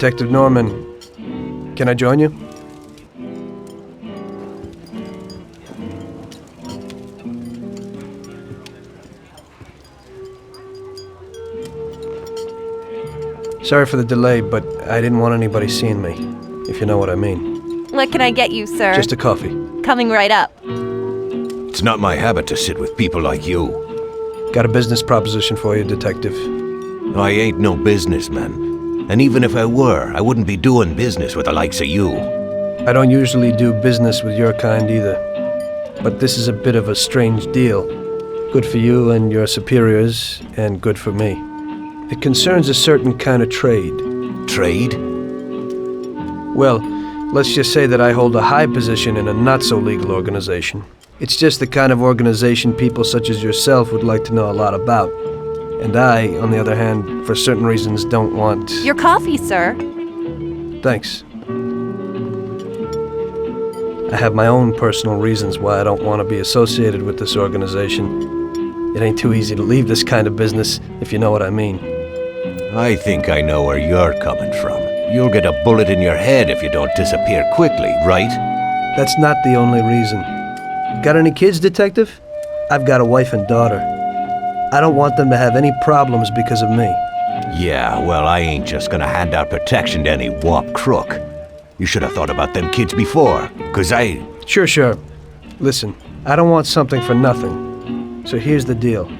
Detective Norman, can I join you? Sorry for the delay, but I didn't want anybody seeing me, if you know what I mean. What can I get you, sir? Just a coffee. Coming right up. It's not my habit to sit with people like you. Got a business proposition for you, Detective. I ain't no businessman. And even if I were, I wouldn't be doing business with the likes of you. I don't usually do business with your kind either. But this is a bit of a strange deal. Good for you and your superiors, and good for me. It concerns a certain kind of trade. Trade? Well, let's just say that I hold a high position in a not-so-legal organization. It's just the kind of organization people such as yourself would like to know a lot about. And I, on the other hand, for certain reasons don't want... Your coffee, sir. Thanks. I have my own personal reasons why I don't want to be associated with this organization. It ain't too easy to leave this kind of business, if you know what I mean. I think I know where you're coming from. You'll get a bullet in your head if you don't disappear quickly, right? That's not the only reason. Got any kids, Detective? I've got a wife and daughter. I don't want them to have any problems because of me. Yeah, well, I ain't just gonna hand out protection to any wop crook. You should have thought about them kids before, 'cause I... Sure. Listen, I don't want something for nothing. So here's the deal.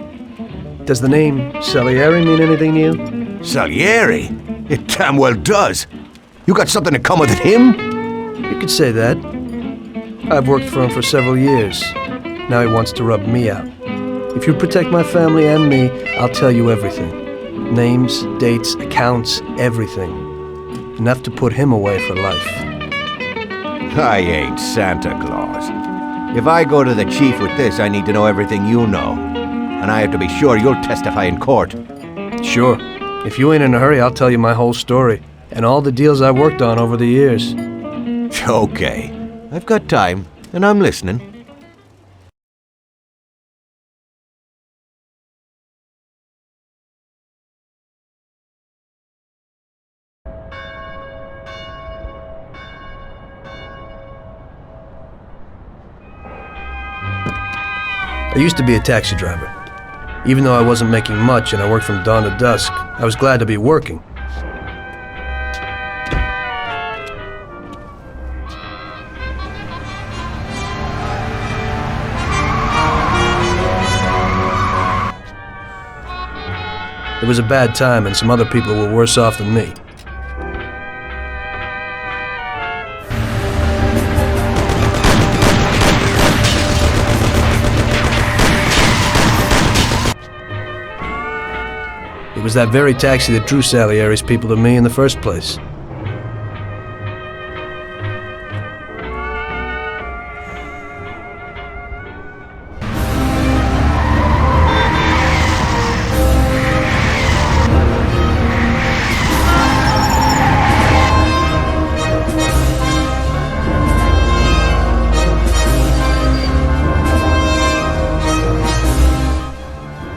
Does the name Salieri mean anything to you? Salieri? It damn well does. You got something in common with him? You could say that. I've worked for him for several years. Now he wants to rub me out. If you protect my family and me, I'll tell you everything. Names, dates, accounts, everything. Enough to put him away for life. I ain't Santa Claus. If I go to the chief with this, I need to know everything you know. And I have to be sure you'll testify in court. Sure. If you ain't in a hurry, I'll tell you my whole story. And all the deals I worked on over the years. Okay. I've got time, and I'm listening. I used to be a taxi driver. Even though I wasn't making much and I worked from dawn to dusk, I was glad to be working. It was a bad time and some other people were worse off than me. It was that very taxi that drew Salieri's people to me in the first place.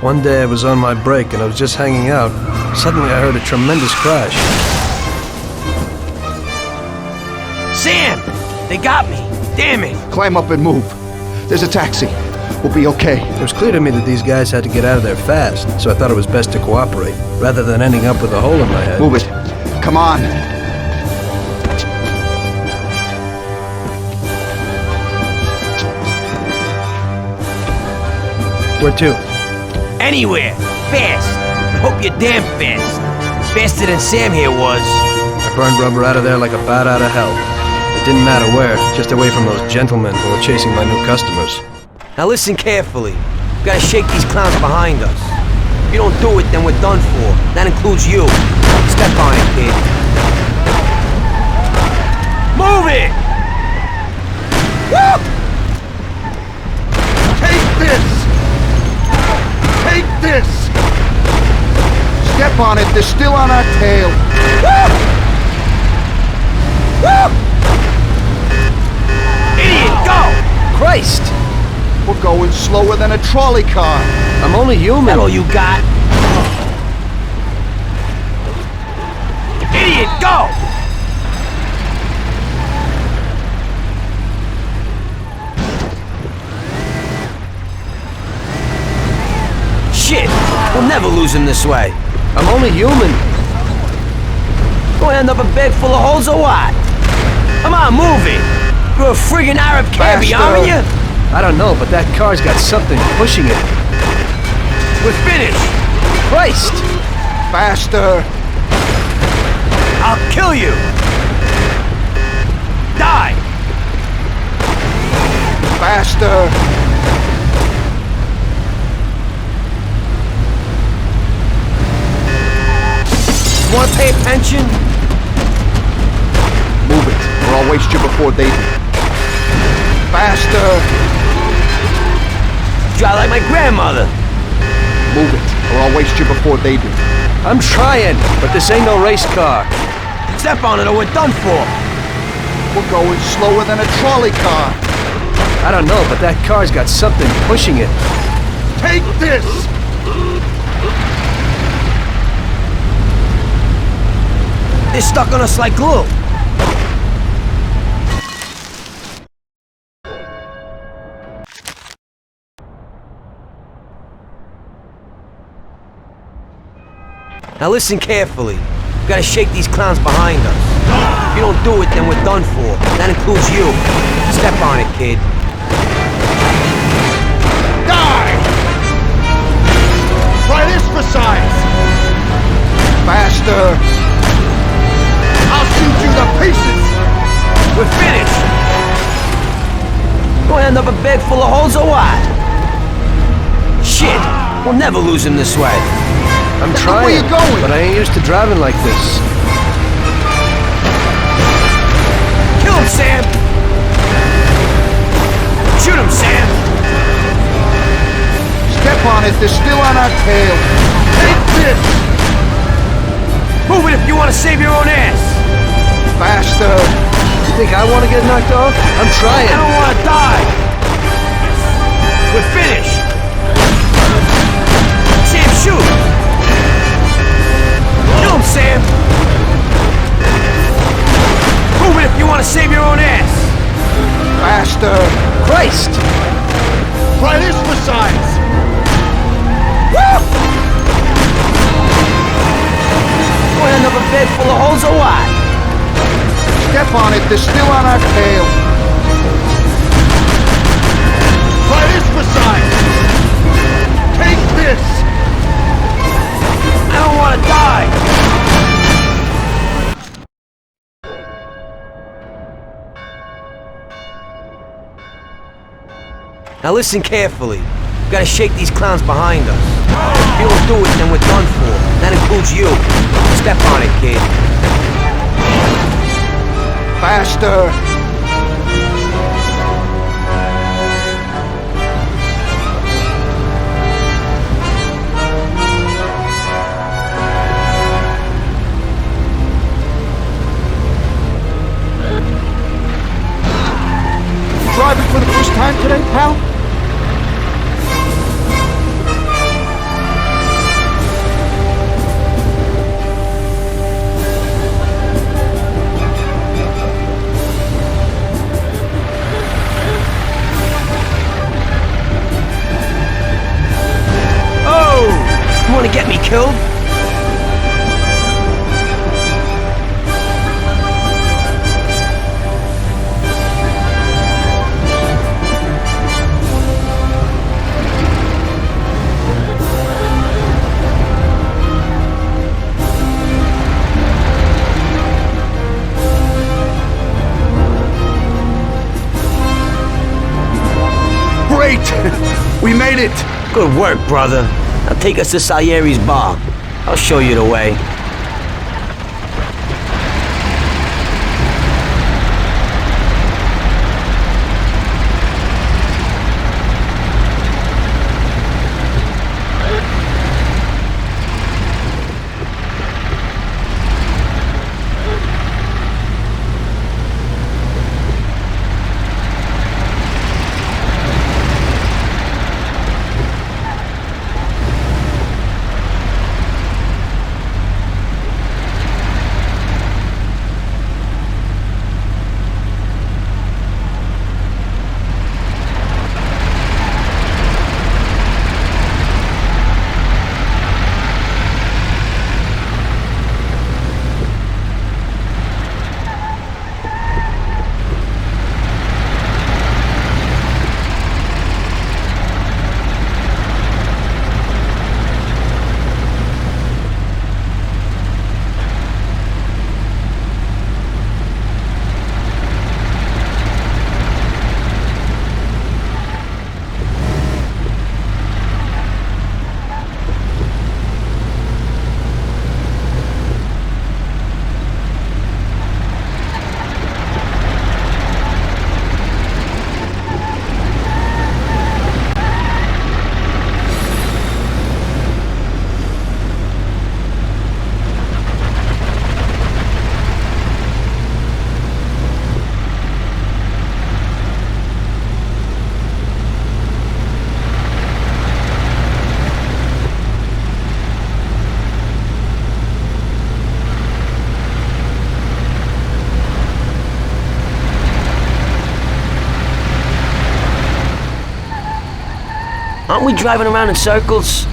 One day I was on my break and I was just hanging out. Suddenly I heard a tremendous crash. Sam! They got me! Damn it! Climb up and move. There's a taxi. We'll be okay. It was clear to me that these guys had to get out of there fast, so I thought it was best to cooperate, rather than ending up with a hole in my head. Move it. Come on. Where to? Anywhere! Fast! I hope you're damn fast. Faster than Sam here was. I burned rubber out of there like a bat out of hell. It didn't matter where, just away from those gentlemen who were chasing my new customers. Now listen carefully. We gotta shake these clowns behind us. If you don't do it, then we're done for. That includes you. Step on it, kid. Move it! Woo! Take this! Take this! Step on it, they're still on our tail. Woo! Woo! Idiot, go! Christ! We're going slower than a trolley car. I'm only human. That all you got? Idiot! kid, go! Shit, we'll never lose him this way. I'm only human. Gonna end up a bag full of holes or what? Come on, move it! You're a friggin' Arab cabbie, aren't you? I don't know, but that car's got something pushing it. We're finished! Christ! Faster! I'll kill you! Die! Faster! Wanna pay attention? Move it, or I'll waste you before they do. Faster! Drive like my grandmother. Move it, or I'll waste you before they do. I'm trying, but this ain't no race car. Step on it or we're done for. We're going slower than a trolley car. I don't know, but that car's got something pushing it. Take this! They're stuck on us like glue. Now listen carefully. We gotta shake these clowns behind us. If you don't do it, then we're done for. That includes you. Step on it, kid. Die! Try this for size! Faster! I'll shoot you to pieces! We're finished! Gonna end up a bag full of holes or what? Shit! We'll never lose him this way. I'm Look trying, where you're going. but I ain't used to driving like this. Kill him, Sam! Shoot him, Sam! Step on it, they're still on our tail. Take this! Move it if you want to save your own ass! Faster! You think I want to get knocked off? I'm trying. I don't want to die! We're finished! Sam, shoot! Kill him, Sam! Move it if you want to save your own ass! Faster! Christ! Try this for size! Woo! Gonna end up a bed full of holes or what? Step on it, they're still on our tail. Try this for size! Take this! I don't want to die! Now listen carefully. We gotta shake these clowns behind us. If you don't do it, then we're done for. That includes you. Step on it, kid. Faster! Driving for the first time today, pal? Oh! You wanna get me killed? Great! We made it! Good work, brother. Now take us to Salieri's bar. I'll show you the way. Aren't we driving around in circles?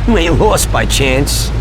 You ain't lost by chance.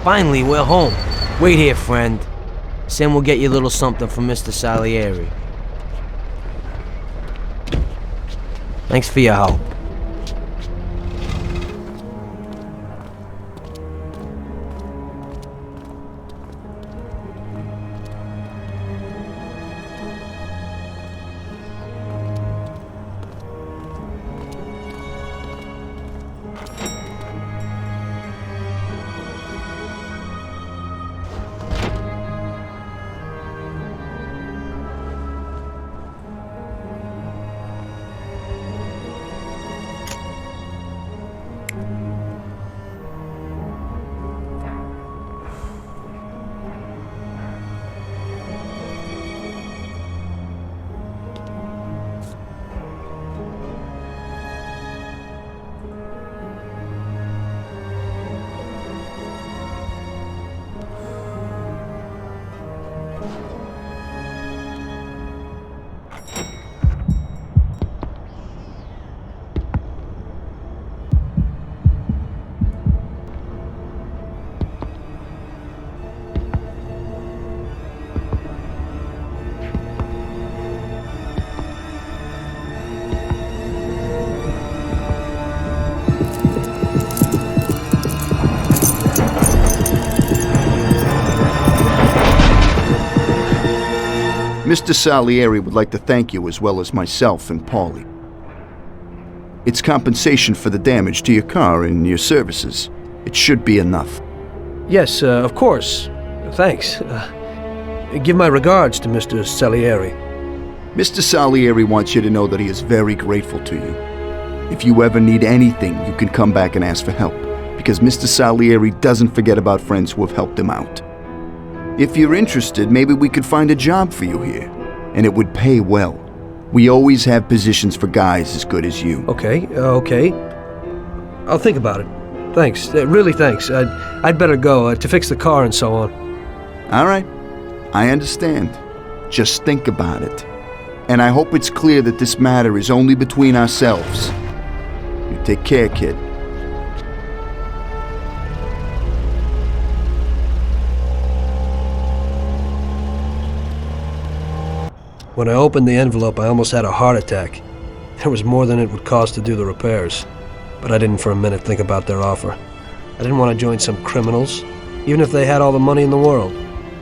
Finally, we're home. Wait here, friend. Sam will get you a little something from Mr. Salieri. Thanks for your help. Mr. Salieri would like to thank you as well as myself and Paulie. It's compensation for the damage to your car and your services. It should be enough. Yes, of course. Thanks. Give my regards to Mr. Salieri. Mr. Salieri wants you to know that he is very grateful to you. If you ever need anything, you can come back and ask for help, because Mr. Salieri doesn't forget about friends who have helped him out. If you're interested, maybe we could find a job for you here, and it would pay well. We always have positions for guys as good as you. Okay. I'll think about it. Thanks. Really thanks. I'd better go to fix the car and so on. All right. I understand. Just think about it. And I hope it's clear that this matter is only between ourselves. You take care, kid. When I opened the envelope, I almost had a heart attack. There was more than it would cost to do the repairs. But I didn't for a minute think about their offer. I didn't want to join some criminals, even if they had all the money in the world.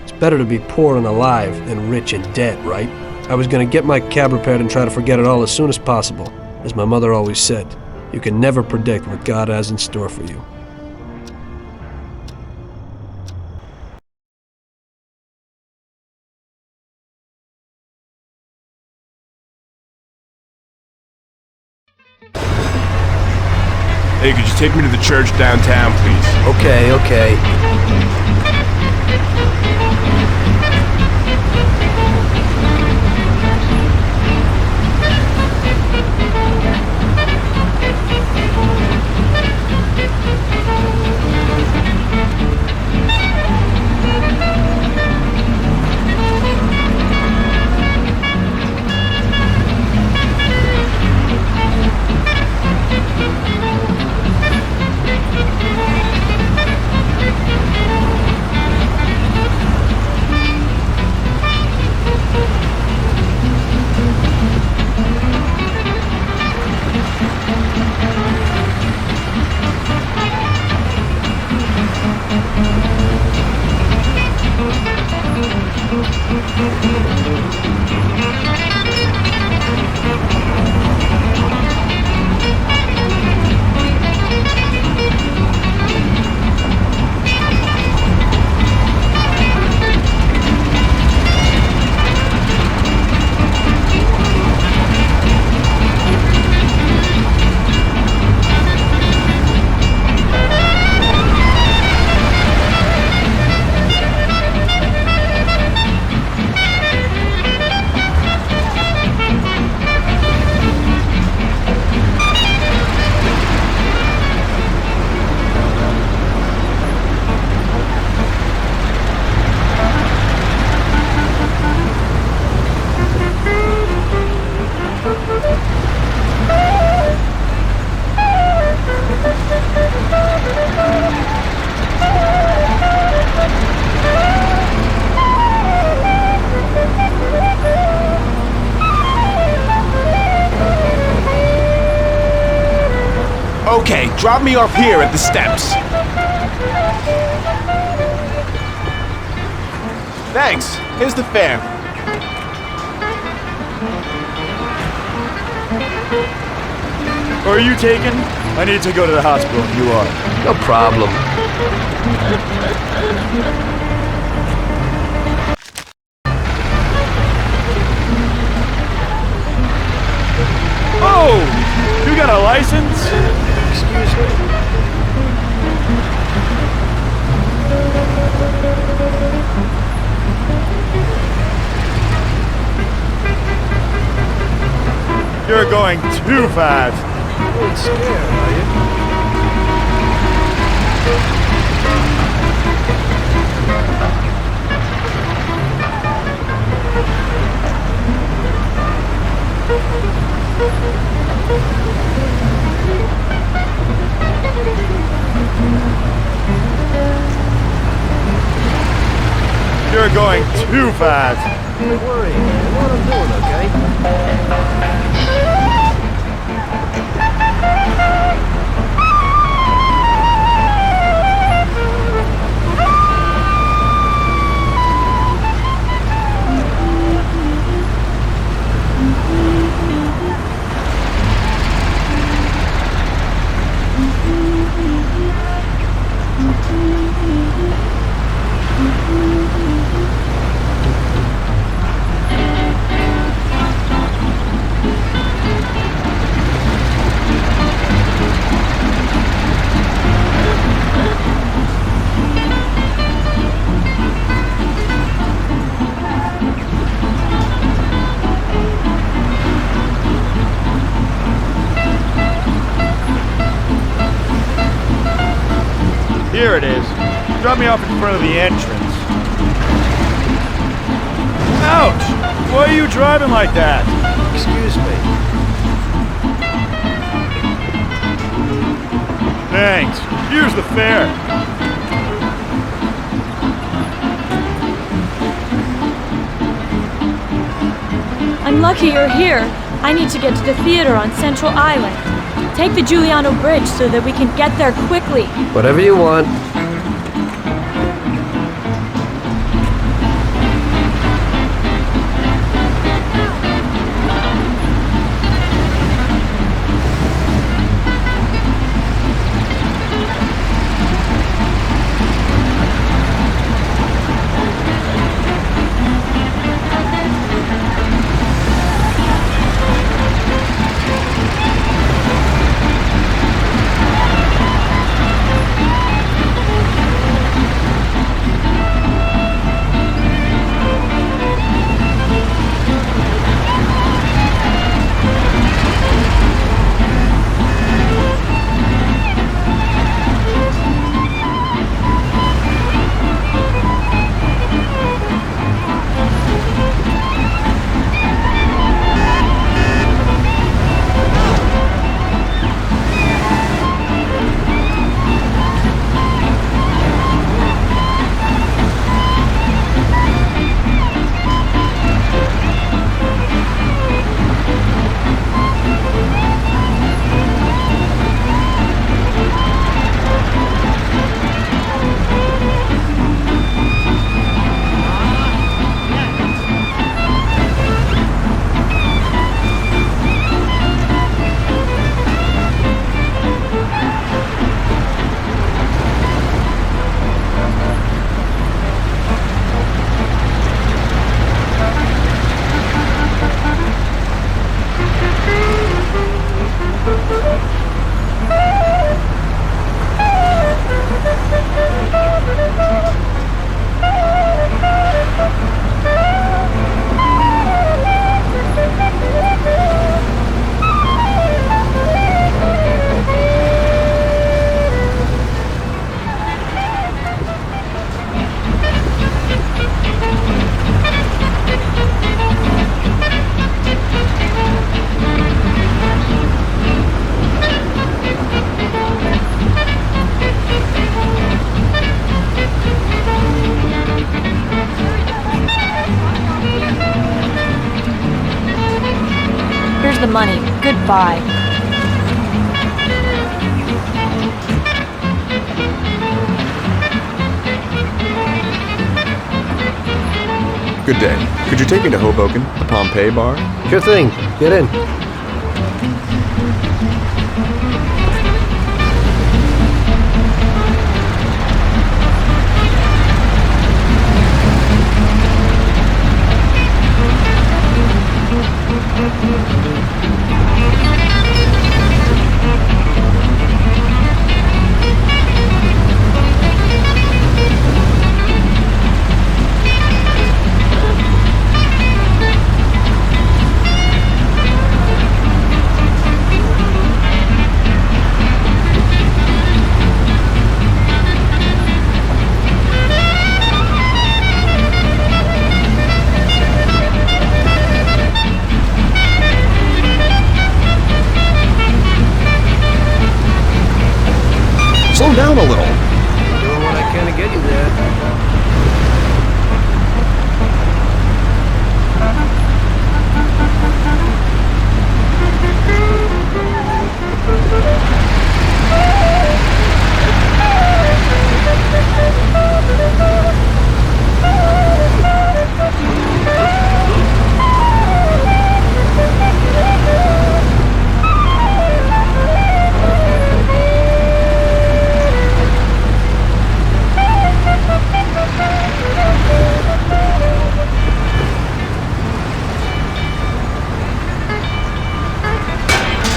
It's better to be poor and alive than rich and dead, right? I was going to get my cab repaired and try to forget it all as soon as possible. As my mother always said, you can never predict what God has in store for you. Hey, could you take me to the church downtown, please? Okay. Okay, drop me off here at the steps. Thanks. Here's the fare. Are you taken? I need to go to the hospital if you are. No problem. Oh! You got a license? Excuse me. You're going too fast. You ain't scared, are you? You're going too fast. Don't worry. I know what I'm doing, okay? Drop me off in front of the entrance. Ouch! Why are you driving like that? Excuse me. Thanks. Here's the fare. I'm lucky you're here. I need to get to the theater on Central Island. Take the Giuliano Bridge so that we can get there quickly. Whatever you want. The money. Goodbye. Good day. Could you take me to Hoboken, the Pompeii bar? Sure thing. Get in. Slow down a little. Doing what I can to get you there.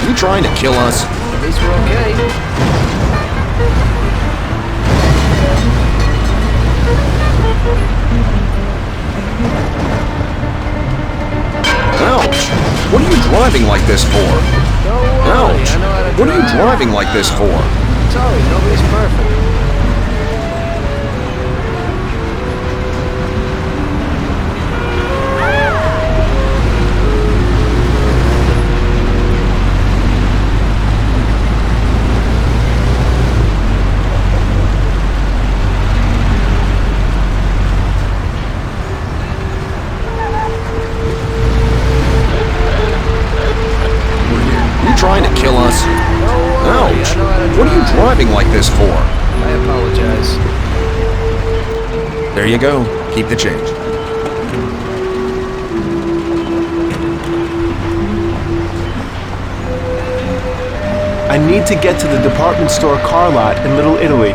You trying to kill us? At least we're okay. Ouch! What are you driving like this for? Don't worry, Ouch! I know how to What are you drive. driving like this for? Sorry, nobody's perfect. driving like this for? I apologize. There you go. Keep the change. I need to get to the department store car lot in Little Italy.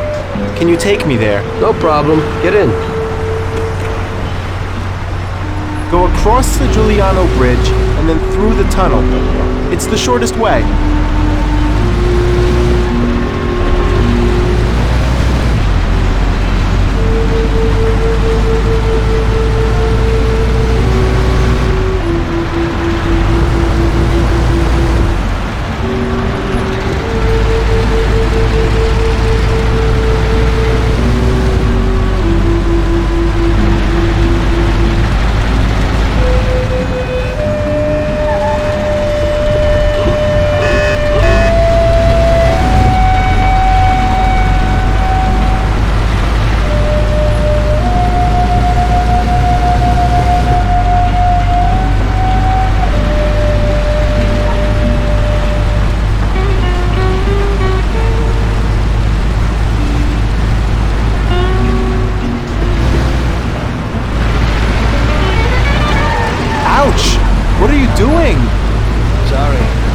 Can you take me there? No problem. Get in. Go across the Giuliano Bridge and then through the tunnel. It's the shortest way. What are you doing? Sorry.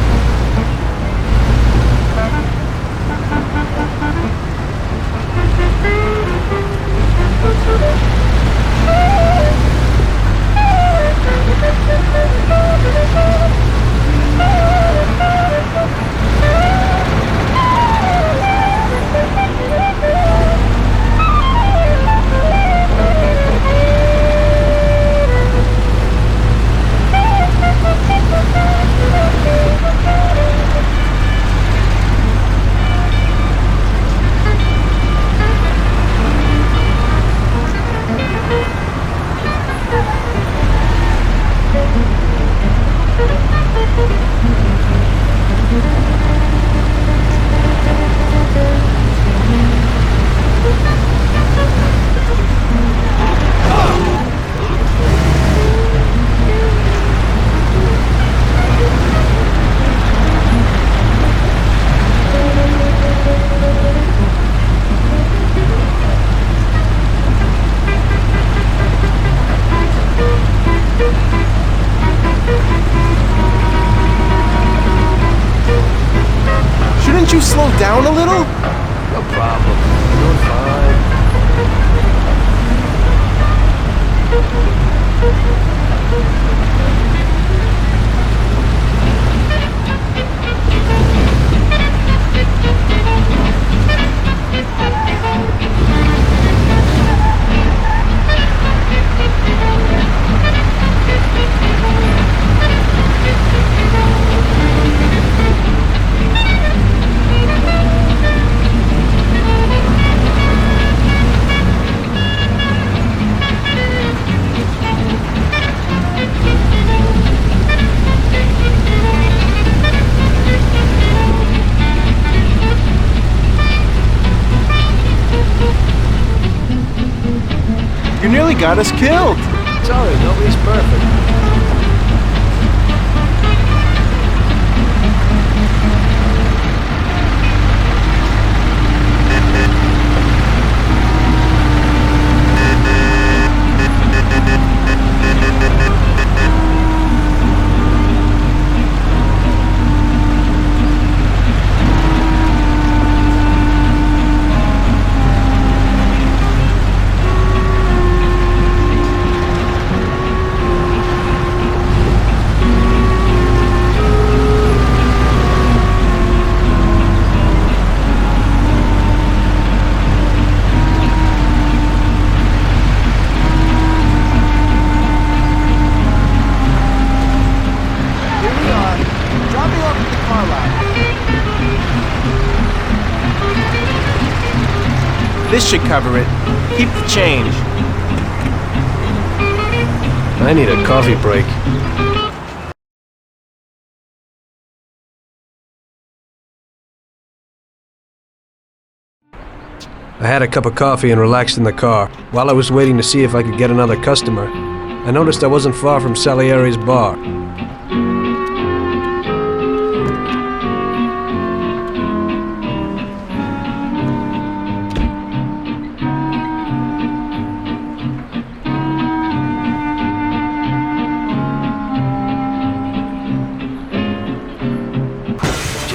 Shouldn't you slow down a little? No problem. Doing fine. You nearly got us killed. Sorry, nobody's perfect. This should cover it. Keep the change. I need a coffee break. I had a cup of coffee and relaxed in the car. While I was waiting to see if I could get another customer, I noticed I wasn't far from Salieri's bar.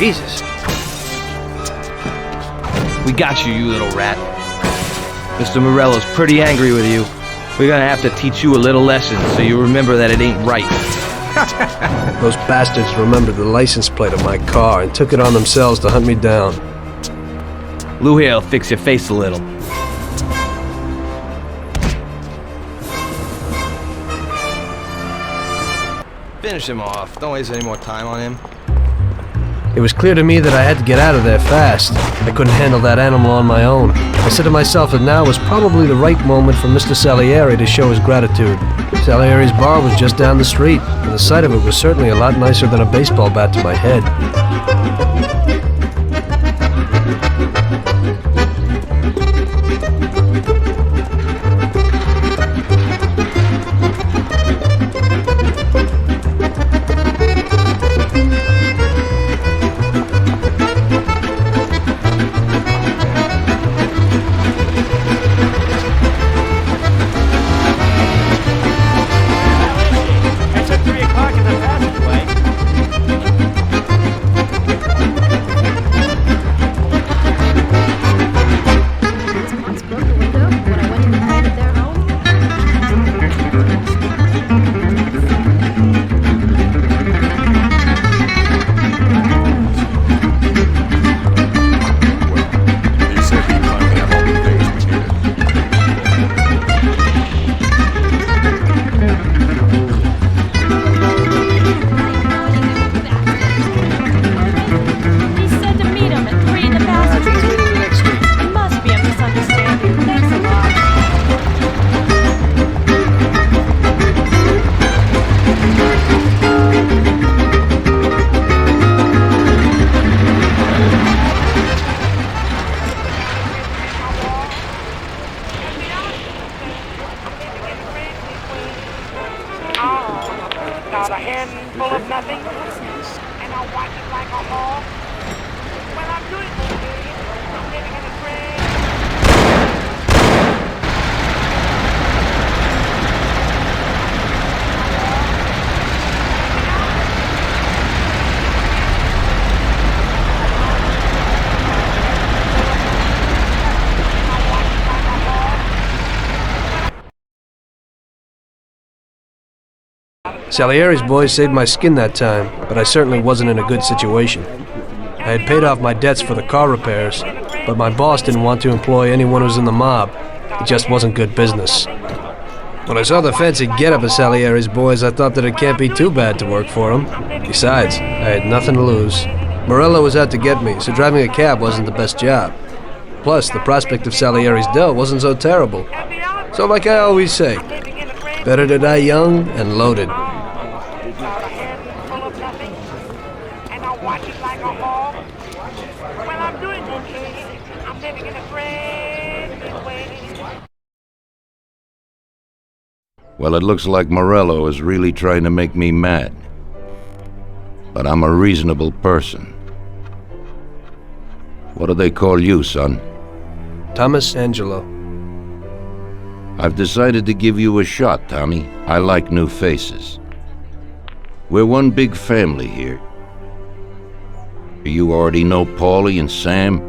Jesus. We got you, you little rat. Mr. Morello's pretty angry with you. We're gonna have to teach you a little lesson so you remember that it ain't right. Those bastards remembered the license plate of my car and took it on themselves to hunt me down. Lou here'll fix your face a little. Finish him off. Don't waste any more time on him. It was clear to me that I had to get out of there fast. I couldn't handle that animal on my own. I said to myself that now was probably the right moment for Mr. Salieri to show his gratitude. Salieri's bar was just down the street, and the sight of it was certainly a lot nicer than a baseball bat to my head. Salieri's boys saved my skin that time, but I certainly wasn't in a good situation. I had paid off my debts for the car repairs, but my boss didn't want to employ anyone who was in the mob. It just wasn't good business. When I saw the fancy getup of Salieri's boys, I thought that it can't be too bad to work for them. Besides, I had nothing to lose. Morello was out to get me, so driving a cab wasn't the best job. Plus, the prospect of Salieri's dough wasn't so terrible. So like I always say, better to die young and loaded. Well, it looks like Morello is really trying to make me mad. But I'm a reasonable person. What do they call you, son? Thomas Angelo. I've decided to give you a shot, Tommy. I like new faces. We're one big family here. You already know Paulie and Sam?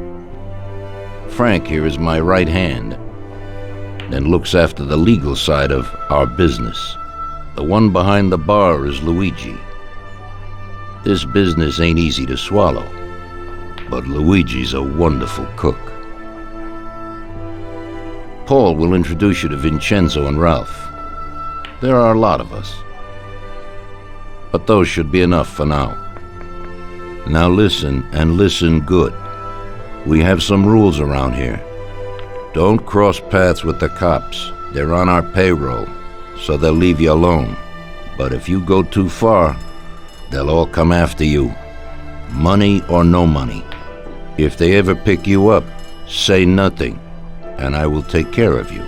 Frank here is my right hand, and looks after the legal side of our business. The one behind the bar is Luigi. This business ain't easy to swallow, but Luigi's a wonderful cook. Paul will introduce you to Vincenzo and Ralph. There are a lot of us, but those should be enough for now. Now listen, and listen good. We have some rules around here. Don't cross paths with the cops. They're on our payroll, so they'll leave you alone. But if you go too far, they'll all come after you. Money or no money. If they ever pick you up, say nothing, and I will take care of you.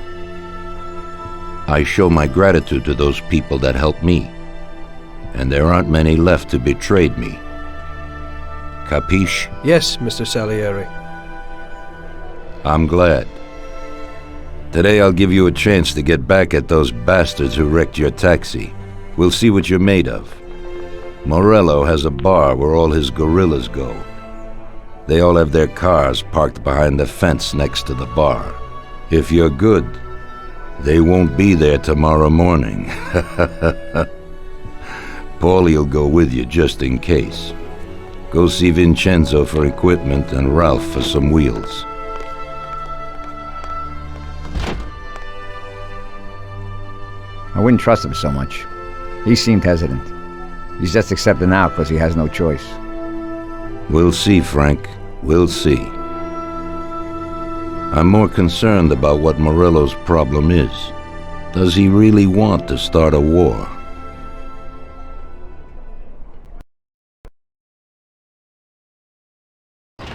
I show my gratitude to those people that helped me, and there aren't many left who betrayed me. Capiche? Yes, Mr. Salieri. I'm glad. Today I'll give you a chance to get back at those bastards who wrecked your taxi. We'll see what you're made of. Morello has a bar where all his gorillas go, They all have their cars parked behind the fence next to the bar. If you're good, they won't be there tomorrow morning. Paulie'll go with you just in case. Go see Vincenzo for equipment and Ralph for some wheels. I wouldn't trust him so much. He seemed hesitant. He's just accepting now because he has no choice. We'll see, Frank. We'll see. I'm more concerned about what Morello's problem is. Does he really want to start a war?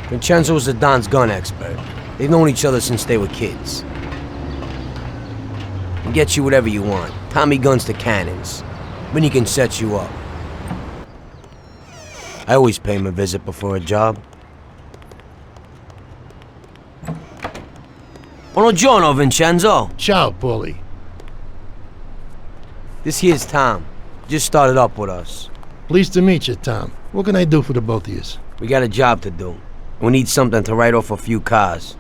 Vincenzo's the Don's gun expert. They've known each other since they were kids. He gets you whatever you want. Tommy guns to cannons. Then he can set you up. I always pay him a visit before a job. Buongiorno, Vincenzo. Ciao, Paulie. This here's Tom. Just started up with us. Pleased to meet you, Tom. What can I do for the both of yous? We got a job to do. We need something to write off a few cars.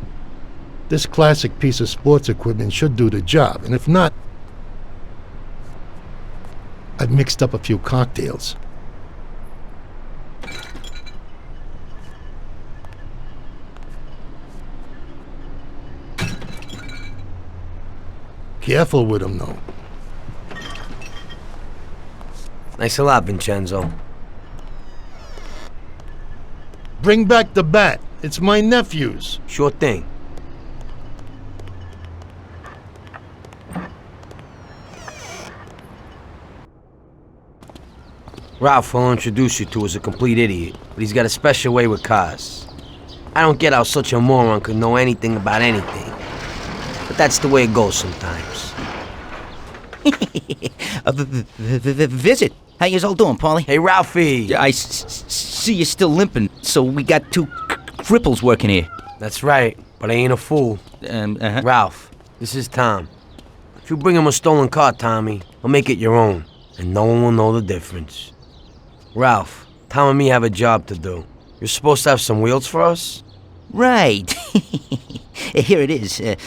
This classic piece of sports equipment should do the job, and if not, I've mixed up a few cocktails. Careful with them, though. Thanks a lot, Vincenzo. Bring back the bat. It's my nephew's. Sure thing. Ralph will introduce you to is a complete idiot, but he's got a special way with cars. I don't get how such a moron could know anything about anything. But that's the way it goes sometimes. Visit. How you all doing, Paulie? Hey, Ralphie. I see you're still limping, so we got two cripples working here. That's right, but I ain't a fool. Ralph, this is Tom. If you bring him a stolen car, Tommy, I'll make it your own, and no one will know the difference. Ralph, Tom and me have a job to do. You're supposed to have some wheels for us? Right. Here it is. It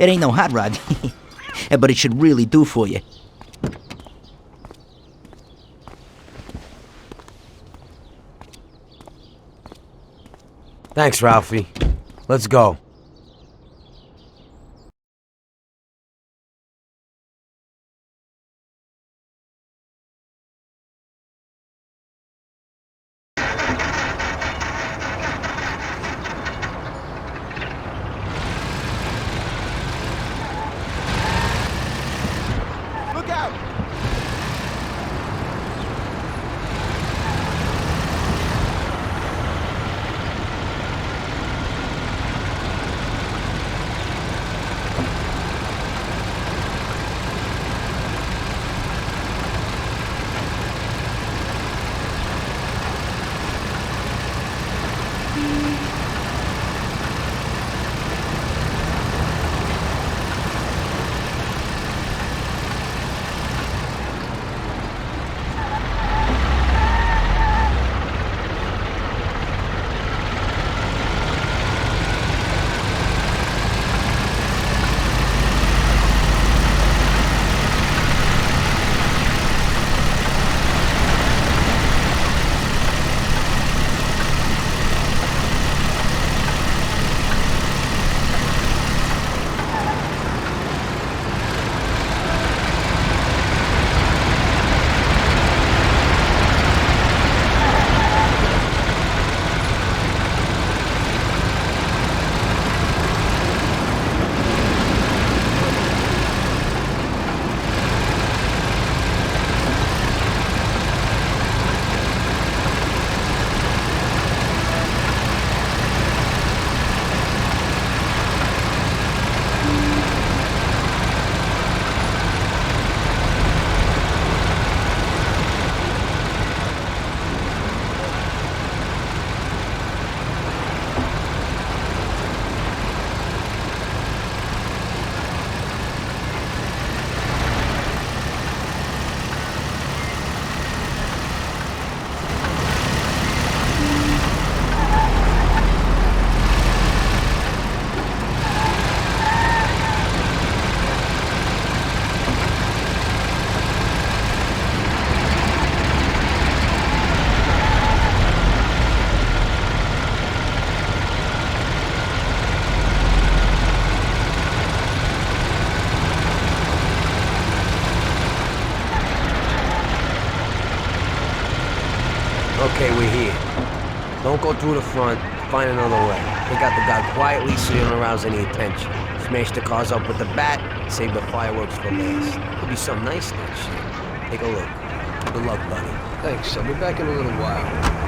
ain't no hot rod, but it should really do for you. Thanks, Ralphie. Let's go. Okay, we're here. Don't go through the front. Find another way. Take out the guy quietly so you don't arouse any attention. Smash the cars up with the bat. Save the fireworks for last. Could be some nice that shit. Take a look. Good luck, buddy. Thanks. I'll be back in a little while.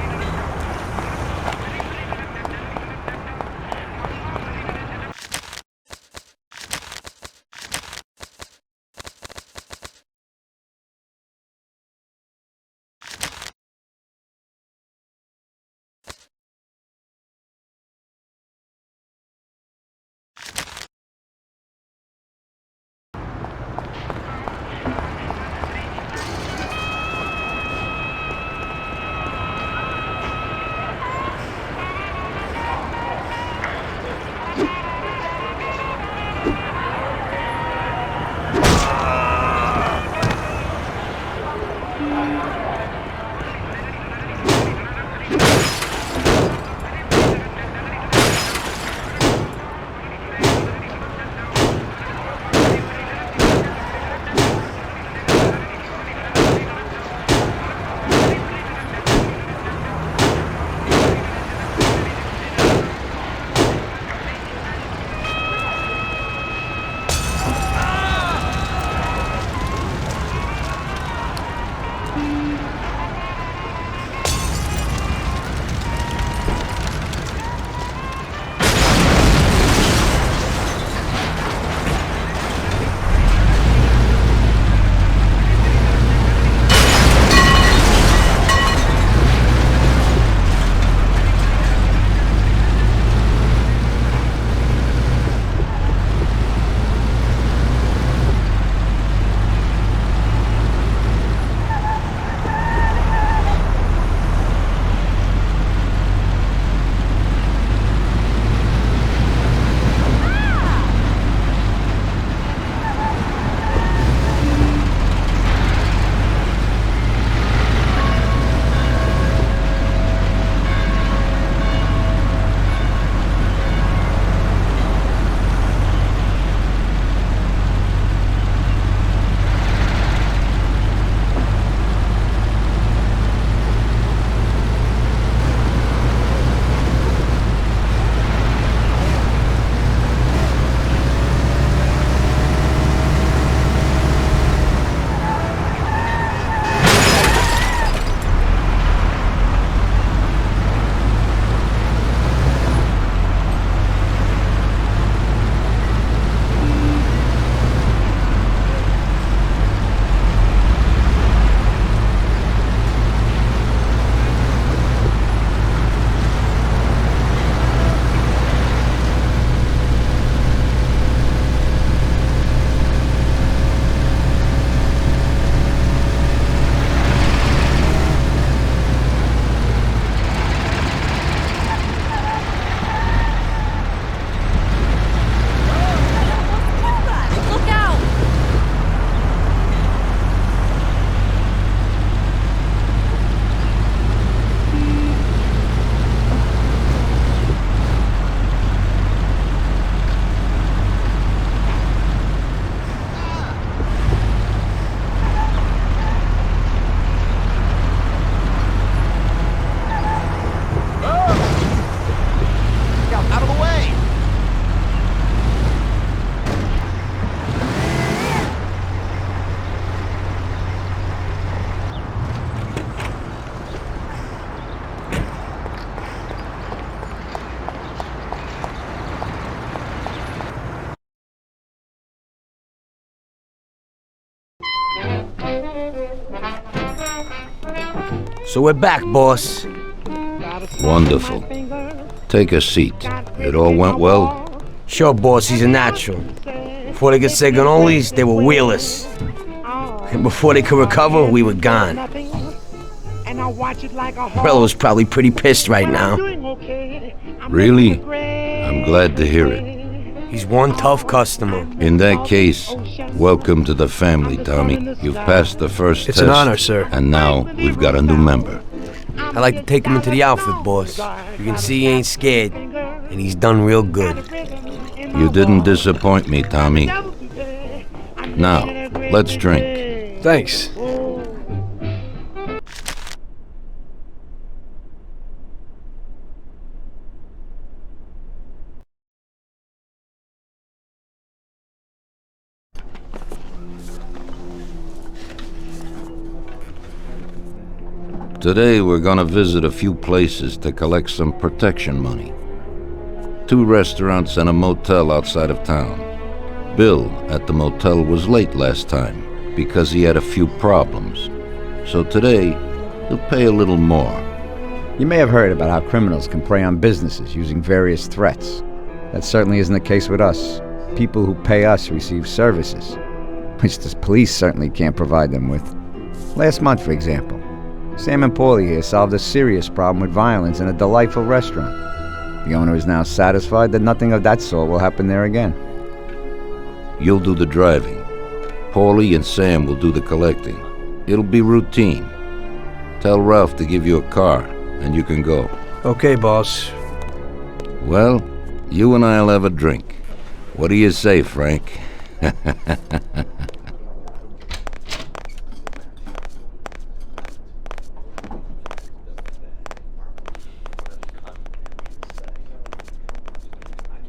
So we're back, boss. Wonderful. Take a seat. It all went well? Sure, boss, he's a natural. Before they could say cannolis, they were wheelers. And before they could recover, we were gone. Morello's probably pretty pissed right now. Really? I'm glad to hear it. He's one tough customer. In that case, welcome to the family, Tommy. You've passed the first test. It's an honor, sir. And now we've got a new member. I like to take him into the outfit, boss. You can see he ain't scared, and he's done real good. You didn't disappoint me, Tommy. Now, let's drink. Thanks. Today we're gonna visit a few places to collect some protection money. 2 restaurants and a motel outside of town. Bill at the motel was late last time because he had a few problems. So today, he'll pay a little more. You may have heard about how criminals can prey on businesses using various threats. That certainly isn't the case with us. People who pay us receive services, which the police certainly can't provide them with. Last month, for example, Sam and Paulie here solved a serious problem with violence in a delightful restaurant. The owner is now satisfied that nothing of that sort will happen there again. You'll do the driving. Paulie and Sam will do the collecting. It'll be routine. Tell Ralph to give you a car, and you can go. Okay, boss. Well, you and I'll have a drink. What do you say, Frank?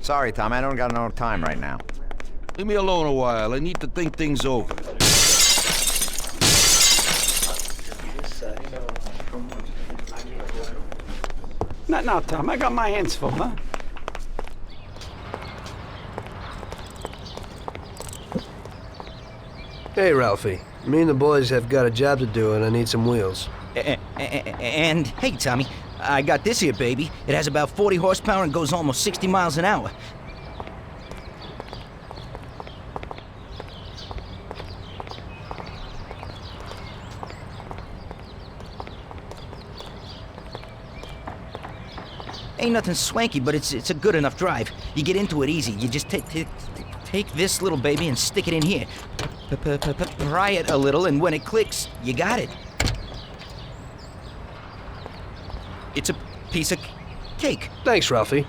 Sorry, Tom, I don't got no time right now. Leave me alone a while. I need to think things over. Not now, Tom. I got my hands full, huh? Hey, Ralphie. Me and the boys have got a job to do, and I need some wheels. And, hey, Tommy, I got this here, baby. It has about 40 horsepower and goes almost 60 miles an hour. Ain't nothing swanky, but it's a good enough drive. You get into it easy. You just take this little baby and stick it in here. Pry it a little, and when it clicks, you got it. It's a piece of cake. Thanks, Ralphie.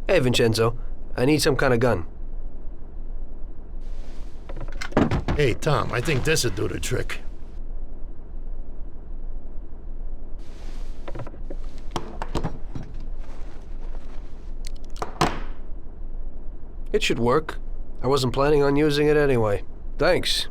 Hey, Vincenzo. I need some kind of gun. Hey, Tom, I think this'll do the trick. It should work. I wasn't planning on using it anyway. Thanks.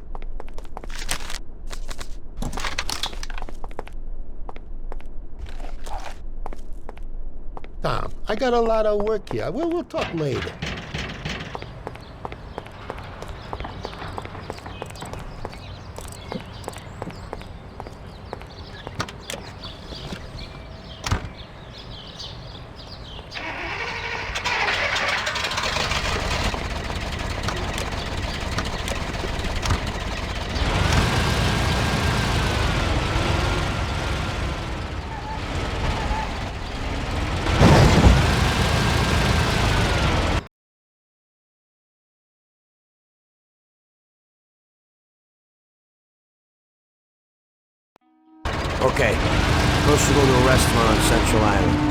Tom, I got a lot of work here. We'll talk later. Okay, supposed to go to a restaurant on Central Island.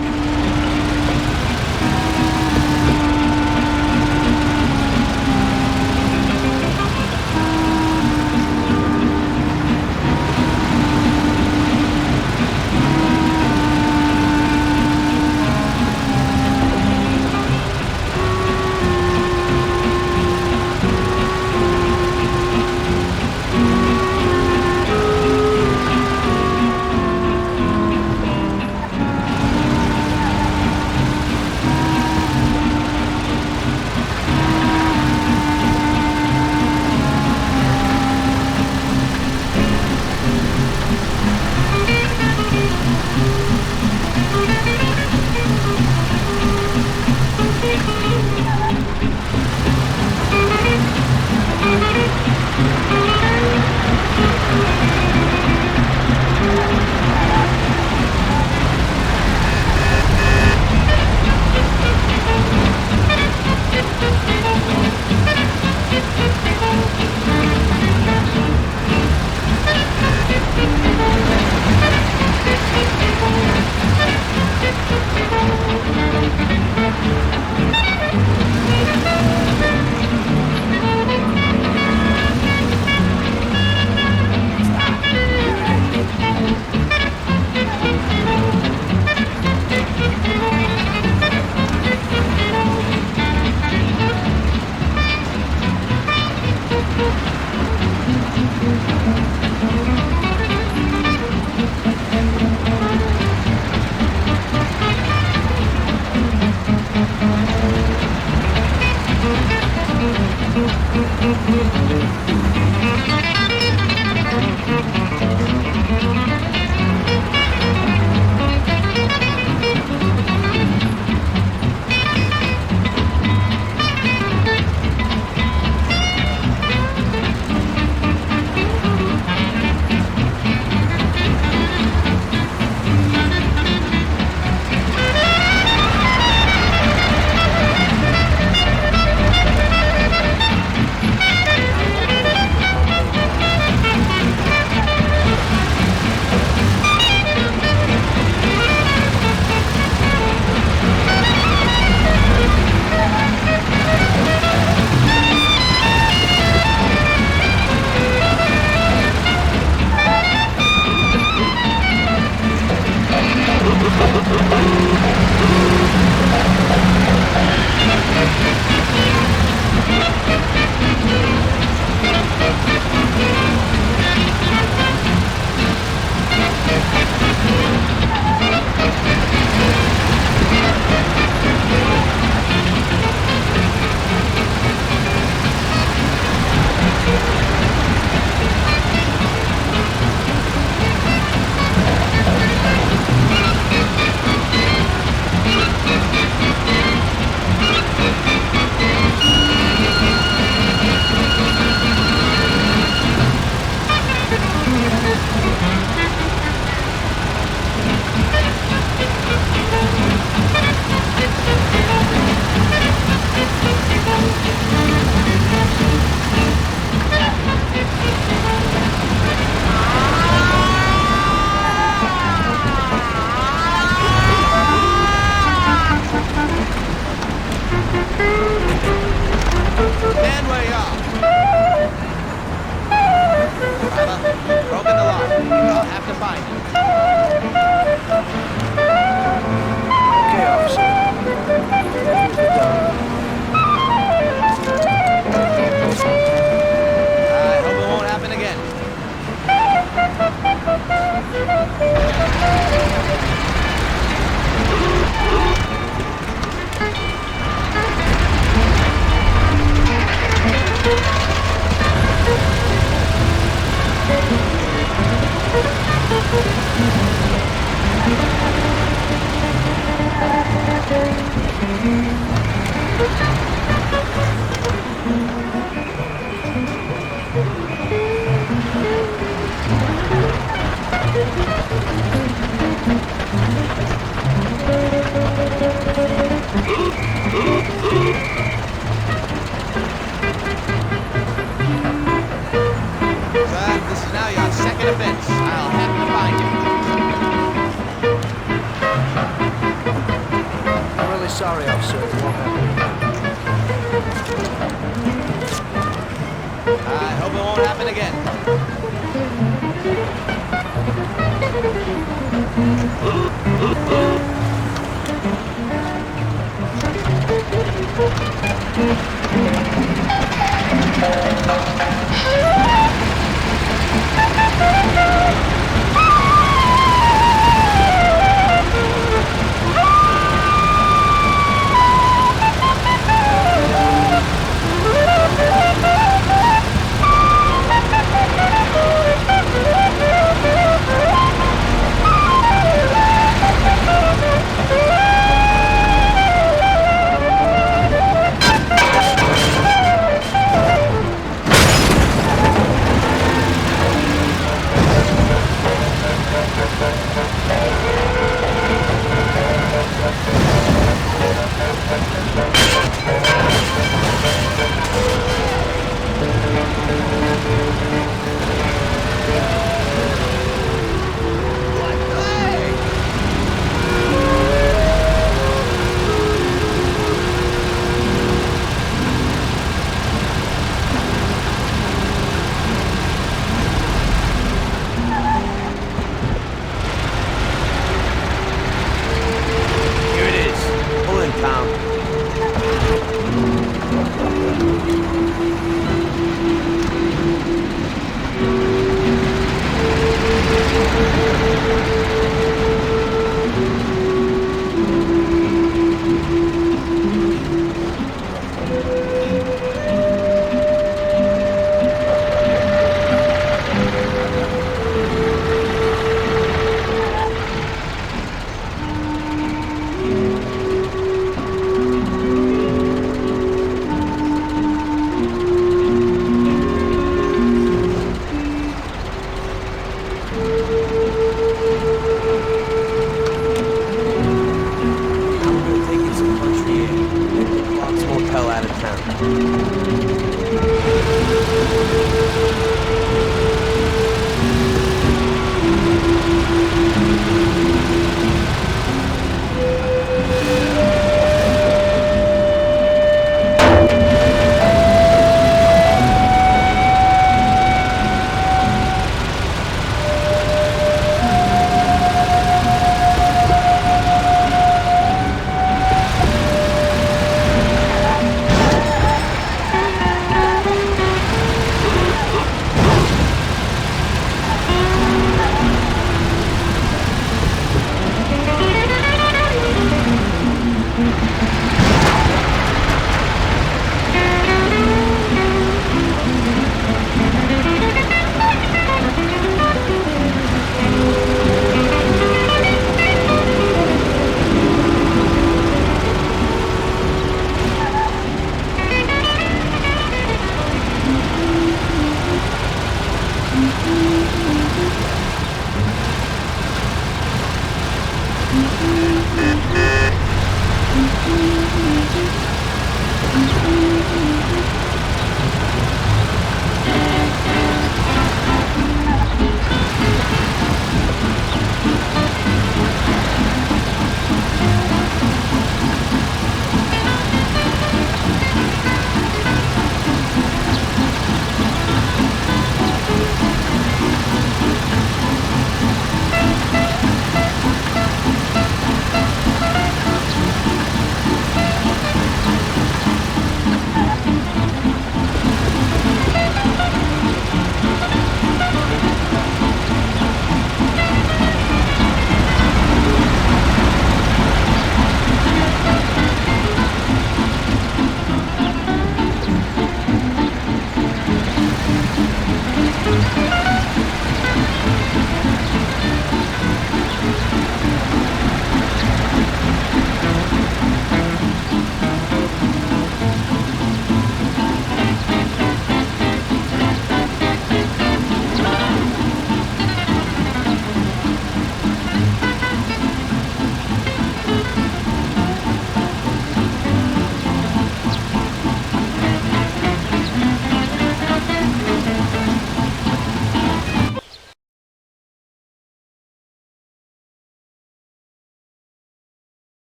Sorry, officer. It won't happen again. I hope it won't happen again.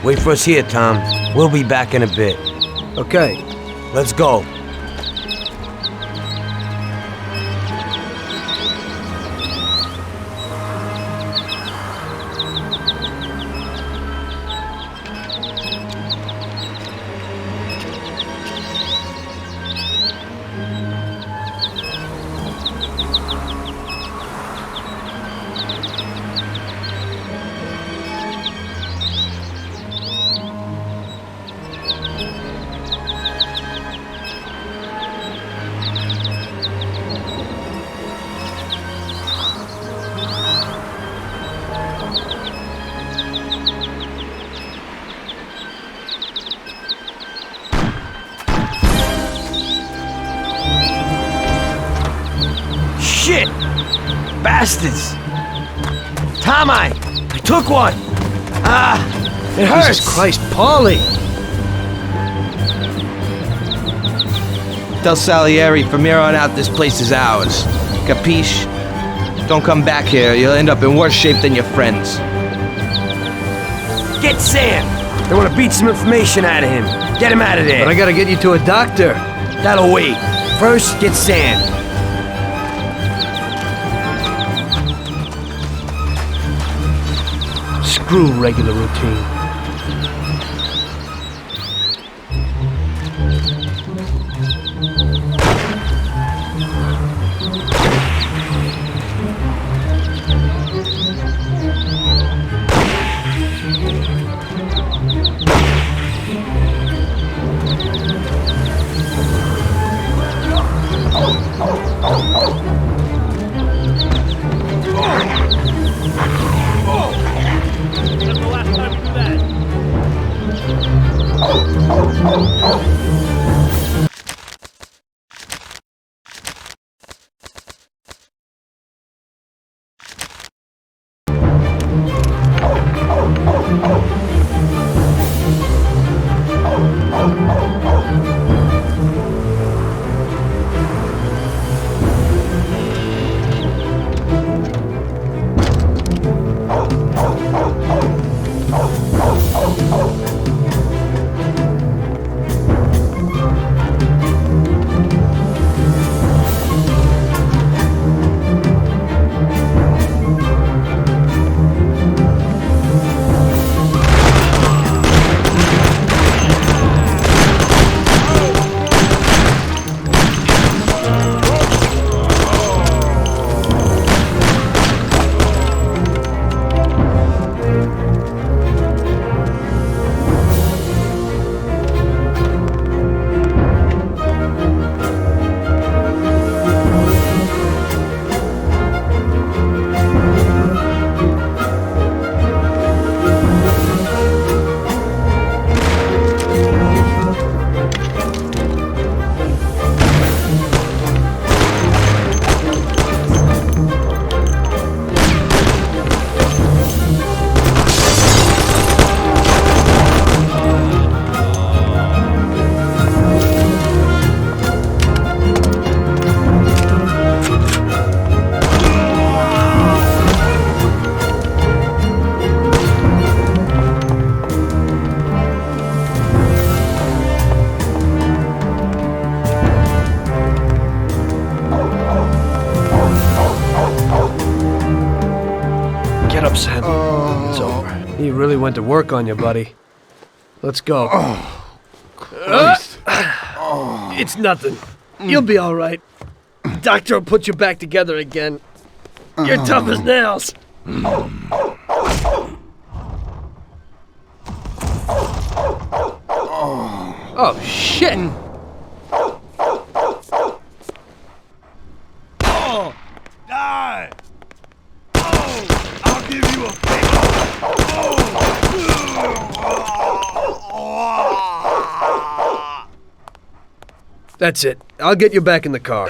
Wait for us here, Tom. We'll be back in a bit. Okay. Let's go. Shit! Bastards! Tom, I took one! Ah! It hurts! Jesus Christ, Paulie! Tell Salieri from here on out this place is ours. Capiche? Don't come back here, you'll end up in worse shape than your friends. Get Sam! They want to beat some information out of him. Get him out of there. But I gotta get you to a doctor. That'll wait. First, get Sam. Screw regular routine. It's over. He really went to work on you, buddy. Let's go. It's nothing. You'll be all right. Doctor will put you back together again. You're tough as nails. Oh, shit! Oh, die! Oh, I'll give you a big... That's it. I'll get you back in the car.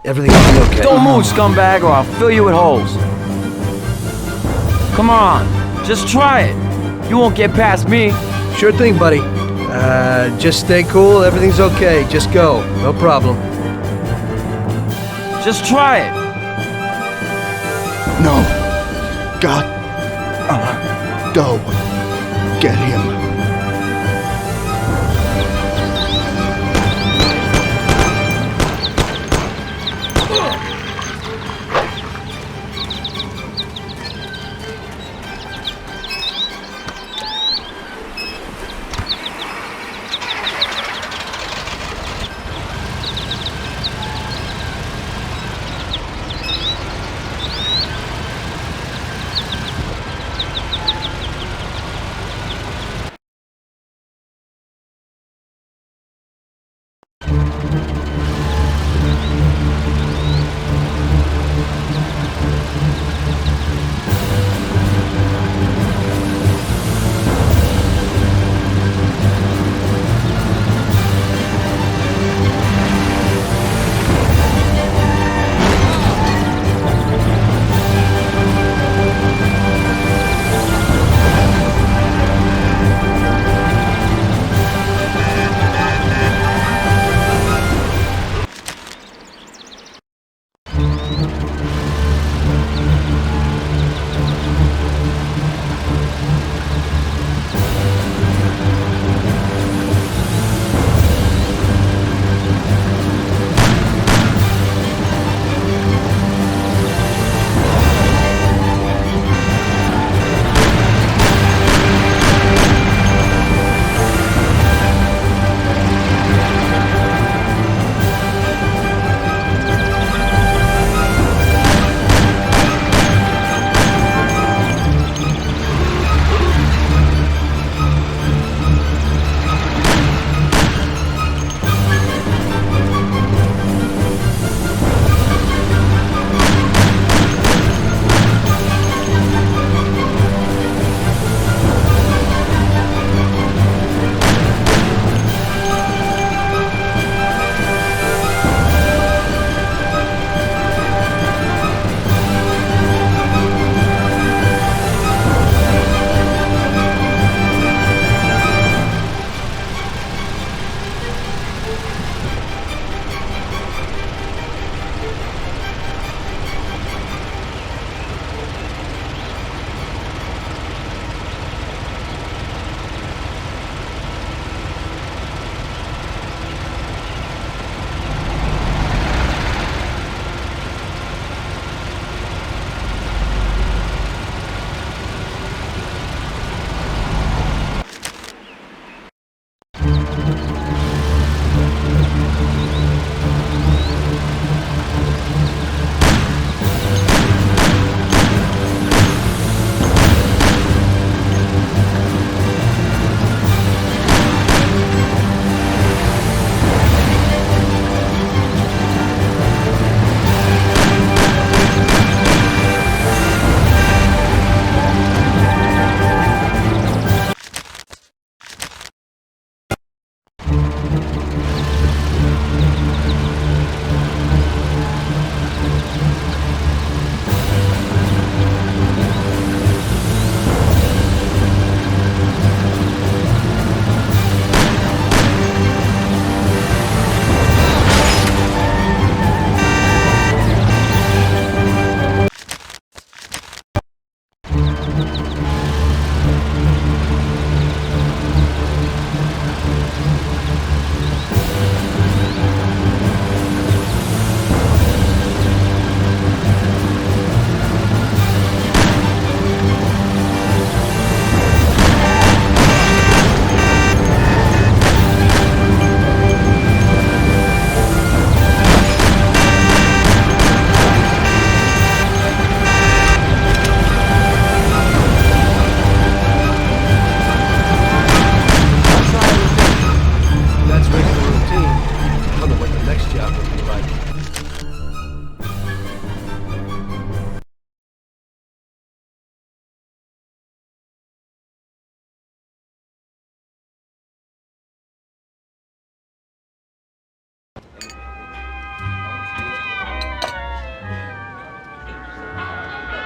Everything will be okay. Don't move, scumbag, or I'll fill you with holes. Come on, just try it. You won't get past me. Sure thing, buddy. Just stay cool. Everything's okay. Just go. No problem. Just try it. No. God. Go. Get him.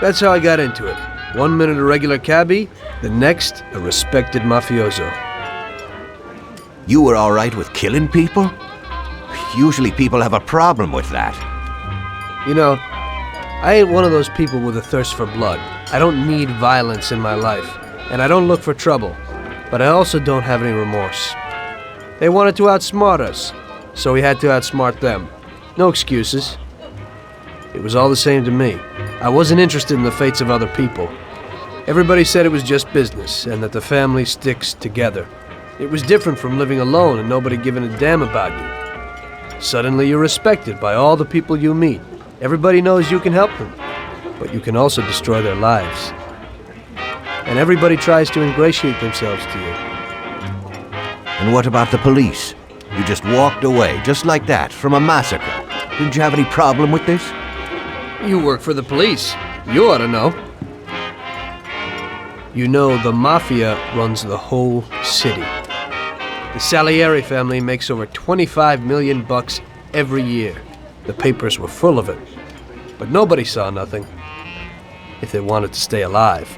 That's how I got into it. 1 minute a regular cabbie, the next a respected mafioso. You were all right with killing people? Usually people have a problem with that. You know, I ain't one of those people with a thirst for blood. I don't need violence in my life, and I don't look for trouble. But I also don't have any remorse. They wanted to outsmart us, so we had to outsmart them. No excuses. It was all the same to me. I wasn't interested in the fates of other people. Everybody said it was just business, and that the family sticks together. It was different from living alone and nobody giving a damn about you. Suddenly you're respected by all the people you meet. Everybody knows you can help them, but you can also destroy their lives. And everybody tries to ingratiate themselves to you. And what about the police? You just walked away, just like that, from a massacre. Didn't you have any problem with this? You work for the police. You ought to know. You know, the Mafia runs the whole city. The Salieri family makes over 25 million bucks every year. The papers were full of it. But nobody saw nothing. If they wanted to stay alive.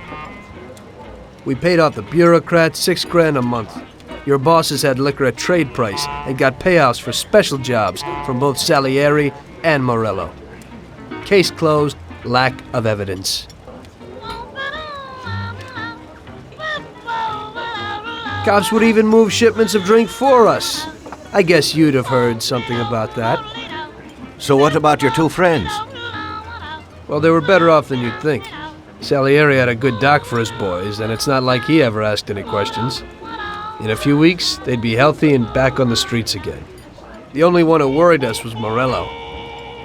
We paid off the bureaucrats $6 grand a month. Your bosses had liquor at trade price and got payouts for special jobs from both Salieri and Morello. Case closed, lack of evidence. Cops would even move shipments of drink for us. I guess you'd have heard something about that. So what about your two friends? Well, they were better off than you'd think. Salieri had a good doc for his boys, and it's not like he ever asked any questions. In a few weeks, they'd be healthy and back on the streets again. The only one who worried us was Morello.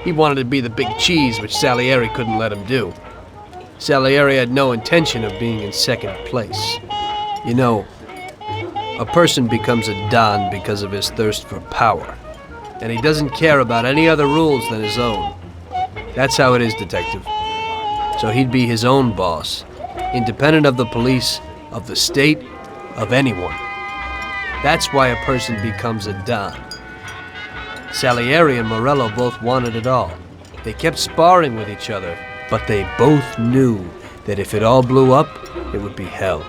He wanted to be the big cheese, which Salieri couldn't let him do. Salieri had no intention of being in second place. You know, a person becomes a Don because of his thirst for power. And he doesn't care about any other rules than his own. That's how it is, Detective. So he'd be his own boss, independent of the police, of the state, of anyone. That's why a person becomes a Don. Salieri and Morello both wanted it all. They kept sparring with each other, but they both knew that if it all blew up, it would be hell.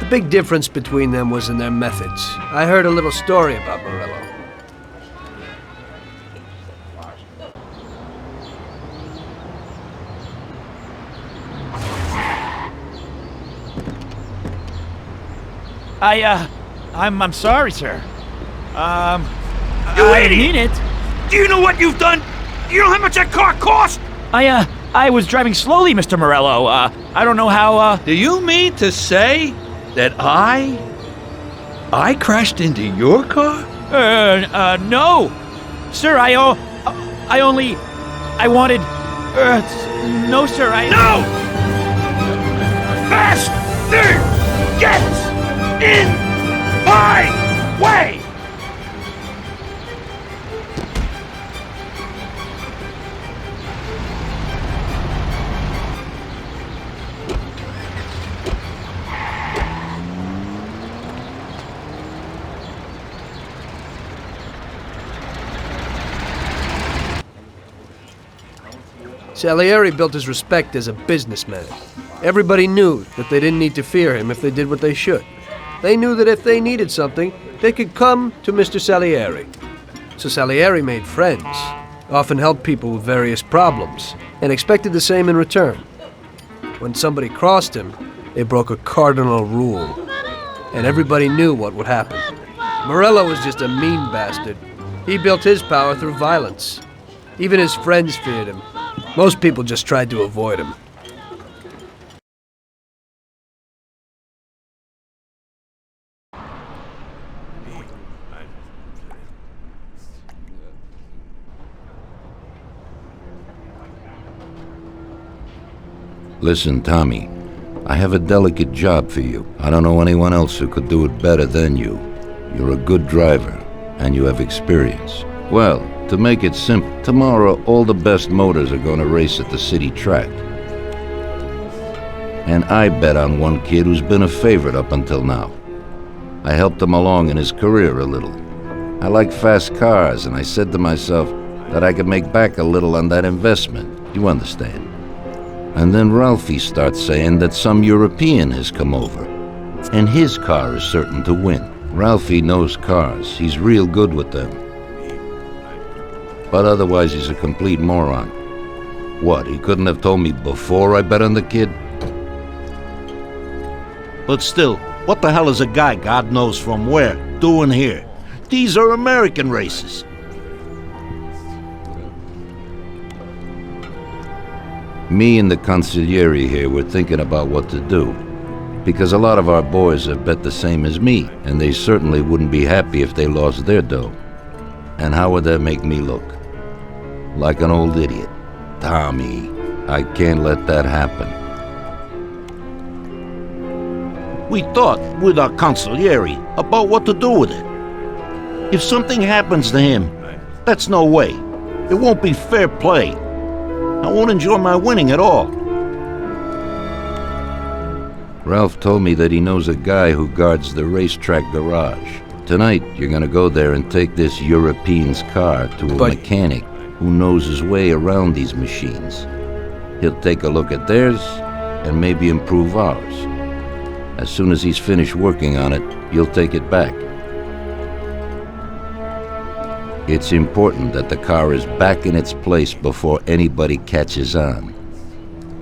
The big difference between them was in their methods. I heard a little story about Morello. I'm sorry, sir. You I idiot! mean it. Do you know what you've done? You know how much that car cost? I was driving slowly, Mr. Morello. I don't know how, Do you mean to say that I crashed into your car? No. Sir, I wanted, no, sir, No! Faster! Get in my way! Salieri built his respect as a businessman. Everybody knew that they didn't need to fear him if they did what they should. They knew that if they needed something, they could come to Mr. Salieri. So Salieri made friends, often helped people with various problems, and expected the same in return. When somebody crossed him, they broke a cardinal rule, and everybody knew what would happen. Morello was just a mean bastard. He built his power through violence. Even his friends feared him. Most people just tried to avoid him. Listen, Tommy, I have a delicate job for you. I don't know anyone else who could do it better than you. You're a good driver, and you have experience. Well, to make it simple, tomorrow all the best motors are going to race at the city track. And I bet on one kid who's been a favorite up until now. I helped him along in his career a little. I like fast cars, and I said to myself that I could make back a little on that investment. You understand? And then Ralphie starts saying that some European has come over, and his car is certain to win. Ralphie knows cars. He's real good with them. But otherwise he's a complete moron. What, he couldn't have told me before I bet on the kid? But still, What the hell is a guy, God knows from where, doing here? These are American races. Me and the consigliere here were thinking about what to do. Because a lot of our boys have bet the same as me, and they certainly wouldn't be happy if they lost their dough. And how would that make me look? Like an old idiot. Tommy, I can't let that happen. We thought, with our consigliere, about what to do with it. If something happens to him, that's no way. It won't be fair play. I won't enjoy my winning at all. Ralph told me that he knows a guy who guards the racetrack garage. Tonight, you're gonna go there and take this European's car to a mechanic who knows his way around these machines. He'll take a look at theirs and maybe improve ours. As soon as he's finished working on it, you'll take it back. It's important that the car is back in its place before anybody catches on.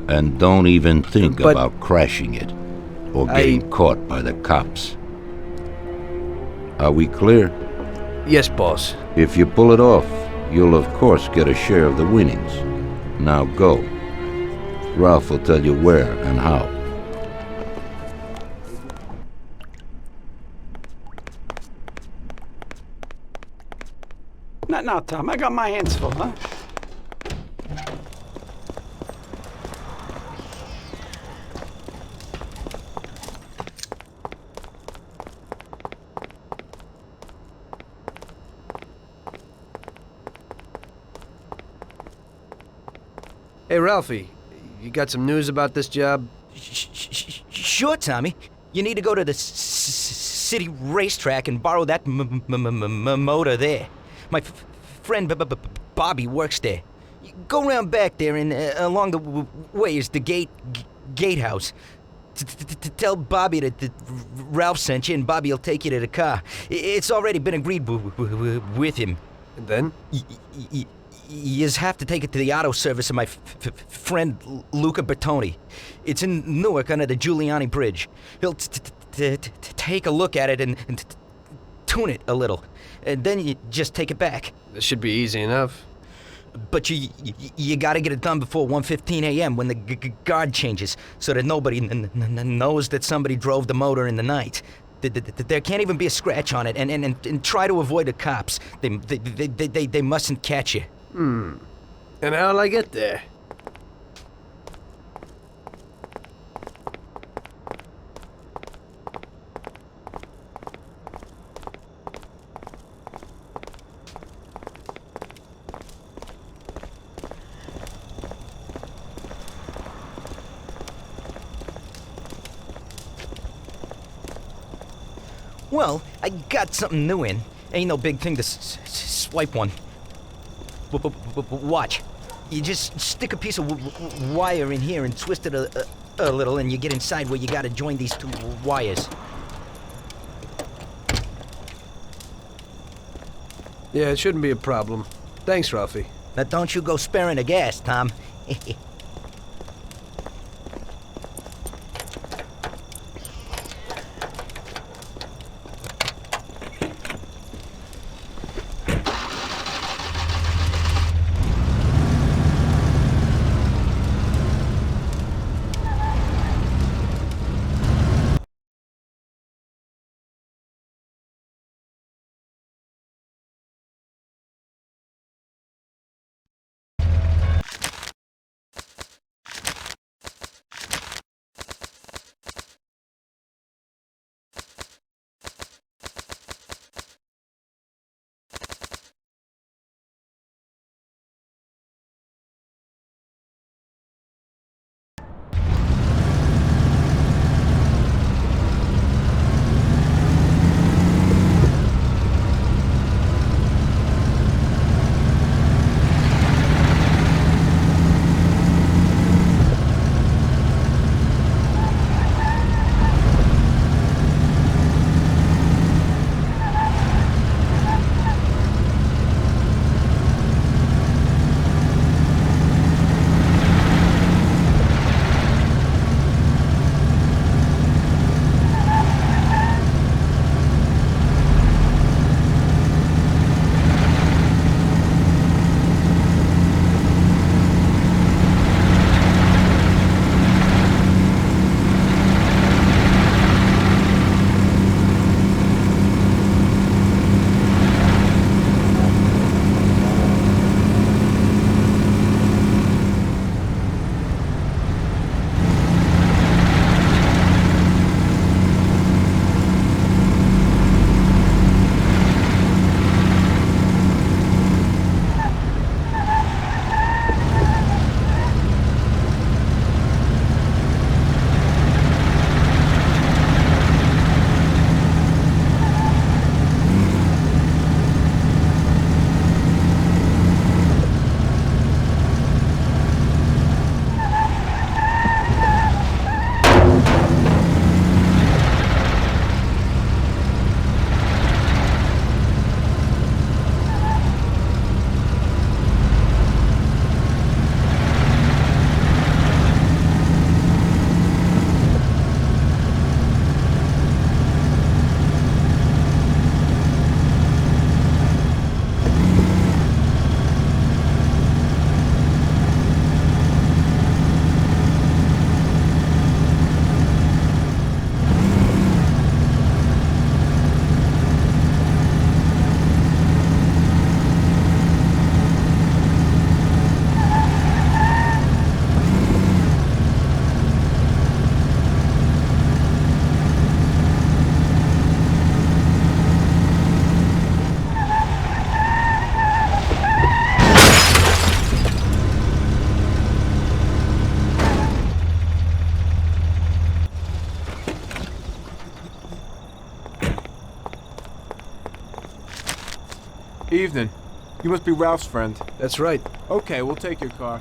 And don't even think about crashing it or getting caught by the cops. Are we clear? Yes, boss. If you pull it off, you'll of course get a share of the winnings. Now go. Ralph will tell you where and how. Not now, Tom. I got my hands full, huh? Hey, Ralphie, you got some news about this job? Sure, Tommy. You need to go to the city racetrack and borrow that motor there. My friend Bobby works there. Go round back there and along the way is the gatehouse. Tell Bobby that Ralph sent you and Bobby will take you to the car. It's already been agreed with him. And then? You just have to take it to the auto service of my friend Luca Bertoni. It's in Newark under the Giuliani Bridge. He'll take a look at it and tune it a little. And then you just take it back. This should be easy enough. But you gotta get it done before 1:15 a.m. when the guard changes, so that nobody knows that somebody drove the motor in the night. There can't even be a scratch on it, and try to avoid the cops. They mustn't catch you. And how'll I get there? Well, I got something new in. Ain't no big thing to swipe one. Watch. You just stick a piece of wire in here and twist it a little, and you get inside where you gotta join these two wires. Yeah, it shouldn't be a problem. Thanks, Ralphie. Now don't you go sparing the gas, Tom. Evening. You must be Ralph's friend. That's right. Okay, we'll take your car.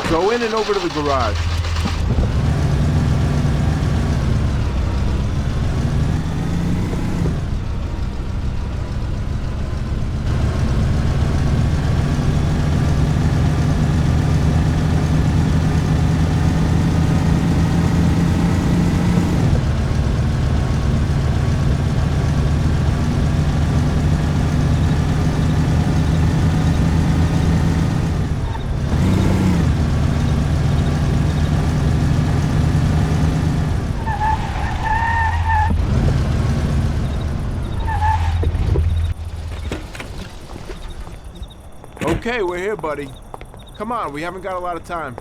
Go in and over to the garage. Okay, we're here, buddy. Come on, we haven't got a lot of time.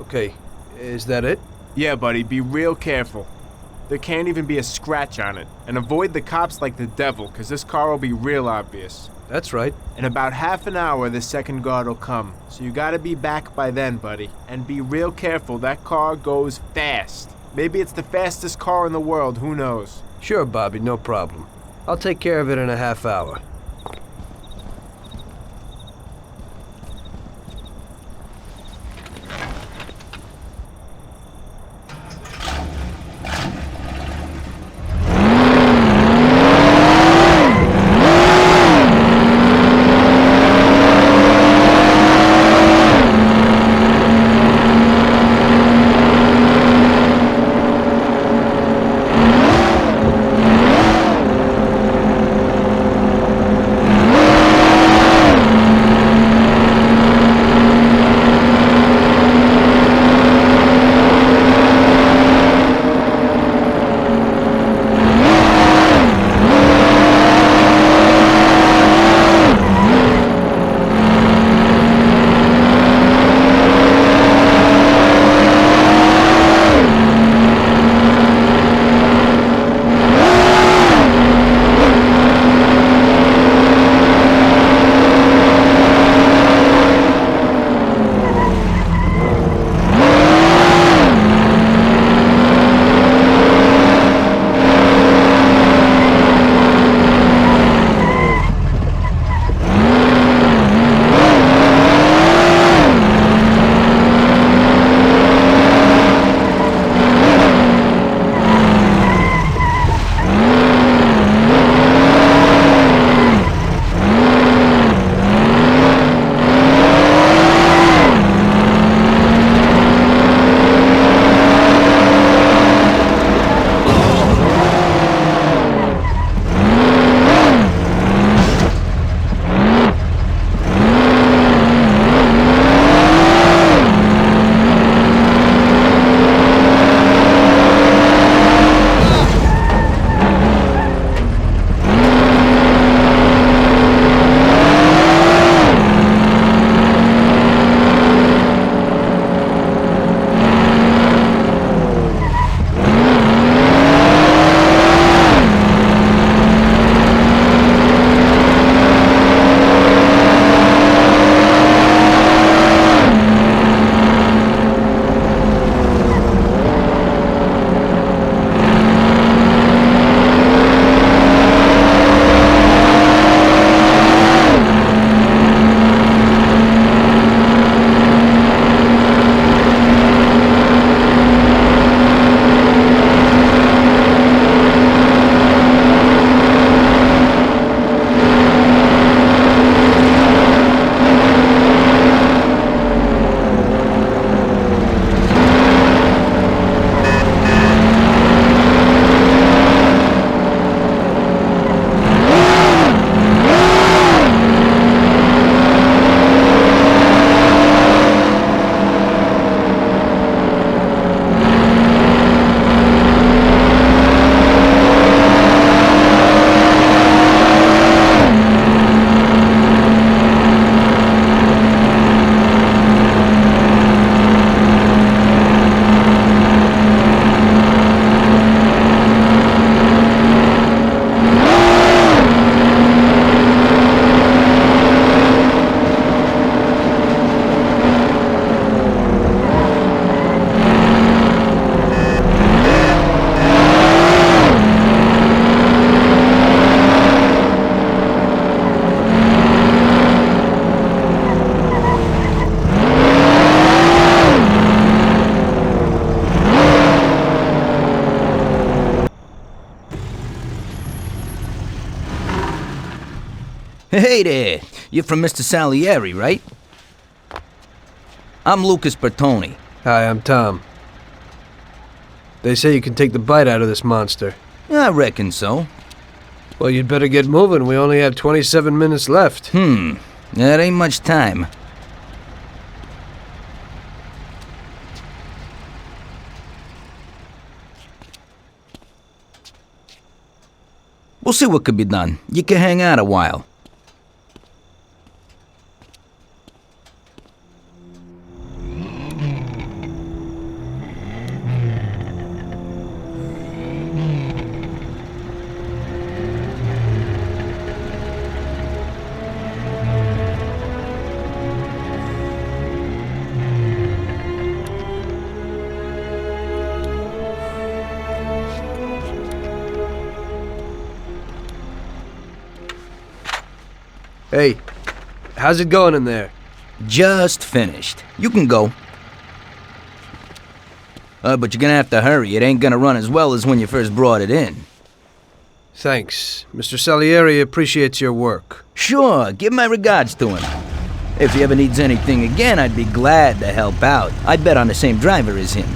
Okay, is that it? Yeah, buddy, be real careful. There can't even be a scratch on it. And avoid the cops like the devil, because this car will be real obvious. That's right. In about half an hour, the second guard will come. So you gotta be back by then, buddy. And be real careful, that car goes fast. Maybe it's the fastest car in the world, who knows? Sure, Bobby, no problem. I'll take care of it in a half hour. Hey there. You're from Mr. Salieri, right? I'm Lucas Bertoni. Hi, I'm Tom. They say you can take the bite out of this monster. I reckon so. Well, you'd better get moving. We only have 27 minutes left. That ain't much time. We'll see what could be done. You can hang out a while. Hey, how's it going in there? Just finished. You can go. But you're gonna have to hurry. It ain't gonna run as well as when you first brought it in. Thanks. Mr. Salieri appreciates your work. Sure, give my regards to him. If he ever needs anything again, I'd be glad to help out. I bet on the same driver as him.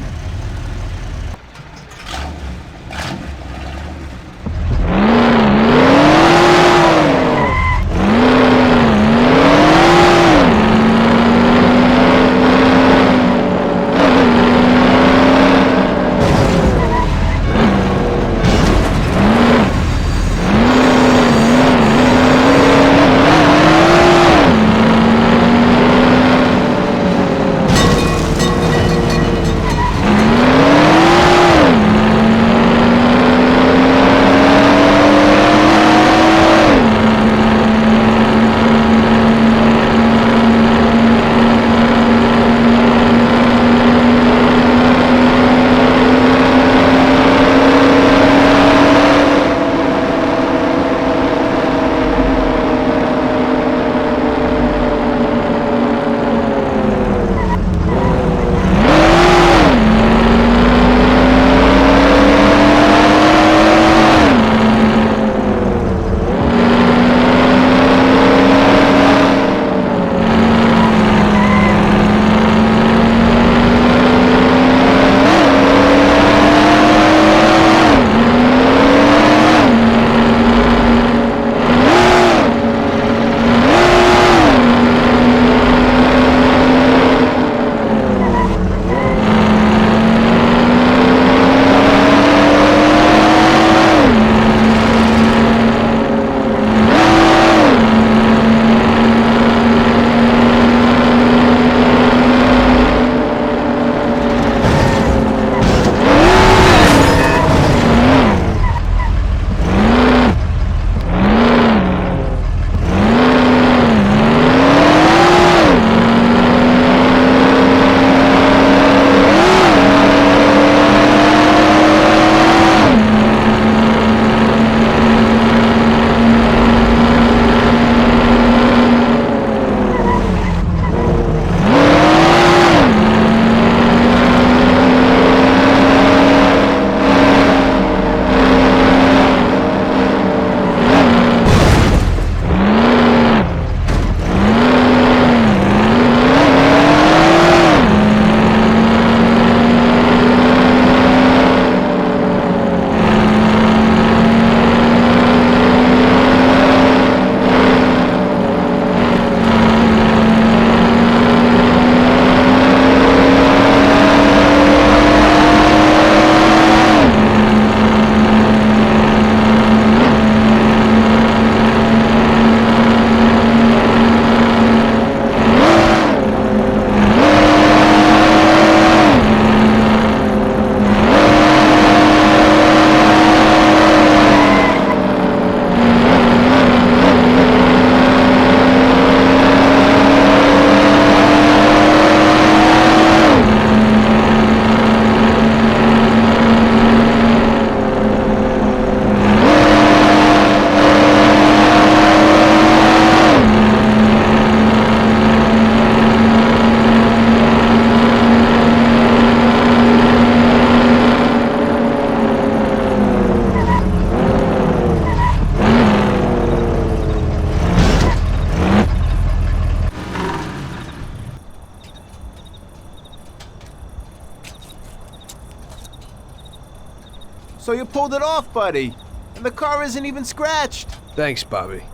So you pulled it off, buddy. And the car isn't even scratched. Thanks, Bobby.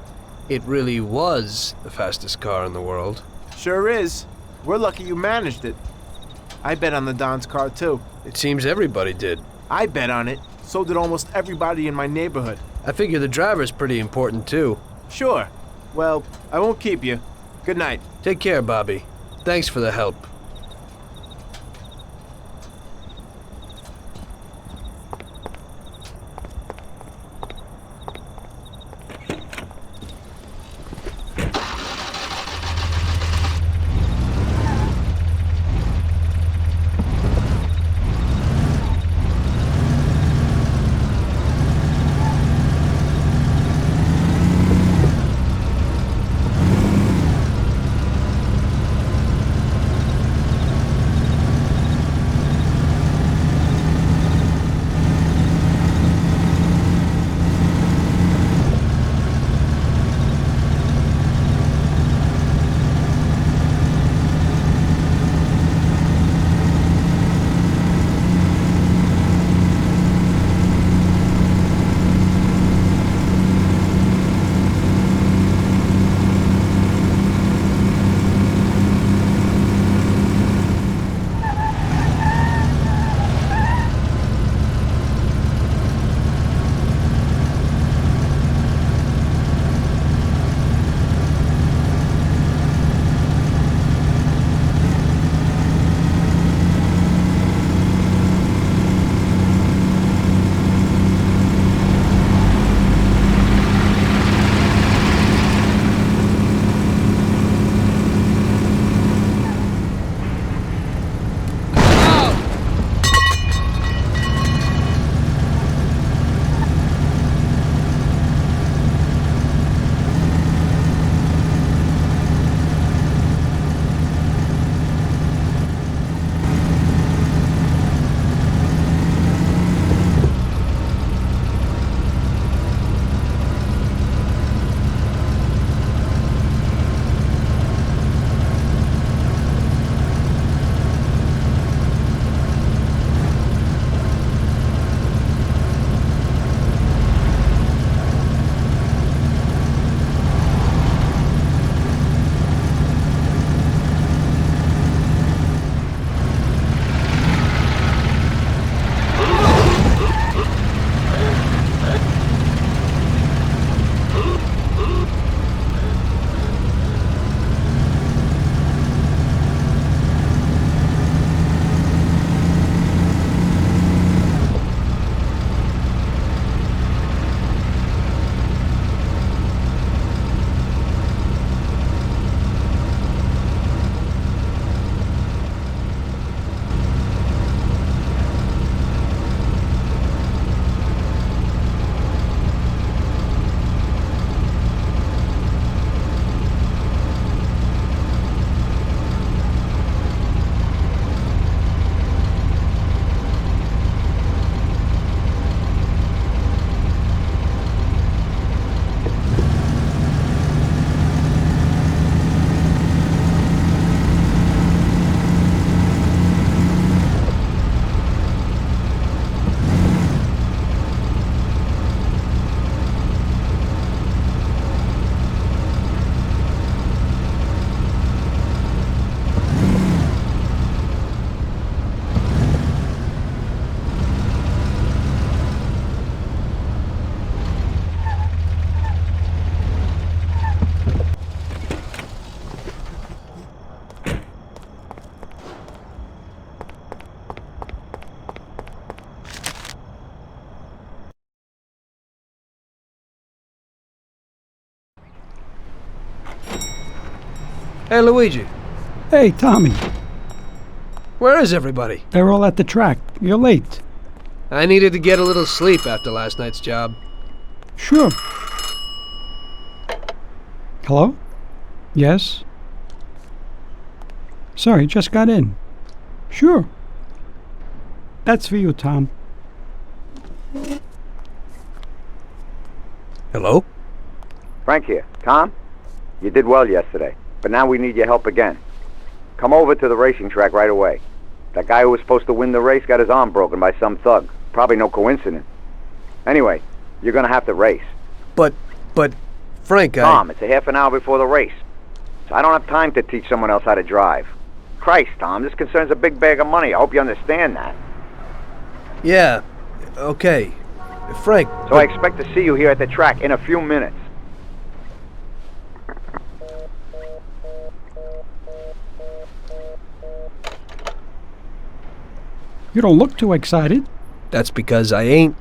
It really was the fastest car in the world. Sure is. We're lucky you managed it. I bet on the Don's car, too. It seems everybody did. I bet on it. So did almost everybody in my neighborhood. I figure the driver's pretty important, too. Sure. Well, I won't keep you. Good night. Take care, Bobby. Thanks for the help. Hey, Luigi. Hey, Tommy. Where is everybody? They're all at the track. You're late. I needed to get a little sleep after last night's job. Sure. Hello? Yes? Sorry, just got in. Sure. That's for you, Tom. Hello? Frank here. Tom? You did well yesterday, but now we need your help again. Come over to the racing track right away. That guy who was supposed to win the race got his arm broken by some thug. Probably no coincidence. Anyway, you're gonna have to race. But, Frank, Tom, it's a half an hour before the race. So I don't have time to teach someone else how to drive. Christ, Tom, this concerns a big bag of money. I hope you understand that. Yeah, okay. Frank... So I expect to see you here at the track in a few minutes. You don't look too excited. That's because I ain't.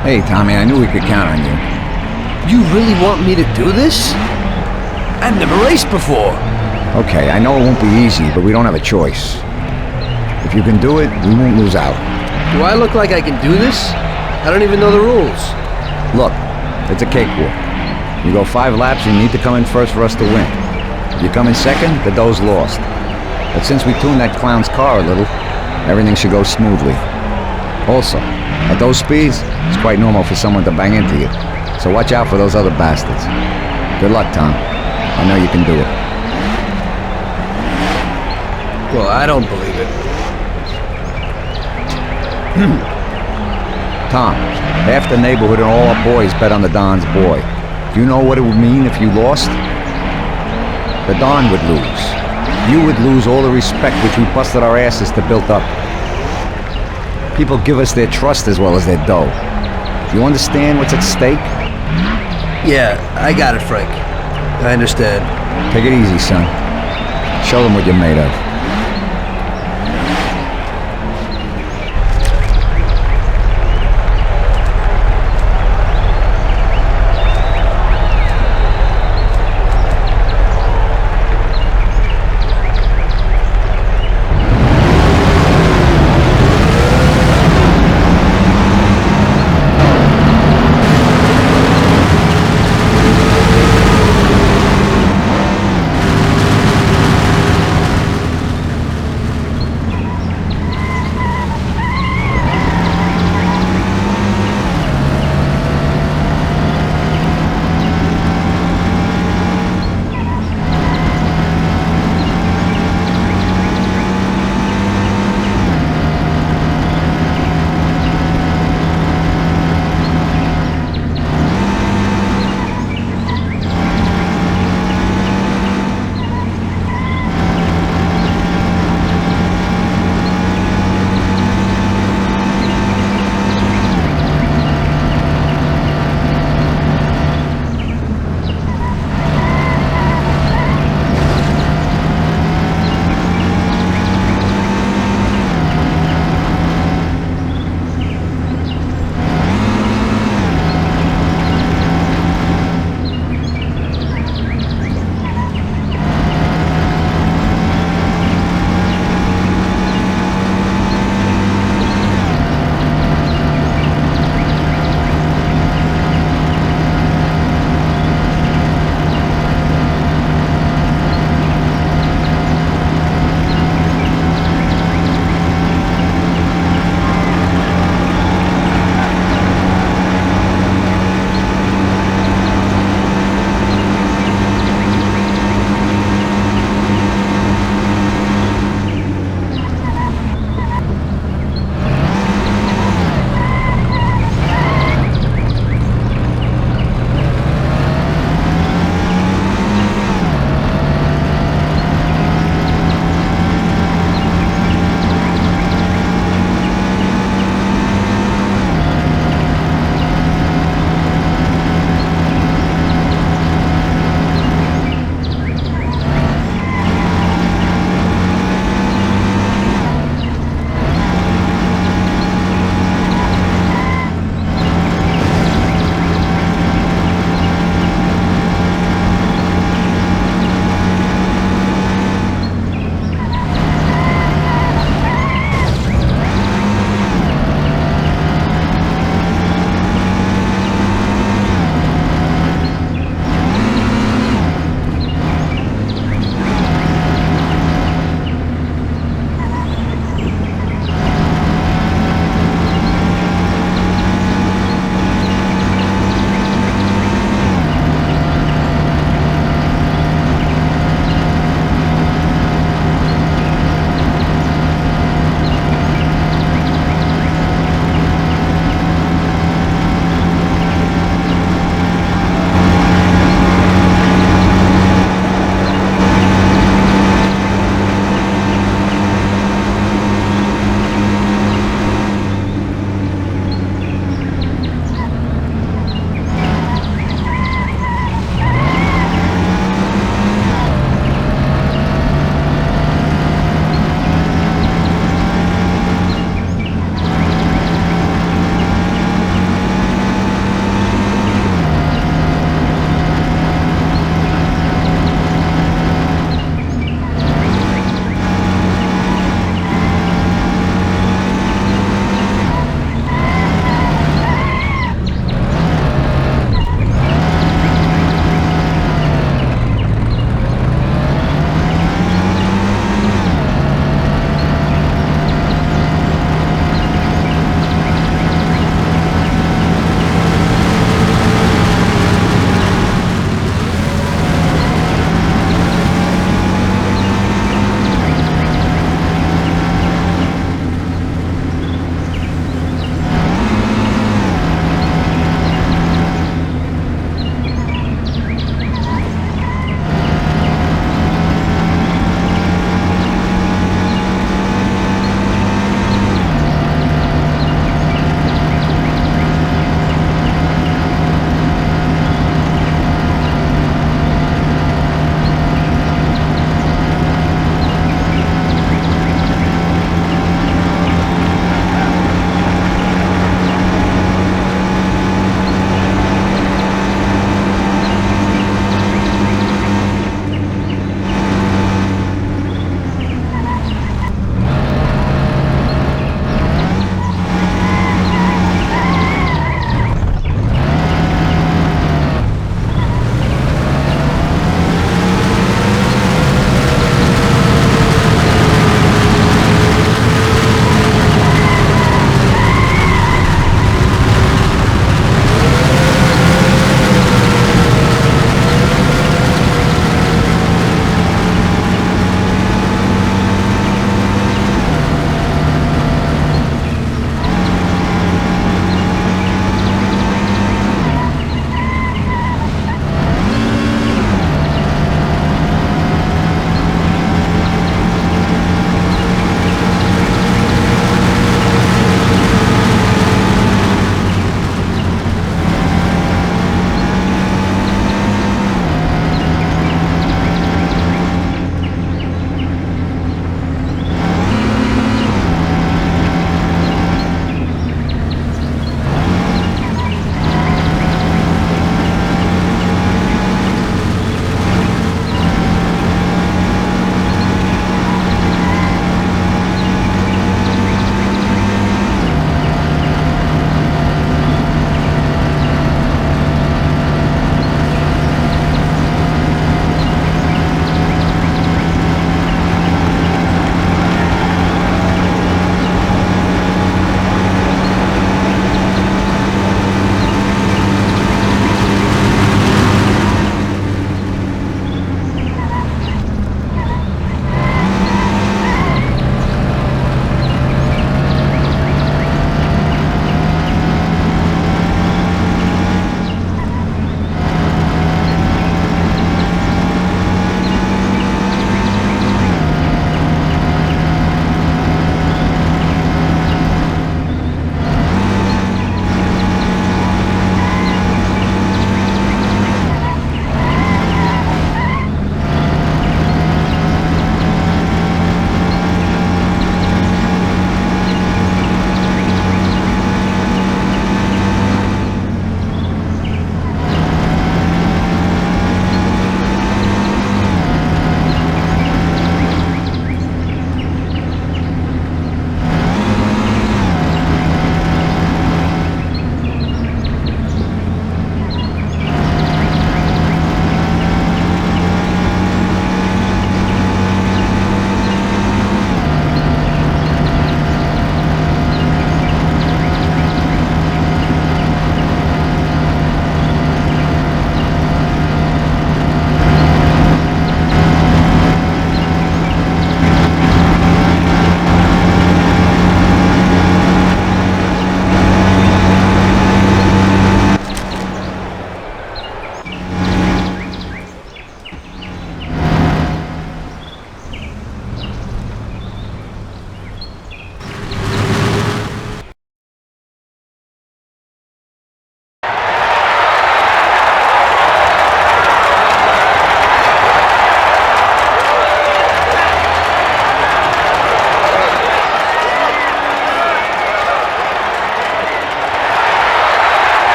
Hey, Tommy, I knew we could count on you. You really want me to do this? I've never raced before. Okay, I know it won't be easy, but we don't have a choice. If you can do it, we won't lose out. Do I look like I can do this? I don't even know the rules. Look, it's a cakewalk. You go 5 laps, you need to come in first for us to win. If you come in second, the dough's lost. But since we tuned that clown's car a little, everything should go smoothly. Also, at those speeds, it's quite normal for someone to bang into you. So watch out for those other bastards. Good luck, Tom. I know you can do it. Well, I don't believe it. Tom, half the neighborhood and all our boys bet on the Don's boy. Do you know what it would mean if you lost? The Don would lose. You would lose all the respect which we busted our asses to build up. People give us their trust as well as their dough. Do you understand what's at stake? Yeah, I got it, Frank. I understand. Take it easy, son. Show them what you're made of.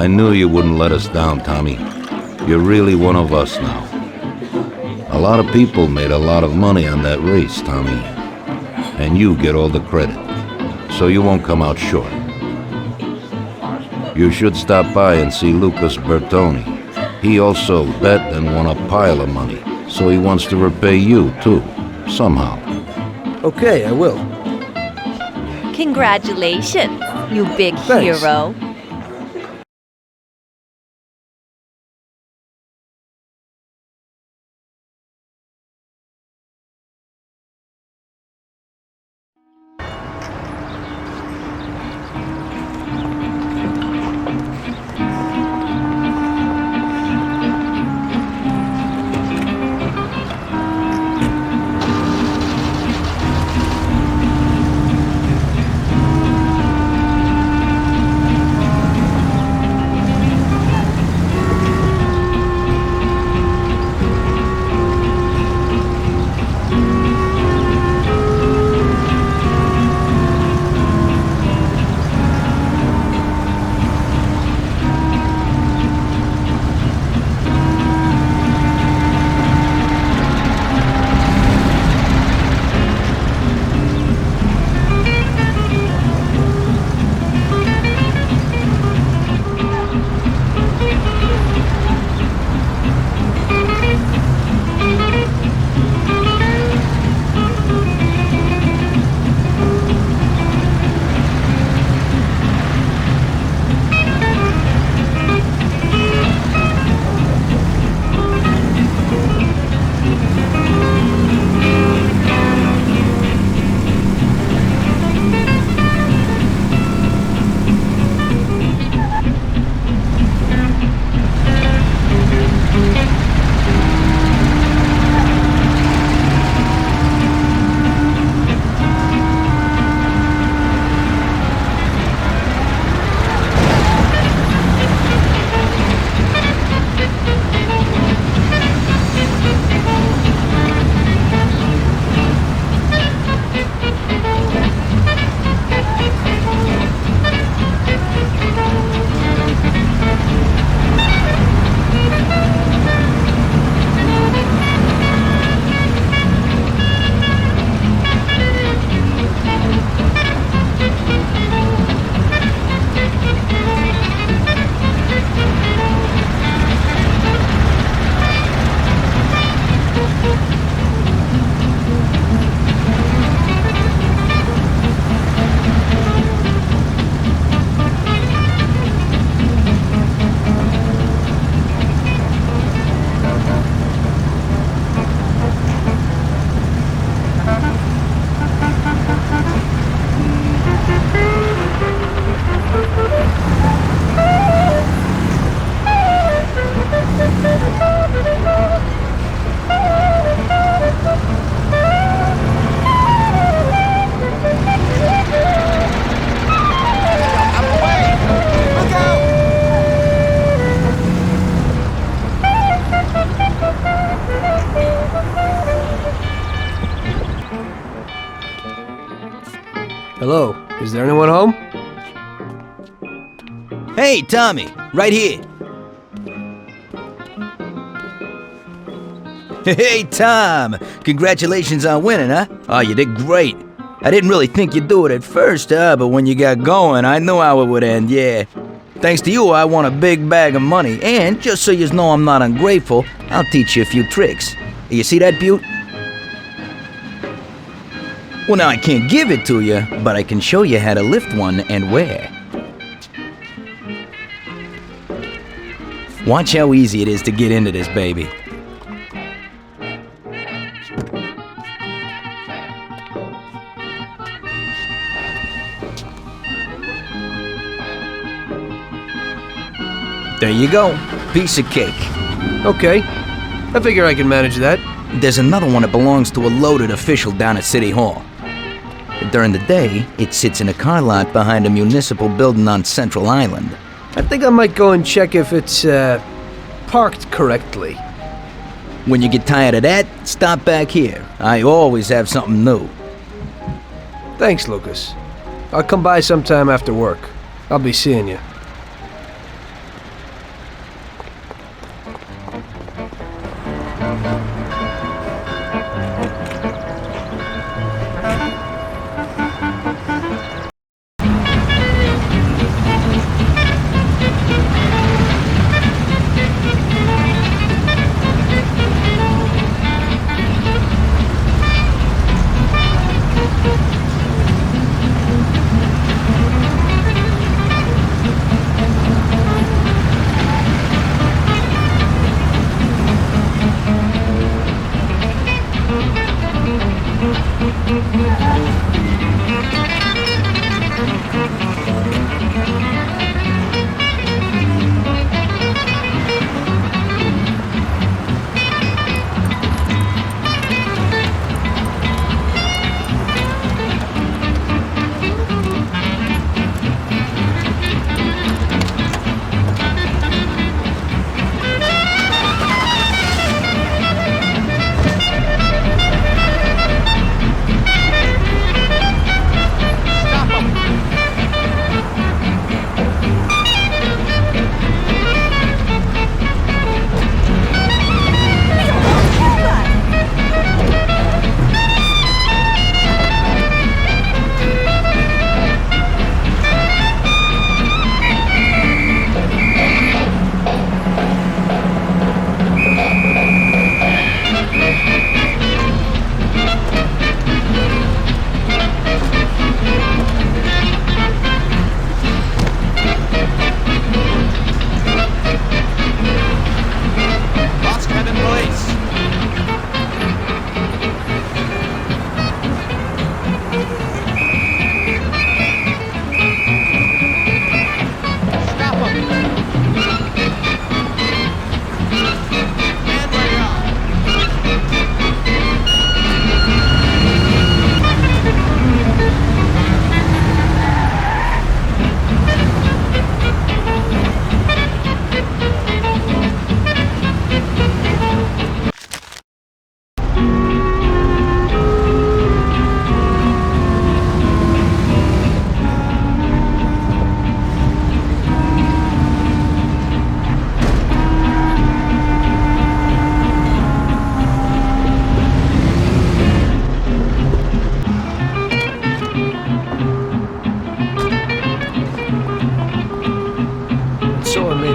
I knew you wouldn't let us down, Tommy. You're really one of us now. A lot of people made a lot of money on that race, Tommy. And you get all the credit. So you won't come out short. You should stop by and see Lucas Bertoni. He also bet and won a pile of money. So he wants to repay you, too. Somehow. Okay, I will. Congratulations, you big Thanks. hero. Hello, is there anyone home? Hey, Tommy, right here. Hey, Tom, congratulations on winning, huh? Oh, you did great. I didn't really think you'd do it at first, but when you got going, I knew how it would end, yeah. Thanks to you, I won a big bag of money, and just so you know I'm not ungrateful, I'll teach you a few tricks. You see that butte? Well, now I can't give it to you, but I can show you how to lift one and where. Watch how easy it is to get into this baby. There you go. Piece of cake. Okay. I figure I can manage that. There's another one that belongs to a loaded official down at City Hall. During the day, it sits in a car lot behind a municipal building on Central Island. I think I might go and check if it's, parked correctly. When you get tired of that, stop back here. I always have something new. Thanks, Lucas. I'll come by sometime after work. I'll be seeing you.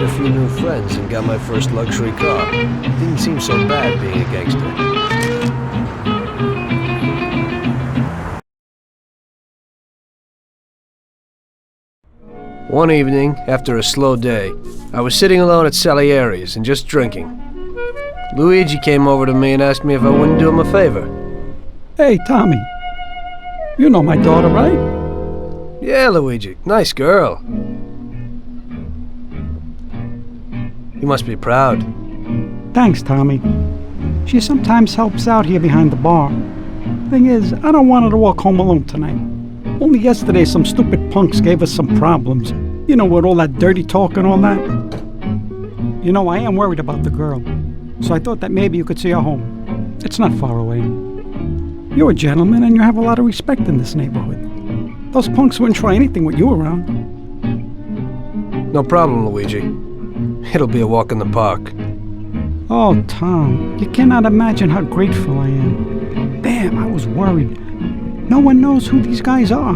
a few new friends and got my first luxury car. Didn't seem so bad being a gangster. One evening, after a slow day, I was sitting alone at Salieri's and just drinking. Luigi came over to me and asked me if I wouldn't do him a favor. Hey, Tommy. You know my daughter, right? Yeah, Luigi. Nice girl. You must be proud. Thanks, Tommy. She sometimes helps out here behind the bar. Thing is, I don't want her to walk home alone tonight. Only yesterday some stupid punks gave us some problems. You know, with all that dirty talk and all that. You know, I am worried about the girl. So I thought that maybe you could see her home. It's not far away. You're a gentleman and you have a lot of respect in this neighborhood. Those punks wouldn't try anything with you around. No problem, Luigi. It'll be a walk in the park. Oh, Tom, you cannot imagine how grateful I am. Damn, I was worried. No one knows who these guys are.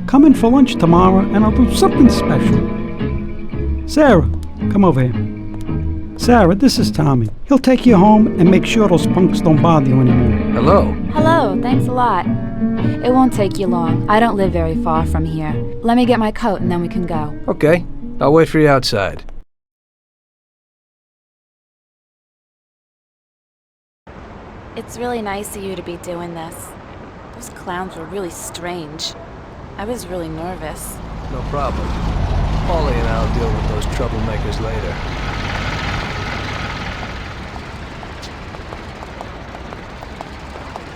Come in for lunch tomorrow and I'll do something special. Sarah, come over here. Sarah, this is Tommy. He'll take you home and make sure those punks don't bother you anymore. Hello. Hello, thanks a lot. It won't take you long. I don't live very far from here. Let me get my coat and then we can go. Okay, I'll wait for you outside. It's really nice of you to be doing this. Those clowns were really strange. I was really nervous. No problem. Paulie and I'll deal with those troublemakers later.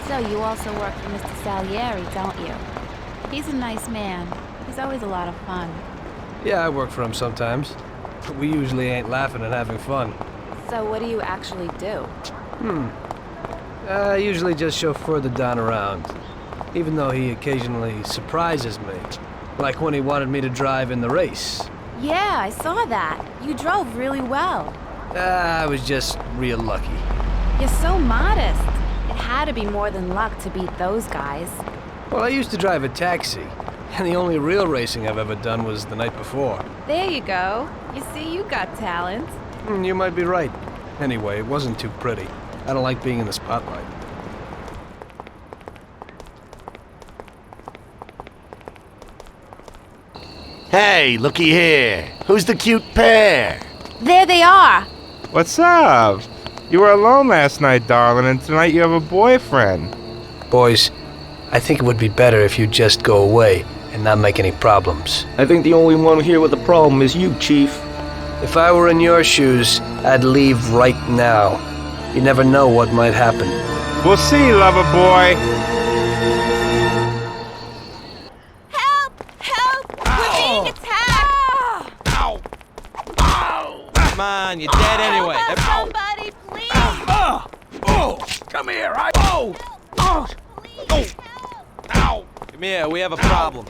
So you also work for Mr. Salieri, don't you? He's a nice man. He's always a lot of fun. Yeah, I work for him sometimes. But we usually ain't laughing and having fun. So what do you actually do? I usually just chauffeur the Don around. Even though he occasionally surprises me. Like when he wanted me to drive in the race. Yeah, I saw that. You drove really well. I was just real lucky. You're so modest. It had to be more than luck to beat those guys. Well, I used to drive a taxi. And the only real racing I've ever done was the night before. There you go. You see, you got talent. You might be right. Anyway, it wasn't too pretty. I don't like being in the spotlight. Hey, looky here. Who's the cute pair? There they are. What's up? You were alone last night, darling, and tonight you have a boyfriend. Boys, I think it would be better if you just go away and not make any problems. I think the only one here with a problem is you, Chief. If I were in your shoes, I'd leave right now. You never know what might happen. We'll see, lover boy. Help! Help! We're being attacked! Ow! Ow! Come on, you're dead anyway. Somebody, please! Come here, Ow! Come here, we have a problem.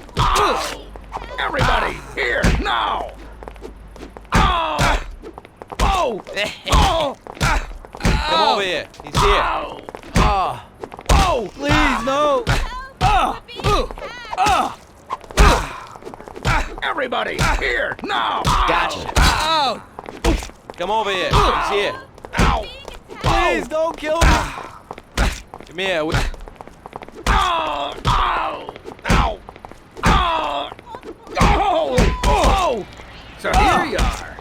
Everybody, here, now! Come over here. He's here. Please, no! Everybody, here, now! Gotcha. Come over here. He's here. Please, don't kill me. Come here. So here you are.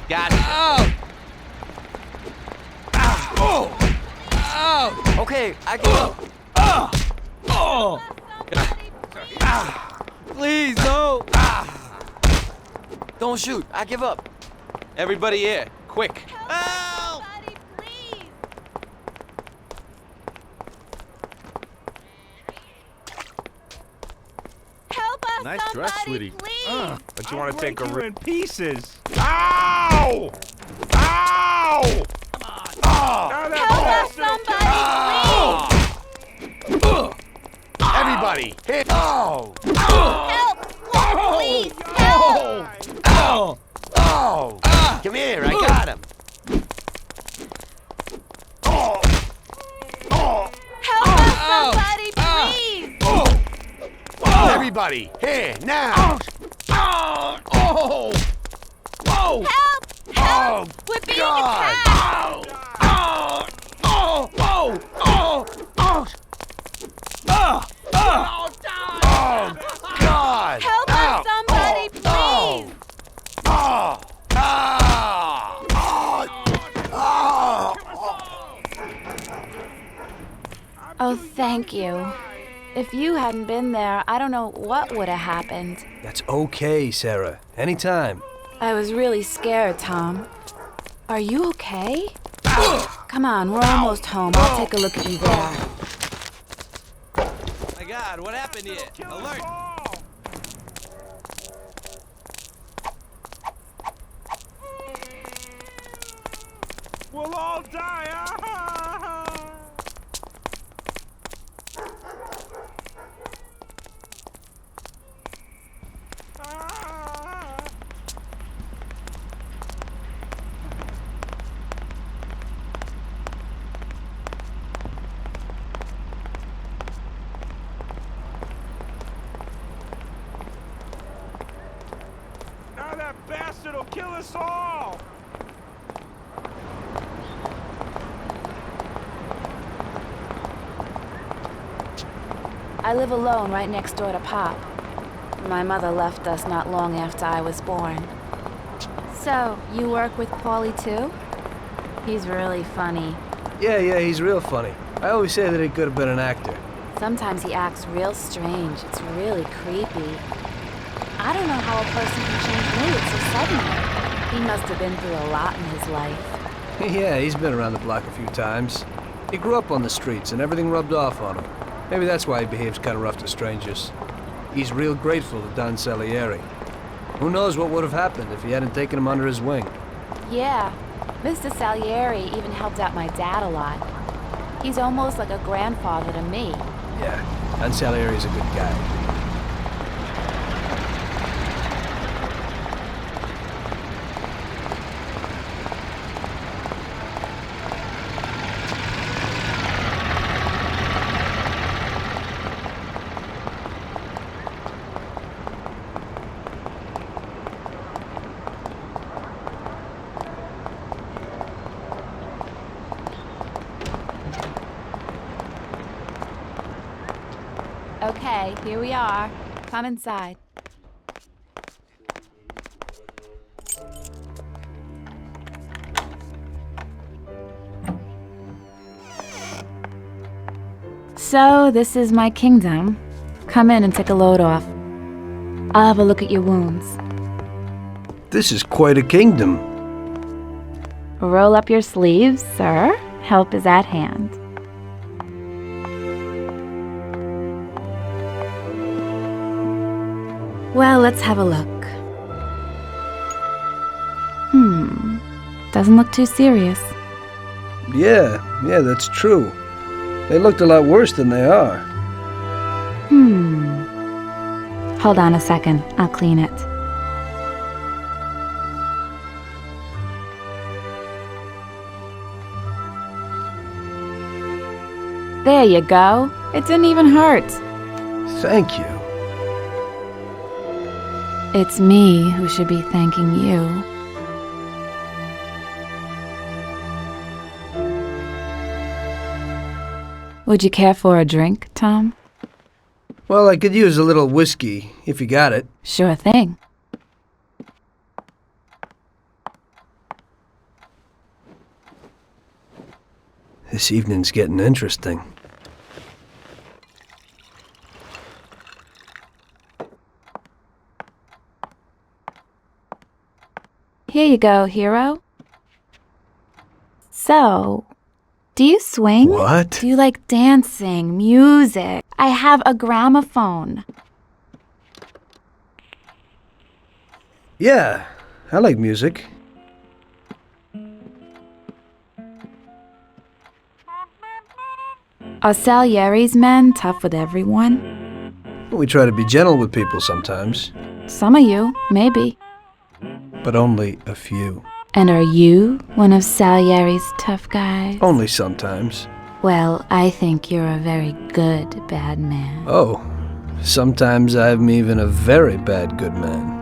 Gotcha. Okay, I give up. Please, no! Don't shoot, I give up. Everybody here, quick. Help! Somebody, please! Help us, Nice dress, sweetie. Please! But you want to take a in pieces. Ow! Ow! Help us, somebody, please! Everybody, here. Help! Please, help! Come here, I got him. Help us, somebody, please! Everybody, here, now. Oh! Whoa! Help! Help! We're being attacked! Oh! Oh! Whoa! Oh! Oh! Oh! Oh! God! Help us, somebody, please! Oh, thank you. If you hadn't been there, I don't know what would have happened. That's okay, Sarah. Anytime. I was really scared, Tom. Are you okay? Come on, we're almost home. I'll take a look at you there. My God, what happened here? Alert! We'll all die. Now that bastard will kill us all. I live alone right next door to Pop. My mother left us not long after I was born. So, you work with Paulie too? He's really funny. Yeah, he's real funny. I always say that he could have been an actor. Sometimes he acts real strange. It's really creepy. I don't know how a person can change moods so suddenly. He must have been through a lot in his life. Yeah, he's been around the block a few times. He grew up on the streets and everything rubbed off on him. Maybe that's why he behaves kind of rough to strangers. He's real grateful to Don Salieri. Who knows what would have happened if he hadn't taken him under his wing. Yeah, Mr. Salieri even helped out my dad a lot. He's almost like a grandfather to me. Yeah, Don Salieri's a good guy. Okay, here we are. Come inside. So, this is my kingdom. Come in and take a load off. I'll have a look at your wounds. This is quite a kingdom. Roll up your sleeves, sir. Help is at hand. Well, let's have a look. Doesn't look too serious. Yeah, that's true. They looked a lot worse than they are. Hold on a second. I'll clean it. There you go. It didn't even hurt. Thank you. It's me who should be thanking you. Would you care for a drink, Tom? Well, I could use a little whiskey, if you got it. Sure thing. This evening's getting interesting. Here you go, hero. So, do you swing? What? Do you like dancing, music? I have a gramophone. Yeah, I like music. Are Salieri's men tough with everyone? We try to be gentle with people sometimes. Some of you, maybe. But only a few. And are you one of Salieri's tough guys? Only sometimes. Well, I think you're a very good bad man. Oh, sometimes I'm even a very bad good man.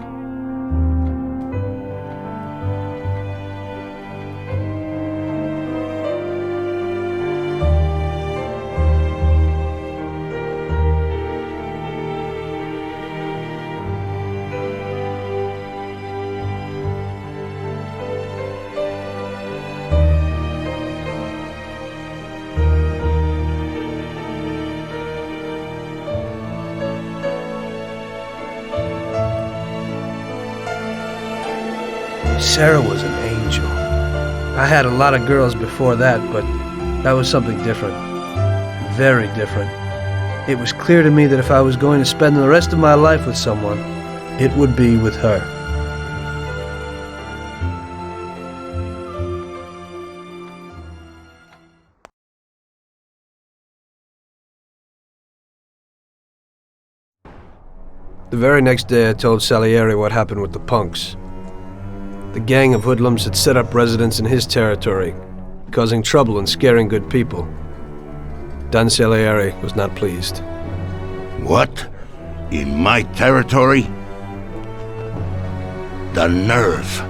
Sarah was an angel. I had a lot of girls before that, but that was something different. Very different. It was clear to me that if I was going to spend the rest of my life with someone, it would be with her. The very next day I told Salieri what happened with the punks. The gang of hoodlums had set up residence in his territory, causing trouble and scaring good people. Don Salieri was not pleased. What? In my territory? The nerve.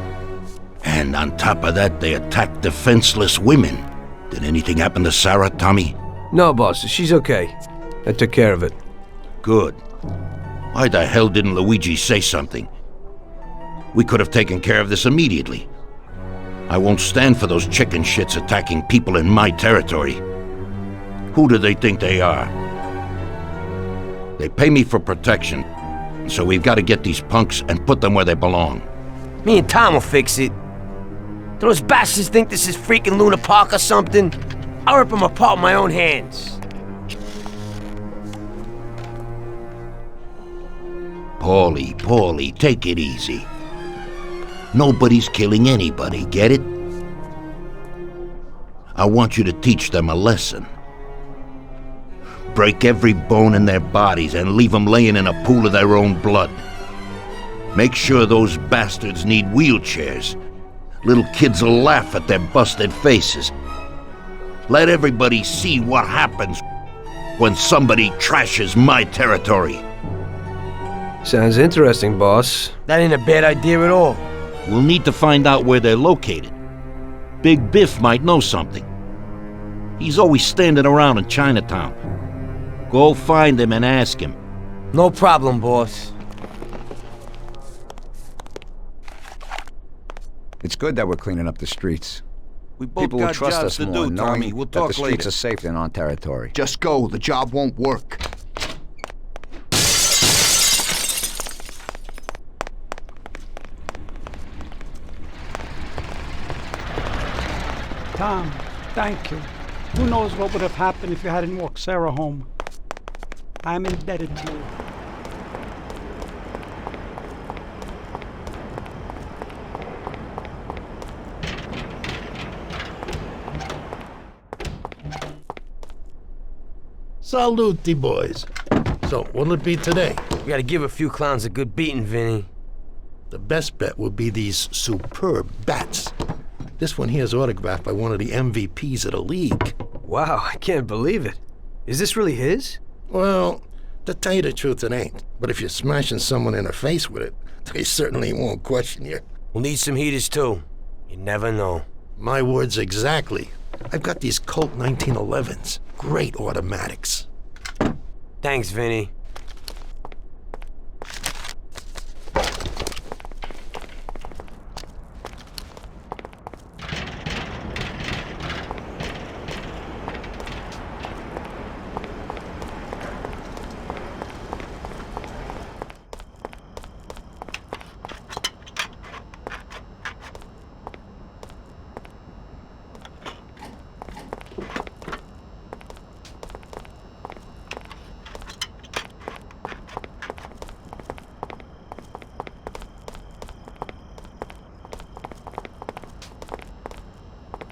And on top of that, they attacked defenseless women. Did anything happen to Sarah, Tommy? No, boss. She's okay. I took care of it. Good. Why the hell didn't Luigi say something? We could have taken care of this immediately. I won't stand for those chicken shits attacking people in my territory. Who do they think they are? They pay me for protection, so we've got to get these punks and put them where they belong. Me and Tom will fix it. Do those bastards think this is freaking Luna Park or something? I'll rip them apart with my own hands. Paulie, take it easy. Nobody's killing anybody, get it? I want you to teach them a lesson. Break every bone in their bodies and leave them laying in a pool of their own blood. Make sure those bastards need wheelchairs. Little kids will laugh at their busted faces. Let everybody see what happens when somebody trashes my territory. Sounds interesting, boss. That ain't a bad idea at all. We'll need to find out where they're located. Big Biff might know something. He's always standing around in Chinatown. Go find him and ask him. No problem, boss. It's good that we're cleaning up the streets. We both People will got trust jobs us to more do, knowing Tommy. We'll that talk the streets later. are safe in our territory. Just go. The job won't work. Tom, thank you. Who knows what would have happened if you hadn't walked Sarah home. I'm indebted to you. Salute, boys. So, what'll it be today? We gotta give a few clowns a good beating, Vinny. The best bet would be these superb bats. This one here is autographed by one of the MVPs of the league. Wow, I can't believe it. Is this really his? Well, to tell you the truth, it ain't. But if you're smashing someone in the face with it, they certainly won't question you. We'll need some heaters, too. You never know. My words exactly. I've got these Colt 1911s. Great automatics. Thanks, Vinny.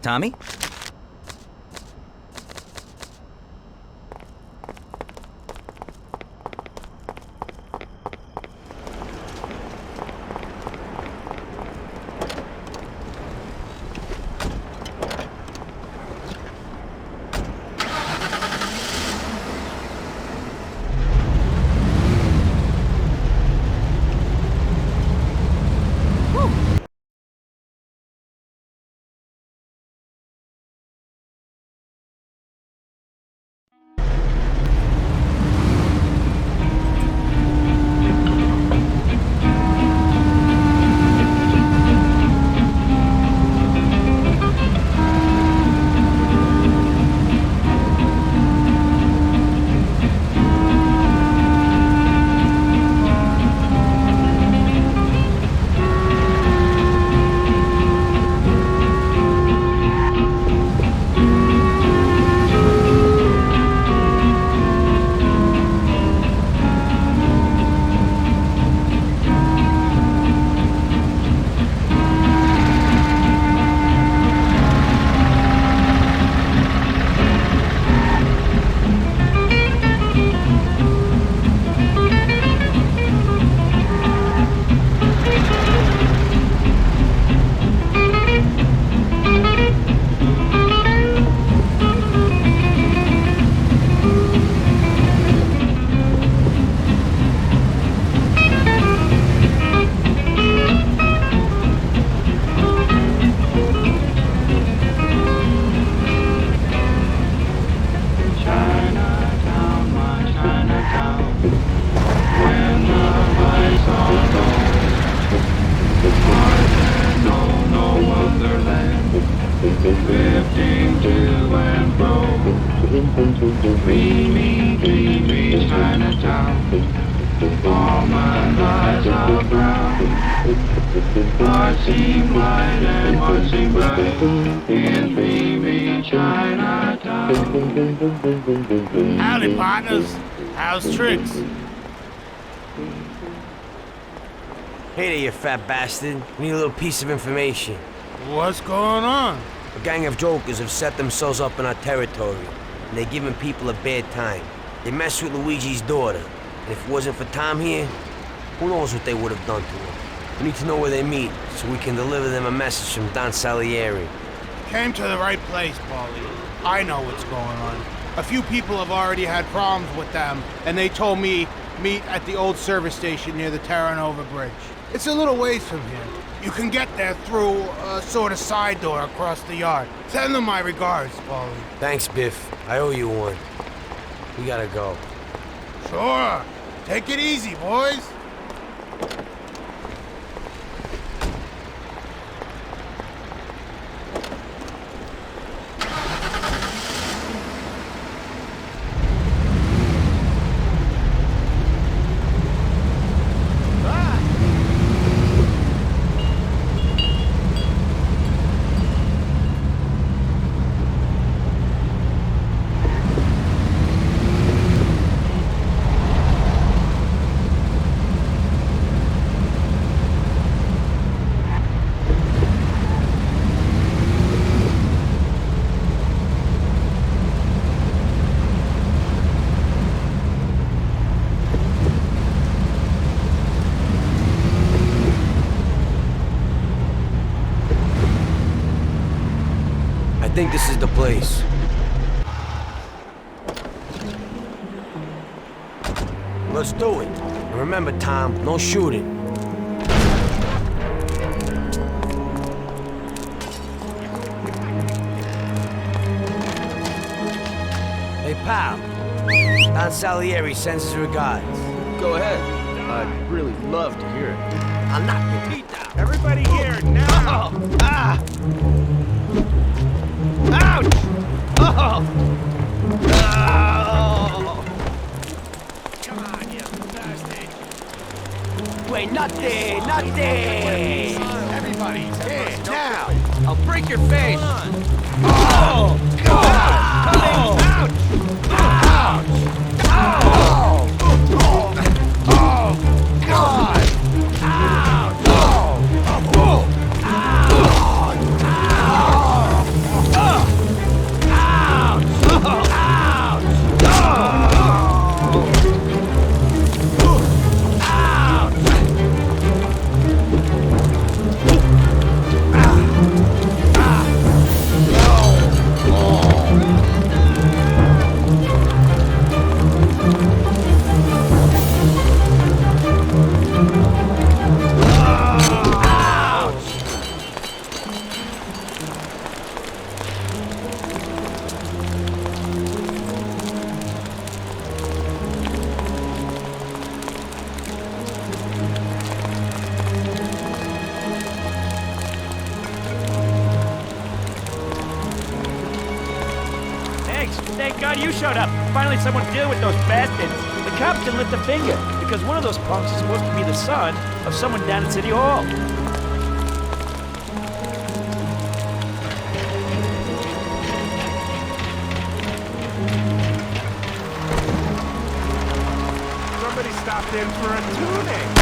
Tommy? All my eyes are brown. Hearts seem white and hearts seem bright in dreamy Chinatown. Howdy, partners. How's tricks? Hey there, you fat bastard. We need a little piece of information. What's going on? A gang of jokers have set themselves up in our territory, and they're giving people a bad time. They messed with Luigi's daughter, and if it wasn't for Tom here, who knows what they would have done to her. We need to know where they meet, so we can deliver them a message from Don Salieri. Came to the right place, Paulie. I know what's going on. A few people have already had problems with them, and they told me meet at the old service station near the Terranova Bridge. It's a little ways from here. You can get there through a sort of side door across the yard. Send them my regards, Paulie. Thanks, Biff. I owe you one. We gotta go. Sure. Take it easy, boys. I think this is the place. Let's do it. And remember, Tom, no shooting. Hey, pal. Don Salieri sends his regards. Go ahead. I'd really love to hear it. I'll knock your teeth out. Everybody here, now! Oh! Ah! Ouch! Oh! Oh! Come on, you bastard! Wait, not there! Not there! Everybody, here, now! I'll break your face! Oh! God! Coming! Ouch! Ouch! Oh! Oh! God! Ouch! Oh! Thank God you showed up. Finally someone to deal with those bastards. The cops didn't lift a finger, because one of those punks is supposed to be the son of someone down at City Hall. Somebody stopped in for a tuning.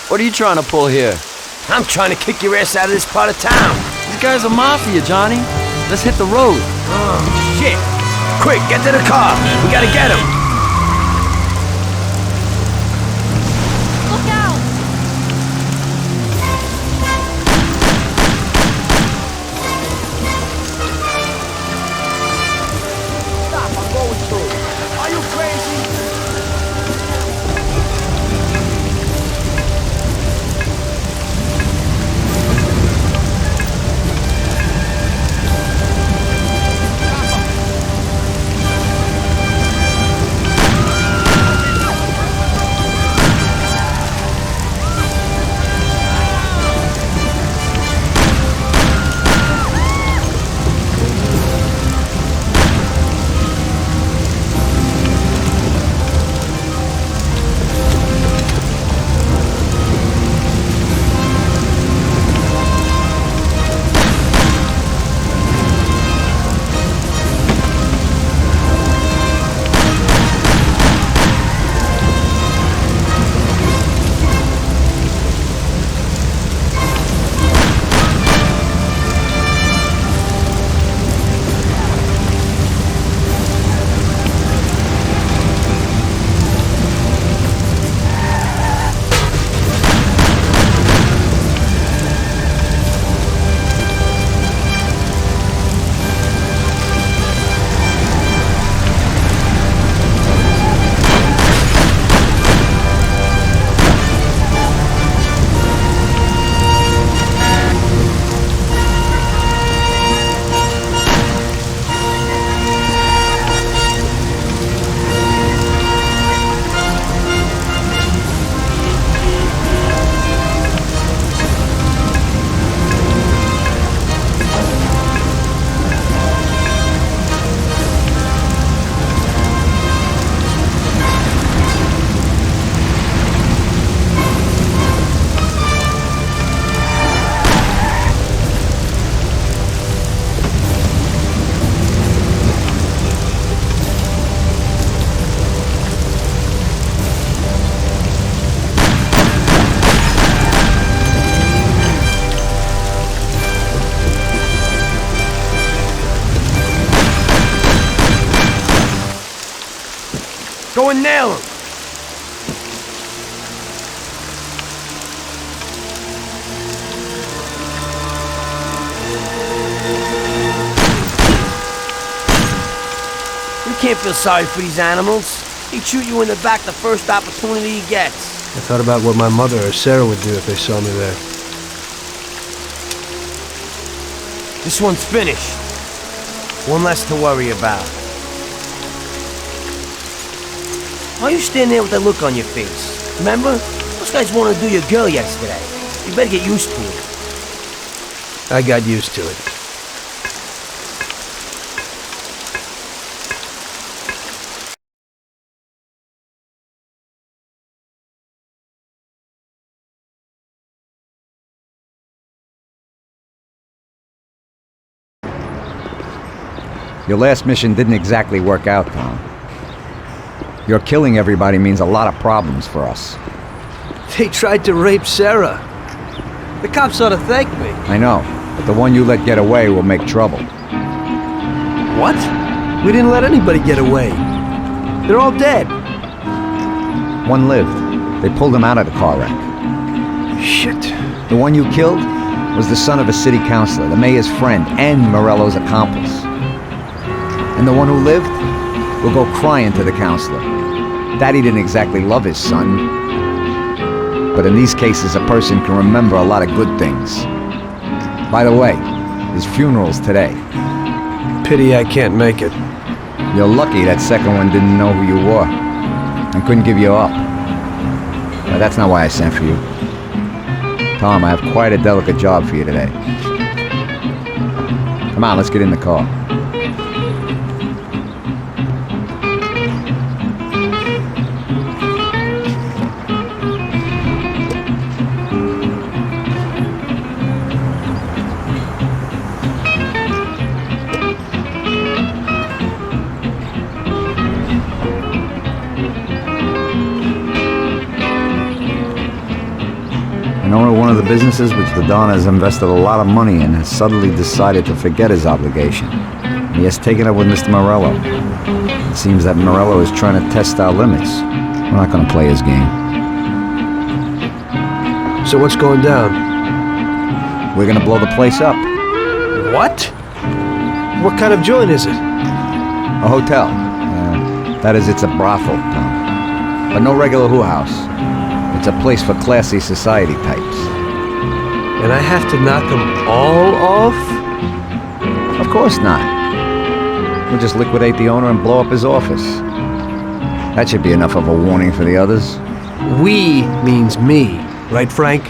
What are you trying to pull here? I'm trying to kick your ass out of this part of town. These guys are Mafia, Johnny. Let's hit the road. Oh, shit. Quick, get to the car. We gotta get him. Look out! Stop, I'm going through. Are you crazy? Go and nail him! You can't feel sorry for these animals. He'd shoot you in the back the first opportunity he gets. I thought about what my mother or Sarah would do if they saw me there. This one's finished. One less to worry about. Why are you standing there with that look on your face? Remember? Those guys wanted to do your girl yesterday. You better get used to it. I got used to it. Your last mission didn't exactly work out, Tom. Your killing everybody means a lot of problems for us. They tried to rape Sarah. The cops ought to thank me. I know, but the one you let get away will make trouble. What? We didn't let anybody get away. They're all dead. One lived. They pulled him out of the car wreck. Shit. The one you killed was the son of a city councilor, the mayor's friend, and Morello's accomplice. And the one who lived will go crying to the councilor. Daddy didn't exactly love his son. But in these cases, a person can remember a lot of good things. By the way, his funeral's today. Pity I can't make it. You're lucky that second one didn't know who you were and couldn't give you up. But that's not why I sent for you. Tom, I have quite a delicate job for you today. Come on, let's get in the car. An owner of one of the businesses which the Don has invested a lot of money in has suddenly decided to forget his obligation. He has taken up with Mr. Morello. It seems that Morello is trying to test our limits. We're not going to play his game. So what's going down? We're going to blow the place up. What? What kind of joint is it? A hotel. That is, it's a brothel, Tom. But no regular house. It's a place for classy society types. And I have to knock them all off? Of course not. We'll just liquidate the owner and blow up his office. That should be enough of a warning for the others. We means me, right, Frank?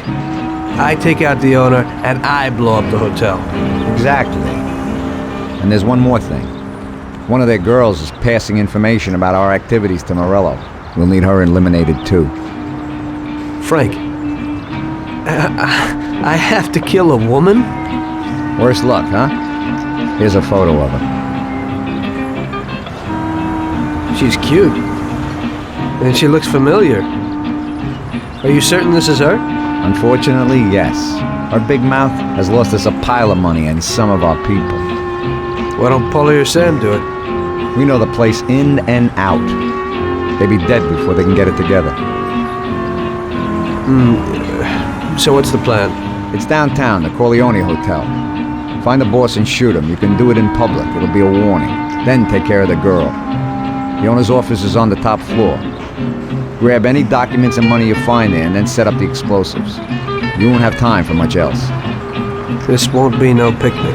I take out the owner and I blow up the hotel. Exactly. And there's one more thing. One of their girls is passing information about our activities to Morello. We'll need her eliminated too. Frank, I have to kill a woman? Worse luck, huh? Here's a photo of her. She's cute. And she looks familiar. Are you certain this is her? Unfortunately, yes. Our big mouth has lost us a pile of money and some of our people. Why don't Paulie or Sam do it? We know the place in and out. They'd be dead before they can get it together. So what's the plan? It's downtown, the Corleone Hotel. Find the boss and shoot him. You can do it in public. It'll be a warning. Then take care of the girl. The owner's office is on the top floor. Grab any documents and money you find there and then set up the explosives. You won't have time for much else. This won't be no picnic.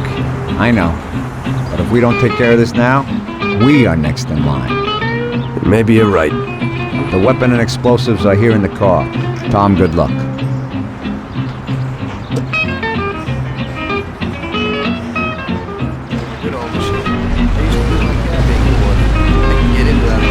I know. But if we don't take care of this now, we are next in line. Maybe you're right. The weapon and explosives are here in the car. Tom, good luck. Good old machine. I used to do like that big one. I can get into that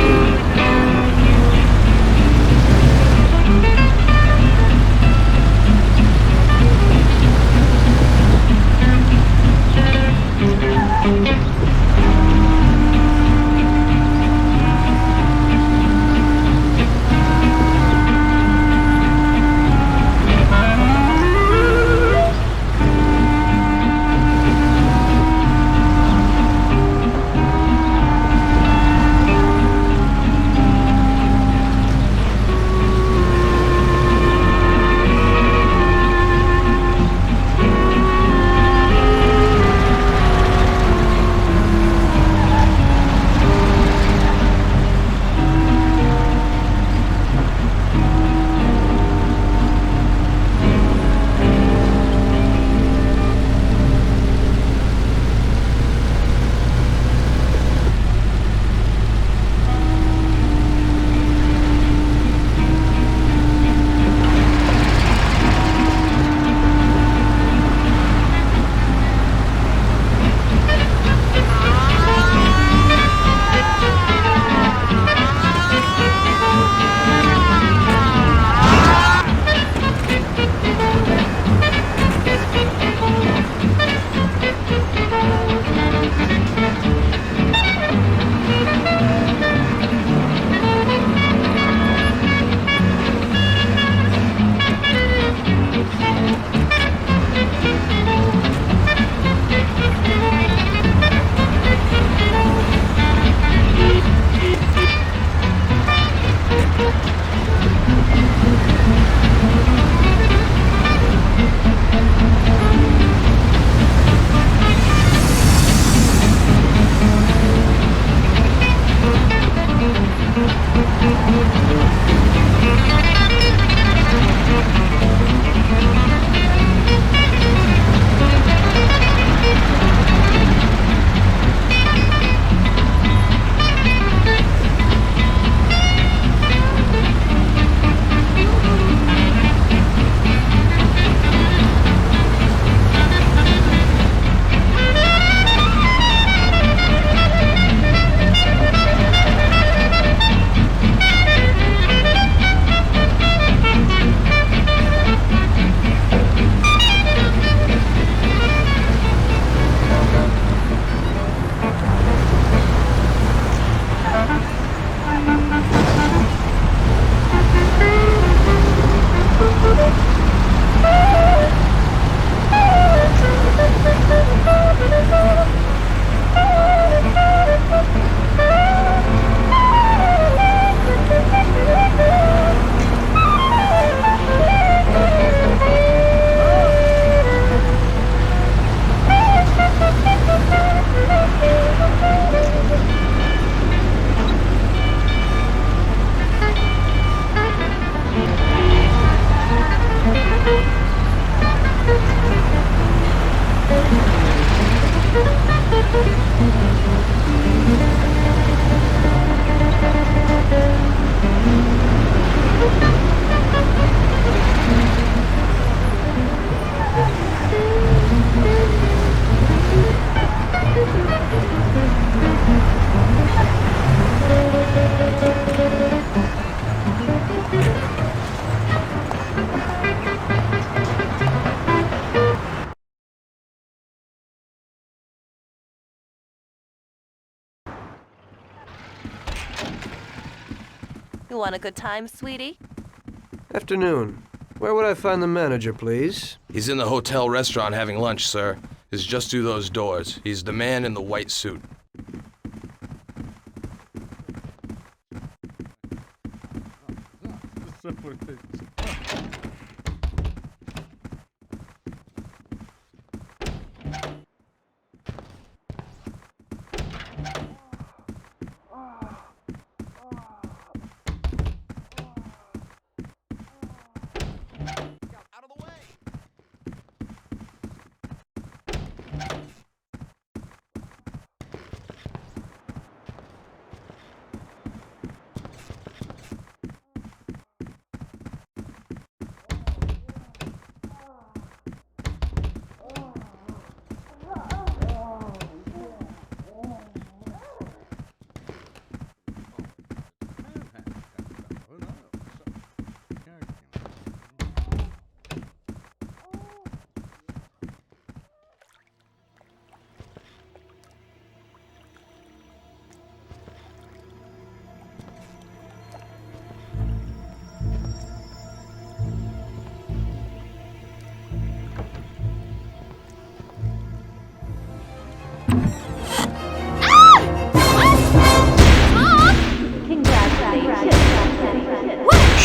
You want a good time, sweetie? Afternoon. Where would I find the manager, please? He's in the hotel restaurant having lunch, sir. It's just through those doors. He's the man in the white suit.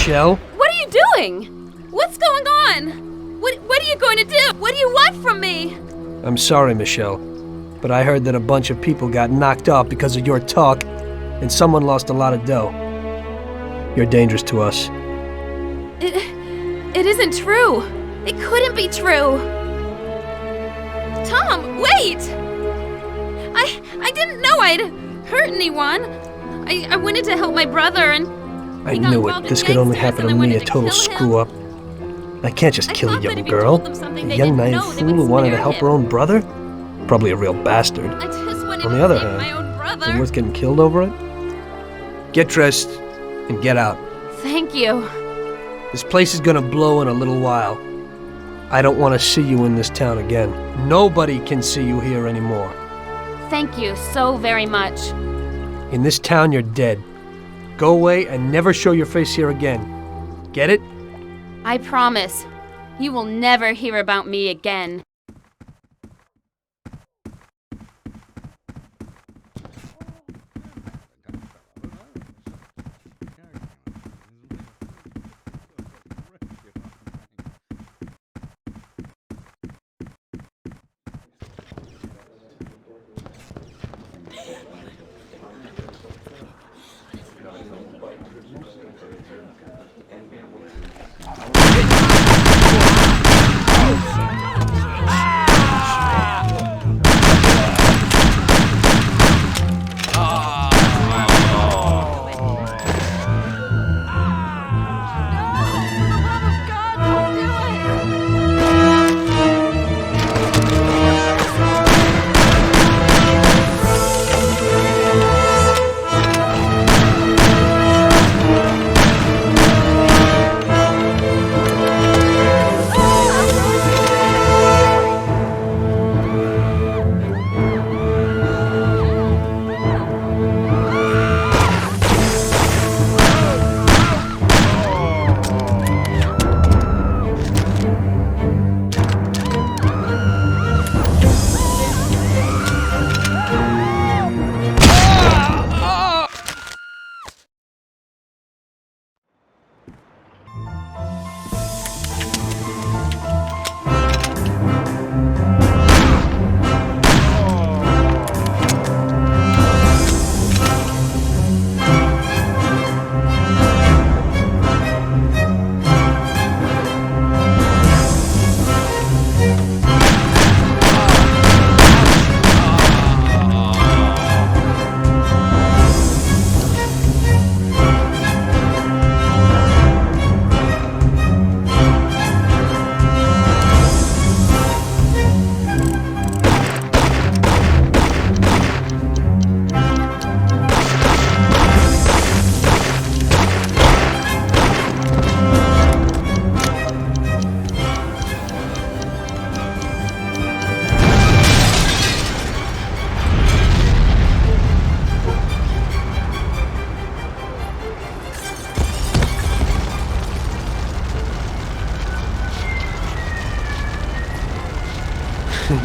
Michelle? What are you doing? What's going on? What are you going to do? What do you want from me? I'm sorry, Michelle, but I heard that a bunch of people got knocked off because of your talk, and someone lost a lot of dough. You're dangerous to us. It isn't true. It couldn't be true. Tom, wait! I didn't know I'd hurt anyone. I wanted to help my brother and... I knew it. This could only happen to me, a total screw-up. I can't just kill a young girl. A young naive fool who wanted to help her own brother? Probably a real bastard. On the other hand, is it worth getting killed over it? Get dressed and get out. Thank you. This place is gonna blow in a little while. I don't want to see you in this town again. Nobody can see you here anymore. Thank you so very much. In this town, you're dead. Go away and never show your face here again. Get it? I promise. You will never hear about me again.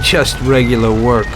Just regular work.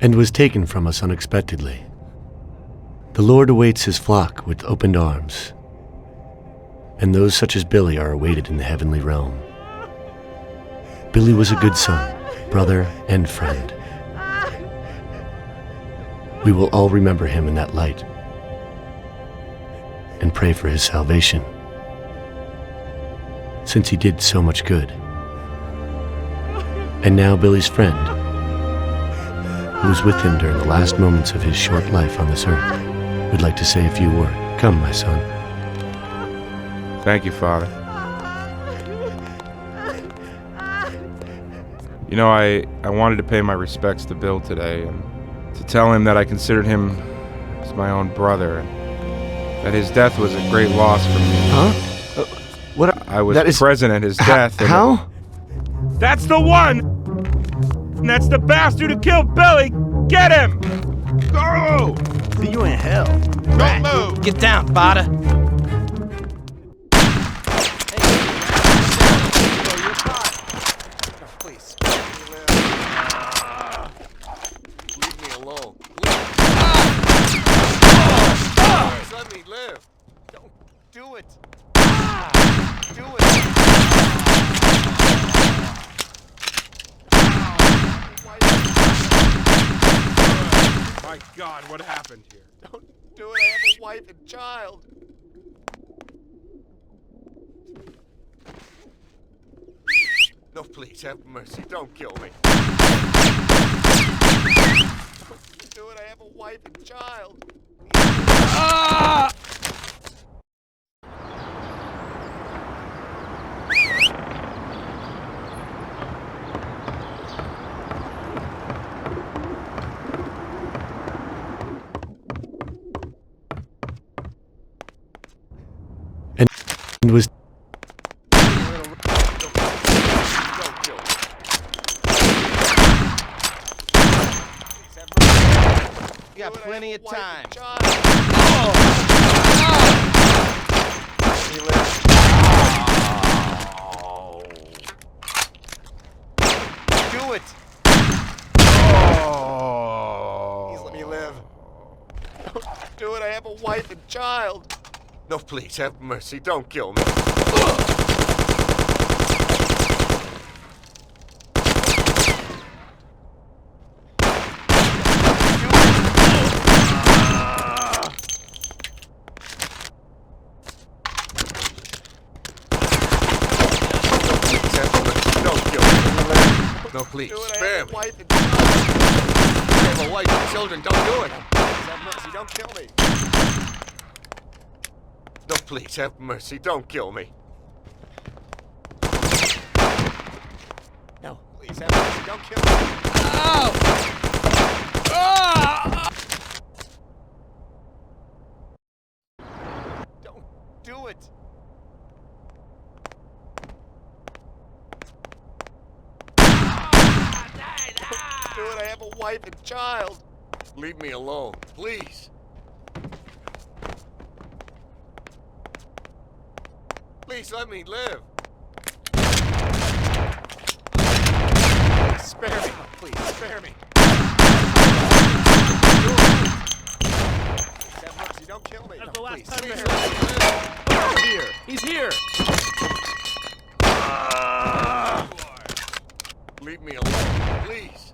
and was taken from us unexpectedly. The Lord awaits his flock with opened arms, and those such as Billy are awaited in the heavenly realm. Billy was a good son, brother, and friend. We will all remember him in that light and pray for his salvation, since he did so much good. And now Billy's friend, who was with him during the last moments of his short life on this earth, would like to say a few words. Come, my son. Thank you, Father. You know, I wanted to pay my respects to Bill today and to tell him that I considered him as my own brother and that his death was a great loss for me. Huh? What? I was present at his death. How? That's the one! And that's the bastard who killed Billy! Get him! Go! See you in hell. Don't move! Get down, Bada. Please. Leave me alone. Please let me live. Don't do it. Do it. My God, what happened here? Don't do it. I have a wife and child. No, please, have mercy. Don't kill me. Don't do it. I have a wife and child. Ah! And was You got plenty of time. Do it. Please let me live. Don't do it. I have a wife and child. No, please, have mercy. Don't kill me. No, please, spare me. I have a wife and children. Don't do it. Have mercy. Don't kill me. No, please, have mercy. Don't kill me. No, please, have mercy. Don't kill me. Ow! Ah! Don't do it. Do it. I have a wife and child. Leave me alone, please. Please let me live. Spare me, please, spare me. Please have mercy, don't kill me. That's the last Please, time please I let me live. Here. He's here. Leave me alone, please.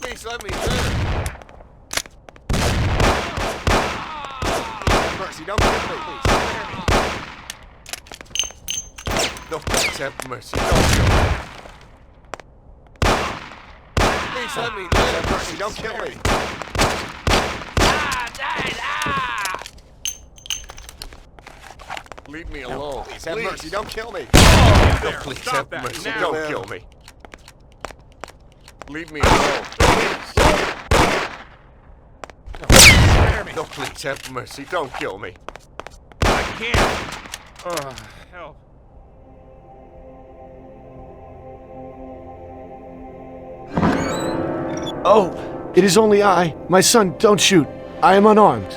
Please let me live. Have mercy, don't kill me, please. Spare me. No, please have mercy, don't kill me. Please let me live. Have mercy, don't kill me. Leave me alone. Please have mercy. Don't kill me. No, please have mercy. Don't kill me. Leave me alone. Please. No, please have mercy. Don't kill me. I can't. Help. Oh, it is only I. My son, don't shoot. I am unarmed.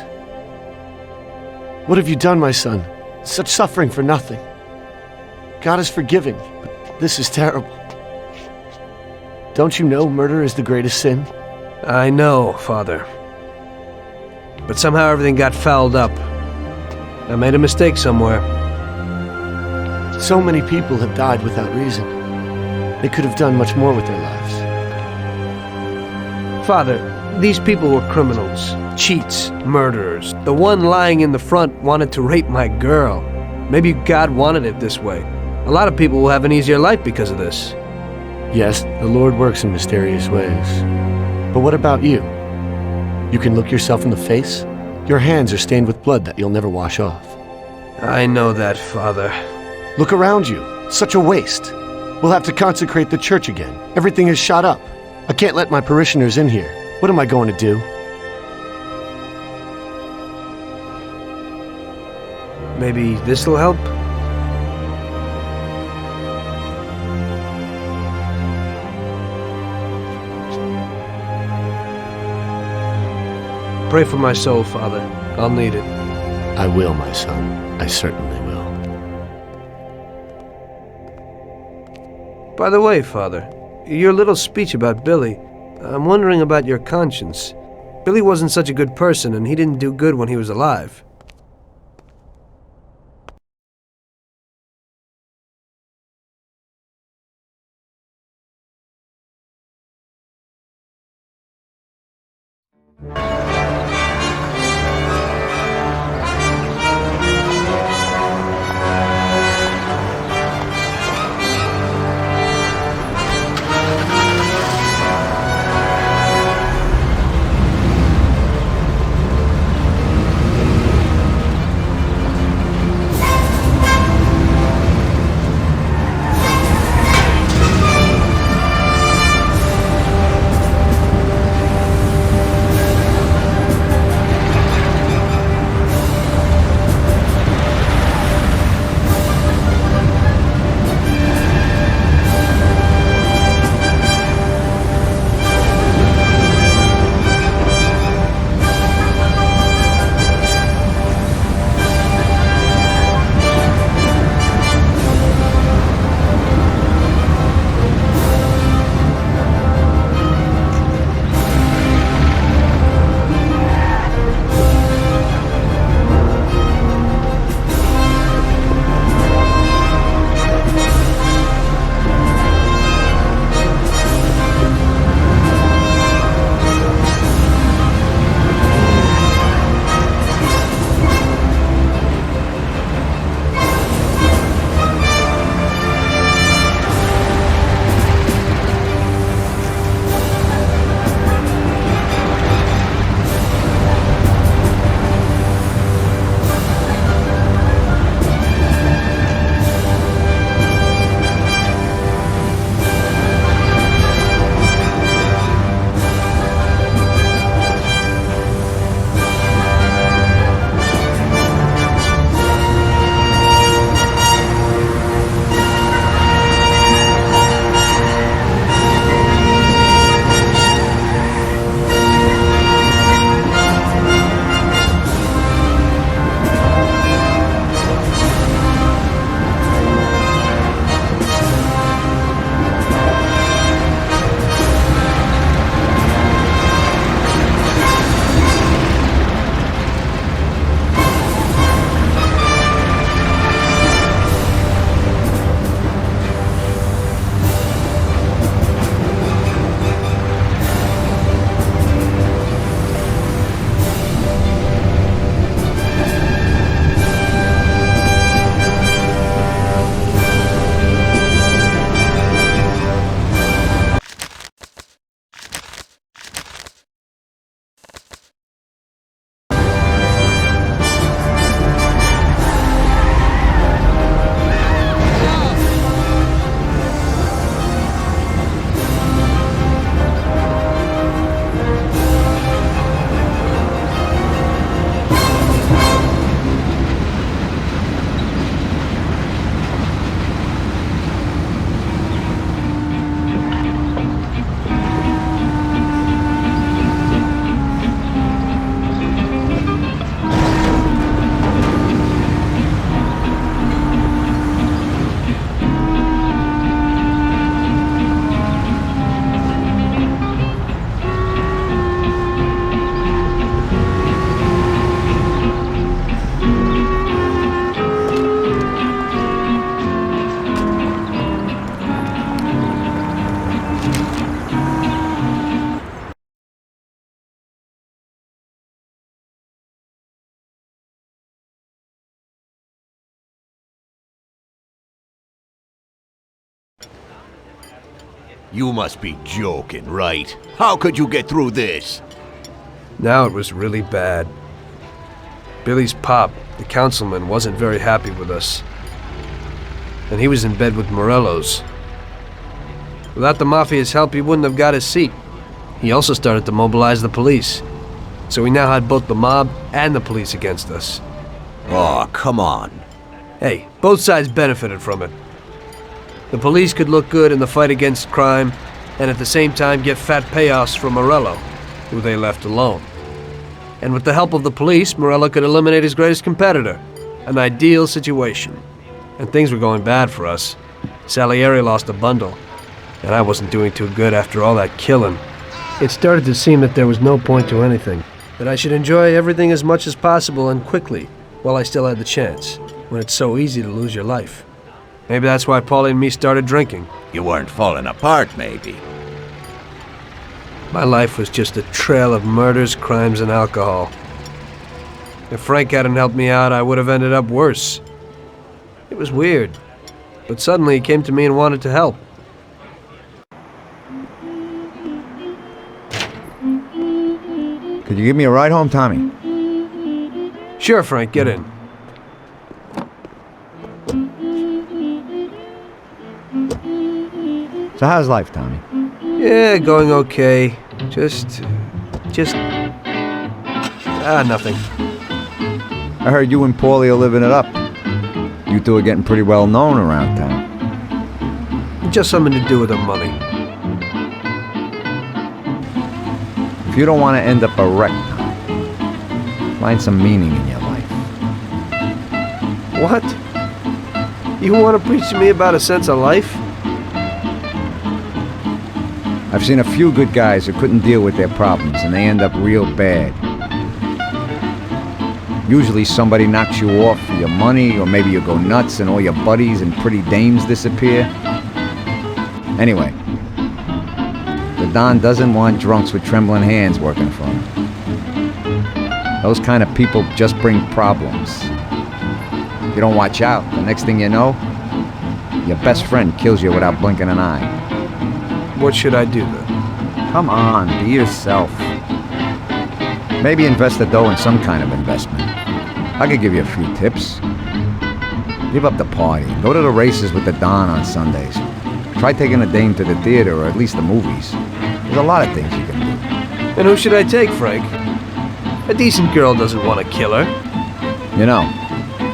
What have you done, my son? Such suffering for nothing. God is forgiving, but this is terrible. Don't you know murder is the greatest sin? I know, Father. But somehow everything got fouled up. I made a mistake somewhere. So many people have died without reason. They could have done much more with their lives. Father, these people were criminals, cheats, murderers. The one lying in the front wanted to rape my girl. Maybe God wanted it this way. A lot of people will have an easier life because of this. Yes, the Lord works in mysterious ways. But what about you? You can look yourself in the face? Your hands are stained with blood that you'll never wash off. I know that, Father. Look around you. Such a waste. We'll have to consecrate the church again. Everything is shot up. I can't let my parishioners in here. What am I going to do? Maybe this'll help? Pray for my soul, Father. I'll need it. I will, my son. I certainly will. By the way, Father, your little speech about Billy, I'm wondering about your conscience. Billy wasn't such a good person, and he didn't do good when he was alive. You must be joking, right? How could you get through this? Now it was really bad. Billy's pop, the councilman, wasn't very happy with us. And he was in bed with Morello's. Without the Mafia's help, he wouldn't have got his seat. He also started to mobilize the police. So we now had both the mob and the police against us. Oh, come on. Hey, both sides benefited from it. The police could look good in the fight against crime, and at the same time get fat payoffs from Morello, who they left alone. And with the help of the police, Morello could eliminate his greatest competitor. An ideal situation. And things were going bad for us. Salieri lost a bundle, and I wasn't doing too good after all that killing. It started to seem that there was no point to anything, that I should enjoy everything as much as possible and quickly, while I still had the chance, when it's so easy to lose your life. Maybe that's why Paulie and me started drinking. You weren't falling apart, maybe. My life was just a trail of murders, crimes, and alcohol. If Frank hadn't helped me out, I would have ended up worse. It was weird, but suddenly he came to me and wanted to help. Could you give me a ride home, Tommy? Sure, Frank, get in. So how's life, Tommy? Yeah, going okay. Nothing. I heard you and Paulie are living it up. You two are getting pretty well known around town. Just something to do with the money. If you don't want to end up a wreck, Tommy, find some meaning in your life. What? You want to preach to me about a sense of life? I've seen a few good guys who couldn't deal with their problems, and they end up real bad. Usually somebody knocks you off for your money, or maybe you go nuts and all your buddies and pretty dames disappear. Anyway, the Don doesn't want drunks with trembling hands working for him. Those kind of people just bring problems. If you don't watch out, the next thing you know, your best friend kills you without blinking an eye. What should I do then? Come on, be yourself. Maybe invest the dough in some kind of investment. I could give you a few tips. Give up the party. Go to the races with the Don on Sundays. Try taking a dame to the theater or at least the movies. There's a lot of things you can do. And who should I take, Frank? A decent girl doesn't want to kill her. You know,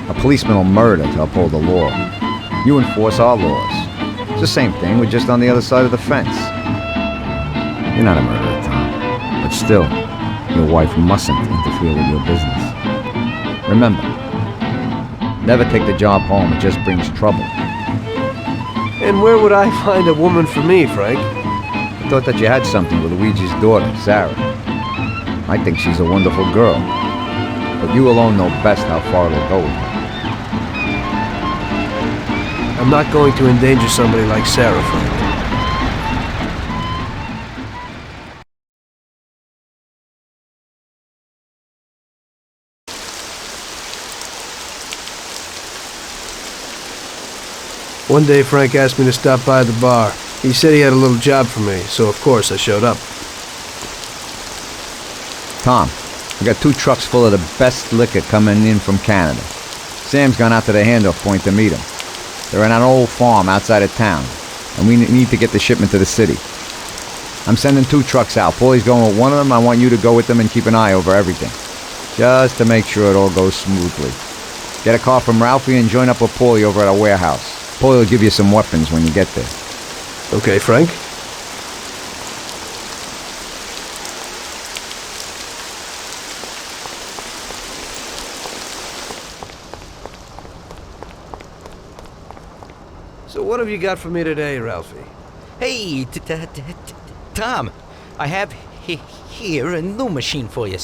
a policeman will murder to uphold the law. You enforce our laws. It's the same thing, we're just on the other side of the fence. You're not a murderer, Tom. But still, your wife mustn't interfere with your business. Remember, never take the job home, it just brings trouble. And where would I find a woman for me, Frank? I thought that you had something with Luigi's daughter, Sarah. I think she's a wonderful girl. But you alone know best how far it'll go with her. I'm not going to endanger somebody like Sarah, Frank. One day, Frank asked me to stop by the bar. He said he had a little job for me, so of course I showed up. Tom, we got 2 trucks full of the best liquor coming in from Canada. Sam's gone out to the handoff point to meet them. They're in an old farm outside of town, and we need to get the shipment to the city. I'm sending 2 trucks out. Paulie's going with one of them. I want you to go with them and keep an eye over everything, just to make sure it all goes smoothly. Get a car from Ralphie and join up with Paulie over at our warehouse. Paulie will give you some weapons when you get there. Okay, Frank. So what have you got for me today, Ralphie? Hey, Tom, I have here a new machine for you.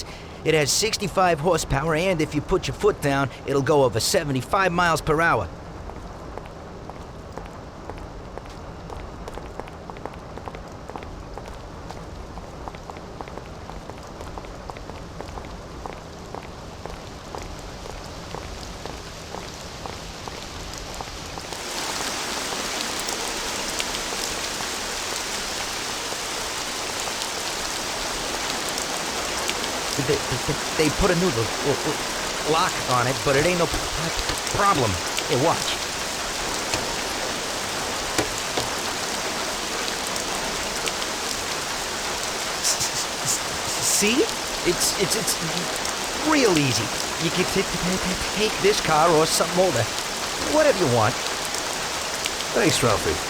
It has 65 horsepower, and if you put your foot down, it'll go over 75 miles per hour. They put a new lock on it, but it ain't no problem. Here, watch. See? It's real easy. You can take this car or something older. Whatever you want. Thanks, Ralphie.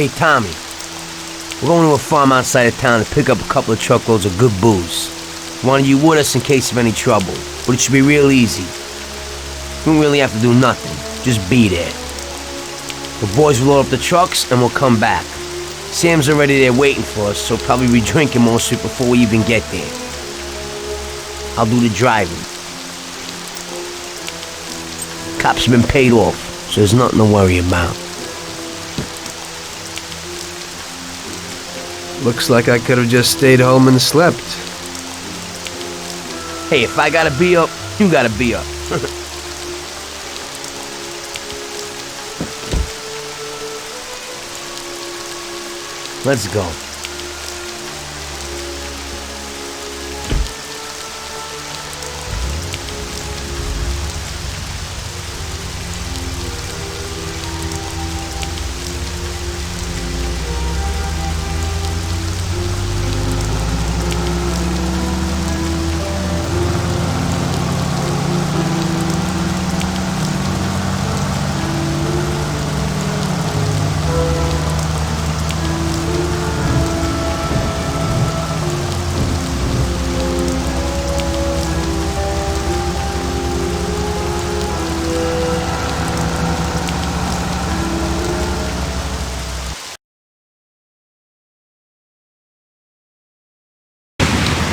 Hey, Tommy. We're going to a farm outside of town to pick up a couple of truckloads of good booze. Wanted you with us in case of any trouble, but it should be real easy. We don't really have to do nothing, just be there. The boys will load up the trucks and we'll come back. Sam's already there waiting for us, so probably be drinking most of it before we even get there. I'll do the driving. Cops have been paid off, so there's nothing to worry about. Looks like I could have just stayed home and slept. Hey, if I gotta be up, you gotta be up. Let's go.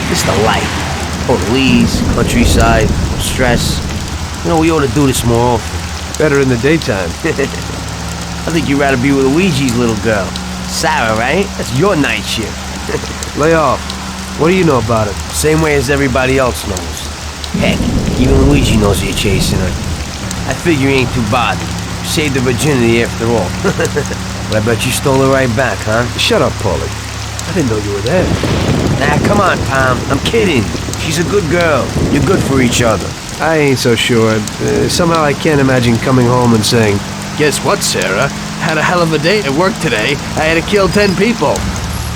It's the life. Police, countryside, stress. You know, we ought to do this more often. Better in the daytime. I think you'd rather be with Luigi's little girl. Sarah, right? That's your night shift. Lay off. What do you know about it? Same way as everybody else knows. Heck, even Luigi knows you're chasing her. I figure you ain't too bothered. You saved her virginity after all. But I bet you stole her right back, huh? Shut up, Paulie. I didn't know you were there. Nah, come on, Tom. I'm kidding. She's a good girl. You're good for each other. I ain't so sure. Somehow I can't imagine coming home and saying, "Guess what, Sarah? Had a hell of a day at work today. I had to kill 10 people."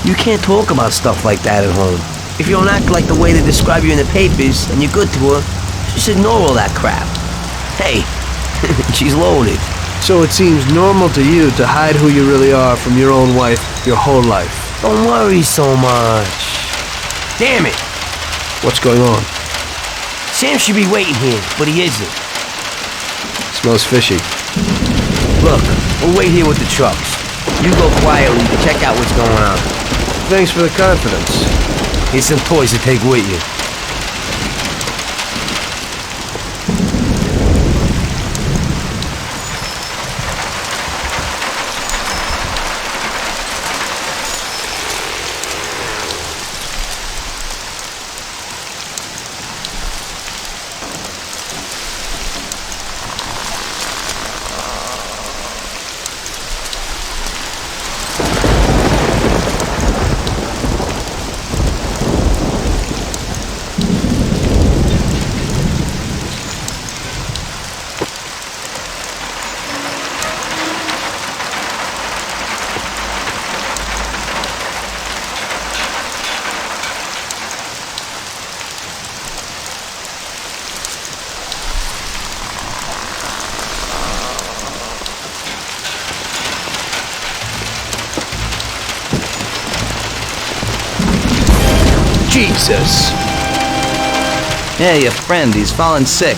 You can't talk about stuff like that at home. If you don't act like the way they describe you in the papers and you're good to her, just ignore all that crap. Hey, she's loaded. So it seems normal to you to hide who you really are from your own wife your whole life. Don't worry so much. Damn it! What's going on? Sam should be waiting here, but he isn't. Smells fishy. Look, we'll wait here with the trucks. You go quietly to check out what's going on. Thanks for the confidence. Here's some toys to take with you. Jesus. Yeah, your friend, he's fallen sick.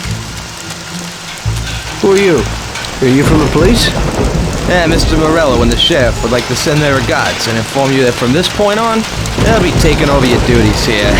Who are you? Are you from the police? Yeah, Mr. Morello and the sheriff would like to send their regards and inform you that from this point on, they'll be taking over your duties here.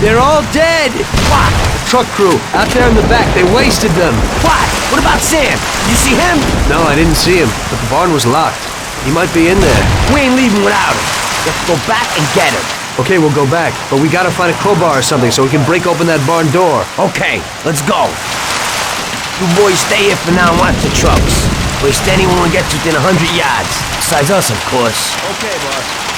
They're all dead! What? The truck crew, out there in the back, they wasted them. What? What about Sam? Did you see him? No, I didn't see him, but the barn was locked. He might be in there. We ain't leaving without him. We have to go back and get him. Okay, we'll go back, but we gotta find a crowbar or something so we can break open that barn door. Okay, let's go. You boys stay here for now and watch the trucks. Waste anyone who gets within 100 yards. Besides us, of course. Okay, boss.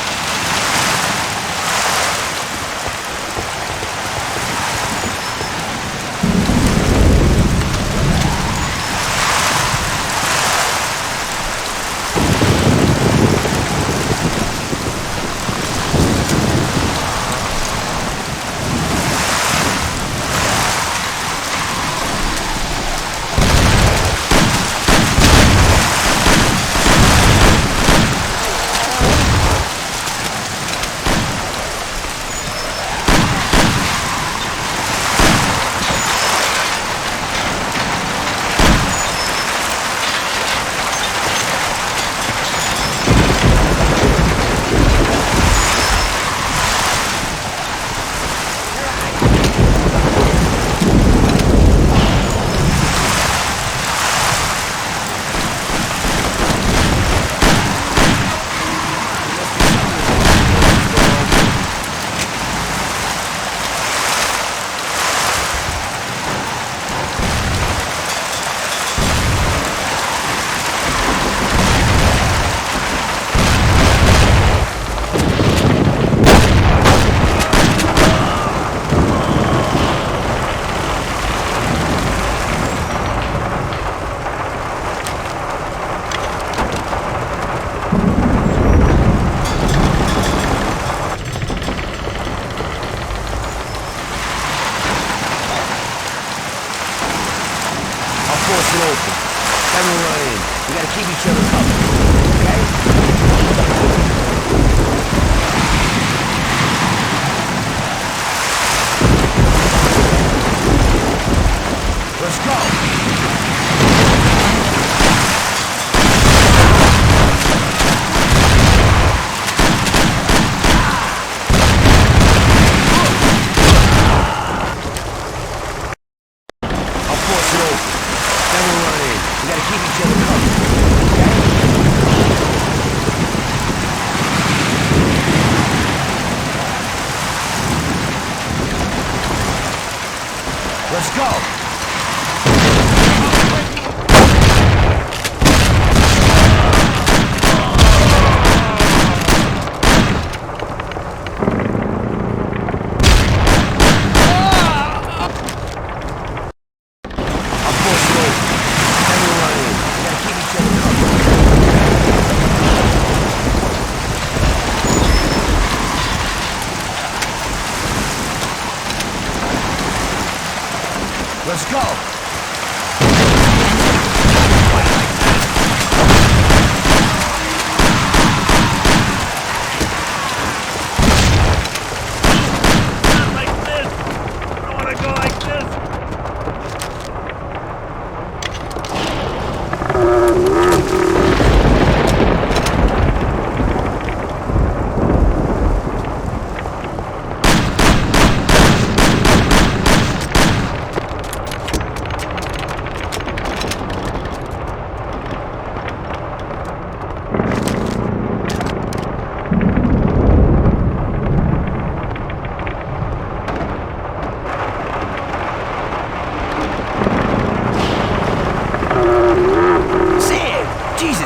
Let's go!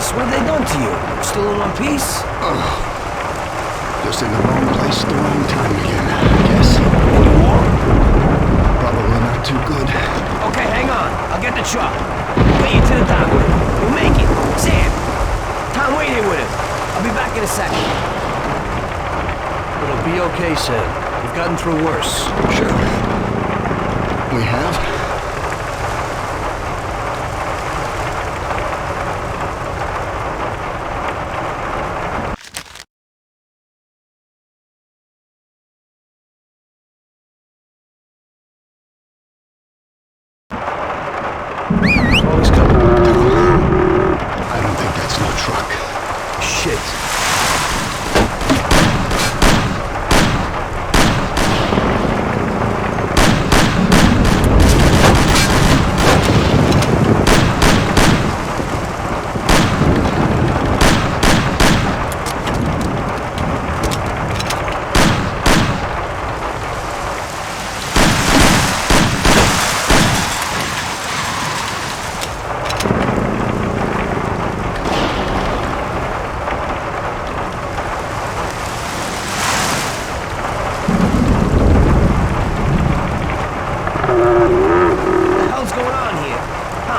What have they done to you? Still in one piece? Just in the wrong place at the wrong time again, I guess. Any war? Probably not too good. Okay, hang on. I'll get the truck. Get you to the dock. We'll make it. Sam! Tom, wait here with him. I'll be back in a second. It'll be okay, Sam. We've gotten through worse. Sure. We have? Paulie's coming. I don't think that's no truck. Shit.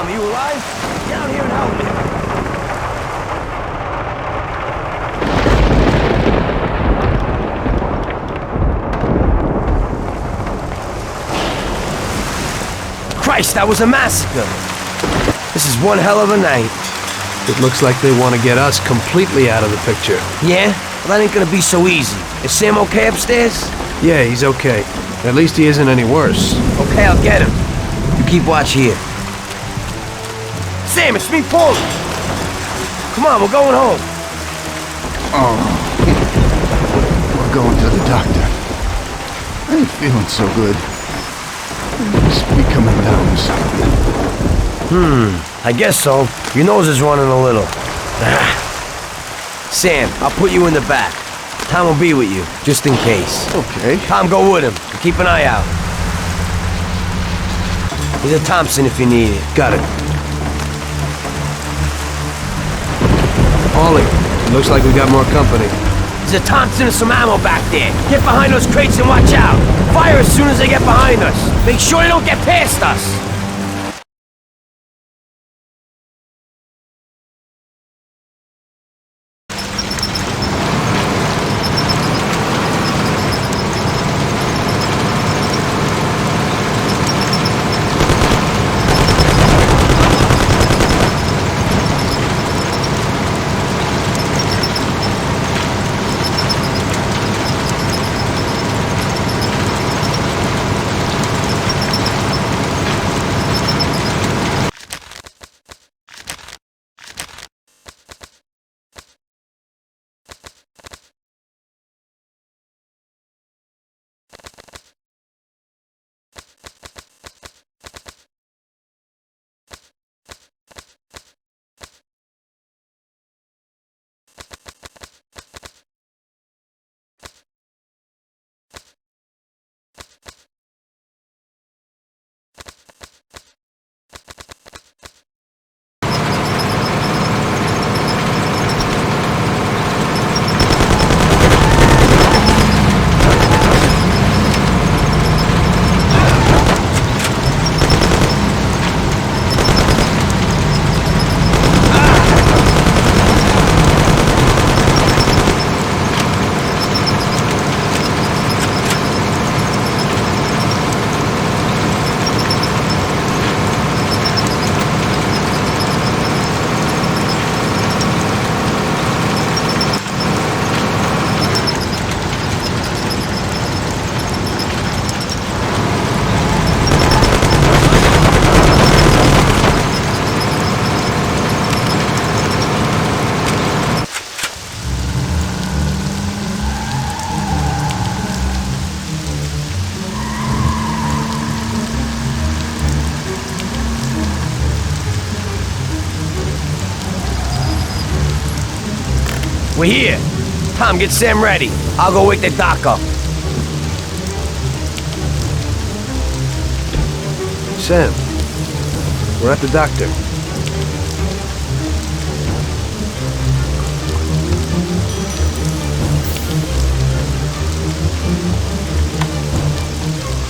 Sam, are you alive? Get down here and help me. Christ, that was a massacre. This is one hell of a night. It looks like they want to get us completely out of the picture. Yeah? Well, that ain't gonna be so easy. Is Sam okay upstairs? Yeah, he's okay. At least he isn't any worse. Okay, I'll get him. You keep watch here. Sam, it's me, Paulie. Come on, we're going home. Oh. We're going to the doctor. I ain't feeling so good. Must be coming down or something. I guess so. Your nose is running a little. Sam, I'll put you in the back. Tom will be with you, just in case. Okay. Tom, go with him. Keep an eye out. There's a Thompson if you need it. Got it. Paulie, looks like we got more company. There's a Thompson and some ammo back there. Get behind those crates and watch out. Fire as soon as they get behind us. Make sure they don't get past us. We're here. Tom, get Sam ready. I'll go wake the doc up. Sam, we're at the doctor.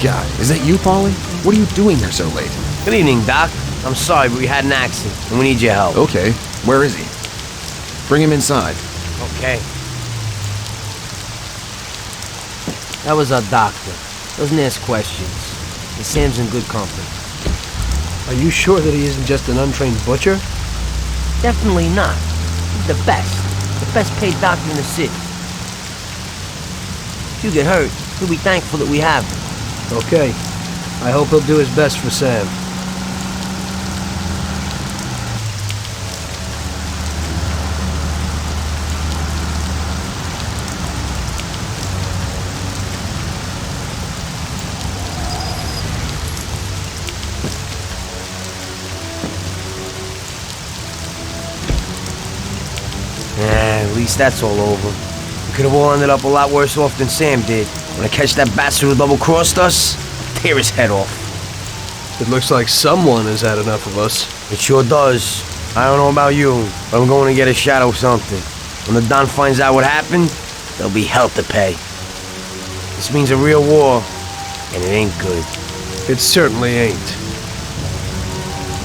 God, is that you, Paulie? What are you doing here so late? Good evening, Doc. I'm sorry, but we had an accident, and we need your help. Okay, where is he? Bring him inside. Okay. That was our doctor. Doesn't ask questions. And Sam's in good company. Are you sure that he isn't just an untrained butcher? Definitely not. He's the best. The best paid doctor in the city. If you get hurt, he'll be thankful that we have him. Okay. I hope he'll do his best for Sam. At least that's all over. We could have all ended up a lot worse off than Sam did. When I catch that bastard who double-crossed us, I'll tear his head off. It looks like someone has had enough of us. It sure does. I don't know about you, but I'm going to get a shot of something. When the Don finds out what happened, there'll be hell to pay. This means a real war, and it ain't good. It certainly ain't.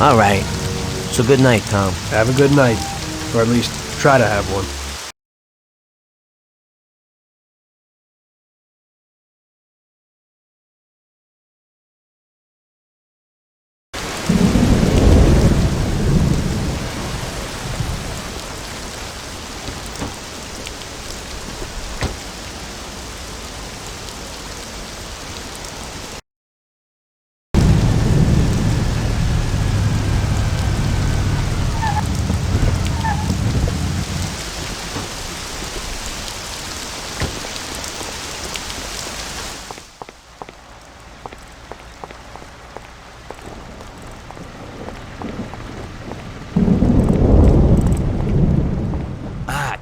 All right, So good night, Tom. Have a good night. Or at least try to have one.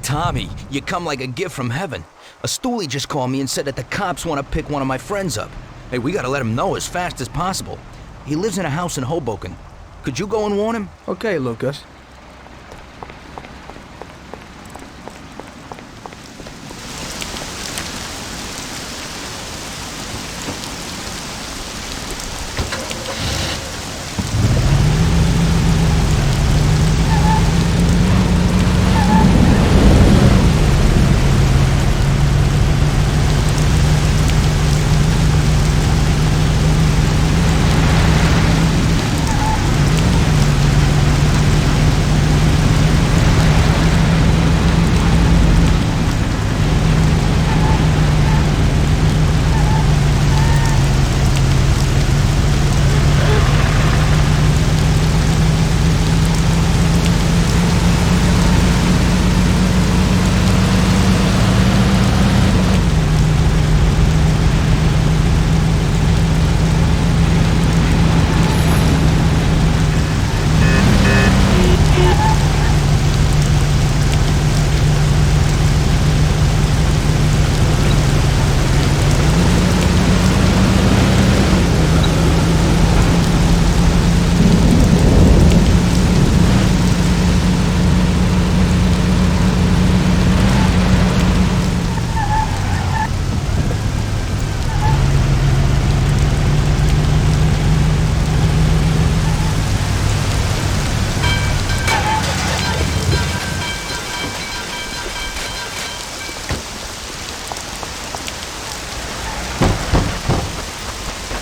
Tommy, you come like a gift from heaven. A stoolie just called me and said that the cops want to pick one of my friends up. Hey, we gotta let him know as fast as possible. He lives in a house in Hoboken. Could you go and warn him? Okay, Lucas.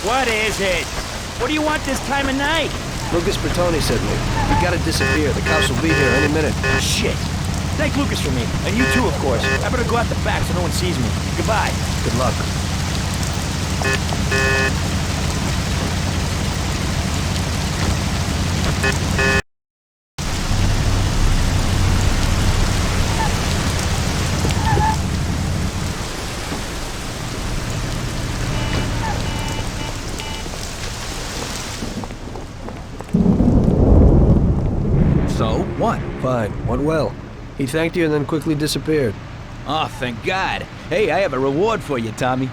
What is it? What do you want this time of night? Lucas Bertoni sent me. We gotta disappear. The cops will be here any minute. Shit. Thank Lucas for me. And you too, of course. I better go out the back so no one sees me. Goodbye. Good luck. So, what? Fine. Went well. He thanked you and then quickly disappeared. Oh, thank God. Hey, I have a reward for you, Tommy.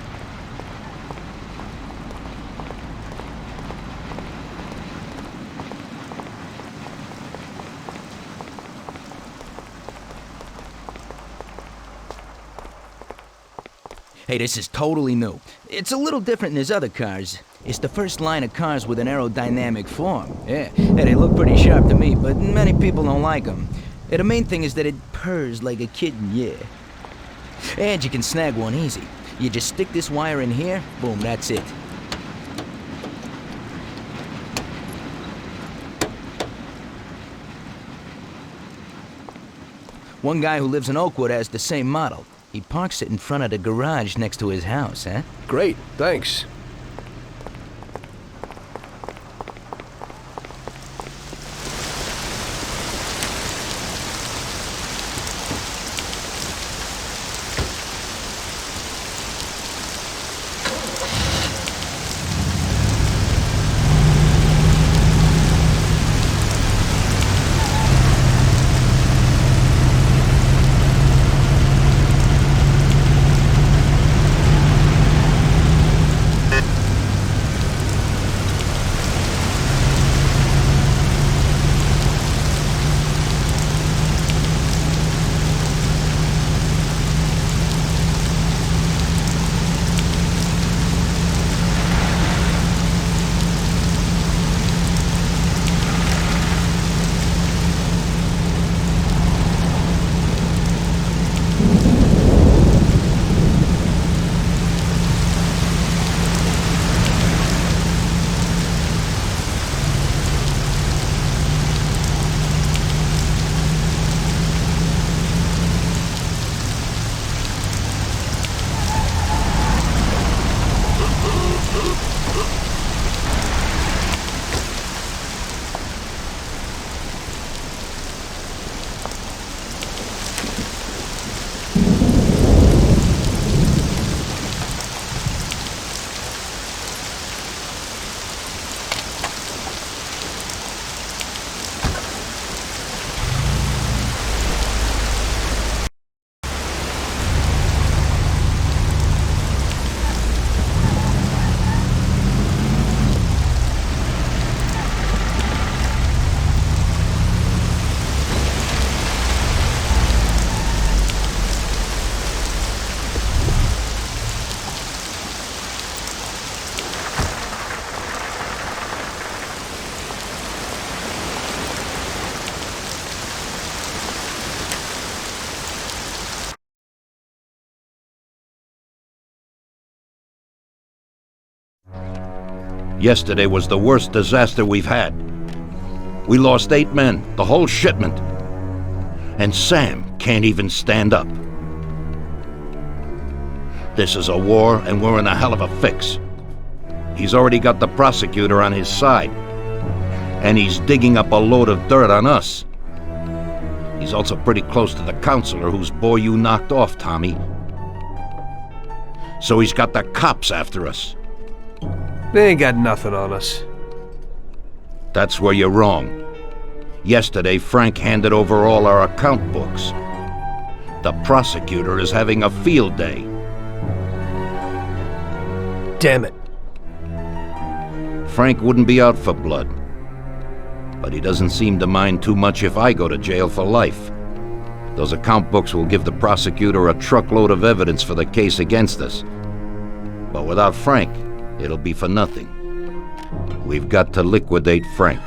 Hey, this is totally new. It's a little different than his other cars. It's the first line of cars with an aerodynamic form. Yeah, hey, they look pretty sharp to me, but many people don't like them. The main thing is that it purrs like a kitten, yeah. And you can snag one easy. You just stick this wire in here, boom, that's it. One guy who lives in Oakwood has the same model. He parks it in front of the garage next to his house, huh? Great, thanks. Yesterday was the worst disaster we've had. We lost 8 men, the whole shipment. And Sam can't even stand up. This is a war, and we're in a hell of a fix. He's already got the prosecutor on his side. And he's digging up a load of dirt on us. He's also pretty close to the counselor whose boy you knocked off, Tommy. So he's got the cops after us. They ain't got nothing on us. That's where you're wrong. Yesterday, Frank handed over all our account books. The prosecutor is having a field day. Damn it. Frank wouldn't be out for blood. But he doesn't seem to mind too much if I go to jail for life. Those account books will give the prosecutor a truckload of evidence for the case against us. But without Frank, it'll be for nothing. We've got to liquidate Frank.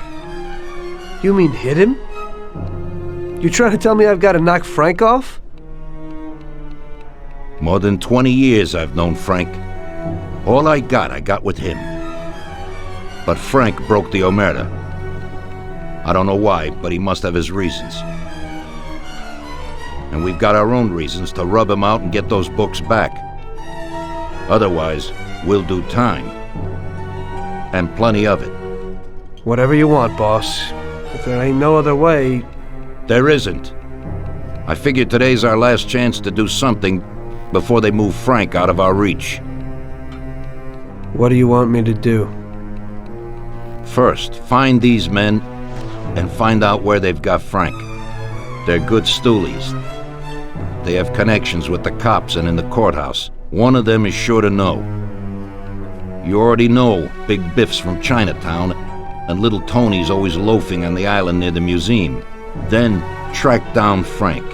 You mean hit him? You trying to tell me I've got to knock Frank off? More than 20 years I've known Frank. All I got with him. But Frank broke the omerta. I don't know why, but he must have his reasons. And we've got our own reasons to rub him out and get those books back. Otherwise, we'll do time. And plenty of it. Whatever you want, boss. If there ain't no other way... There isn't. I figure today's our last chance to do something before they move Frank out of our reach. What do you want me to do? First, find these men and find out where they've got Frank. They're good stoolies. They have connections with the cops and in the courthouse. One of them is sure to know. You already know Big Biff's from Chinatown, and Little Tony's always loafing on the island near the museum. Then track down Frank.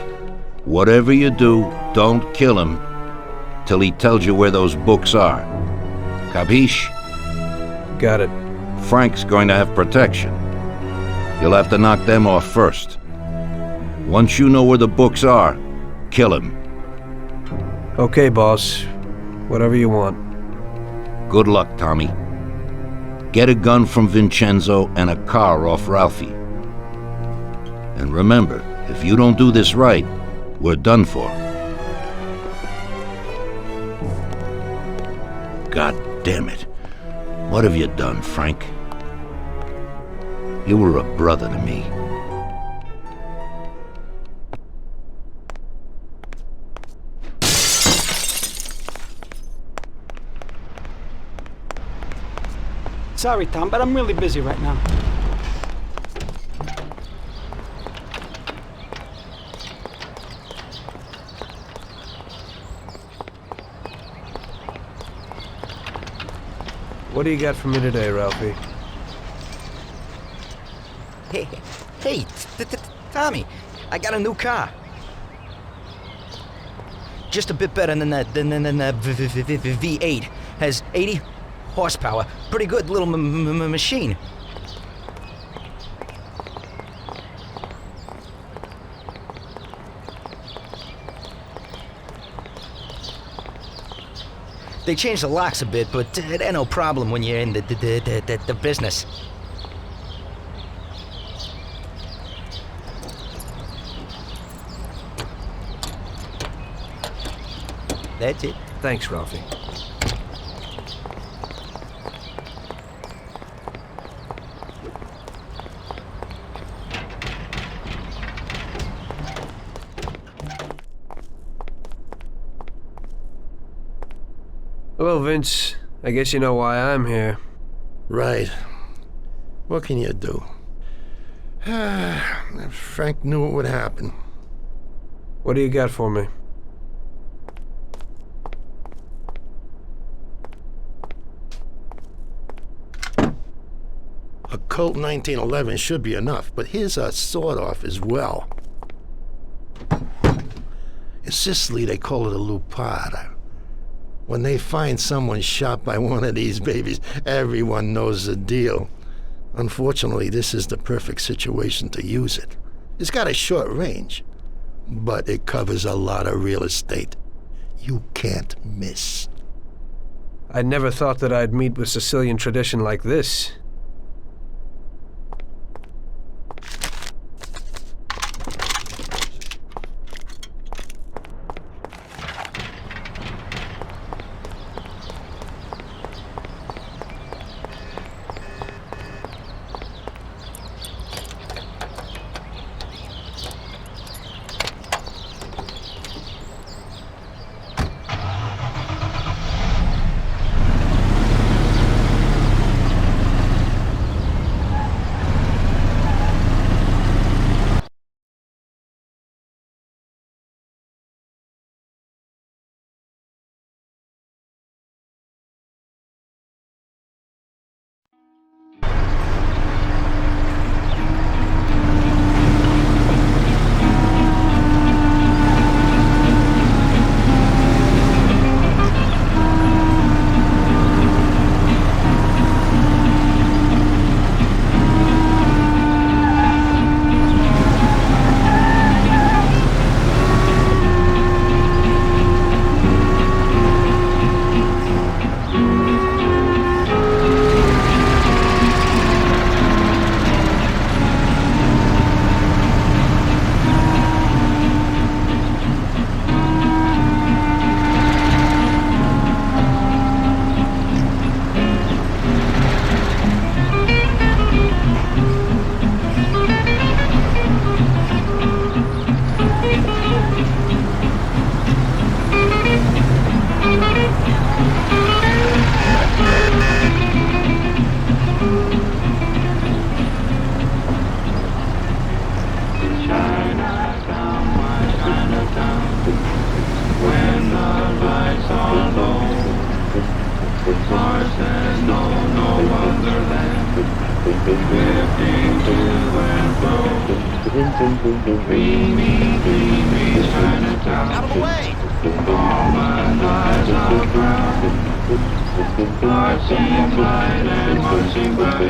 Whatever you do, don't kill him till he tells you where those books are. Capiche? Got it. Frank's going to have protection. You'll have to knock them off first. Once you know where the books are, kill him. Okay, boss. Whatever you want. Good luck, Tommy. Get a gun from Vincenzo and a car off Ralphie. And remember, if you don't do this right, we're done for. God damn it. What have you done, Frank? You were a brother to me. Sorry, Tom, but I'm really busy right now. What do you got for me today, Ralphie? Hey, Tommy, I got a new car. Just a bit better than the V8. Has 80 horsepower. Pretty good little machine. They changed the locks a bit, but it ain't no problem when you're in the business. That's it. Thanks, Ralphie. Hello, Vince. I guess you know why I'm here. Right. What can you do? Frank knew what would happen. What do you got for me? A Colt 1911 should be enough, but here's a sawed-off as well. In Sicily, they call it a lupara. When they find someone shot by one of these babies, everyone knows the deal. Unfortunately, this is the perfect situation to use it. It's got a short range, but it covers a lot of real estate. You can't miss. I never thought that I'd meet with Sicilian tradition like this. Out of the way! All my eyes are brown. Marching blind and marching by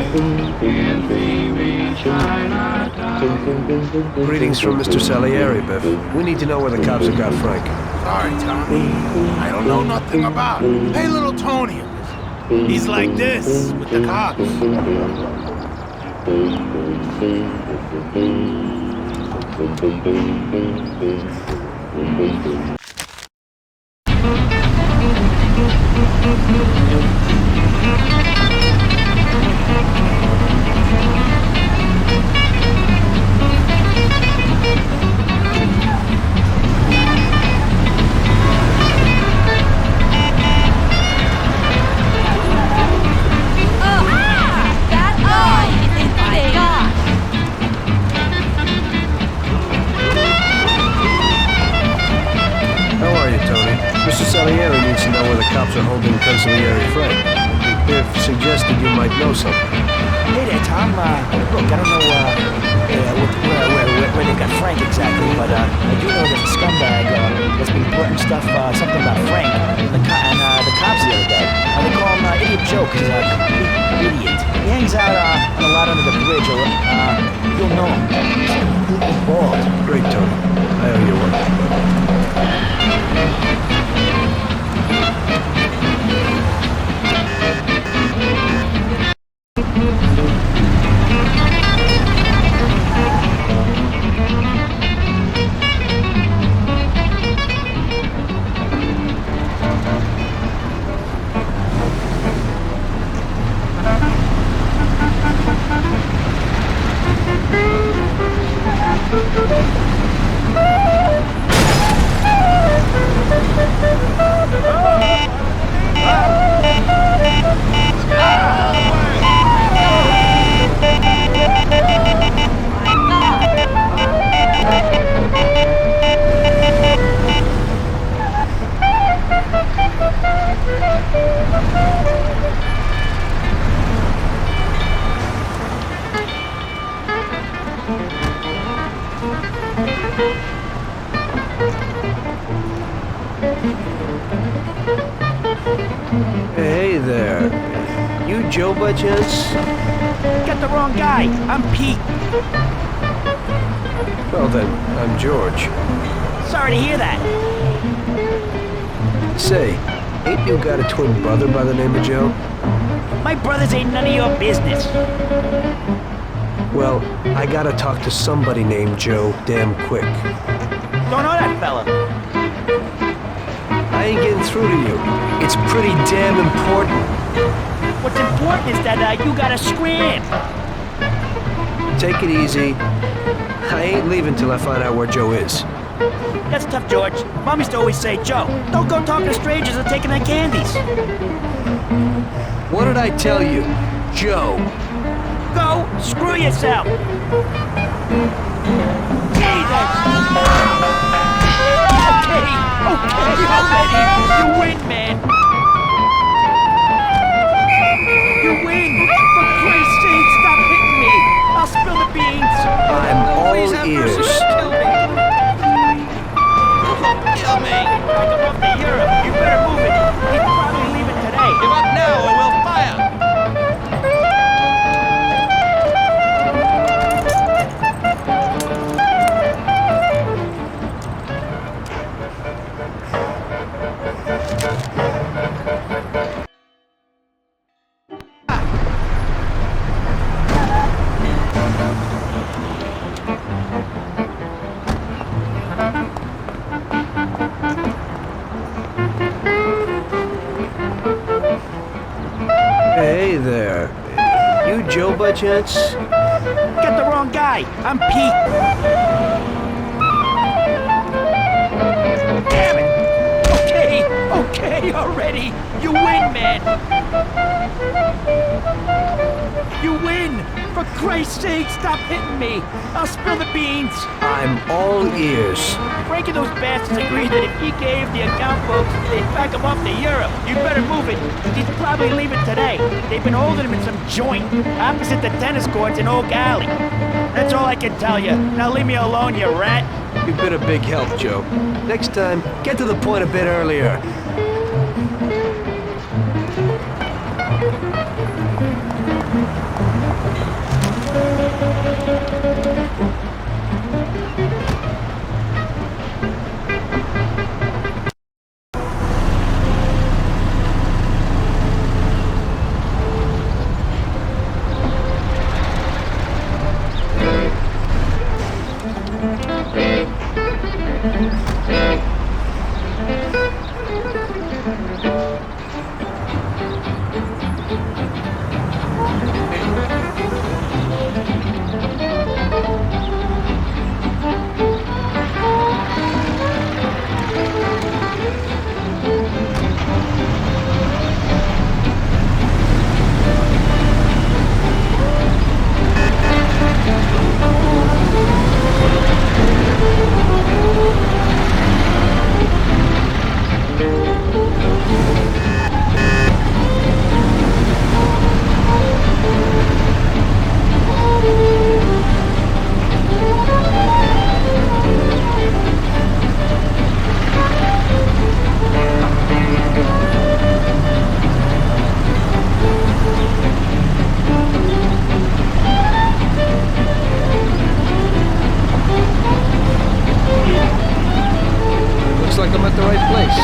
in dreamy Chinatown. Greetings from Mr. Salieri, Biff. We need to know where the cops have got Frank. Sorry, Tommy. I don't know nothing about him. Hey, little Tony. He's like this with the cops. Mr. Salieri needs to know where the cops are holding Salieri Frank. Biff suggested you might know something. Hey there, Tom. Look, I don't know where they got Frank exactly, but I do know that the scumbag has been reporting stuff, something about Frank and the cops the other day. They call him Idiot Joe because he's a complete idiot. He hangs out on a lot under the bridge, or you'll know him. He's bald. Great, Tony. I owe you one. Hey there. You Joe by chance? Got the wrong guy. I'm Pete. Well then, I'm George. Sorry to hear that. Say, Ain't you got a twin brother by the name of Joe? My brothers ain't none of your business. Well, I gotta talk to somebody named Joe damn quick. Don't know that fella. I ain't getting through to you. It's pretty damn important. What's important is that you gotta scram. Take it easy. I ain't leaving till I find out where Joe is. That's tough, George. Mom used to always say, Joe, don't go talking to strangers or taking their candies. What did I tell you? Joe. Go screw yourself. Jesus. Okay, already. You win, man. You win. For Christ's sake, stop hitting me. I'll spill the beans. I'm all ears. Kill me! Back him up to Europe. You better move it. He's probably leaving today. Give up now or we'll fire! Hey there. You Joe by chance? Get the wrong guy. I'm Pete. Damn it. Okay already. You win, man. You win. For Christ's sake, stop hitting me. I'll spill the beans. I'm all ears. Frank and those bastards agreed that if he gave the account folks, they'd back him up to Europe. You better move it. He's probably leaving today. They've been holding him in some joint opposite the tennis courts in Oak Alley. That's all I can tell you. Now leave me alone, you rat. You've been a big help, Joe. Next time, get to the point a bit earlier. Looks like I'm at the right place.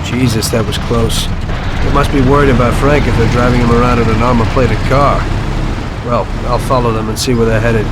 Jesus, that was close. They must be worried about Frank if they're driving him around in an armor-plated car. Well, I'll follow them and see where they're headed.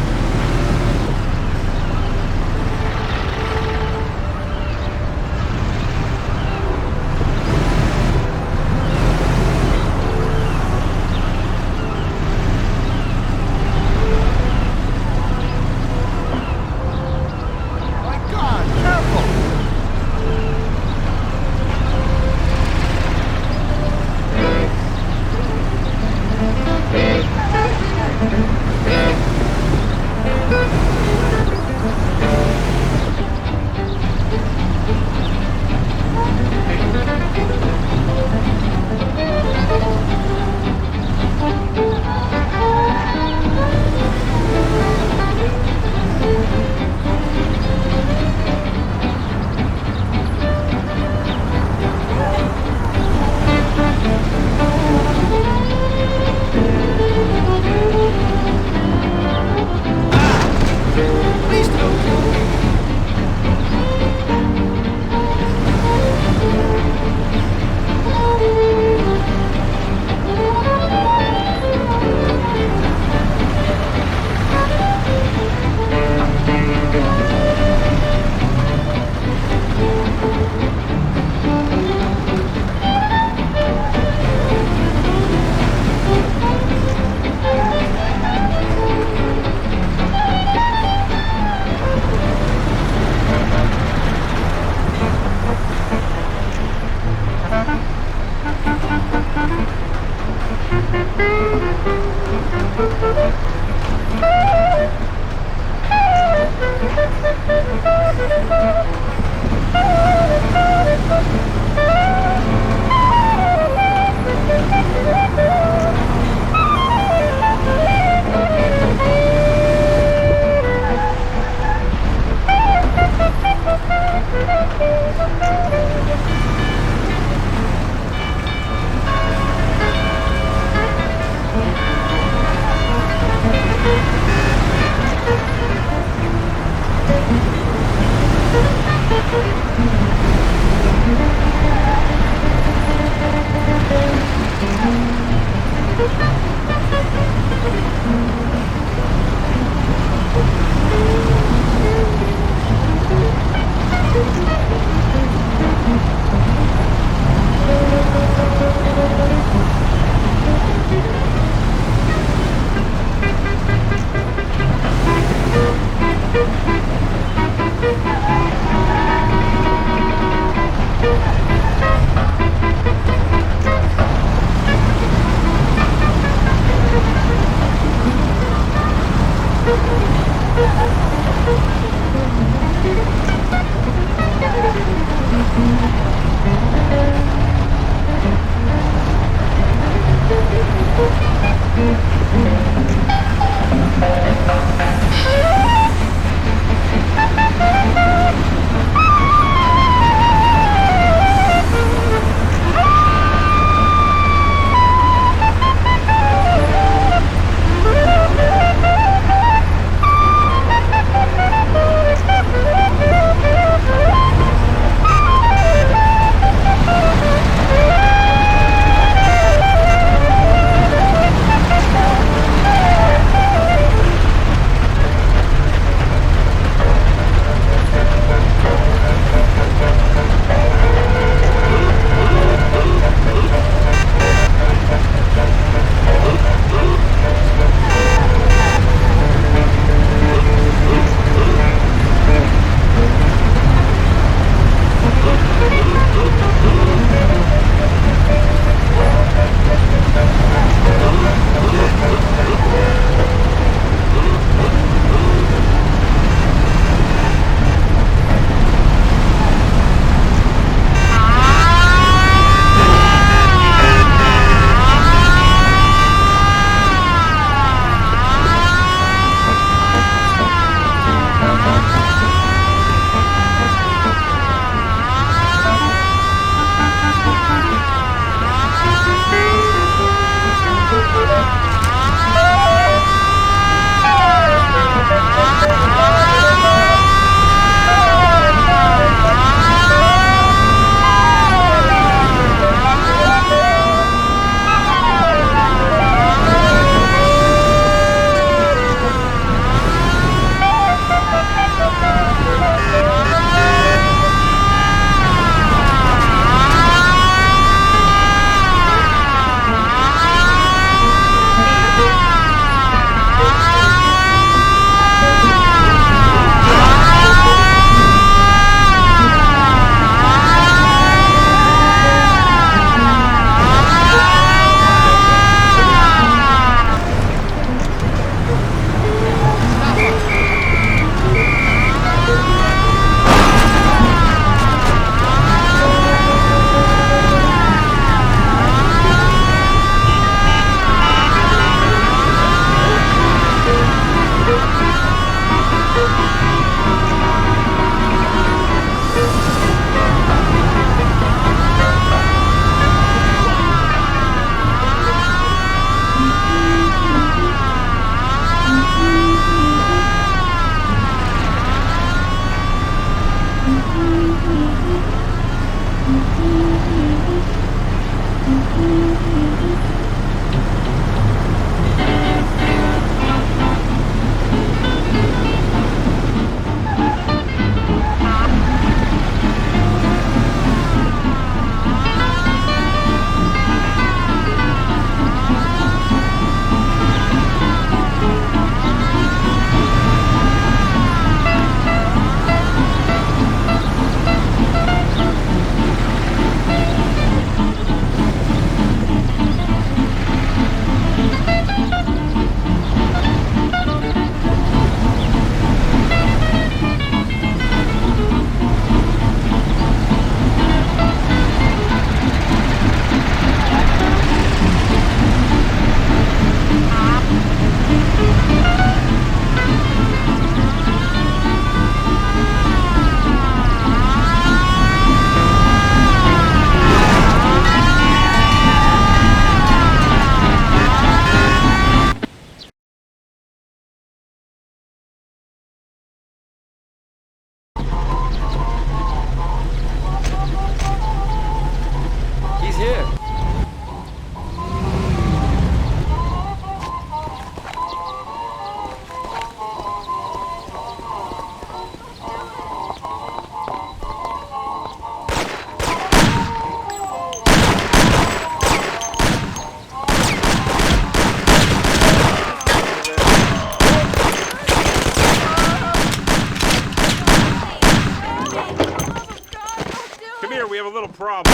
we have a little problem.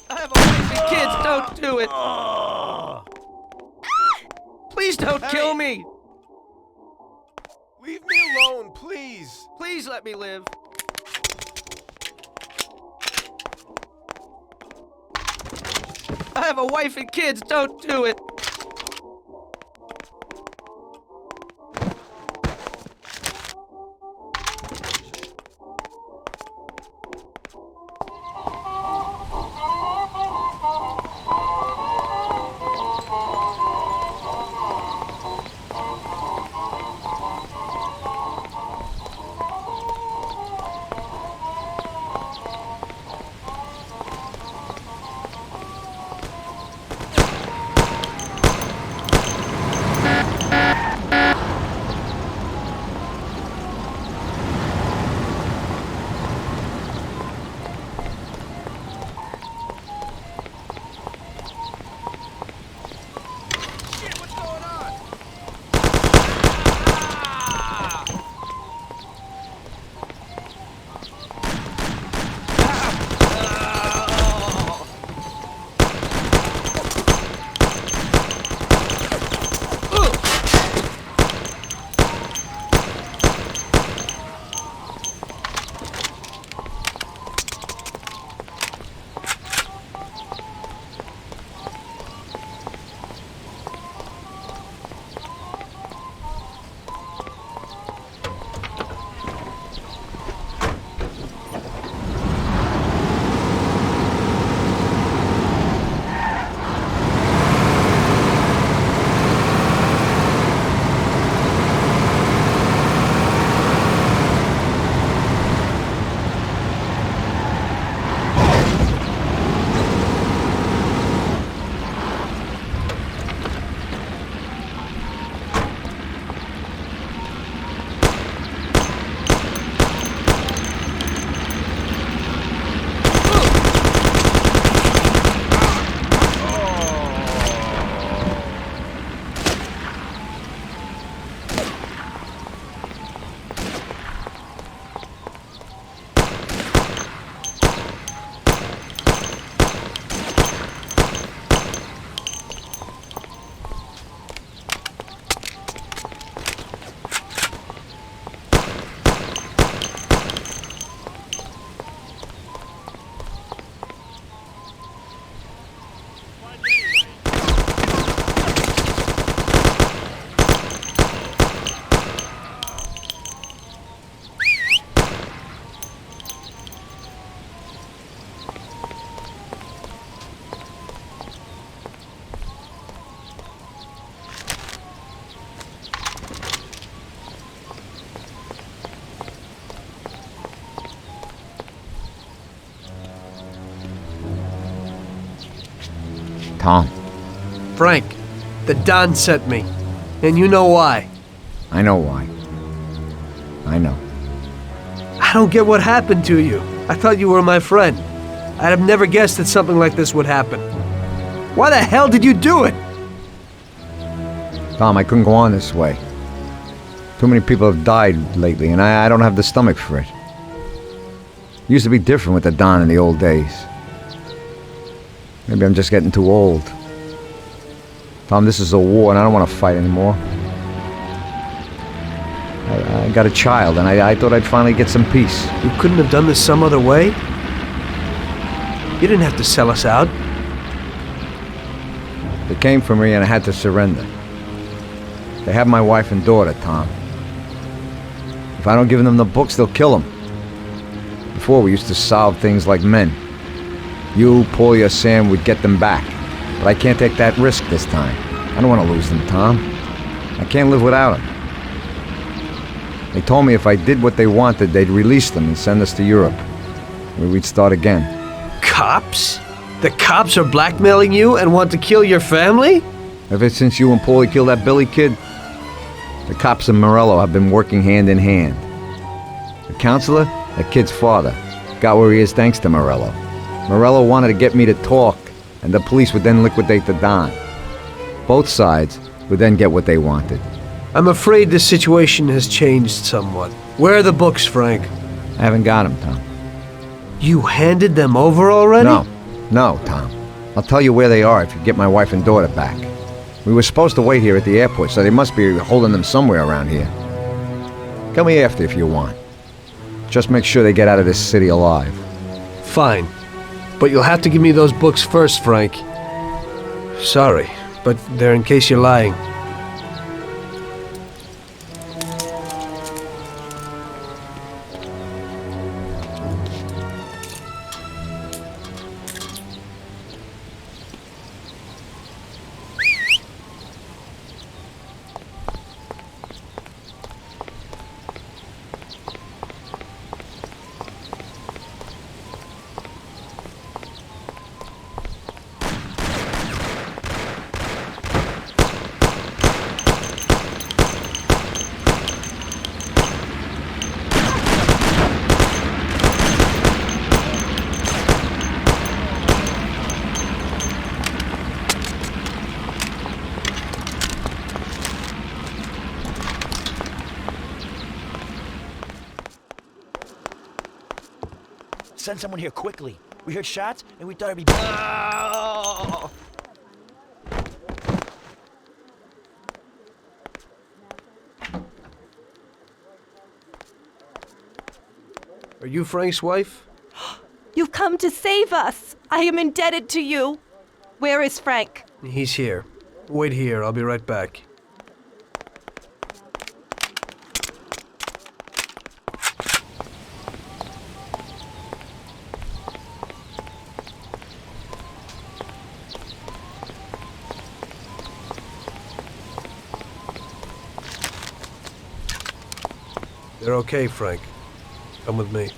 I have a wife and kids, don't do it! Please don't kill me! Leave me alone, please! Please! Please let me live. I have a wife and kids. Don't do it. Tom. Frank, the Don sent me. And you know why. I know why. I know. I don't get what happened to you. I thought you were my friend. I'd have never guessed that something like this would happen. Why the hell did you do it? Tom, I couldn't go on this way. Too many people have died lately, and I don't have the stomach for it. It used to be different with the Don in the old days. Maybe I'm just getting too old. Tom, this is a war, and I don't want to fight anymore. I got a child, and I thought I'd finally get some peace. You couldn't have done this some other way? You didn't have to sell us out. They came for me, and I had to surrender. They have my wife and daughter, Tom. If I don't give them the books, they'll kill them. Before, we used to solve things like men. You, Paulie, or Sam would get them back. But I can't take that risk this time. I don't want to lose them, Tom. I can't live without them. They told me if I did what they wanted, they'd release them and send us to Europe, where we'd start again. Cops? The cops are blackmailing you and want to kill your family? Ever since you and Paulie killed that Billy kid, the cops in Morello have been working hand in hand. The counselor, the kid's father, got where he is thanks to Morello. Morello wanted to get me to talk, and the police would then liquidate the Don. Both sides would then get what they wanted. I'm afraid this situation has changed somewhat. Where are the books, Frank? I haven't got them, Tom. You handed them over already? No, Tom. I'll tell you where they are if you get my wife and daughter back. We were supposed to wait here at the airport, so they must be holding them somewhere around here. Kill me after if you want. Just make sure they get out of this city alive. Fine. But you'll have to give me those books first, Frank. Sorry, but they're in case you're lying. Send someone here quickly. We heard shots and we thought it'd be... Oh! Are you Frank's wife? You've come to save us. I am indebted to you. Where is Frank? He's here. Wait here, I'll be right back. They're okay, Frank. Come with me.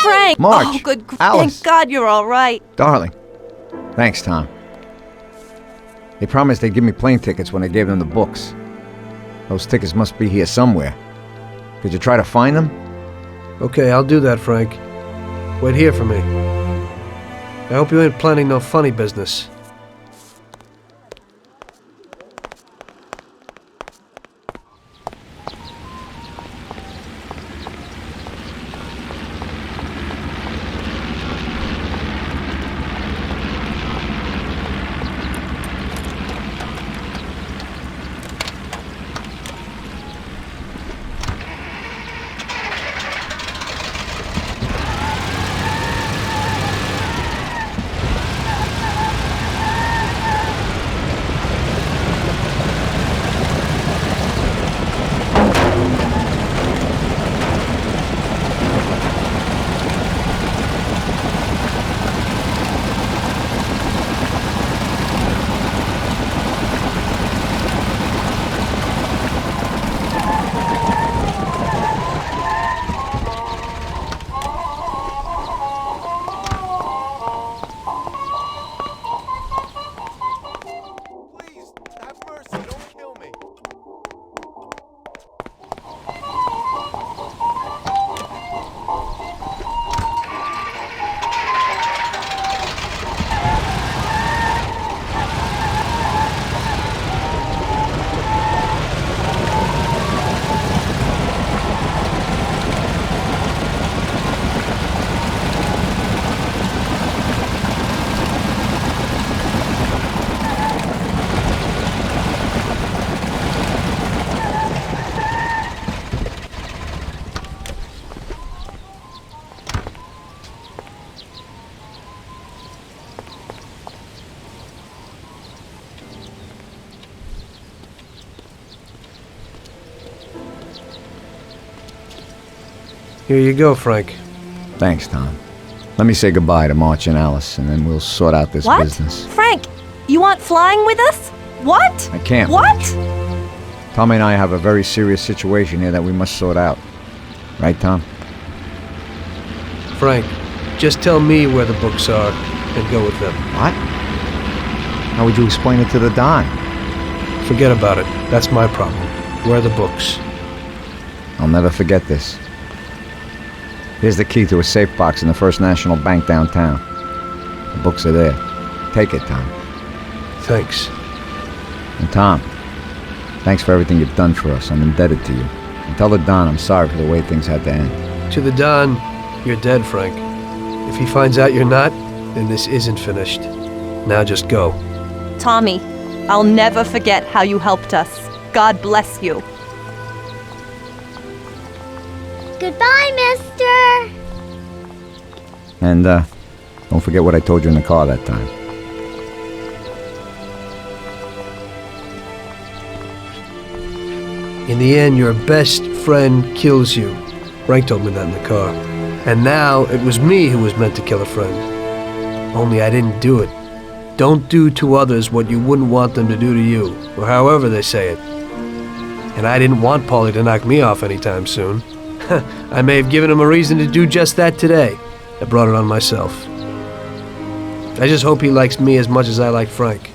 Frank! March! Oh, good. Alice! Thank God you're all right. Darling. Thanks, Tom. They promised they'd give me plane tickets when I gave them the books. Those tickets must be here somewhere. Could you try to find them? Okay, I'll do that, Frank. Wait here for me. I hope you ain't planning no funny business. Here you go, Frank. Thanks, Tom. Let me say goodbye to March and Alice, and then we'll sort out this What? business. Frank, you want flying with us? What? I can't. What? Tommy and I have a very serious situation here that we must sort out. Right, Tom? Frank, just tell me where the books are and go with them. What? How would you explain it to the Don? Forget about it. That's my problem. Where are the books? I'll never forget this. Here's the key to a safe box in the First National Bank downtown. The books are there. Take it, Tom. Thanks. And Tom, thanks for everything you've done for us. I'm indebted to you. And tell the Don I'm sorry for the way things had to end. To the Don, you're dead, Frank. If he finds out you're not, then this isn't finished. Now just go. Tommy, I'll never forget how you helped us. God bless you. Goodbye, mister! And, don't forget what I told you in the car that time. In the end, your best friend kills you. Frank told me that in the car. And now, it was me who was meant to kill a friend. Only I didn't do it. Don't do to others what you wouldn't want them to do to you, or however they say it. And I didn't want Paulie to knock me off anytime soon. I may have given him a reason to do just that today. I brought it on myself. I just hope he likes me as much as I like Frank.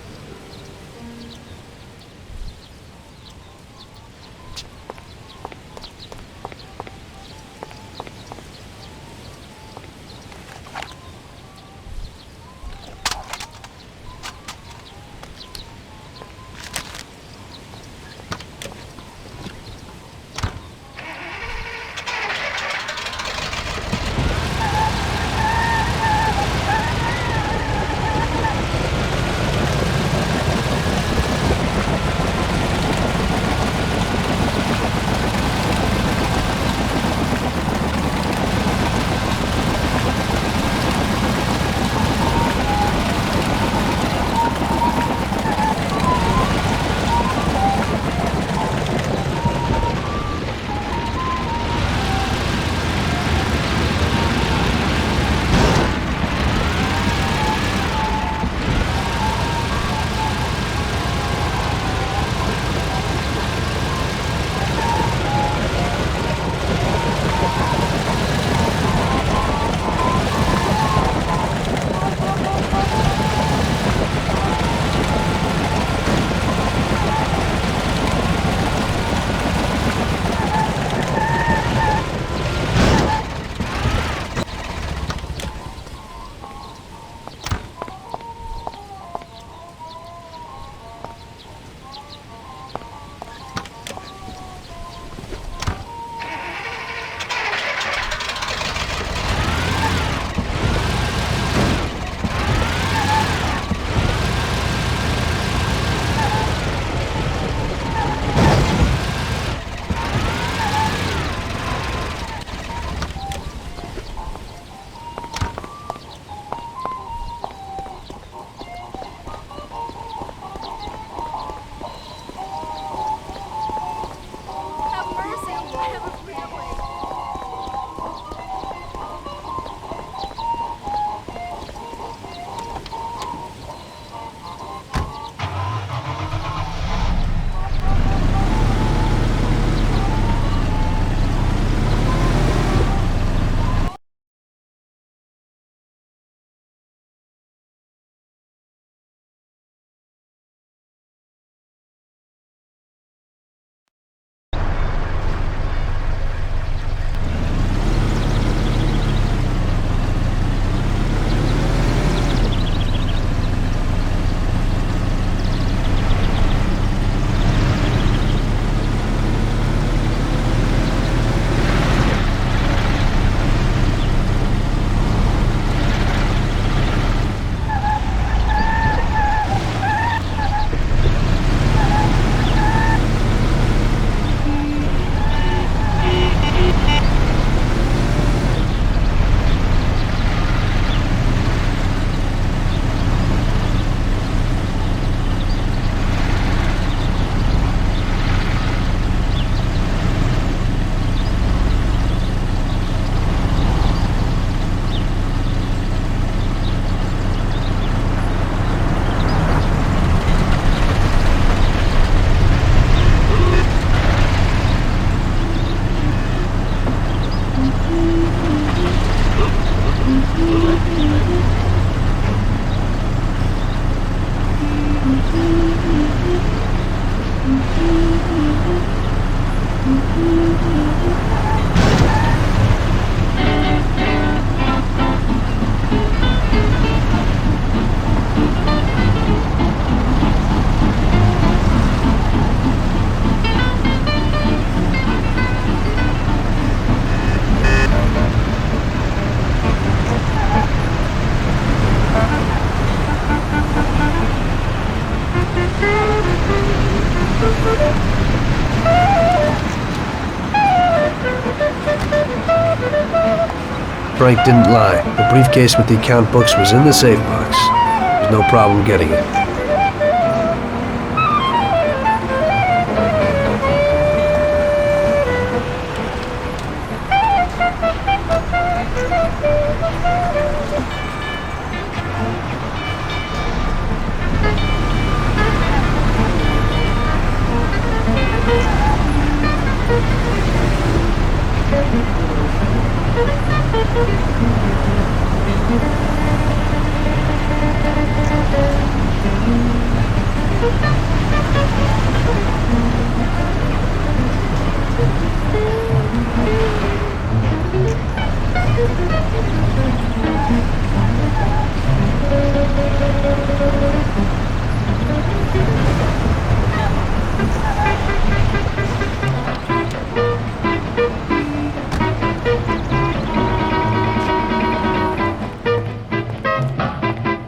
Frank didn't lie. The briefcase with the account books was in the safe box. There's no problem getting it.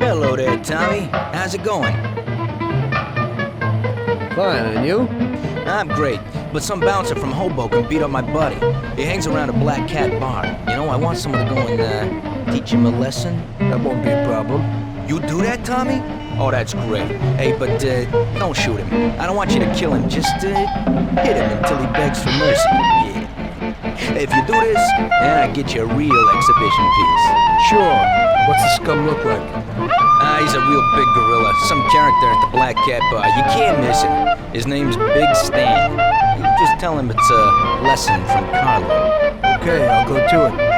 Hello there, Tommy. How's it going? Fine, and you? I'm great, but some bouncer from Hoboken beat up my buddy. He hangs around a Black Cat bar. You know, I want someone to go and teach him a lesson. That won't be a problem. You do that, Tommy? Oh, that's great. Hey, but don't shoot him. I don't want you to kill him. Just hit him until he begs for mercy. Yeah. If you do this, then I get you a real exhibition piece. Sure. What's the scum look like? He's a real big gorilla. Some character at the Black Cat bar. You can't miss him. His name's Big Stan. You just tell him it's a lesson from Carlo. Okay, I'll go to it.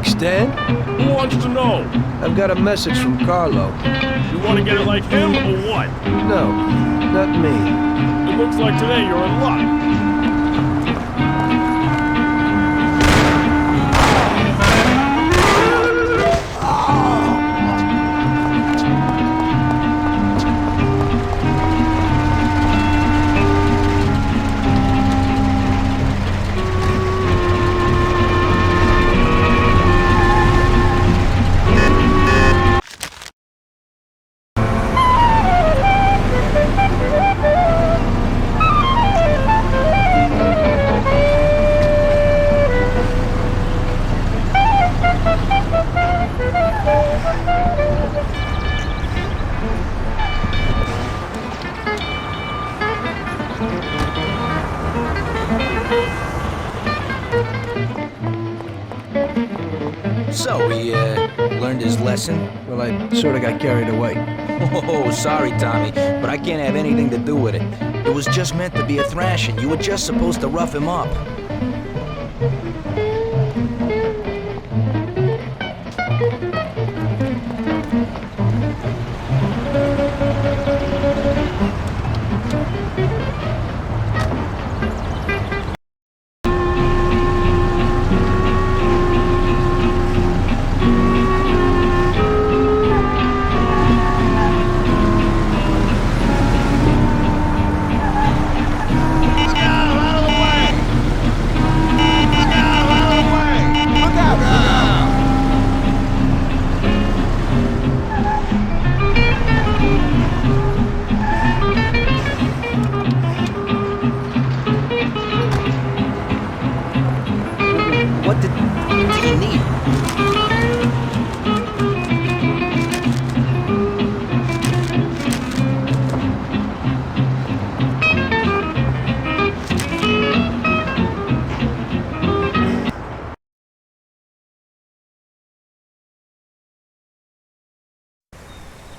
Stan? Who wants to know? I've got a message from Carlo. You want to get it like him or what? No, not me. It looks like today you're in luck. So, he, learned his lesson? Well, I sort of got carried away. Oh, sorry, Tommy, but I can't have anything to do with it. It was just meant to be a thrashing. You were just supposed to rough him up.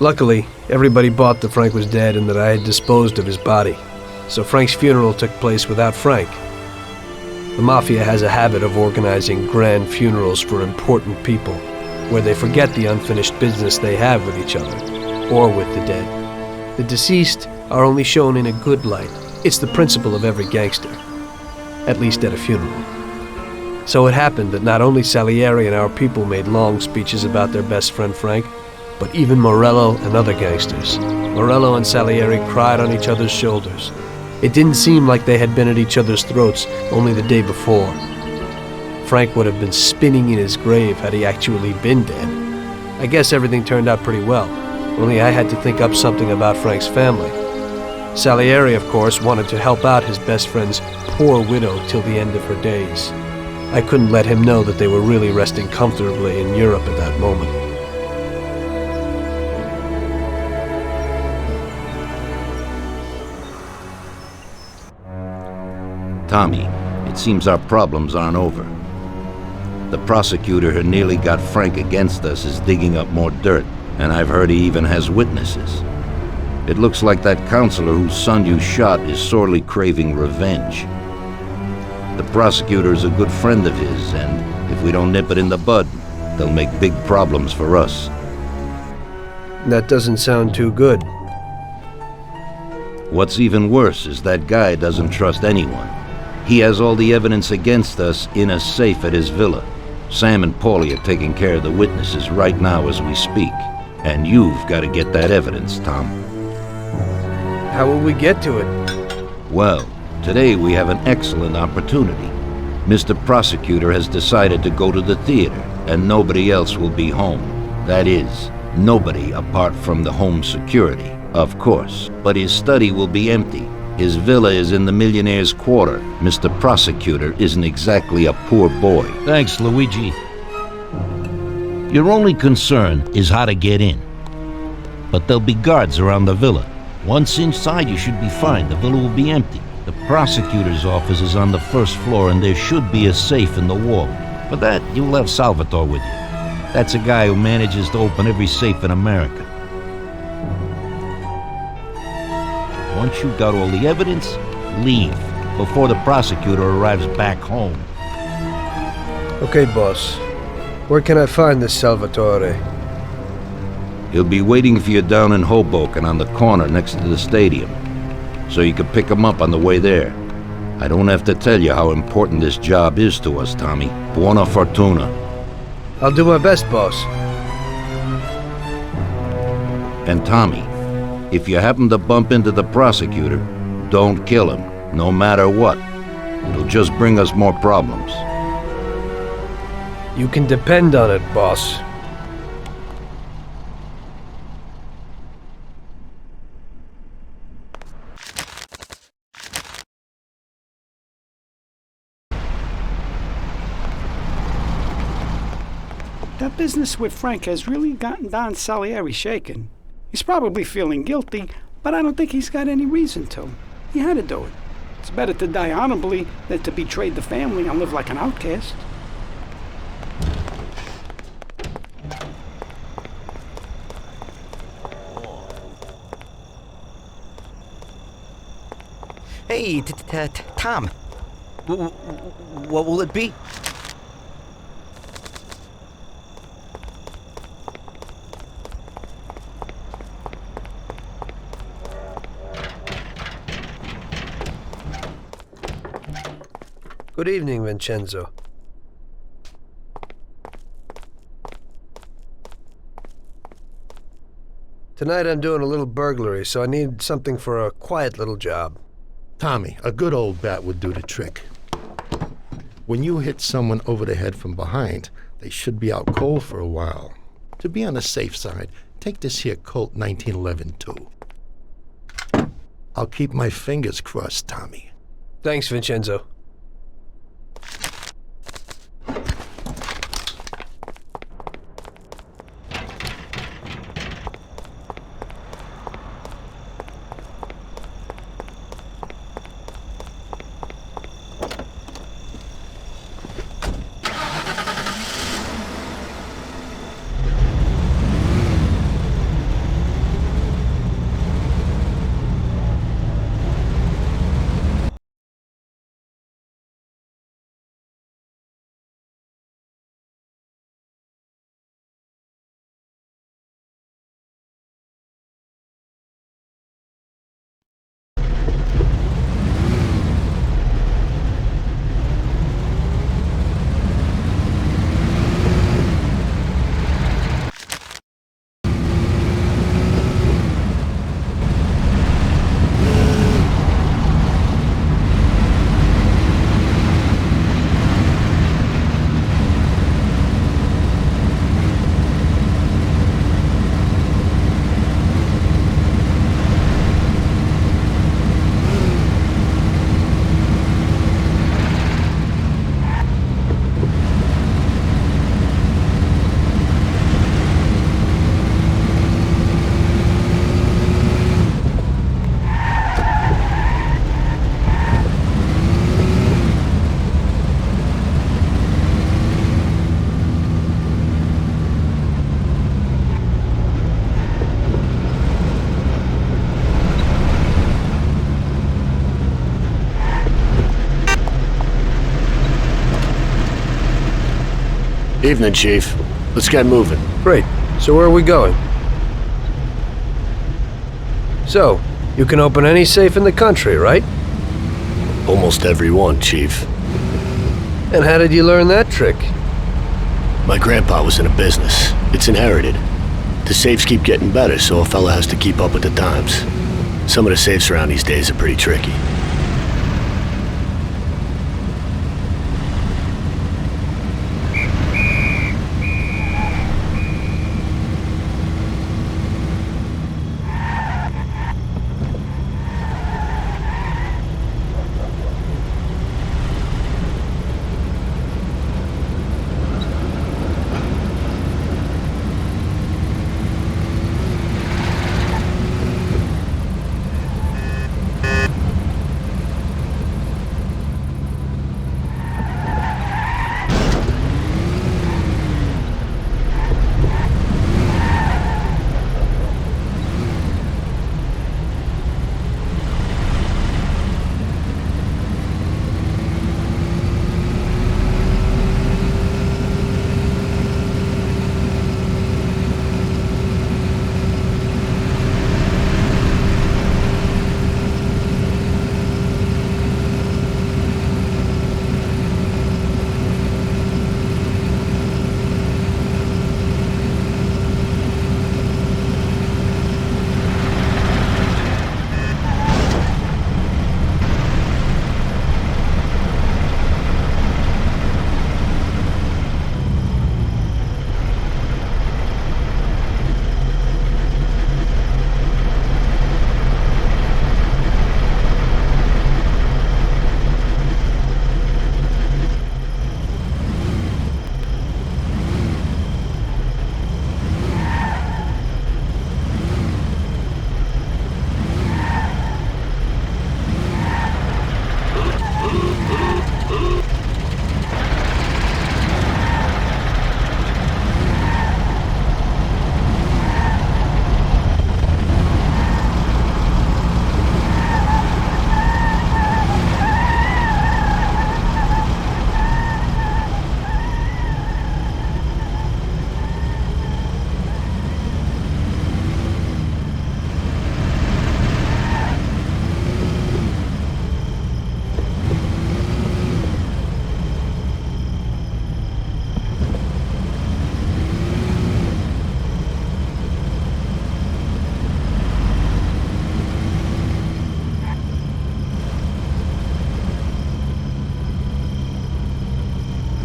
Luckily, everybody bought that Frank was dead and that I had disposed of his body. So Frank's funeral took place without Frank. The Mafia has a habit of organizing grand funerals for important people, where they forget the unfinished business they have with each other, or with the dead. The deceased are only shown in a good light. It's the principle of every gangster, at least at a funeral. So it happened that not only Salieri and our people made long speeches about their best friend Frank, but even Morello and other gangsters. Morello and Salieri cried on each other's shoulders. It didn't seem like they had been at each other's throats only the day before. Frank would have been spinning in his grave had he actually been dead. I guess everything turned out pretty well, only I had to think up something about Frank's family. Salieri, of course, wanted to help out his best friend's poor widow till the end of her days. I couldn't let him know that they were really resting comfortably in Europe at that moment. Tommy, it seems our problems aren't over. The prosecutor who nearly got Frank against us is digging up more dirt, and I've heard he even has witnesses. It looks like that counselor whose son you shot is sorely craving revenge. The prosecutor is a good friend of his, and if we don't nip it in the bud, they'll make big problems for us. That doesn't sound too good. What's even worse is that guy doesn't trust anyone. He has all the evidence against us in a safe at his villa. Sam and Paulie are taking care of the witnesses right now as we speak. And you've got to get that evidence, Tom. How will we get to it? Well, today we have an excellent opportunity. Mr. Prosecutor has decided to go to the theater, and nobody else will be home. That is, nobody apart from the home security, of course. But his study will be empty. His villa is in the Millionaire's Quarter. Mr. Prosecutor isn't exactly a poor boy. Thanks, Luigi. Your only concern is how to get in. But there'll be guards around the villa. Once inside, you should be fine. The villa will be empty. The prosecutor's office is on the first floor, and there should be a safe in the wall. For that, you'll have Salvatore with you. That's a guy who manages to open every safe in America. Once you've got all the evidence, leave before the prosecutor arrives back home. Okay, boss. Where can I find this Salvatore? He'll be waiting for you down in Hoboken on the corner next to the stadium, so you can pick him up on the way there. I don't have to tell you how important this job is to us, Tommy. Buona fortuna. I'll do my best, boss. And Tommy, if you happen to bump into the prosecutor, don't kill him, no matter what. It'll just bring us more problems. You can depend on it, boss. That business with Frank has really gotten Don Salieri shaken. He's probably feeling guilty, but I don't think he's got any reason to. He had to do it. It's better to die honorably than to betray the family and live like an outcast. Hey, Tom. What will it be? Good evening, Vincenzo. Tonight I'm doing a little burglary, so I need something for a quiet little job. Tommy, a good old bat would do the trick. When you hit someone over the head from behind, they should be out cold for a while. To be on the safe side, take this here Colt 1911 too. I'll keep my fingers crossed, Tommy. Thanks, Vincenzo. Evening, Chief. Let's get moving. Great. So where are we going? So, you can open any safe in the country, right? Almost every one, Chief. And how did you learn that trick? My grandpa was in a business. It's inherited. The safes keep getting better, so a fella has to keep up with the times. Some of the safes around these days are pretty tricky.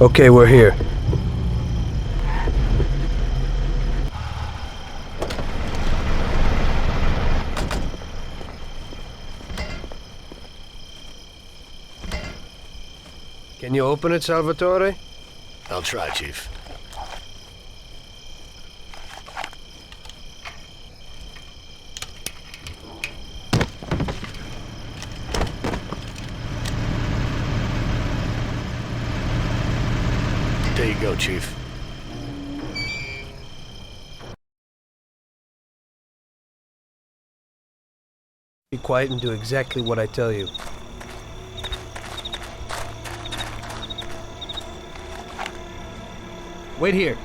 Okay, we're here. Can you open it, Salvatore? I'll try, Chief. There you go, Chief. Be quiet and do exactly what I tell you. Wait here.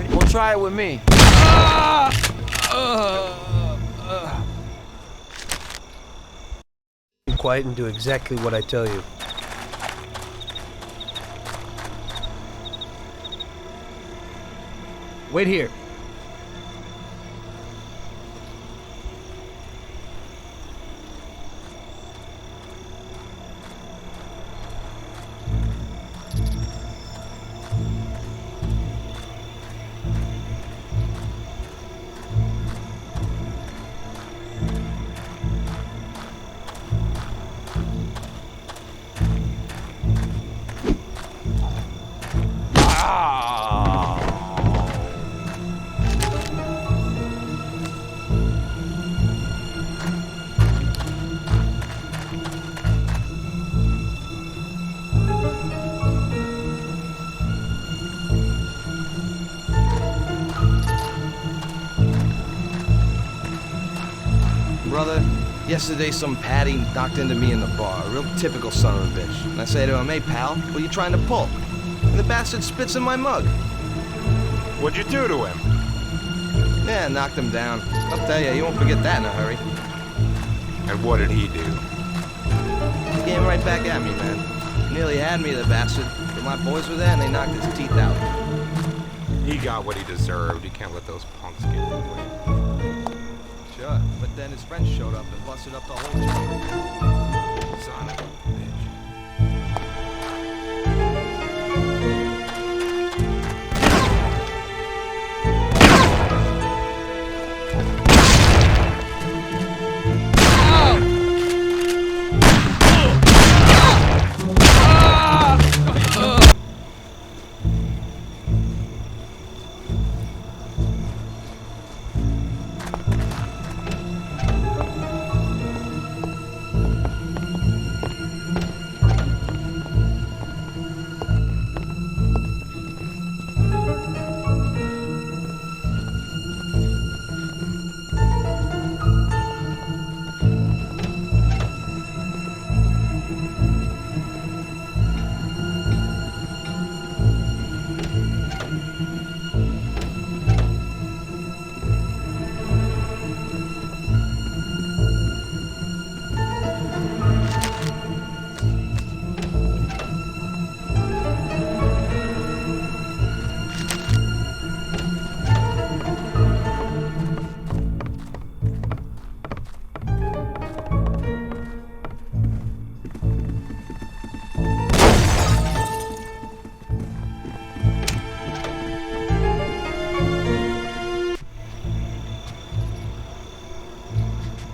We'll try it with me. Be quiet and do exactly what I tell you. Wait here. brother. Yesterday, some Patty knocked into me in the bar. A real typical son of a bitch. And I say to him, hey, pal, what are you trying to pull? And the bastard spits in my mug. What'd you do to him? Yeah, knocked him down. I'll tell you, you won't forget that in a hurry. And what did he do? He came right back at me, man. Nearly had me, the bastard. But my boys were there and they knocked his teeth out. He got what he deserved. You can't let those punks get away. Sure, but then his friends showed up and busted up the whole joint. Son of a bitch.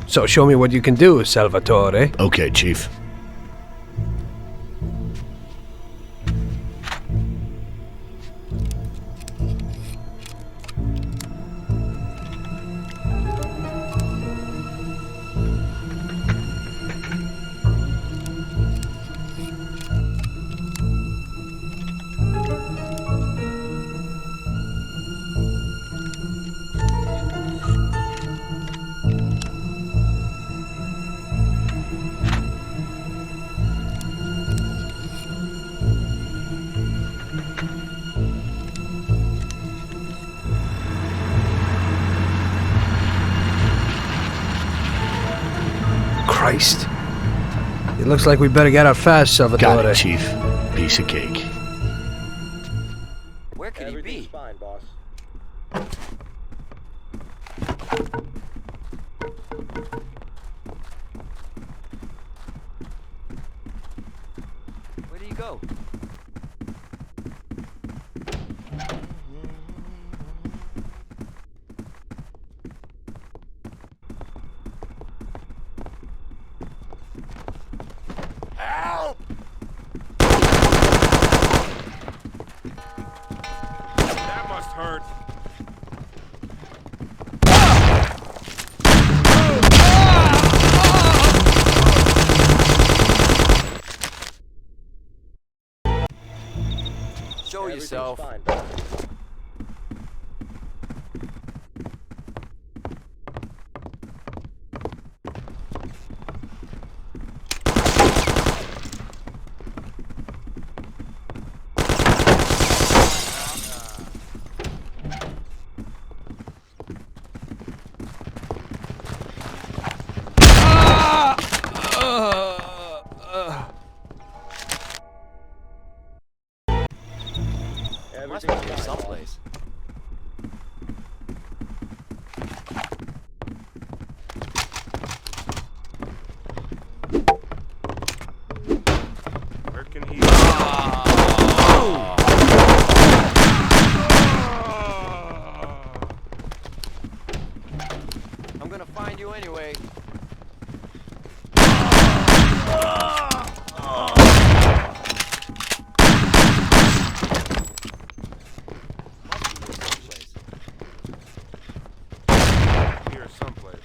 So show me what you can do, Salvatore. Okay, Chief. Christ. It looks like we better get out fast, Salvatore. Got it, Chief. Piece of cake. Where could he be? Fine, boss. Where did he go? Help! That must hurt. Show yourself. Fine. Must be here someplace. Where can he I'm gonna find you anyway. here someplace?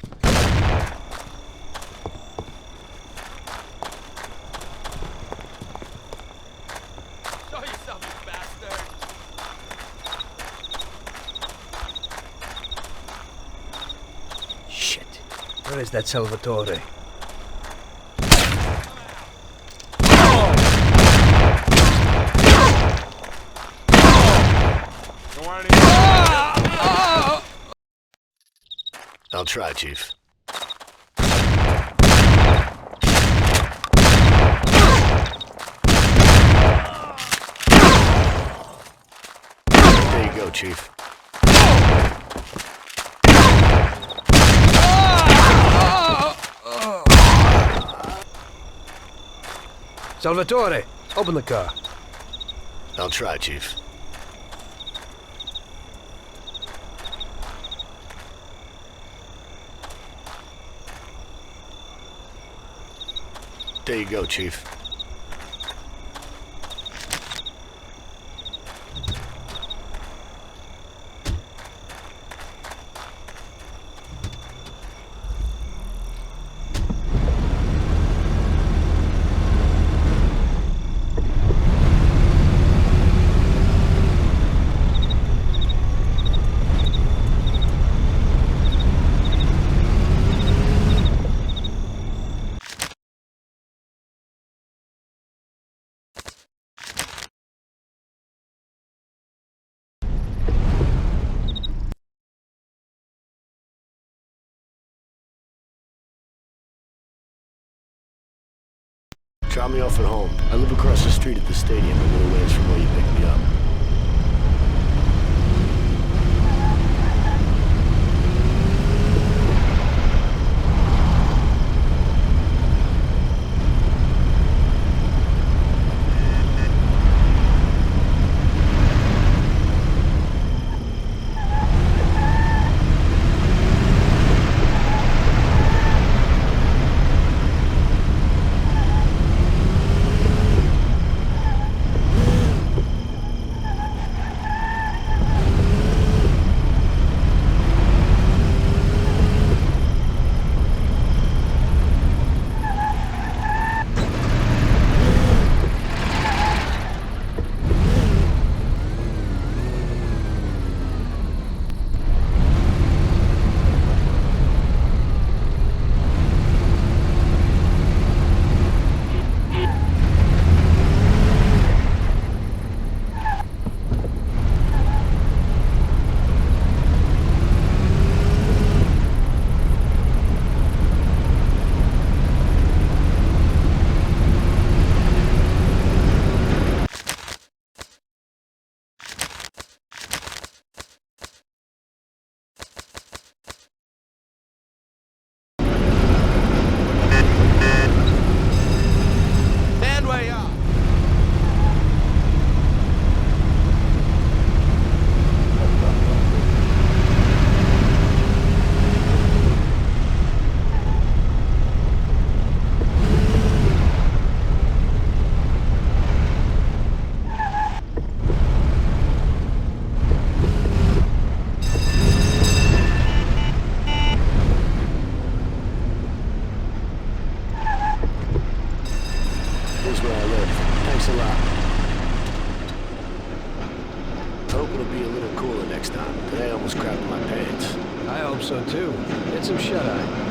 Show yourself, you bastard! Shit. Where Where is that Salvatore? I'll try, Chief. There you go, Chief. Salvatore, open the car. I'll try, Chief. There you go, Chief. Drop me off at home. I live across the street at the stadium, a little ways from where you picked me up. So too. Get some shut-eye.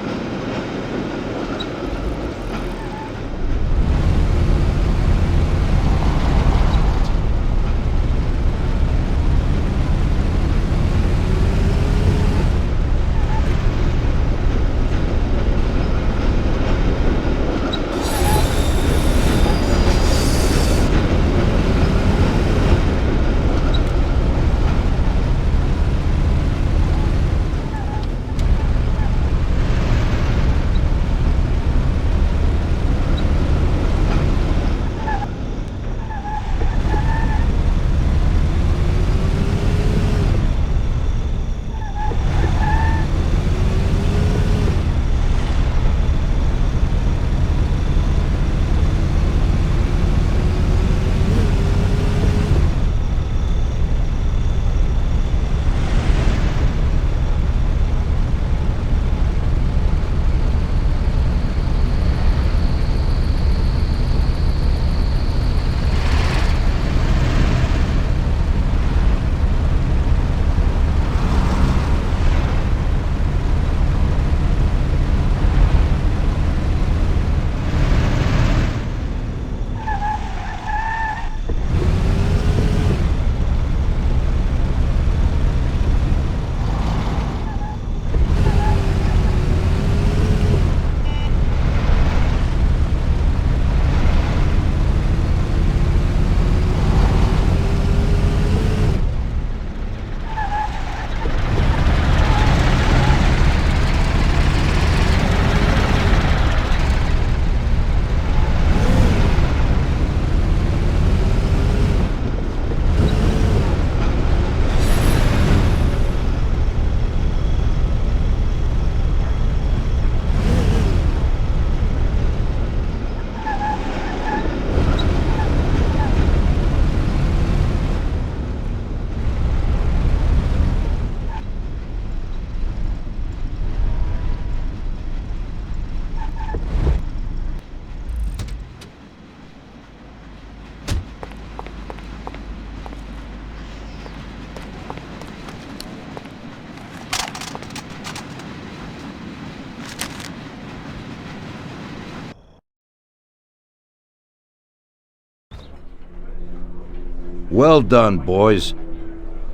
Well done, boys.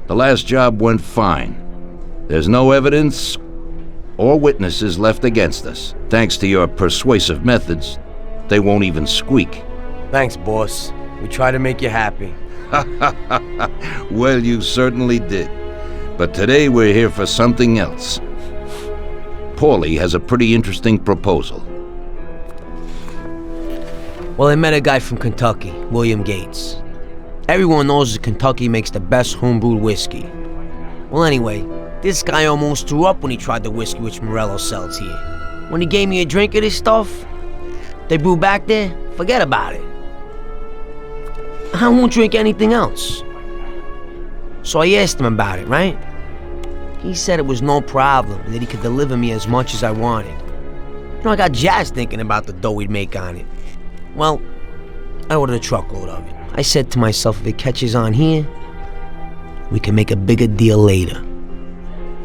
The last job went fine. There's no evidence or witnesses left against us. Thanks to your persuasive methods, they won't even squeak. Thanks, boss. We try to make you happy. Well, you certainly did. But today we're here for something else. Paulie has a pretty interesting proposal. Well, I met a guy from Kentucky, William Gates. Everyone knows that Kentucky makes the best homebrewed whiskey. Well, anyway, this guy almost threw up when he tried the whiskey which Morello sells here. When he gave me a drink of this stuff they brew back there, forget about it. I won't drink anything else. So I asked him about it, right? He said it was no problem, that he could deliver me as much as I wanted. You know, I got jazzed thinking about the dough we'd make on it. Well, I ordered a truckload of it. I said to myself, if it catches on here, we can make a bigger deal later.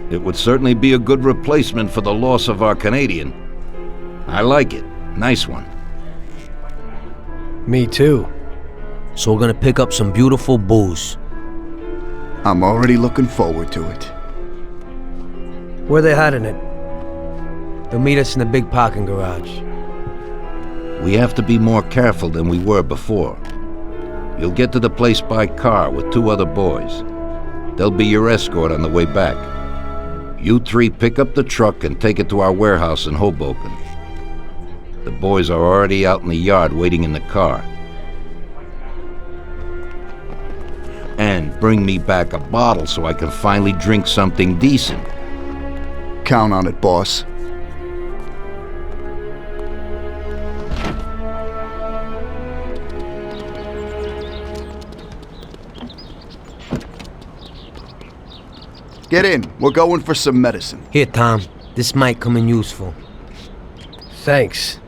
It would certainly be a good replacement for the loss of our Canadian. I like it. Nice one. Me too. So we're gonna pick up some beautiful booze. I'm already looking forward to it. Where they hiding it? They'll meet us in the big parking garage. We have to be more careful than we were before. You'll get to the place by car with 2 other boys. They'll be your escort on the way back. You 3 pick up the truck and take it to our warehouse in Hoboken. The boys are already out in the yard waiting in the car. And bring me back a bottle so I can finally drink something decent. Count on it, boss. Get in. We're going for some medicine. Here, Tom. This might come in useful. Thanks.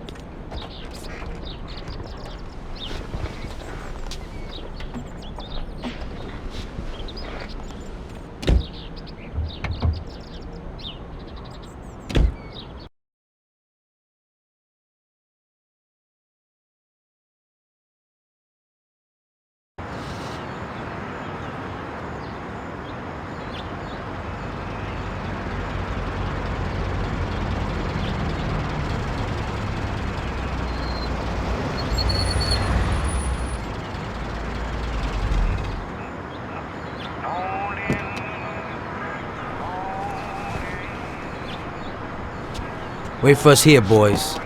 Wait for us here, boys.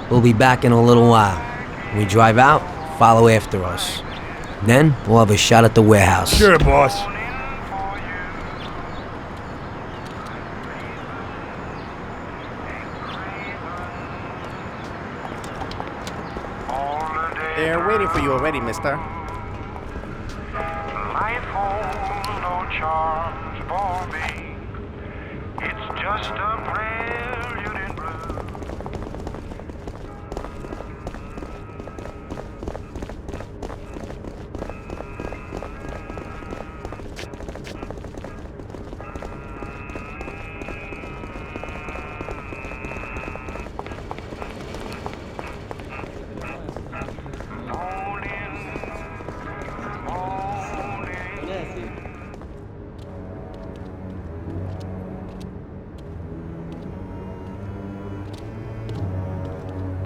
We'll be back in a little while. When we drive out, follow after us. Then, we'll have a shot at the warehouse. Sure, boss. They're waiting for you already, mister. Life holds no charms for me. It's just a prelude in blue.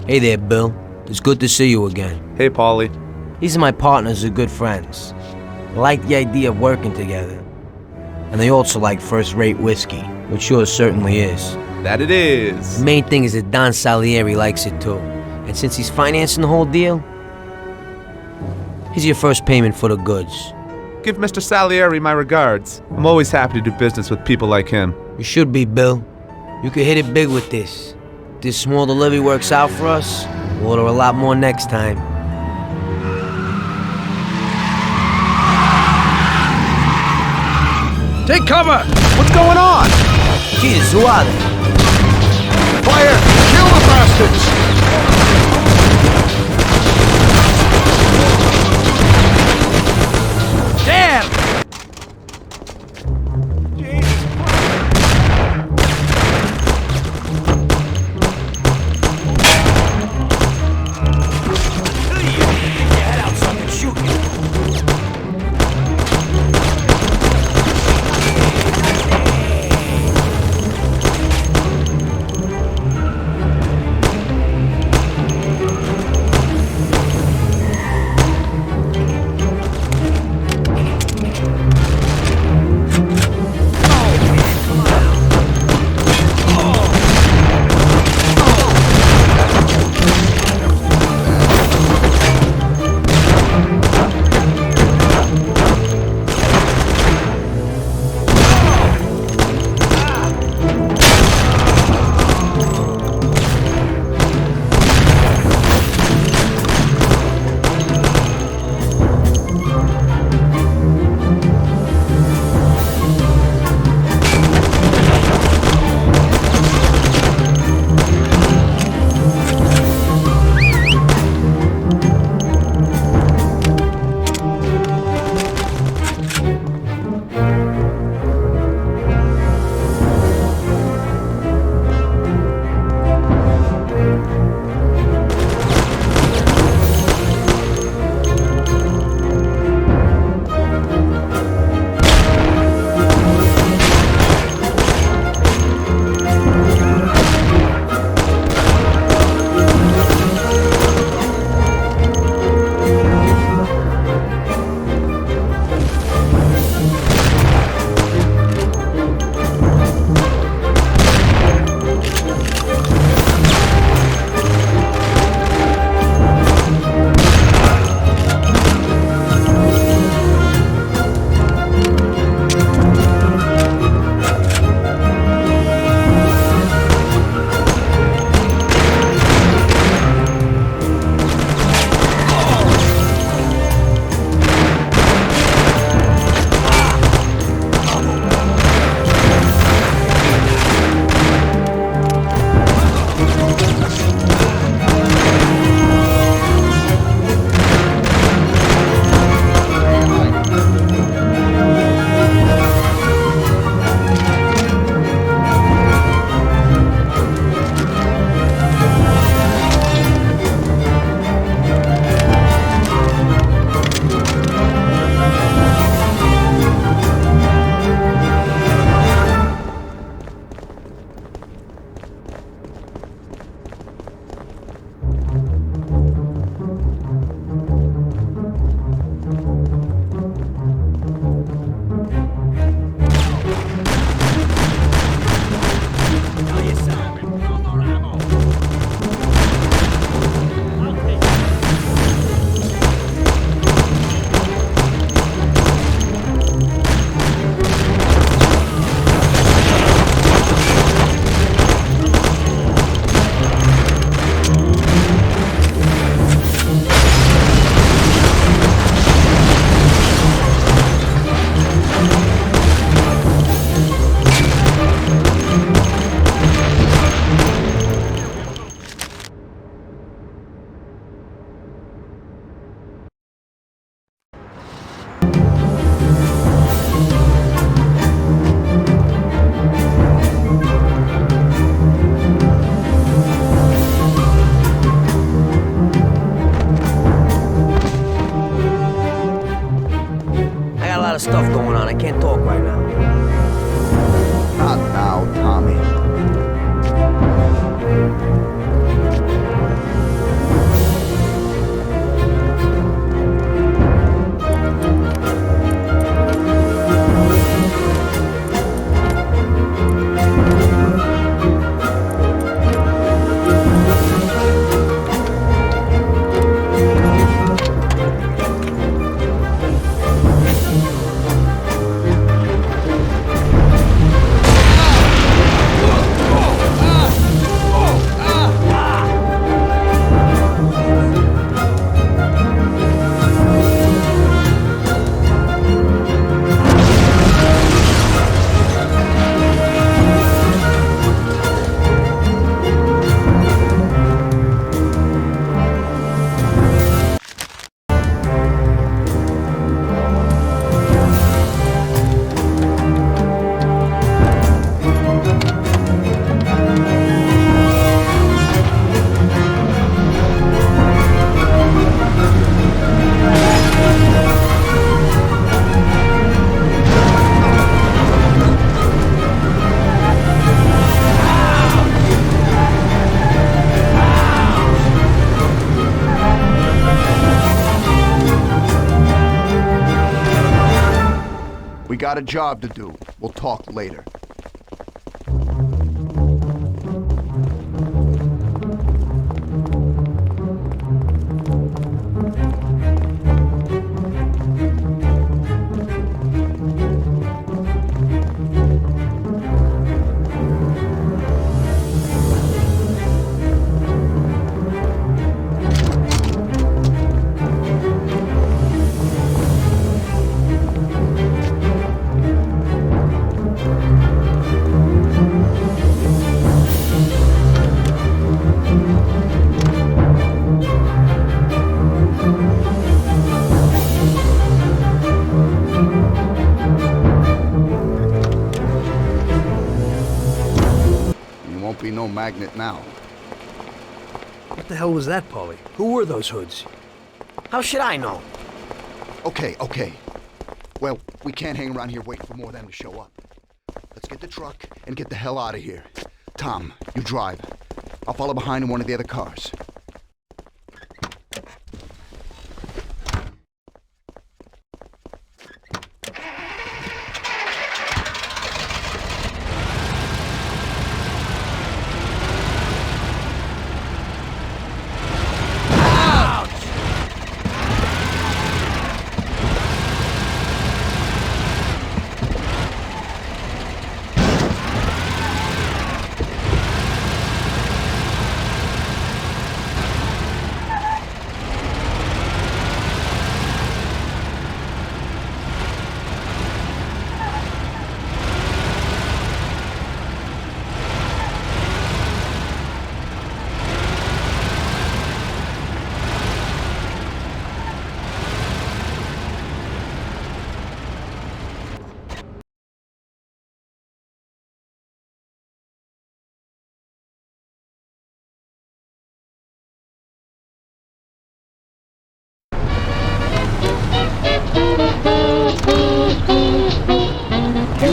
Hey there, Bill. It's good to see you again. Hey, Paulie. These are my partners who are good friends. They like the idea of working together. And they also like first-rate whiskey, which yours certainly is. That it is. The main thing is that Don Salieri likes it too. And since he's financing the whole deal, here's your first payment for the goods. Give Mr. Salieri my regards. I'm always happy to do business with people like him. You should be, Bill. You could hit it big with this. If this small delivery works out for us, we'll order a lot more next time. Take cover! What's going on? Jesus, who are they? Fire! Kill the bastards! Damn! right now. Not now, Tommy. We got a job to do. We'll talk later. Be no magnet now. What the hell was that, Paulie? Who were those hoods? How should I know? Okay. Well, we can't hang around here waiting for more of them to show up. Let's get the truck and get the hell out of here. Tom, you drive. I'll follow behind in one of the other cars.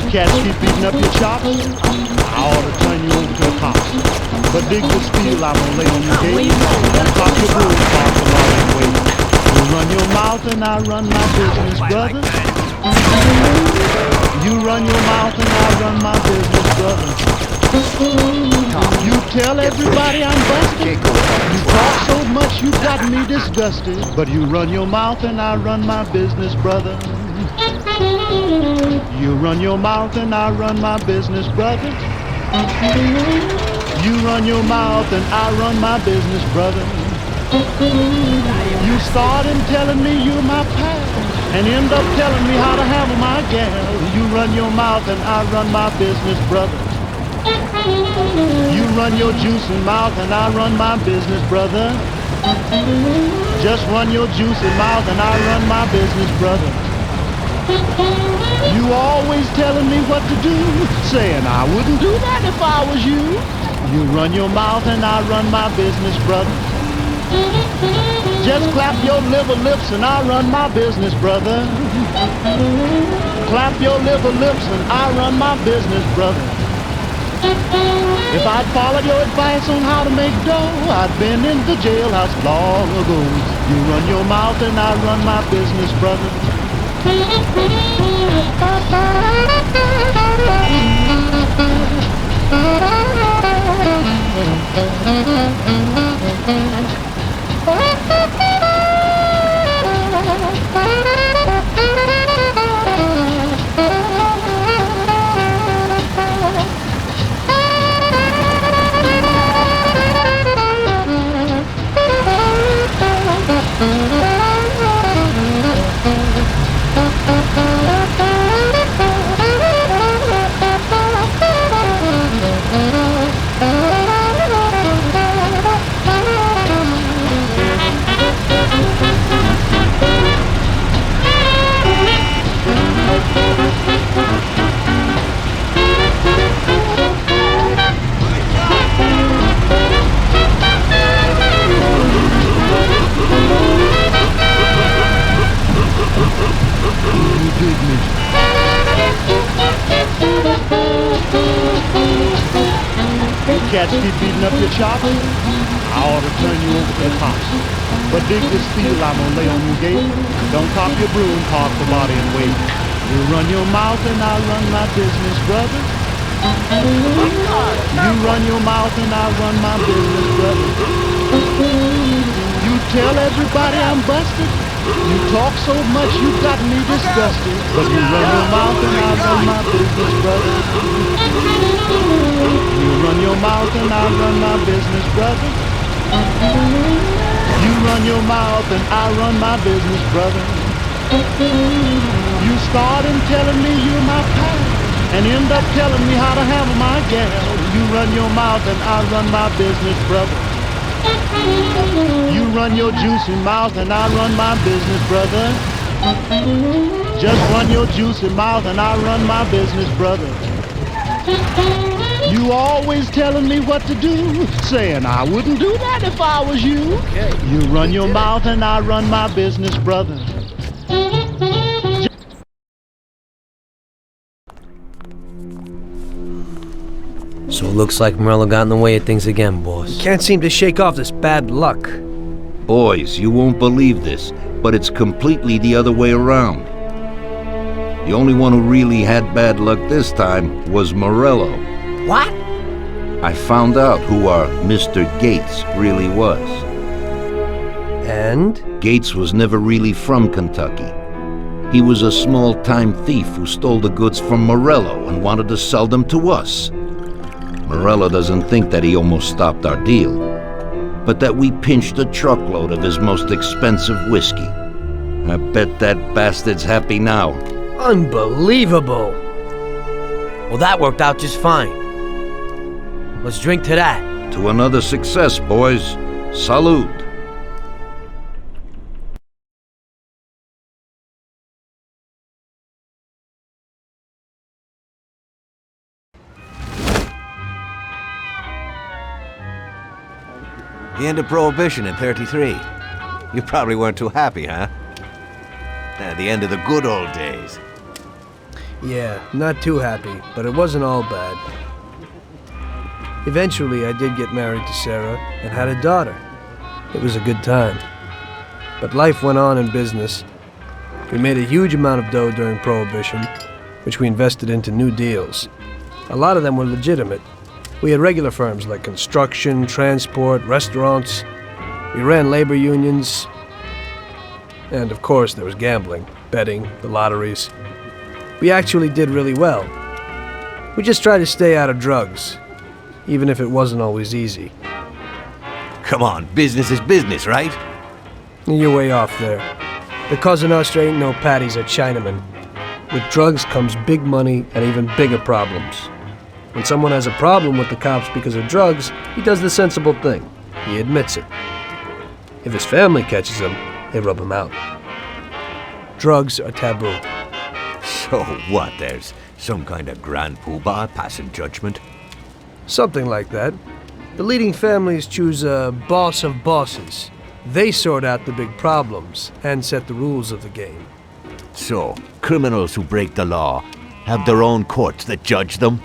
Cats keep beating up your chops, I ought to turn you over to the cops. But dig the spiel I'm gonna lay on your gate, and pop your bull park a lot of way. You run your mouth and I run my business, brother. You run your mouth and I run my business, brother. You tell everybody I'm busted. You talk so much you got me disgusted. But you run your mouth and I run my business, brother. You run your mouth and I run my business, brother. You run your mouth and I run my business, brother. You start in telling me you're my pal and end up telling me how to handle my gal. You run your mouth and I run my business, brother. You run your juicy mouth and I run my business, brother. Just run your juicy mouth and I run my business, brother. You always telling me what to do, saying I wouldn't do that if I was you. You run your mouth and I run my business, brother. Just clap your liver lips and I run my business, brother. clap your little lips and I run my business, brother. If I'd followed your advice on how to make dough, I'd been in the jailhouse long ago. You run your mouth and I run my business, brother. Cats keep beating up your chops, I ought to turn you over to the cops. But dig this steel I'm gonna lay on your gate. Don't cop your broom, park the body and wait. You run your mouth and I run my business, brother. You run your mouth and I run my business, brother. You tell everybody I'm busted. You talk so much you got me disgusted. But you run your mouth and I run my business, brother. You run your mouth and I run my business, brother. You run your mouth and I run my business, brother. You start in telling me you're my pal and end up telling me how to handle my gal. You run your mouth and I run my business, brother. You run your juicy mouth and I run my business, brother. Just run your juicy mouth and I run my business, brother. You always telling me what to do, saying I wouldn't do that if I was you. Okay. You run your mouth and I run my business, brother. So it looks like Morello got in the way of things again, boss. Can't seem to shake off this bad luck. Boys, you won't believe this, but it's completely the other way around. The only one who really had bad luck this time was Morello. What? I found out who our Mr. Gates really was. And? Gates was never really from Kentucky. He was a small-time thief who stole the goods from Morello and wanted to sell them to us. Morello doesn't think that he almost stopped our deal, but that we pinched a truckload of his most expensive whiskey. I bet that bastard's happy now. Unbelievable! Well, that worked out just fine. Let's drink to that. To another success, boys. Salud. The end of Prohibition in '33. You probably weren't too happy, huh? The end of the good old days. Yeah, not too happy, but it wasn't all bad. Eventually, I did get married to Sarah and had a daughter. It was a good time. But life went on in business. We made a huge amount of dough during Prohibition, which we invested into new deals. A lot of them were legitimate. We had regular firms like construction, transport, restaurants. We ran labor unions. And of course, there was gambling, betting, the lotteries. We actually did really well. We just tried to stay out of drugs, even if it wasn't always easy. Come on, business is business, right? You're way off there. The Cosa Nostra ain't no patties or Chinamen. With drugs comes big money and even bigger problems. When someone has a problem with the cops because of drugs, he does the sensible thing. He admits it. If his family catches him, they rub him out. Drugs are taboo. So what, there's some kind of grand poobah passing judgment? Something like that. The leading families choose a boss of bosses. They sort out the big problems and set the rules of the game. So, criminals who break the law have their own courts that judge them?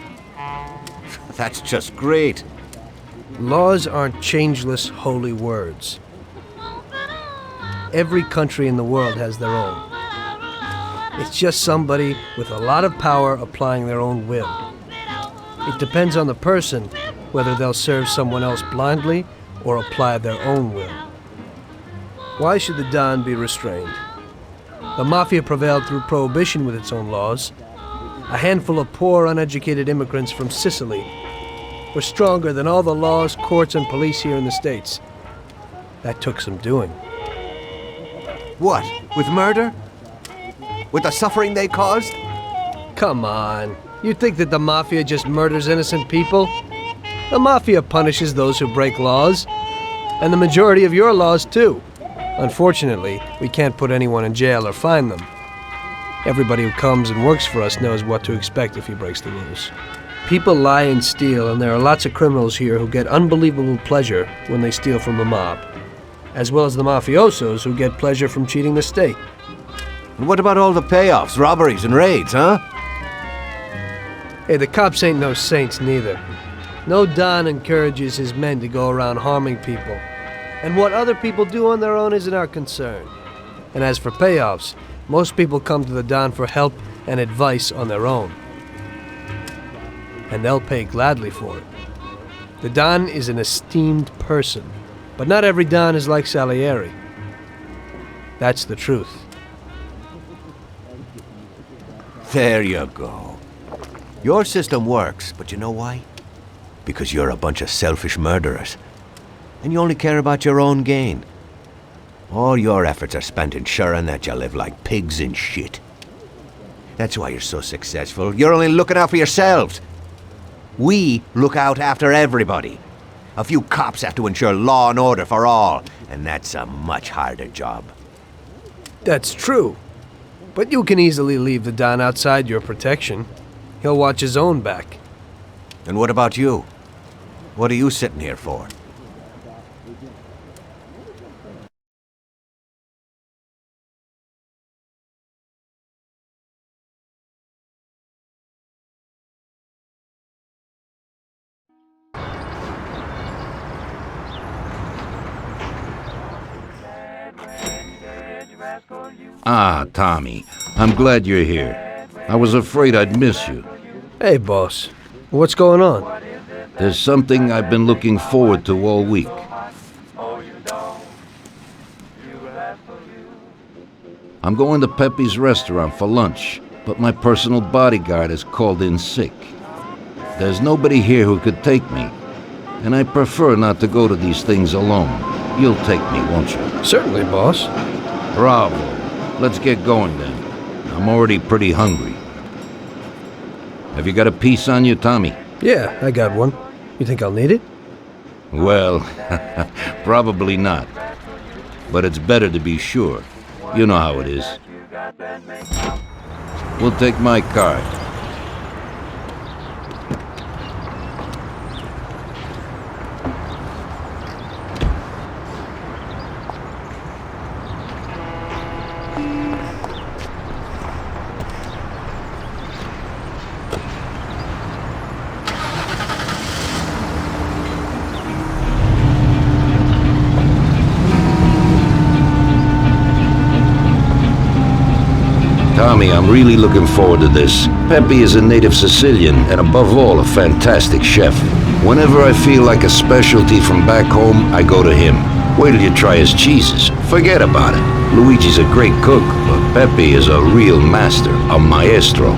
That's just great. Laws aren't changeless, holy words. Every country in the world has their own. It's just somebody with a lot of power applying their own will. It depends on the person whether they'll serve someone else blindly or apply their own will. Why should the Don be restrained? The Mafia prevailed through prohibition with its own laws. A handful of poor, uneducated immigrants from Sicily were stronger than all the laws, courts, and police here in the States. That took some doing. What? With murder? With the suffering they caused? Come on. You think that the Mafia just murders innocent people? The Mafia punishes those who break laws. And the majority of your laws, too. Unfortunately, we can't put anyone in jail or fine them. Everybody who comes and works for us knows what to expect if he breaks the rules. People lie and steal, and there are lots of criminals here who get unbelievable pleasure when they steal from the mob, as well as the mafiosos who get pleasure from cheating the state. And what about all the payoffs, robberies, and raids, huh? Hey, the cops ain't no saints neither. No Don encourages his men to go around harming people. And what other people do on their own isn't our concern. And as for payoffs, most people come to the Don for help and advice on their own. And they'll pay gladly for it. The Don is an esteemed person, but not every Don is like Salieri. That's the truth. There you go. Your system works, but you know why? Because you're a bunch of selfish murderers. And you only care about your own gain. All your efforts are spent ensuring that you live like pigs in shit. That's why you're so successful. You're only looking out for yourselves. We look out after everybody. A few cops have to ensure law and order for all, and that's a much harder job. That's true. But you can easily leave the Don outside your protection. He'll watch his own back. And what about you? What are you sitting here for? Ah, Tommy. I'm glad you're here. I was afraid I'd miss you. Hey, boss. What's going on? There's something I've been looking forward to all week. I'm going to Pepe's restaurant for lunch, but my personal bodyguard is called in sick. There's nobody here who could take me, and I prefer not to go to these things alone. You'll take me, won't you? Certainly, boss. Bravo. Let's get going then. I'm already pretty hungry. Have you got a piece on you, Tommy? Yeah, I got one. You think I'll need it? Well, probably not. But it's better to be sure. You know how it is. We'll take my card. Tommy, I'm really looking forward to this. Pepe is a native Sicilian and above all a fantastic chef. Whenever I feel like a specialty from back home, I go to him. Wait till you try his cheeses. Forget about it. Luigi's a great cook, but Pepe is a real master, a maestro.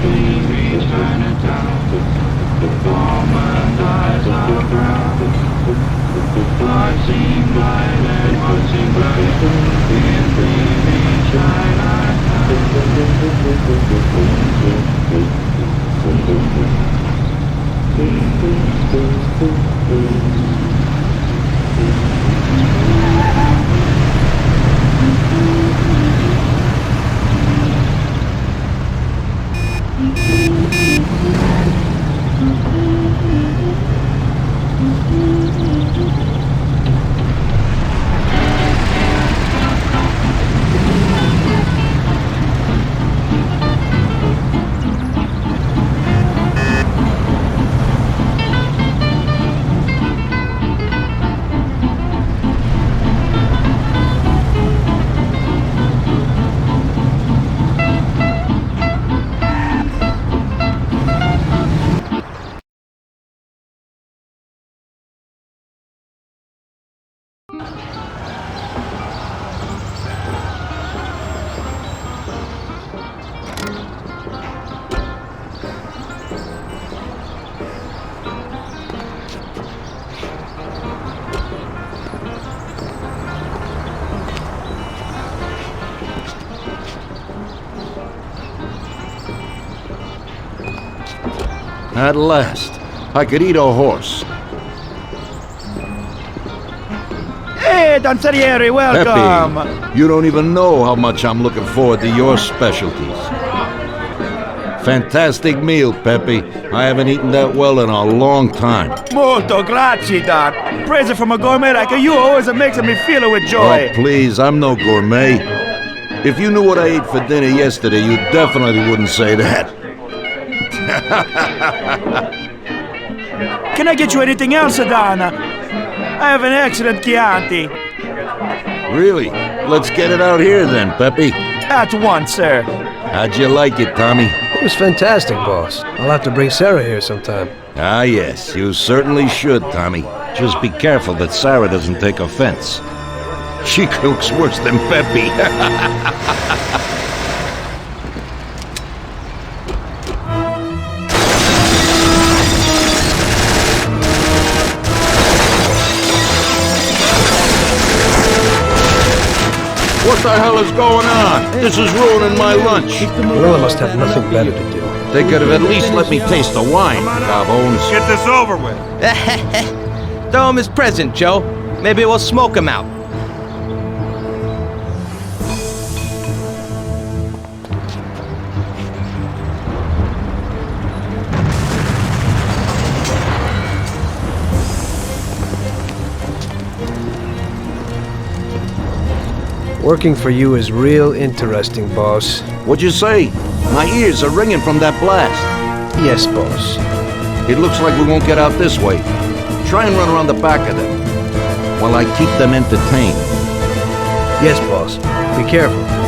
Dreamy Chinatown. Woman eyes are brown. Heart seem blind and heart seem bright in dreamy At last, I could eat a horse. Hey, Don Salieri, welcome! Pepe, you don't even know how much I'm looking forward to your specialties. Fantastic meal, Pepe. I haven't eaten that well in a long time. Molto grazie, Don. Praise from a gourmet like you always makes me feel with joy. Oh, please, I'm no gourmet. If you knew what I ate for dinner yesterday, you definitely wouldn't say that. Can I get you anything else, Don? I have an excellent Chianti. Really? Let's get it out here then, Pepe. At once, sir. How'd you like it, Tommy? It was fantastic, boss. I'll have to bring Sarah here sometime. Ah, yes, you certainly should, Tommy. Just be careful that Sarah doesn't take offense. She cooks worse than Pepe. What the hell is going on? This is ruining my lunch. Morello must have nothing better to do. They could have at least let me taste the wine, Gabons. Get this over with. Throw him his present, Joe. Maybe we'll smoke him out. Working for you is real interesting, boss. What'd you say? My ears are ringing from that blast. Yes, boss. It looks like we won't get out this way. Try and run around the back of them while I keep them entertained. Yes, boss. Be careful.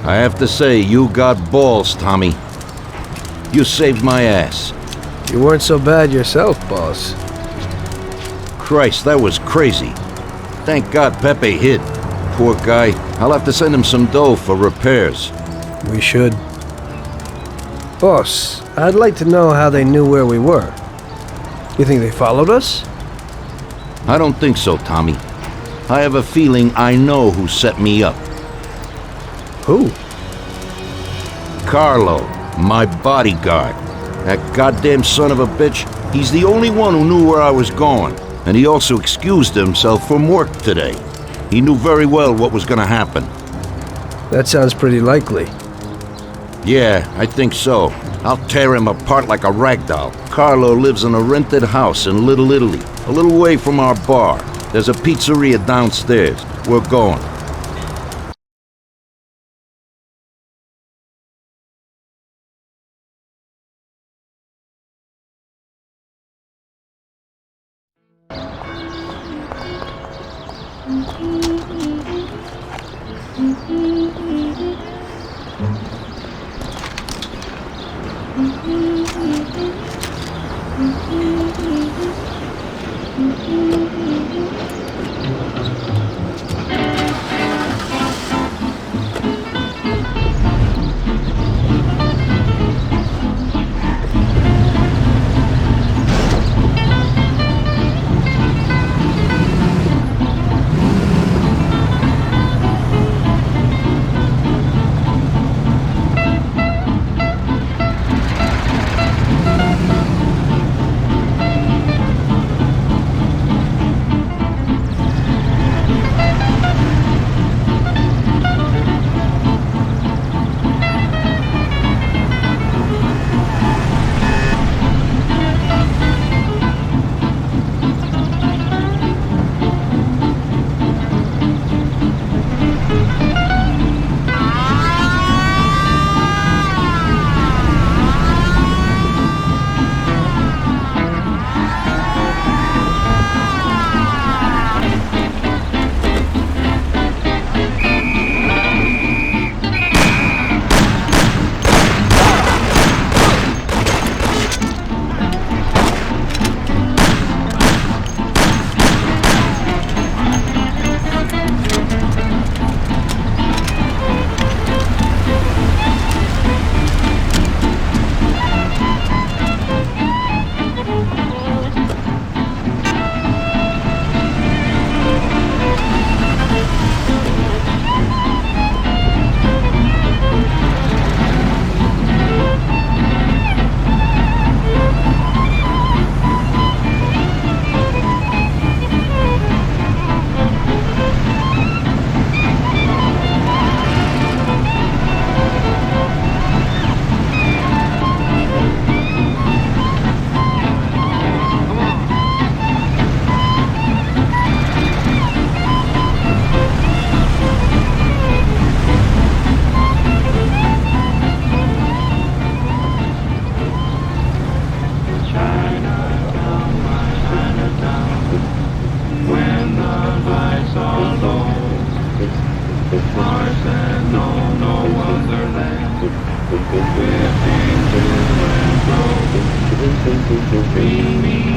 I have to say, you got balls, Tommy. You saved my ass. You weren't so bad yourself, boss. Christ, that was crazy. Thank God Pepe hid. Poor guy. I'll have to send him some dough for repairs. We should. Boss, I'd like to know how they knew where we were. You think they followed us? I don't think so, Tommy. I have a feeling I know who set me up. Who? Carlo, my bodyguard. That goddamn son of a bitch, he's the only one who knew where I was going. And he also excused himself from work today. He knew very well what was gonna happen. That sounds pretty likely. Yeah, I think so. I'll tear him apart like a ragdoll. Carlo lives in a rented house in Little Italy, a little way from our bar. There's a pizzeria downstairs. We're going.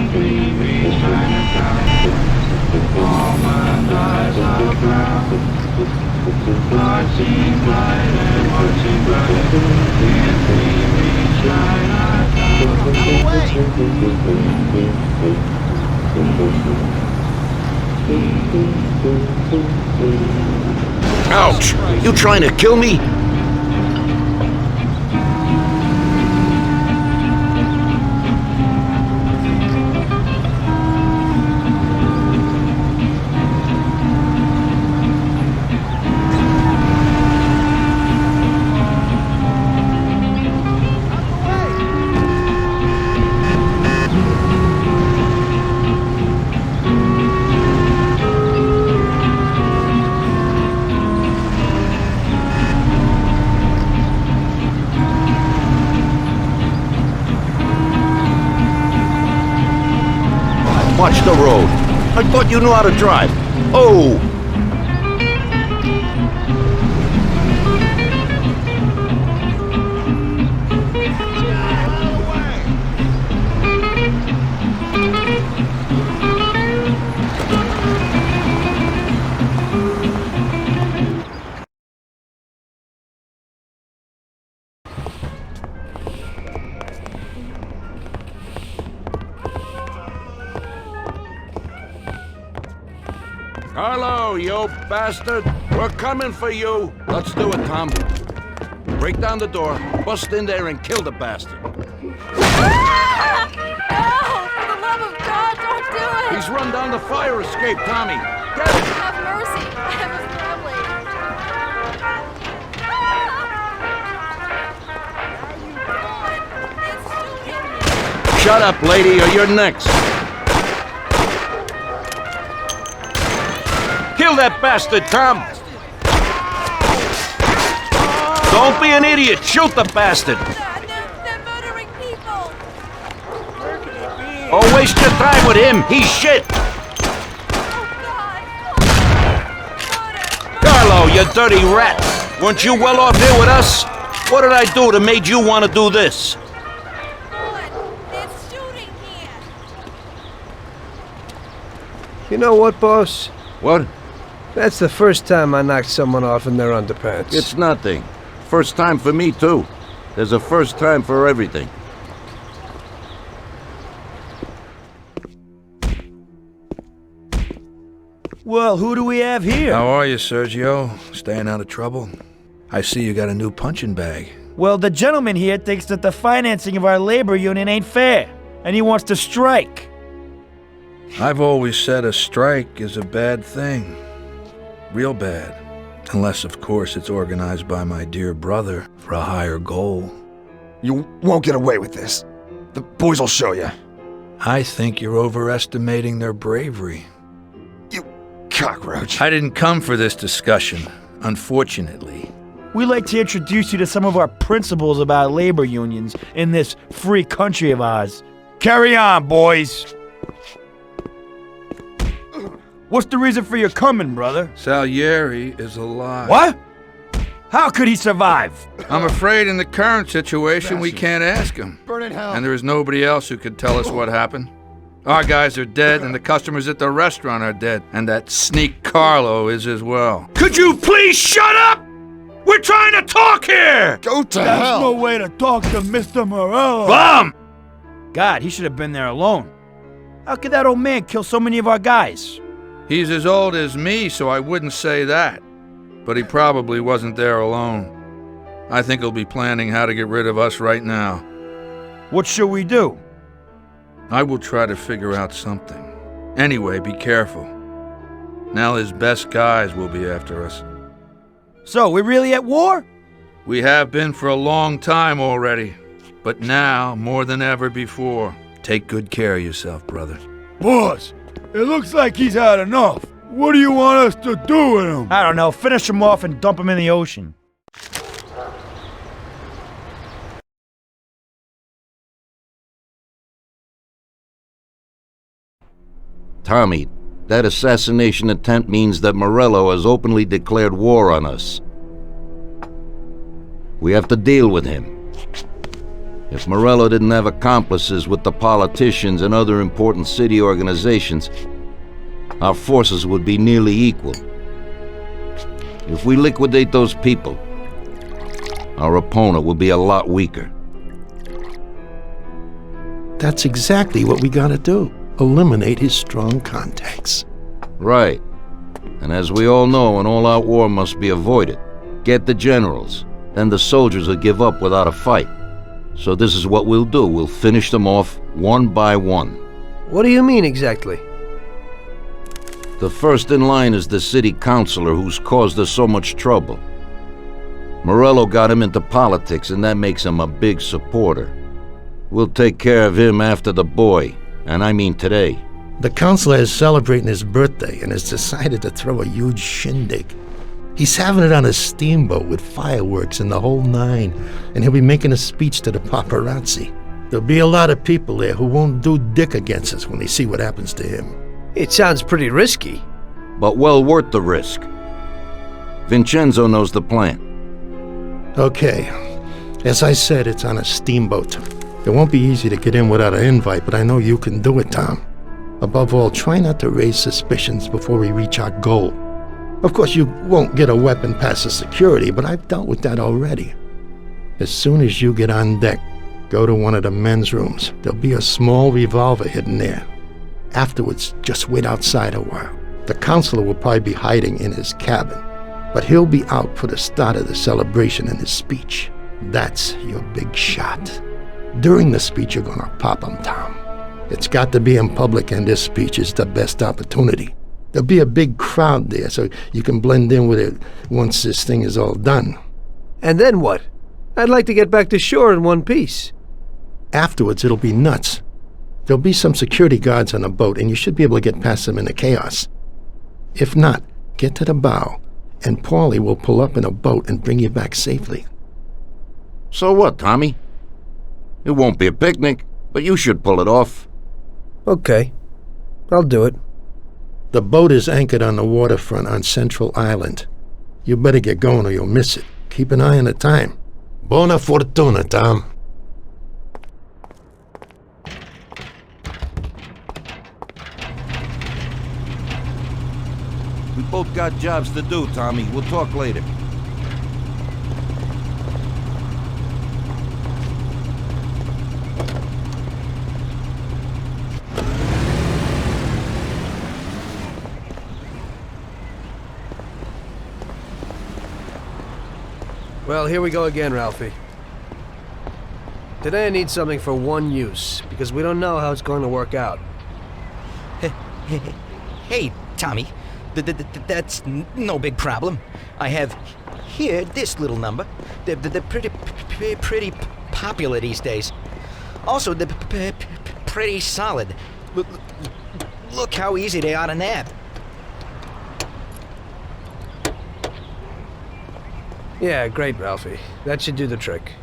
Dreamy Chinatown. All my eyes are brown. Heart seems bright and heart seems bright. In dreamy Chinatown. Ouch! You trying to kill me? Watch the road. I thought you knew how to drive. Oh! Carlo, you bastard! We're coming for you! Let's do it, Tom. Break down the door, bust in there, and kill the bastard. Ah! No! For the love of God, don't do it! He's run down the fire escape, Tommy! Get him! Have mercy! I have a family! Shut up, lady, or you're next! Kill that bastard, Tom! Don't be an idiot! Shoot the bastard! They're murdering people! Oh, waste your time with him! He's shit! Carlo, you dirty rat! Weren't you well off here with us? What did I do that made you want to do this? You know what, boss? What? That's the first time I knocked someone off in their underpants. It's nothing. First time for me, too. There's a first time for everything. Well, who do we have here? How are you, Sergio? Staying out of trouble? I see you got a new punching bag. Well, the gentleman here thinks that the financing of our labor union ain't fair, and he wants to strike. I've always said a strike is a bad thing. Real bad. Unless, of course, it's organized by my dear brother for a higher goal. You won't get away with this. The boys will show you. I think you're overestimating their bravery. You cockroach. I didn't come for this discussion, unfortunately. We'd like to introduce you to some of our principles about labor unions in this free country of ours. Carry on, boys! What's the reason for your coming, brother? Salieri is alive. What? How could he survive? I'm afraid in the current situation we can't ask him. Burn in hell. And there is nobody else who could tell us what happened. Our guys are dead, and the customers at the restaurant are dead. And that sneak Carlo is as well. Could you please shut up? We're trying to talk here! Go to That's hell. no way to talk to Mr. Morello. Bum! God, he should have been there alone. How could that old man kill so many of our guys? He's as old as me, so I wouldn't say that. But he probably wasn't there alone. I think he'll be planning how to get rid of us right now. What should we do? I will try to figure out something. Anyway, be careful. Now his best guys will be after us. So, we're really at war? We have been for a long time already. But now, more than ever before, take good care of yourself, brother. Boss, it looks like he's had enough. What do you want us to do with him? I don't know. Finish him off and dump him in the ocean. Tommy, that assassination attempt means that Morello has openly declared war on us. We have to deal with him. If Morello didn't have accomplices with the politicians and other important city organizations, our forces would be nearly equal. If we liquidate those people, our opponent will be a lot weaker. That's exactly what we gotta do. Eliminate his strong contacts. Right. And as we all know, an all-out war must be avoided. Get the generals, then the soldiers will give up without a fight. So this is what we'll do. We'll finish them off one by one. What do you mean exactly? The first in line is the city councilor who's caused us so much trouble. Morello got him into politics, and that makes him a big supporter. We'll take care of him after the boy, and I mean today. The councilor is celebrating his birthday and has decided to throw a huge shindig. He's having it on a steamboat with fireworks and the whole nine, and he'll be making a speech to the paparazzi. There'll be a lot of people there who won't do dick against us when they see what happens to him. It sounds pretty risky. But well worth the risk. Vincenzo knows the plan. Okay. As I said, it's on a steamboat. It won't be easy to get in without an invite, but I know you can do it, Tom. Above all, try not to raise suspicions before we reach our goal. Of course, you won't get a weapon past the security, but I've dealt with that already. As soon as you get on deck, go to one of the men's rooms. There'll be a small revolver hidden there. Afterwards, just wait outside a while. The counselor will probably be hiding in his cabin, but he'll be out for the start of the celebration in his speech. That's your big shot. During the speech, you're gonna pop him, Tom. It's got to be in public, and this speech is the best opportunity. There'll be a big crowd there, so you can blend in with it once this thing is all done. And then what? I'd like to get back to shore in one piece. Afterwards, it'll be nuts. There'll be some security guards on the boat, and you should be able to get past them in the chaos. If not, get to the bow, and Paulie will pull up in a boat and bring you back safely. So what, Tommy? It won't be a picnic, but you should pull it off. Okay. I'll do it. The boat is anchored on the waterfront on Central Island. You better get going or you'll miss it. Keep an eye on the time. Buona fortuna, Tom. We both got jobs to do, Tommy. We'll talk later. Well, here we go again, Ralphie. Today I need something for one use, because we don't know how it's going to work out. Hey, Tommy. That's no big problem. I have here this little number. They're pretty popular these days. Also, they're pretty solid. Look how easy they are to nab. Yeah, great, Ralphie. That should do the trick.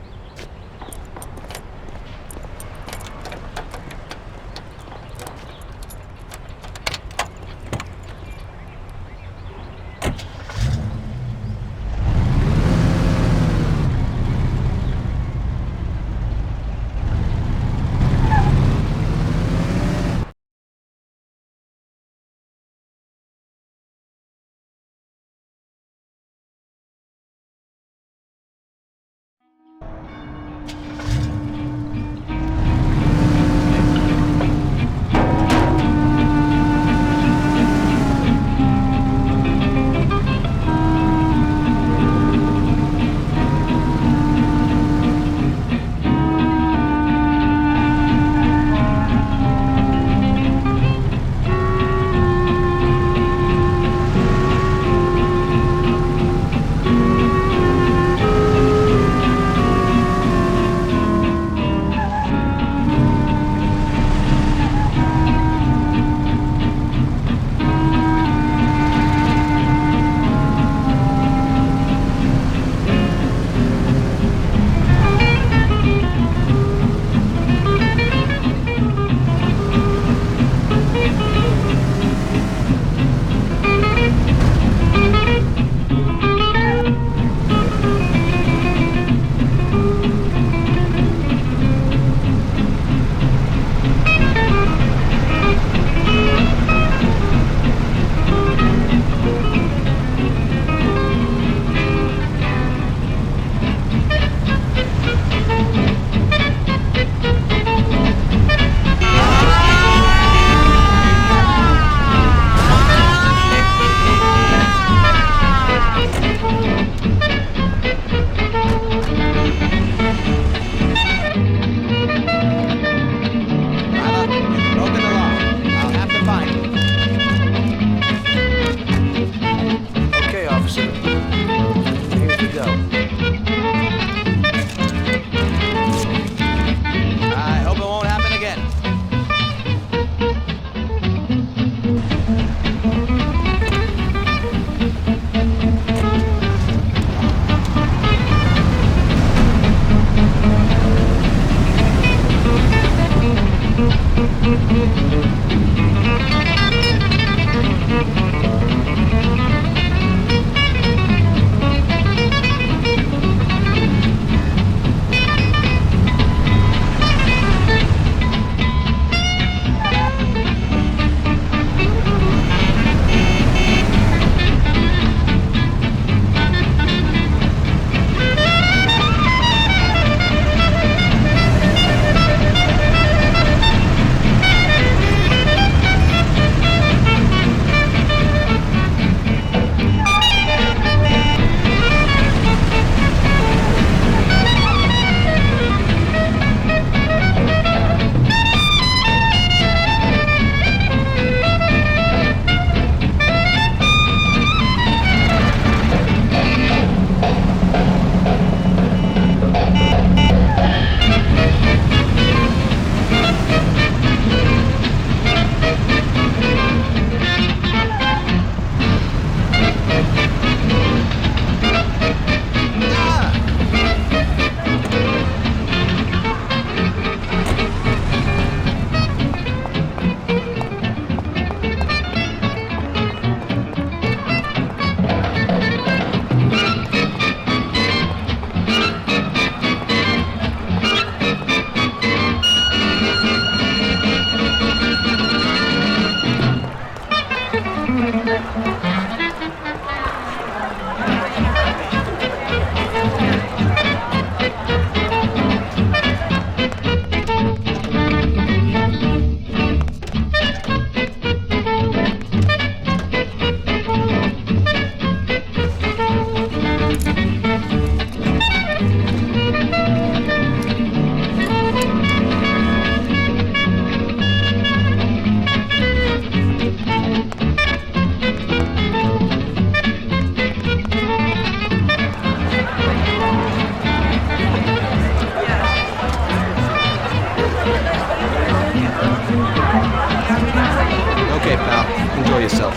yourself.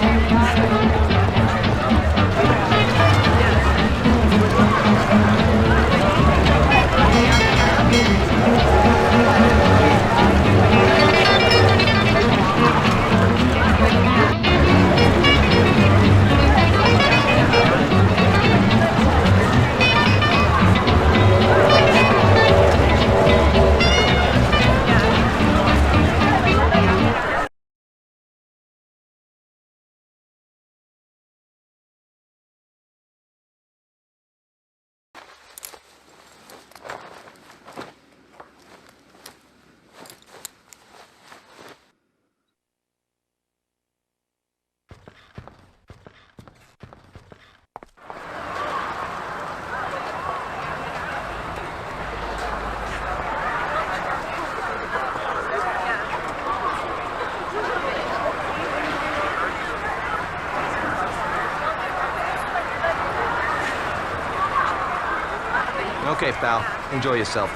Okay, pal. Enjoy yourself.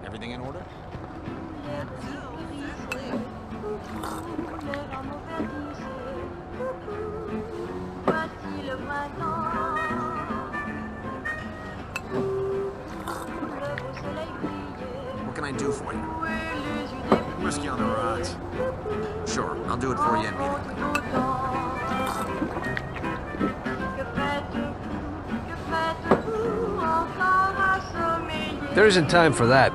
Everything in order? What can I do for you? Whiskey on the rocks. Sure, I'll do it for you immediately. There isn't time for that.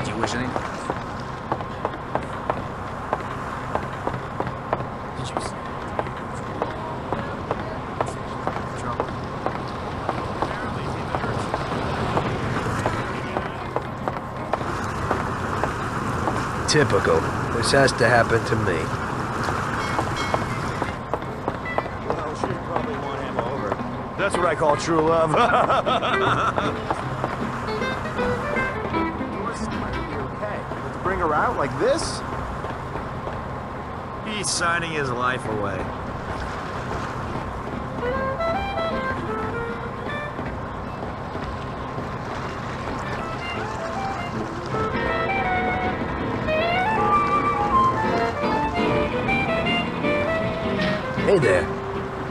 Do you wish anything? Typical. This has to happen to me. Well, she probably won him over. That's what I call true love. To bring her out like this? He's signing his life away. Hey there.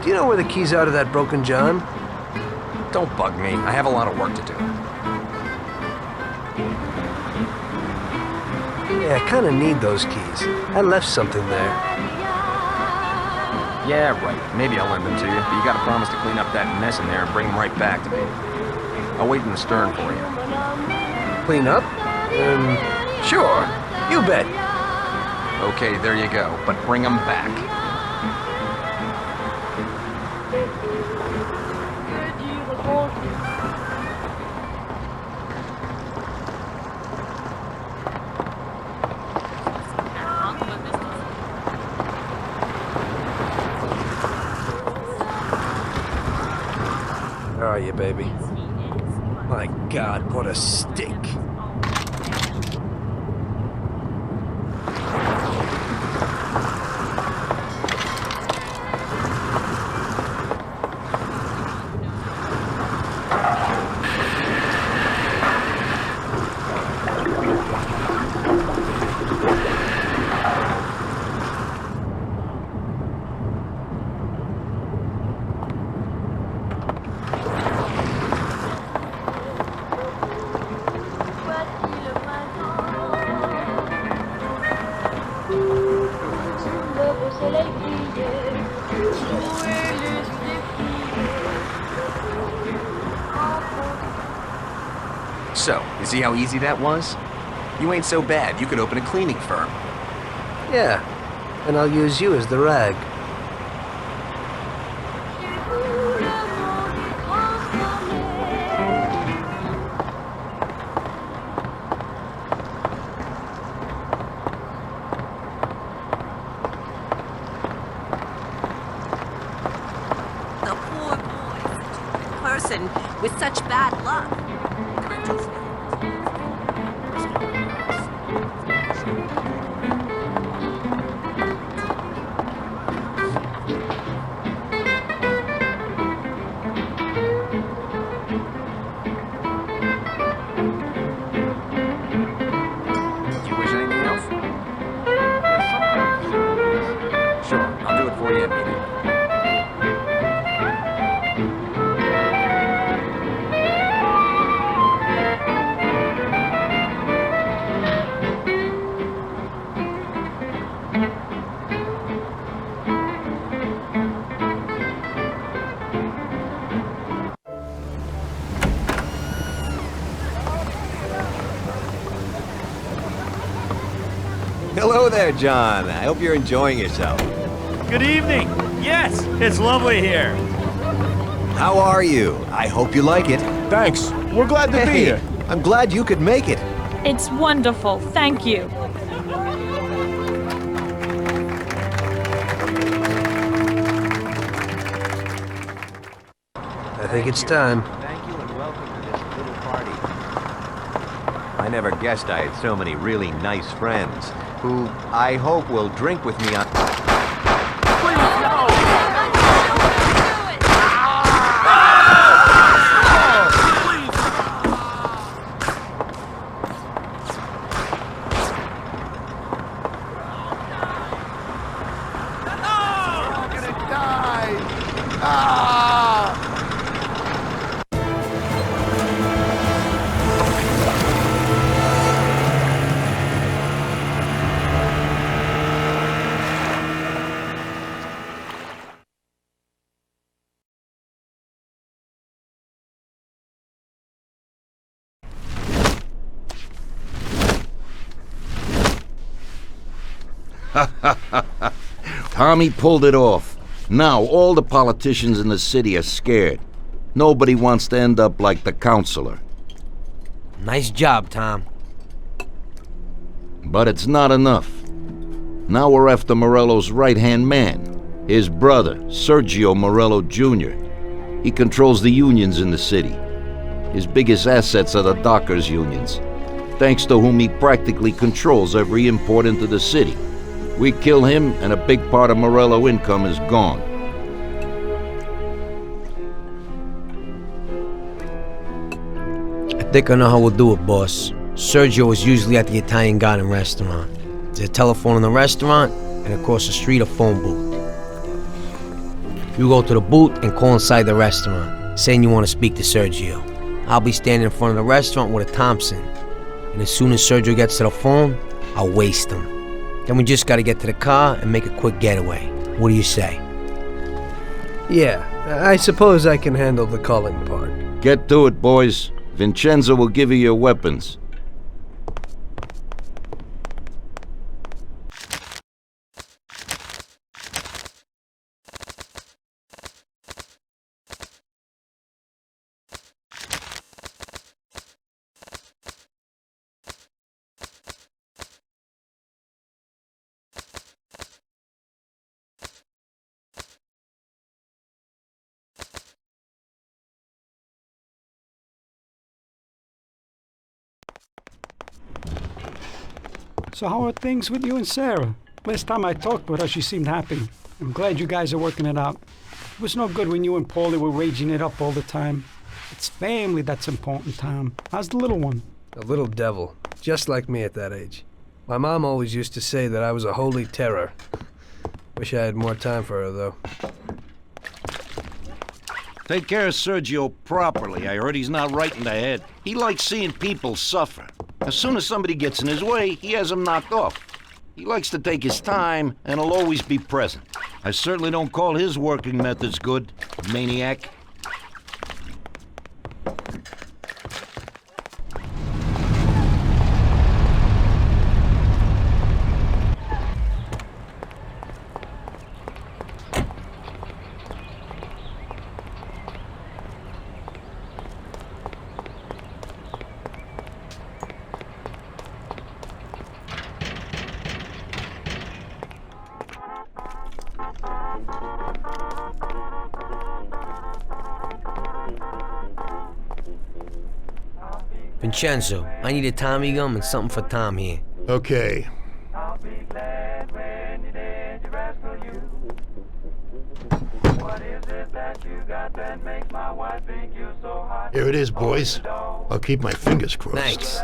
Do you know where the keys are to that broken John? Don't bug me. I have a lot of work to do. Yeah, I kinda need those keys. I left something there. Yeah, right. Maybe I'll lend them to you, but you gotta promise to clean up that mess in there and bring them right back to me. I'll wait in the stern for you. Clean up? Sure. You bet. Okay, there you go. But bring them back. Where are you, baby? My God, what a stink. So, you see how easy that was? You ain't so bad. You could open a cleaning firm. Yeah, and I'll use you as the rag. The poor boy, such a person with such bad luck. Do you wish anything else? Sure, I'll do it for you immediately. Hello there, John. I hope you're enjoying yourself. Good evening. Yes, it's lovely here. How are you? I hope you like it. Thanks. We're glad to be here. I'm glad you could make it. It's wonderful. Thank you. I think it's time. Thank you and welcome to this little party. I never guessed I had so many really nice friends who I hope will drink with me on... Tommy pulled it off. Now all the politicians in the city are scared. Nobody wants to end up like the counselor. Nice job, Tom. But it's not enough. Now we're after Morello's right-hand man, his brother, Sergio Morello Jr. He controls the unions in the city. His biggest assets are the dockers' unions, thanks to whom he practically controls every import into the city. We kill him, and a big part of Morello income is gone. I think I know how we'll do it, boss. Sergio is usually at the Italian Garden restaurant. There's a telephone in the restaurant, and across the street a phone booth. You go to the booth and call inside the restaurant, saying you want to speak to Sergio. I'll be standing in front of the restaurant with a Thompson, and as soon as Sergio gets to the phone, I'll waste him. Then we just gotta get to the car and make a quick getaway. What do you say? Yeah, I suppose I can handle the calling part. Get to it, boys. Vincenzo will give you your weapons. So how are things with you and Sarah? Last time I talked with her, she seemed happy. I'm glad you guys are working it out. It was no good when you and Paulie were raging it up all the time. It's family that's important, Tom. How's the little one? A little devil, just like me at that age. My mom always used to say that I was a holy terror. Wish I had more time for her, though. Take care of Sergio properly. I heard he's not right in the head. He likes seeing people suffer. As soon as somebody gets in his way, he has them knocked off. He likes to take his time, and he'll always be present. I certainly don't call his working methods good, maniac. Vincenzo, I need a Tommy gum and something for Tom here. Okay. Here it is, boys. I'll keep my fingers crossed. Thanks.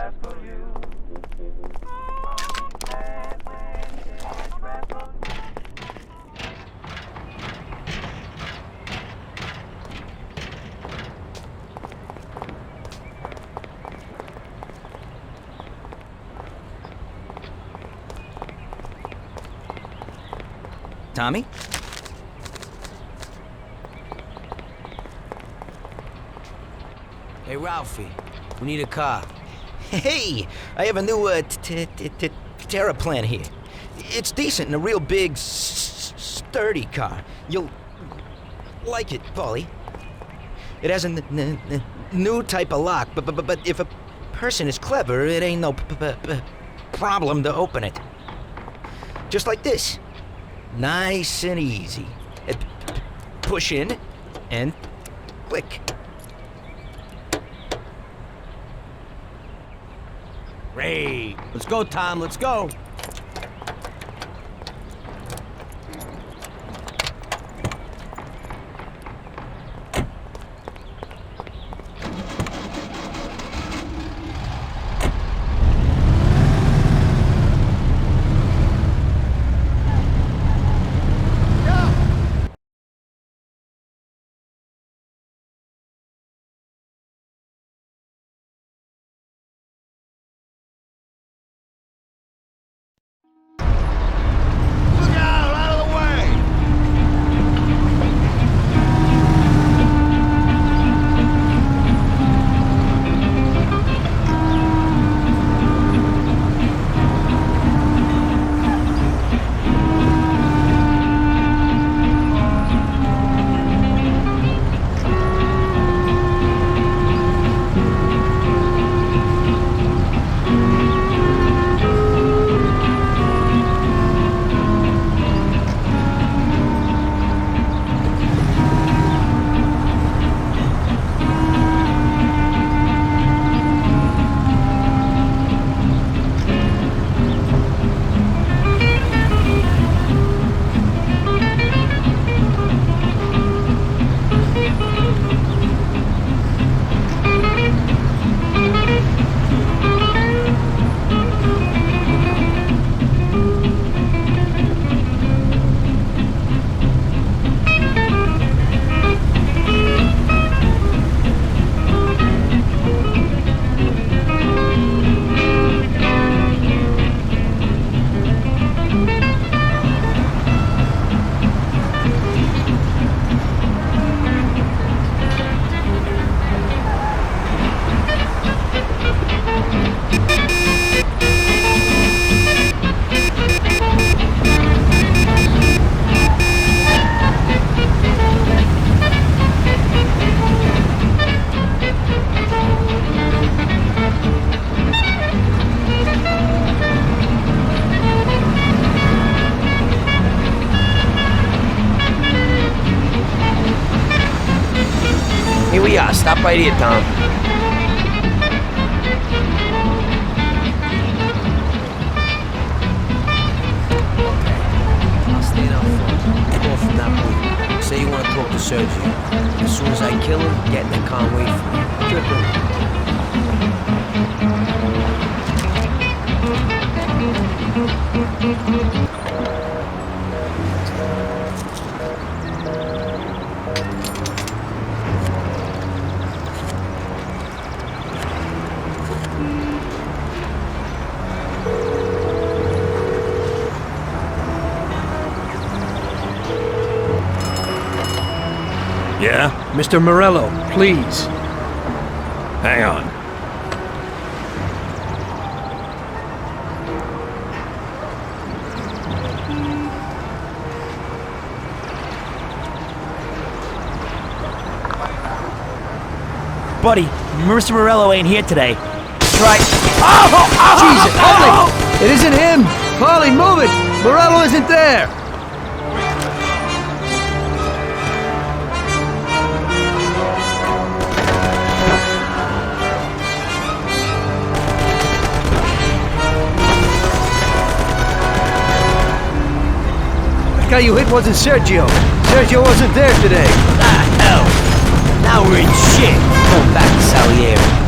Tommy? Hey, Ralphie, we need a car. Hey, I have a new Terra plan here. It's decent and a real big, sturdy car. You'll like it, Paulie. It has a new type of lock, but if a person is clever, it ain't no problem to open it. Just like this. Nice and easy. Push in and click. Great. Let's go, Tom. Let's go. Here we are. Stop right here, Tom. I'll stand out front. Go from that point. Say you want to talk to Sergio. As soon as I kill him, get in the car and wait for me. Yeah? Mr. Morello, please. Hang on. Buddy, Mr. Morello ain't here today. Try. Jesus, Paulie! It isn't him! Paulie, move it! Morello isn't there! last guy you hit wasn't Sergio. Sergio wasn't there today. Ah, hell. Now we're in shit. Going back to Salieri.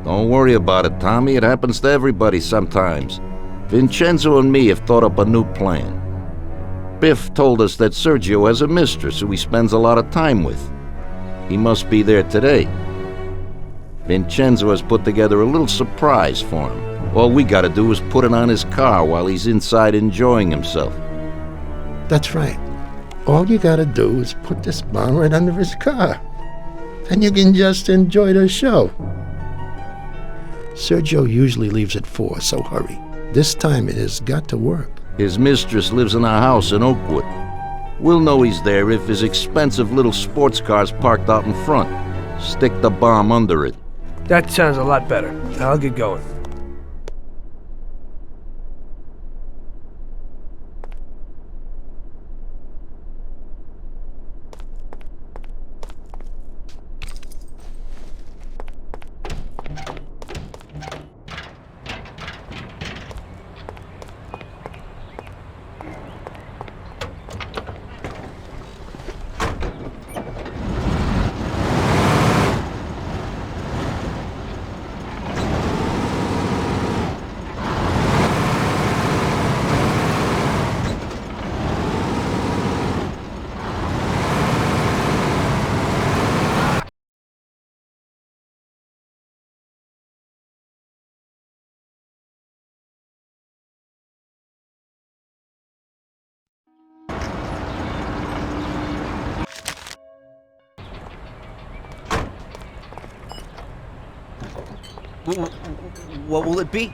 Don't worry about it, Tommy. It happens to everybody sometimes. Vincenzo and me have thought up a new plan. Biff told us that Sergio has a mistress who he spends a lot of time with. He must be there today. Vincenzo has put together a little surprise for him. All we gotta do is put it on his car while he's inside enjoying himself. That's right. All you gotta do is put this bomb right under his car. And you can just enjoy the show. Sergio usually leaves at 4, so hurry. This time it has got to work. His mistress lives in a house in Oakwood. We'll know he's there if his expensive little sports car's parked out in front. Stick the bomb under it. That sounds a lot better. I'll get going. What will it be?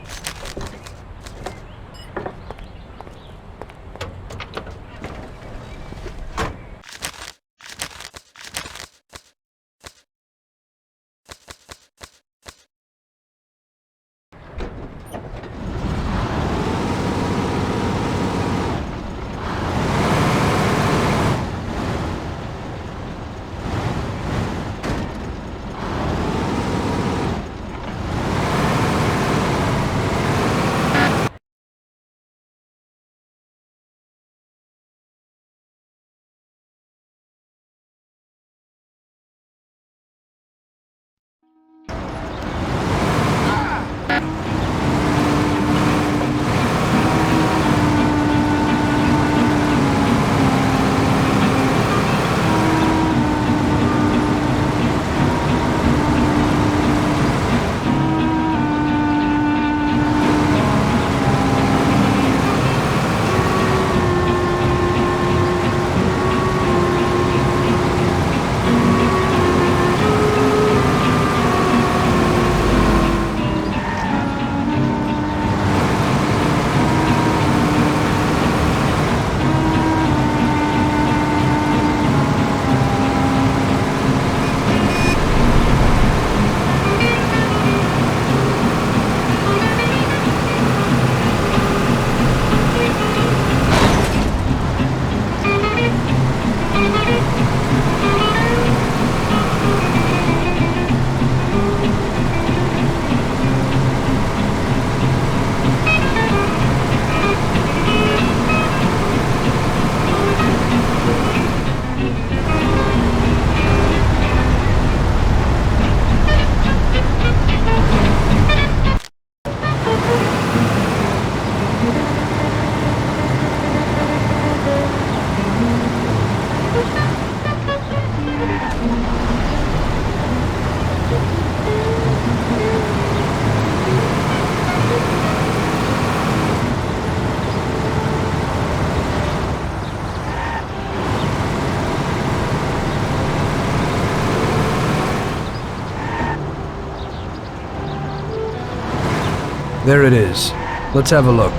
There it is. Let's have a look.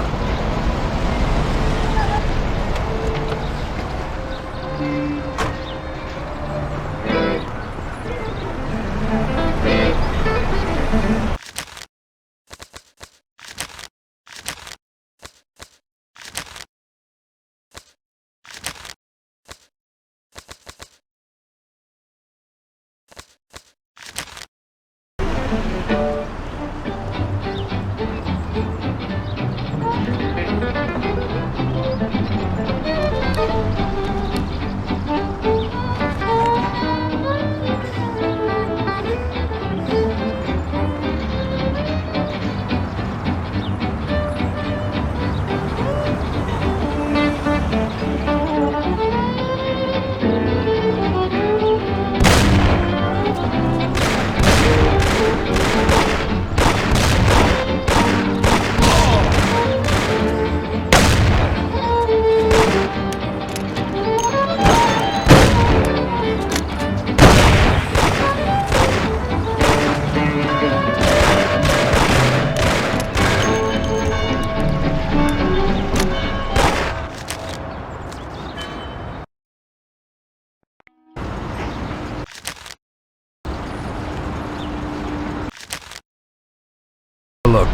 Look.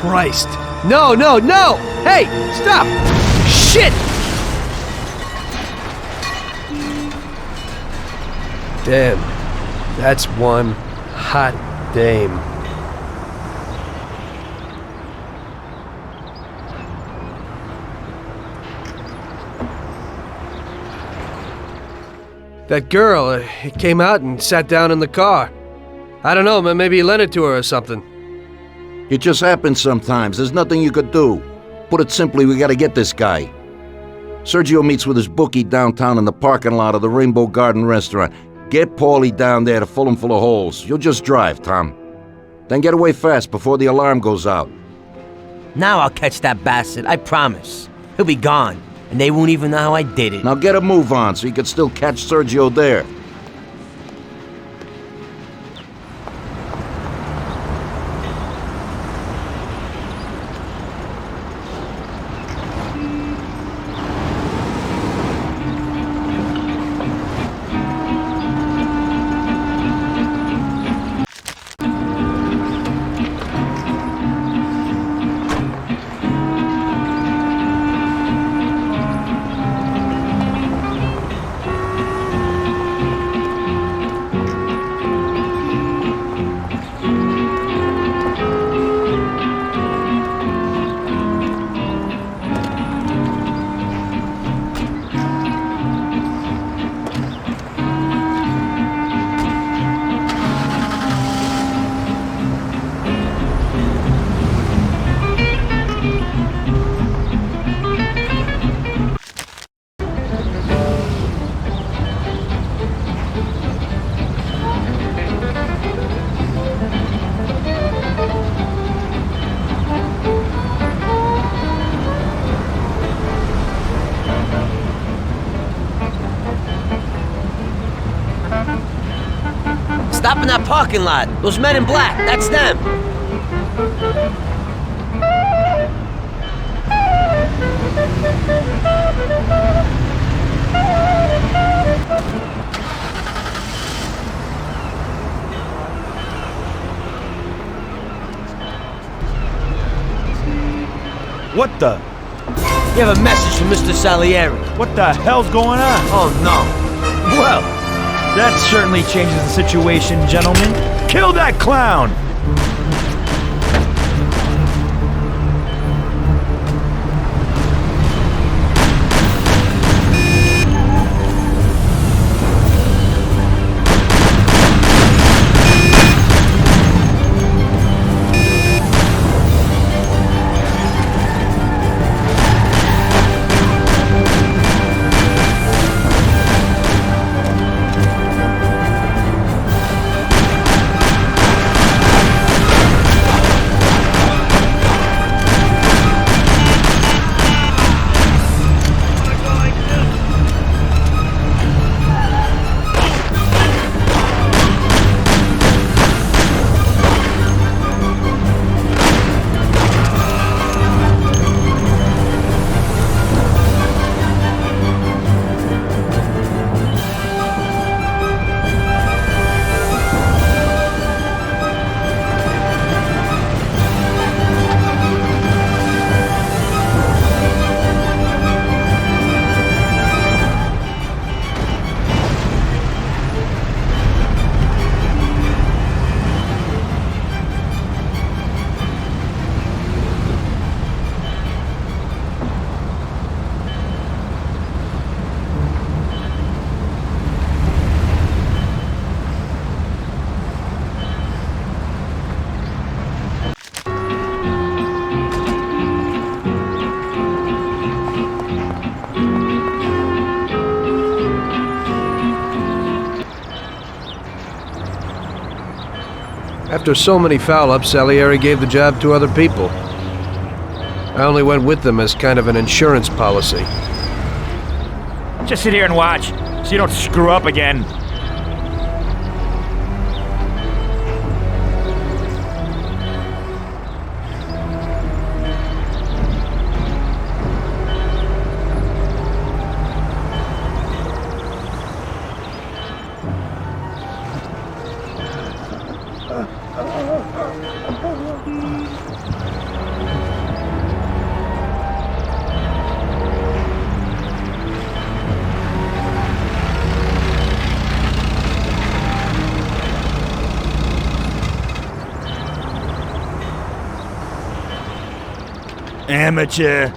Christ. No, no, no! Hey, stop! Shit! Damn, that's one hot dame. That girl came out and sat down in the car. I don't know, maybe you lent it to her or something. It just happens sometimes. There's nothing you could do. Put it simply, we gotta get this guy. Sergio meets with his bookie downtown in the parking lot of the Rainbow Garden restaurant. Get Paulie down there to fill him full of holes. You'll just drive, Tom. Then get away fast before the alarm goes out. Now I'll catch that bastard, I promise. He'll be gone, and they won't even know how I did it. Now get a move on so you can still catch Sergio there. Stop in that parking lot. Those men in black, that's them. What the? You have a message from Mr. Salieri. What the hell's going on? Oh, no. Well, that certainly changes the situation, gentlemen. Kill that clown! After so many foul-ups, Salieri gave the job to other people. I only went with them as kind of an insurance policy. Just sit here and watch, so you don't screw up again. Amateur.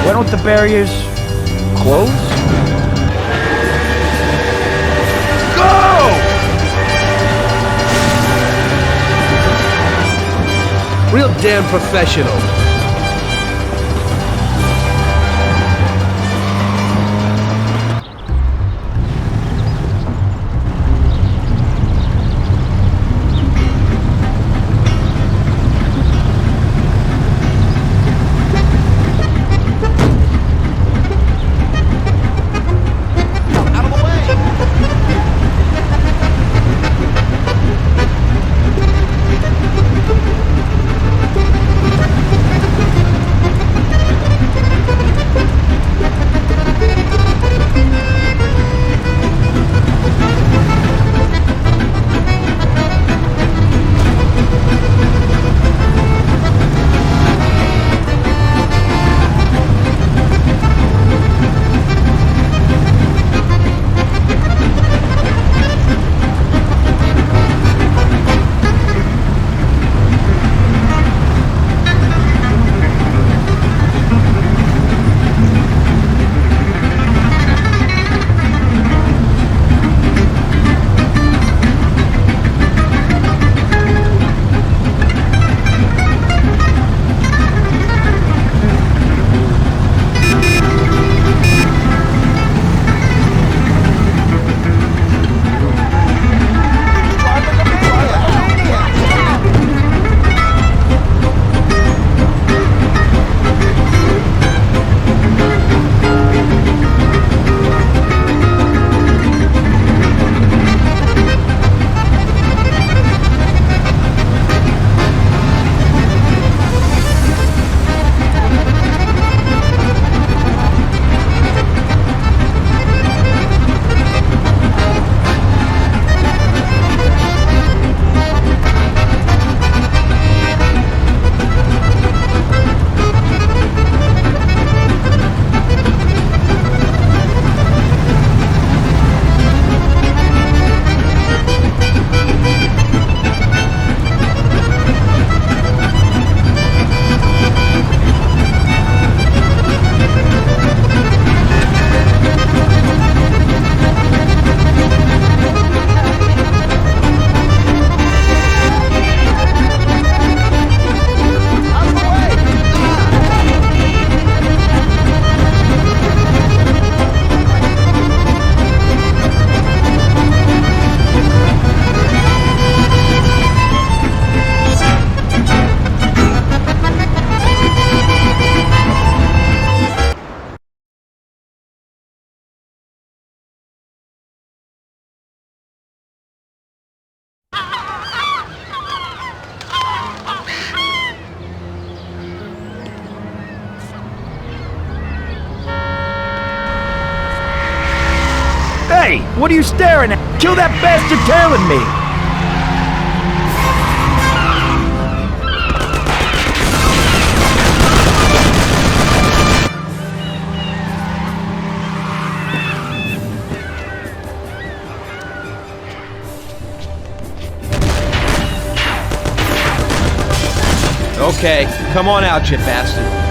Why don't the barriers close? Go! Real damn professional. What are you staring at? Kill that bastard tailing me! Okay, come on out, you bastard.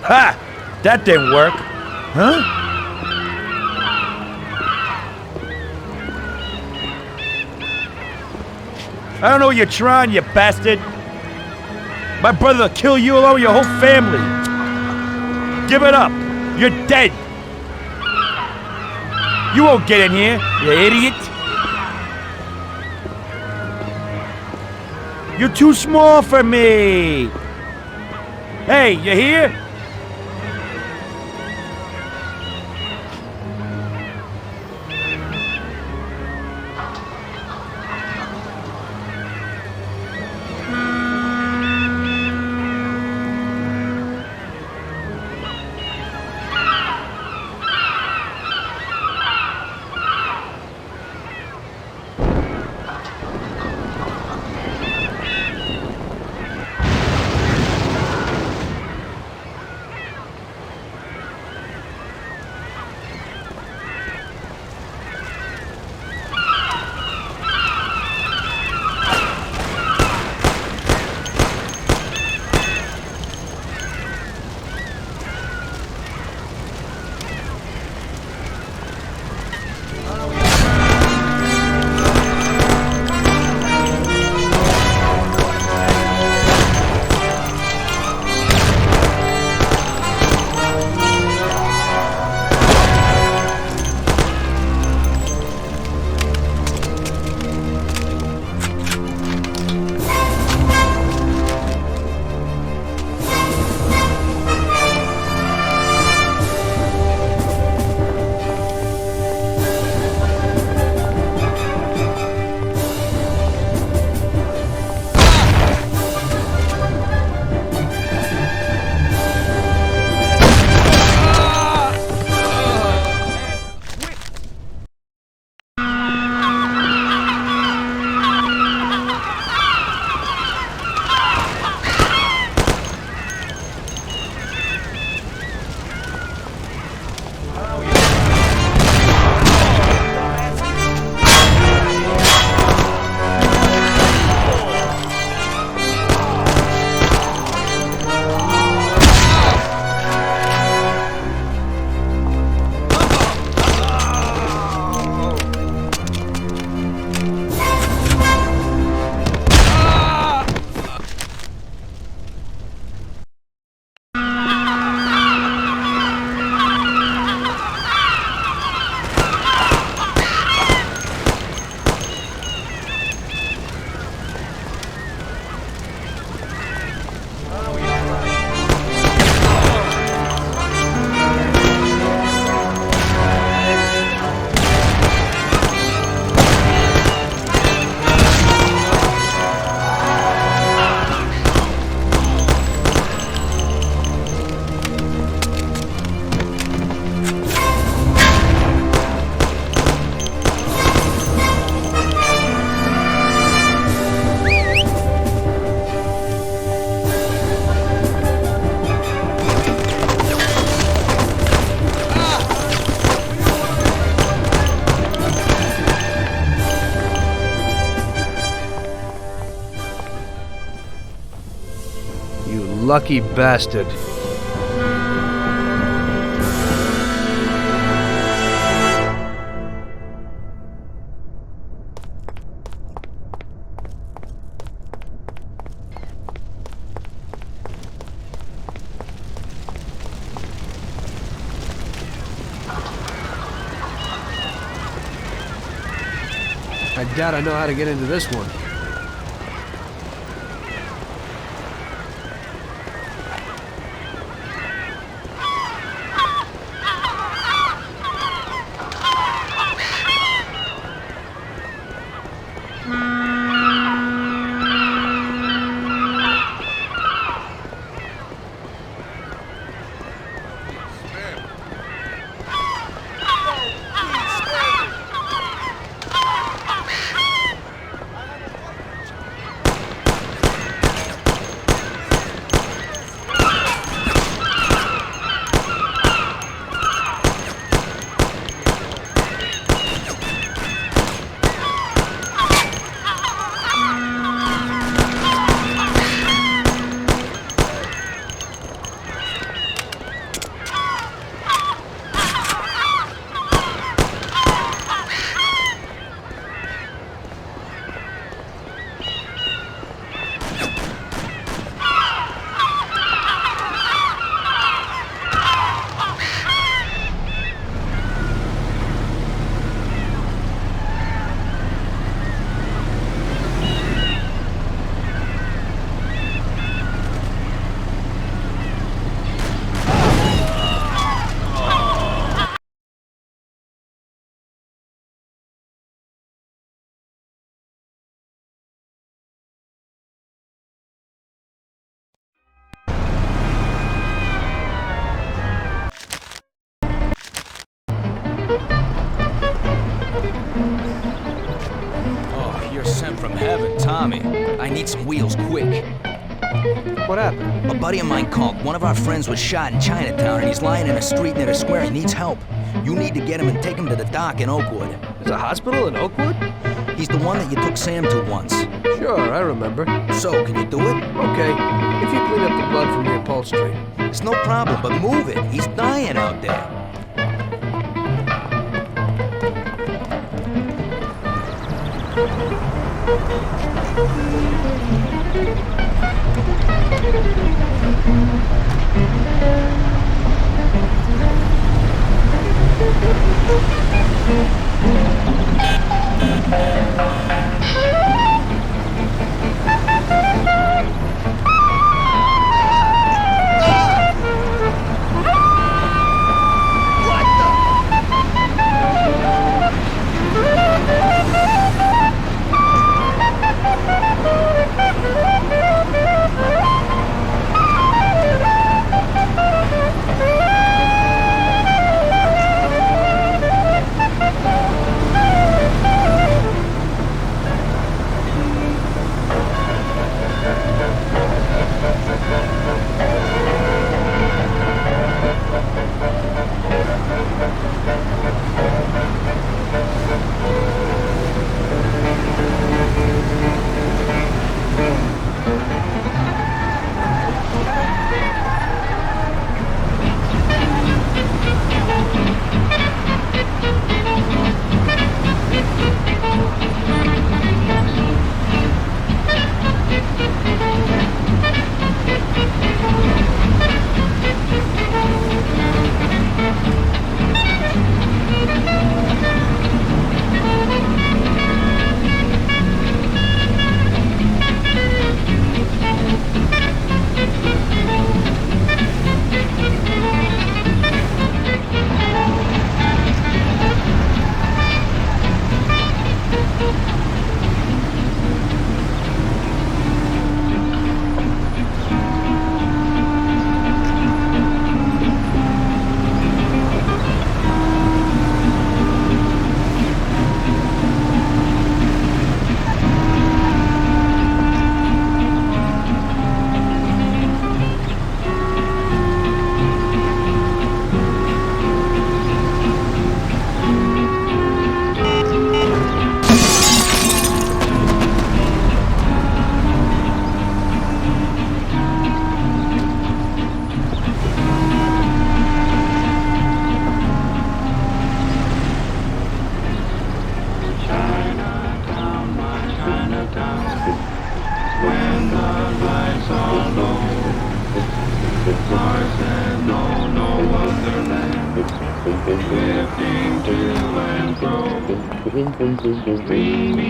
Ha! That didn't work. Huh? I don't know what you're trying, you bastard. My brother will kill you along with your whole family. Give it up. You're dead. You won't get in here, you idiot. You're too small for me. Hey, you here? Lucky bastard. I doubt I know how to get into this one. Need some wheels, quick. What happened? A buddy of mine called. One of our friends was shot in Chinatown, and he's lying in a street near the square. He needs help. You need to get him and take him to the dock in Oakwood. There's a hospital in Oakwood? He's the one that you took Sam to once. Sure, I remember. So, can you do it? Okay, if you clean up the blood from the upholstery. It's no problem, but move it. He's dying out there.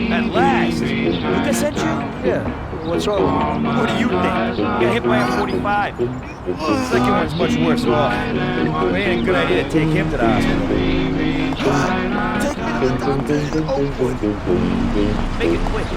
At last! Luca sent you? Yeah. What's wrong? What do you think? Got hit by a 45. The second one's much worse off. It ain't a good idea to take him to the hospital. Make it quick.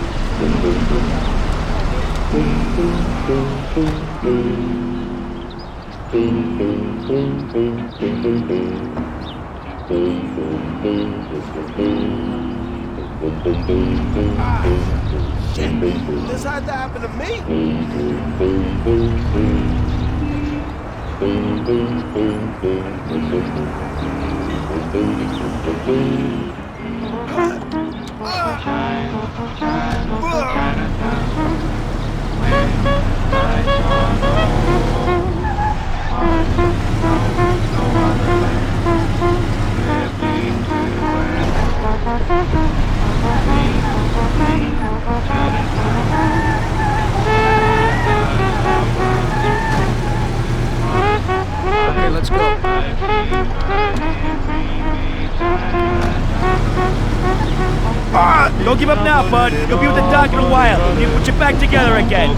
Shit, this had to happen to me. Okay, let's go. Don't give up now, bud. You'll be with the doc in a while. You'll put you back together again.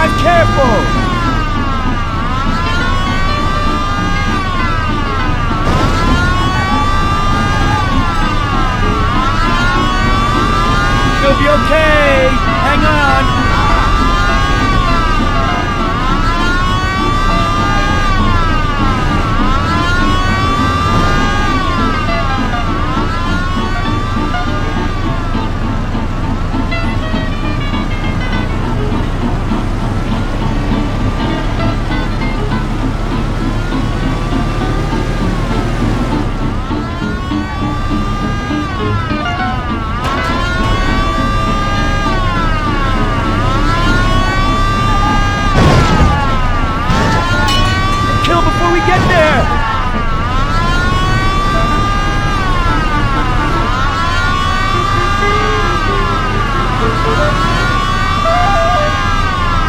Drive careful! You'll be okay! Hang on!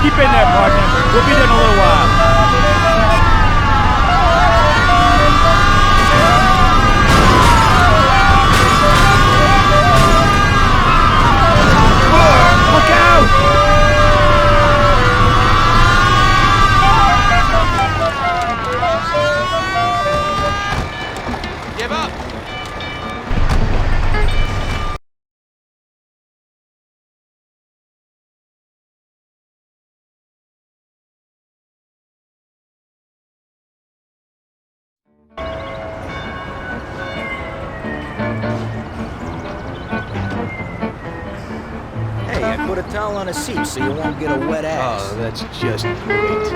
Keep in there, partner. We'll be there in a little while. Look out! Give up! Hey, I put a towel on a seat so you won't get a wet ass. Oh, that's just great.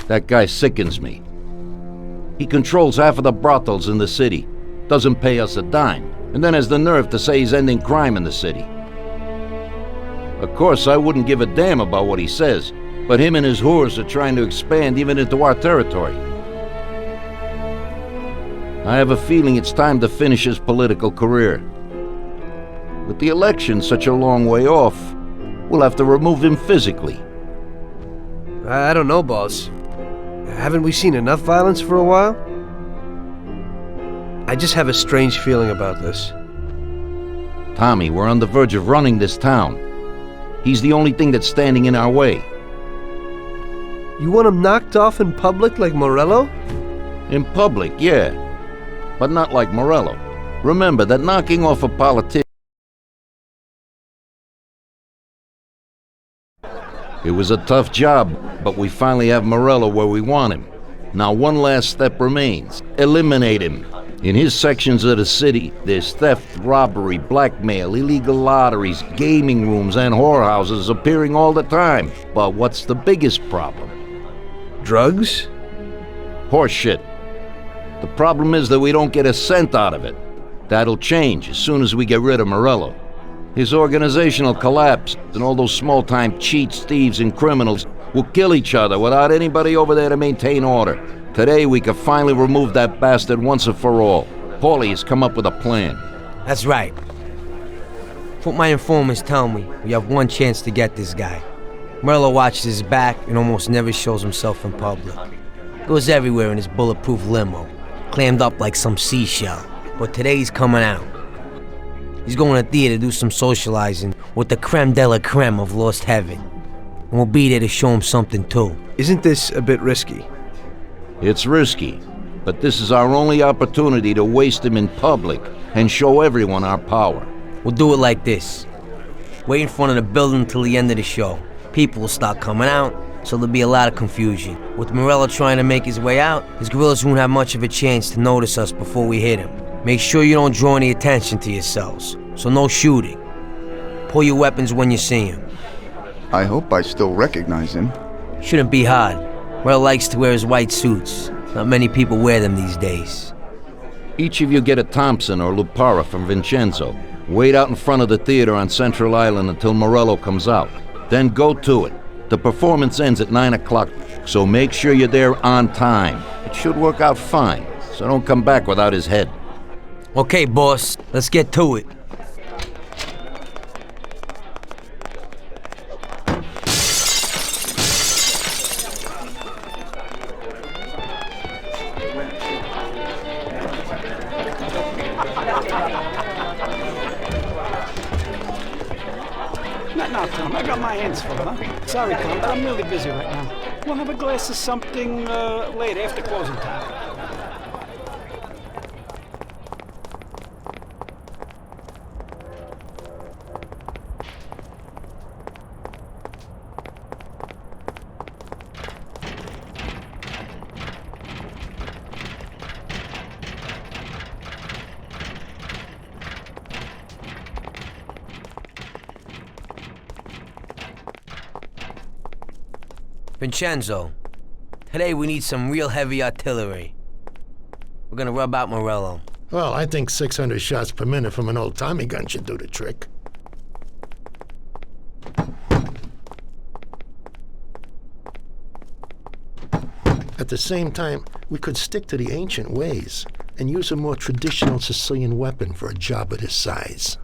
That guy sickens me. He controls half of the brothels in the city, doesn't pay us a dime, and then has the nerve to say he's ending crime in the city. Of course, I wouldn't give a damn about what he says, but him and his whores are trying to expand even into our territory. I have a feeling it's time to finish his political career. With the election such a long way off, we'll have to remove him physically. I don't know, boss. Haven't we seen enough violence for a while? I just have a strange feeling about this. Tommy, we're on the verge of running this town. He's the only thing that's standing in our way. You want him knocked off in public like Morello? In public, yeah. But not like Morello. Remember that knocking off a politician... It was a tough job, but we finally have Morello where we want him. Now one last step remains. Eliminate him. In his sections of the city, there's theft, robbery, blackmail, illegal lotteries, gaming rooms, and whorehouses appearing all the time. But what's the biggest problem? Drugs? Horseshit. The problem is that we don't get a cent out of it. That'll change as soon as we get rid of Morello. His organization will collapse, and all those small-time cheats, thieves, and criminals will kill each other without anybody over there to maintain order. Today, we can finally remove that bastard once and for all. Paulie has come up with a plan. That's right. What my informants tell me, we have one chance to get this guy. Morello watches his back and almost never shows himself in public. Goes everywhere in his bulletproof limo, clammed up like some seashell. But today he's coming out. He's going to theater to do some socializing with the creme de la creme of Lost Heaven. And we'll be there to show him something too. Isn't this a bit risky? It's risky, but this is our only opportunity to waste him in public and show everyone our power. We'll do it like this. Wait in front of the building until the end of the show. People will start coming out, so there'll be a lot of confusion. With Morello trying to make his way out, his guerrillas won't have much of a chance to notice us before we hit him. Make sure you don't draw any attention to yourselves, so no shooting. Pull your weapons when you see him. I hope I still recognize him. Shouldn't be hard. Morello likes to wear his white suits. Not many people wear them these days. Each of you get a Thompson or Lupara from Vincenzo. Wait out in front of the theater on Central Island until Morello comes out. Then go to it. The performance ends at 9 o'clock, so make sure you're there on time. It should work out fine, so don't come back without his head. Okay, boss, let's get to it. Not now, Tom. I got my hands full, huh? Sorry, Tom, but I'm really busy right now. We'll have a glass of something later after closing time. Vincenzo, today we need some real heavy artillery. We're gonna rub out Morello. Well, I think 600 shots per minute from an old Tommy gun should do the trick. At the same time, we could stick to the ancient ways and use a more traditional Sicilian weapon for a job of this size.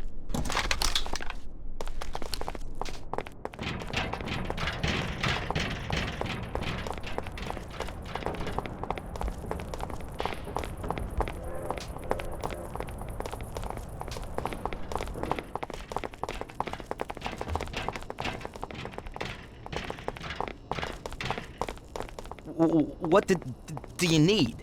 What do you need?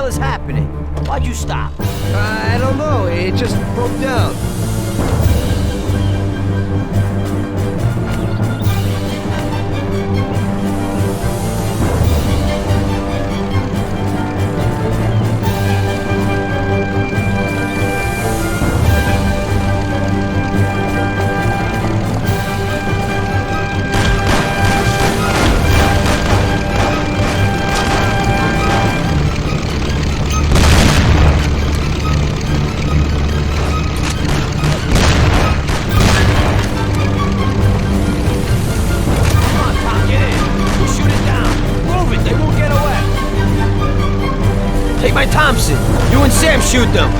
is happening? Why'd you stop? I don't know. It just broke down. Thompson, you and Sam shoot them.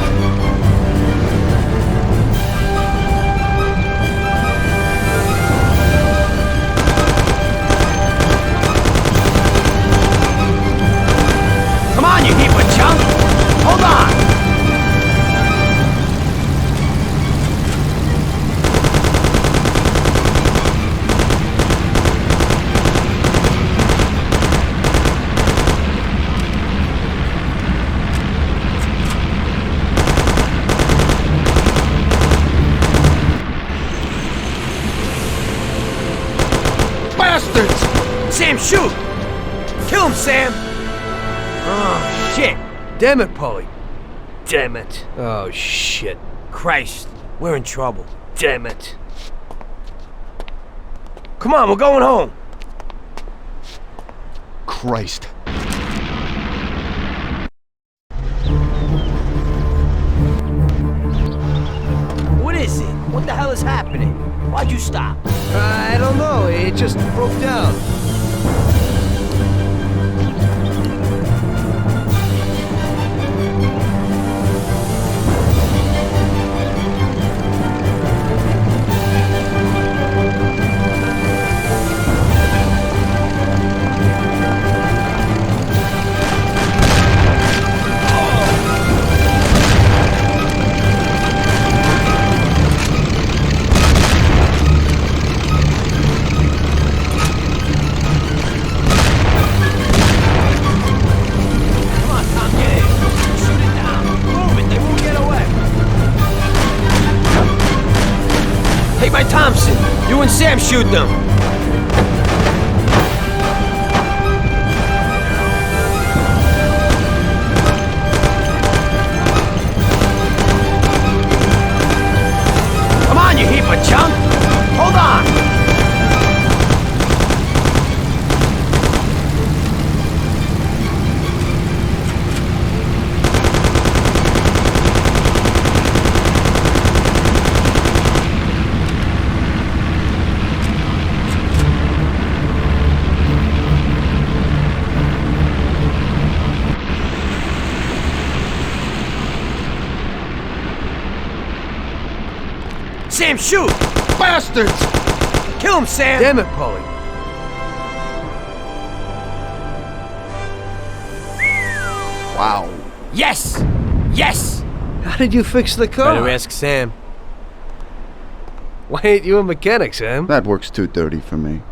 Come on, you heap of junk. Hold on. Sam, shoot! Kill him, Sam! Oh, shit! Damn it, Paulie. Damn it. Oh, shit. Christ, we're in trouble. Damn it. Come on, we're going home. Christ. What is it? What the hell is happening? Why'd you stop? I don't know. It just broke down. Thompson, you and Sam shoot them. Come on, you heap of junk. Hold on. Sam, shoot! Bastards! Kill him, Sam! Damn it, Paulie. Wow. Yes! Yes! How did you fix the car? Better ask Sam. Why ain't you a mechanic, Sam? That works too dirty for me.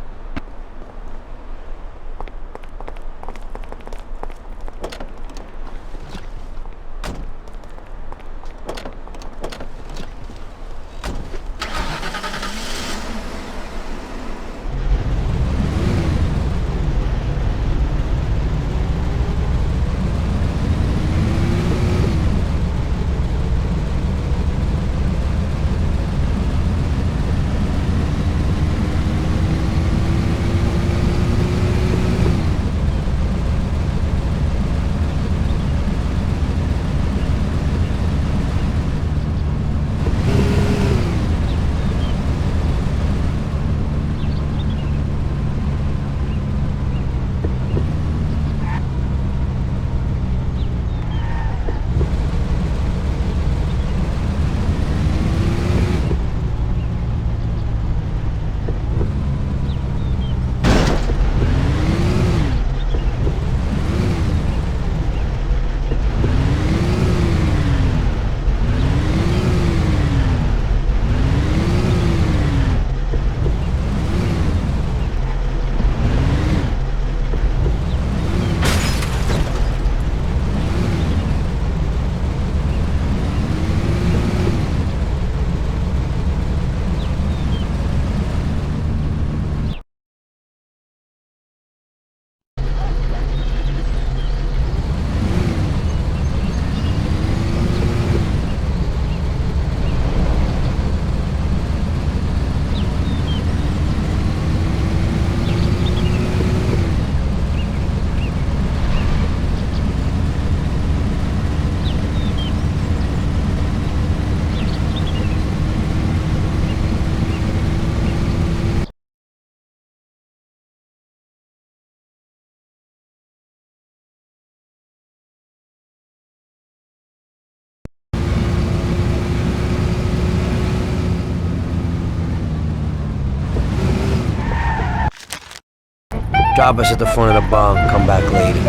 Drop us at the front of the bar and come back later.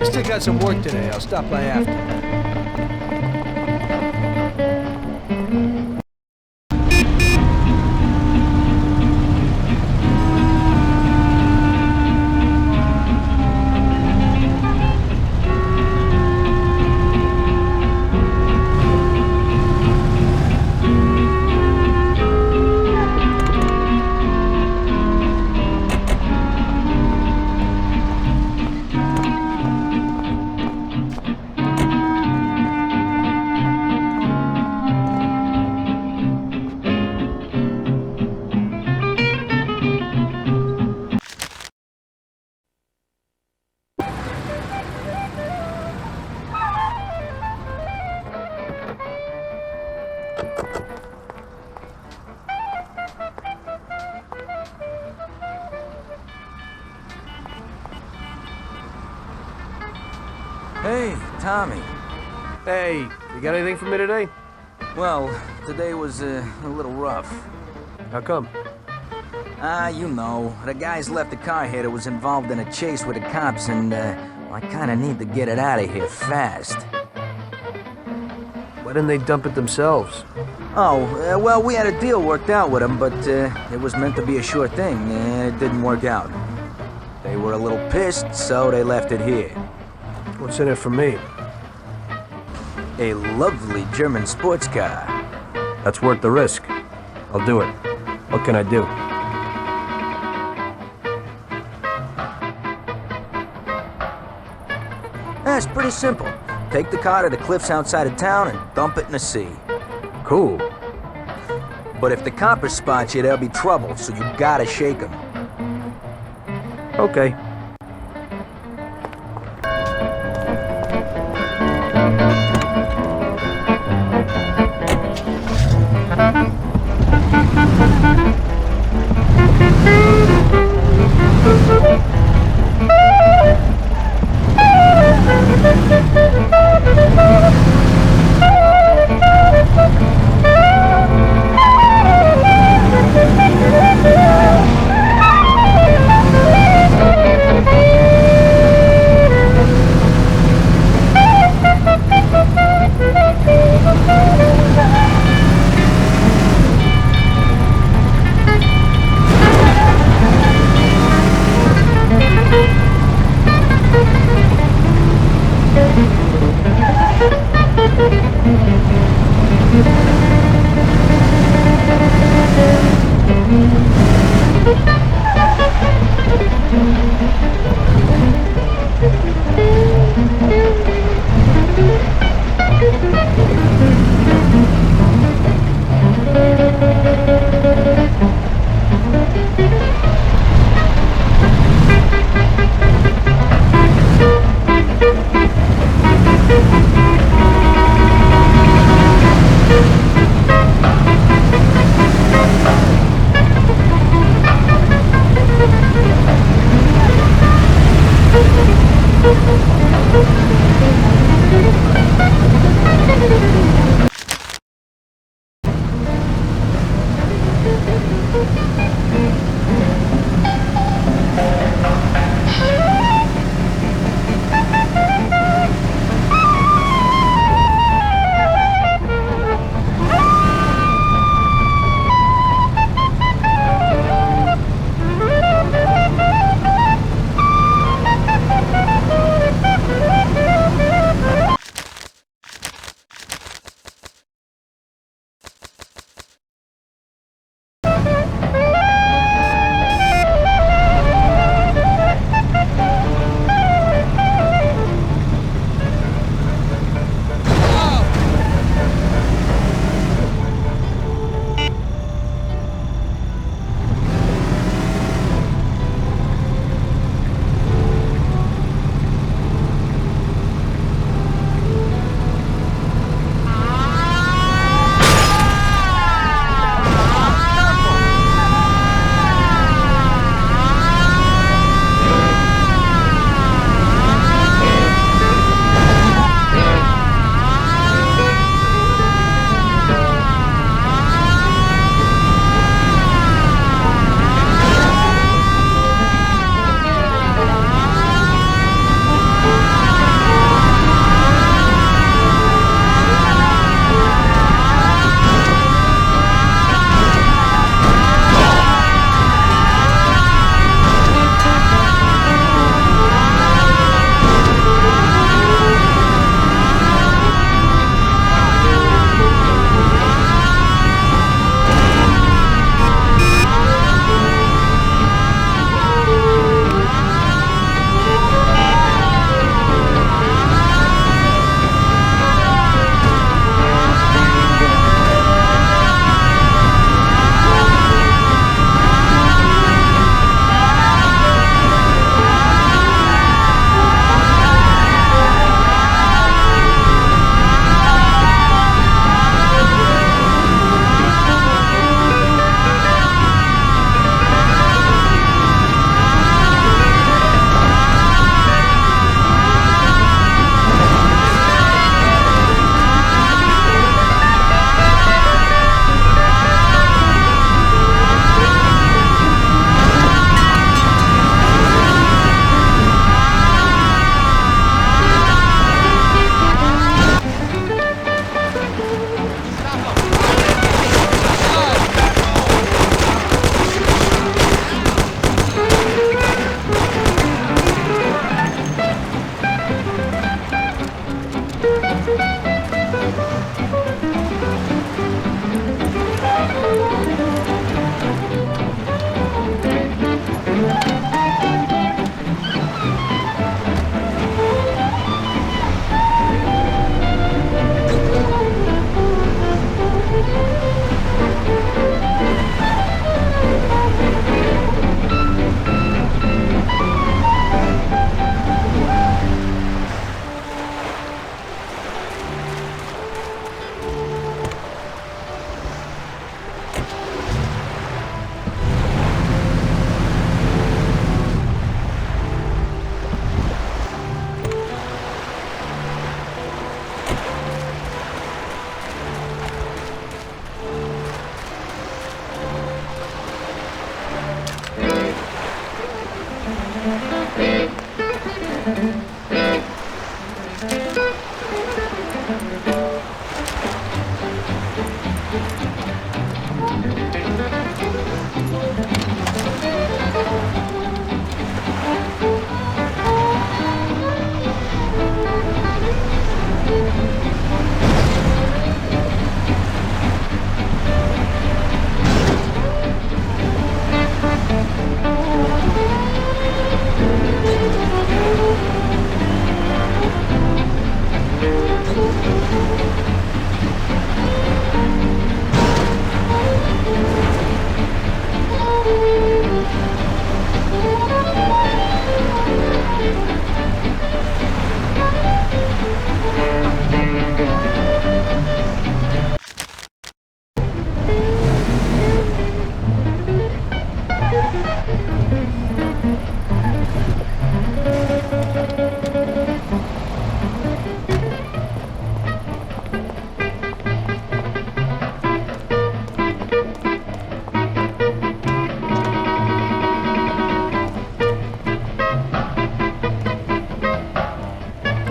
Still got some work today. I'll stop by after. Hey, Tommy. Hey, you got anything for me today? Well, today was a little rough. How come? You know, the guys left the car here that was involved in a chase with the cops, and I kinda need to get it out of here fast. Why didn't they dump it themselves? Oh, well, we had a deal worked out with them, but it was meant to be a sure thing, and it didn't work out. They were a little pissed, so they left it here. What's in it for me? A lovely German sports car. That's worth the risk. I'll do it. What can I do? It's pretty simple. Take the car to the cliffs outside of town and dump it in the sea. Cool. But if the coppers spot you, there'll be trouble, so you gotta shake them. Okay.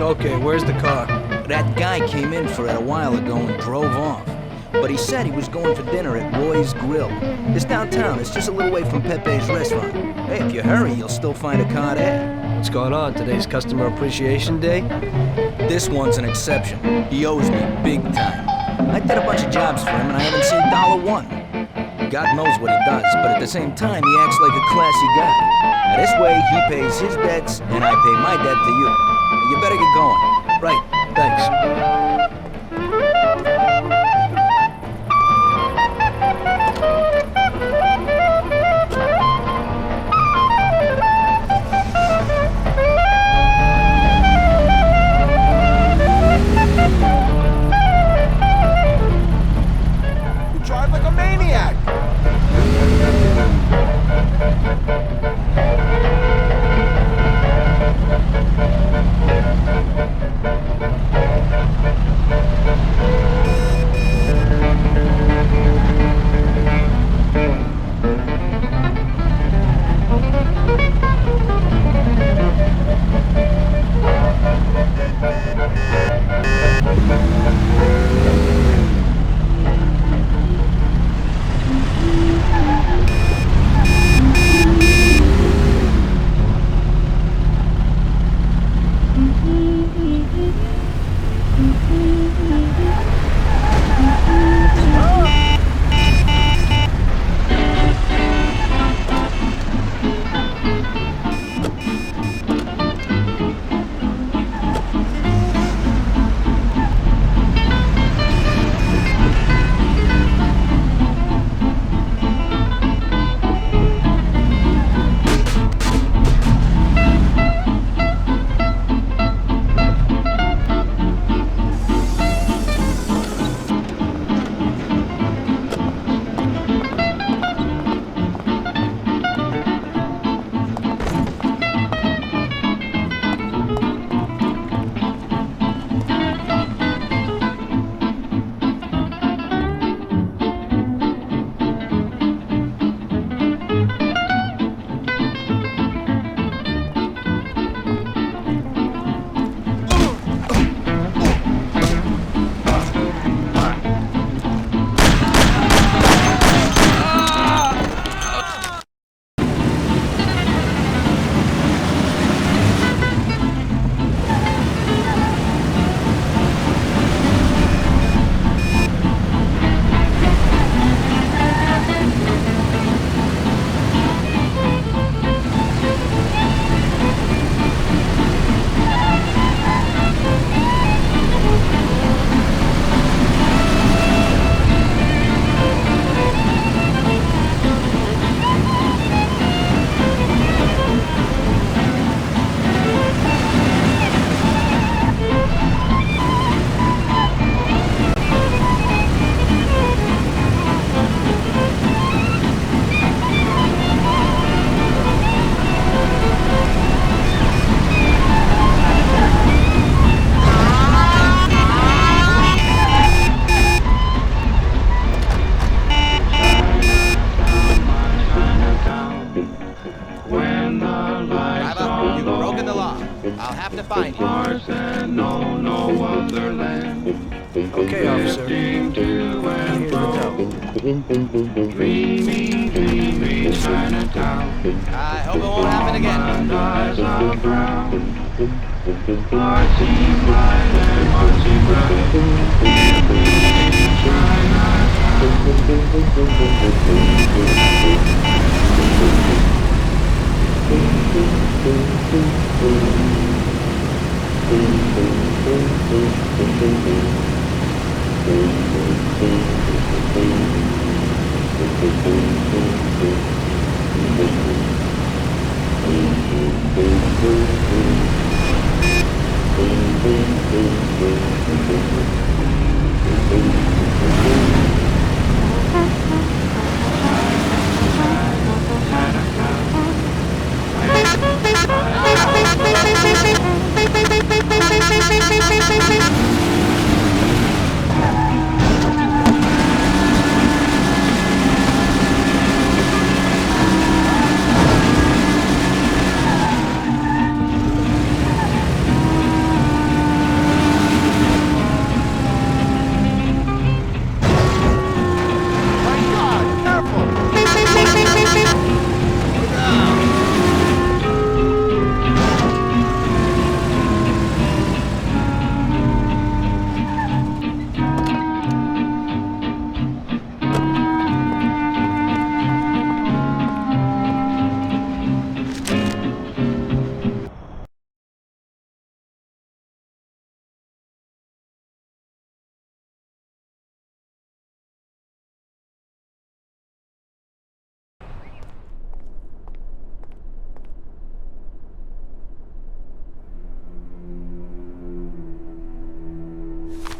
Okay, where's the car? That guy came in for it a while ago and drove off. But he said he was going for dinner at Roy's Grill. It's downtown, it's just a little way from Pepe's restaurant. Hey, if you hurry, you'll still find a car there. What's going on? Today's Customer Appreciation Day? This one's an exception. He owes me big time. I did a bunch of jobs for him and I haven't seen $1. God knows what he does, but at the same time, he acts like a classy guy. Now, this way, he pays his debts and I pay my debt to you. You better get going. Right, thanks. You drive like a maniac. broken the law. I'll have to find you. Okay, officer. Here's the dough. Dreamy Chinatown. I hope it won't happen again. Eyes are brown. Marcy bright and Marcy bright.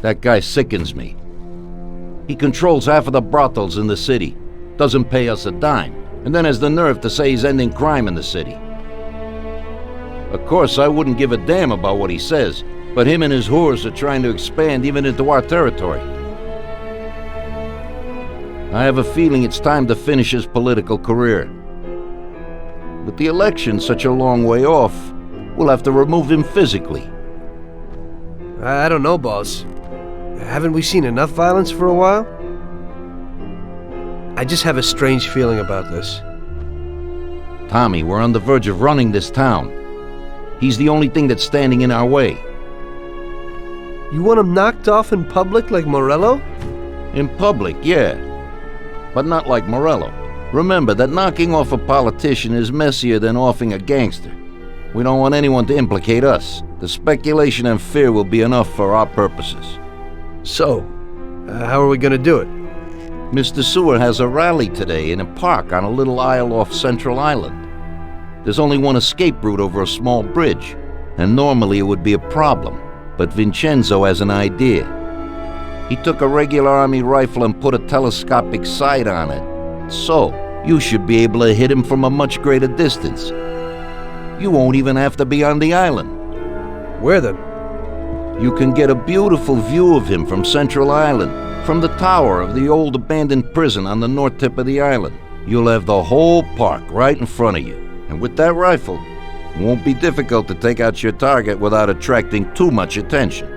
That guy sickens me. He controls half of the brothels in the city, doesn't pay us a dime, and then has the nerve to say he's ending crime in the city. Of course, I wouldn't give a damn about what he says, but him and his whores are trying to expand even into our territory. I have a feeling it's time to finish his political career. With the election such a long way off, we'll have to remove him physically. I don't know, boss. Haven't we seen enough violence for a while? I just have a strange feeling about this. Tommy, we're on the verge of running this town. He's the only thing that's standing in our way. You want him knocked off in public like Morello? In public, yeah. But not like Morello. Remember that knocking off a politician is messier than offing a gangster. We don't want anyone to implicate us. The speculation and fear will be enough for our purposes. So, how are we gonna do it? Mr. Seward has a rally today in a park on a little isle off Central Island. There's only one escape route over a small bridge, and normally it would be a problem, but Vincenzo has an idea. He took a regular army rifle and put a telescopic sight on it. So, you should be able to hit him from a much greater distance. You won't even have to be on the island. Where then? You can get a beautiful view of him from Central Island, from the tower of the old abandoned prison on the north tip of the island. You'll have the whole park right in front of you. And with that rifle, it won't be difficult to take out your target without attracting too much attention.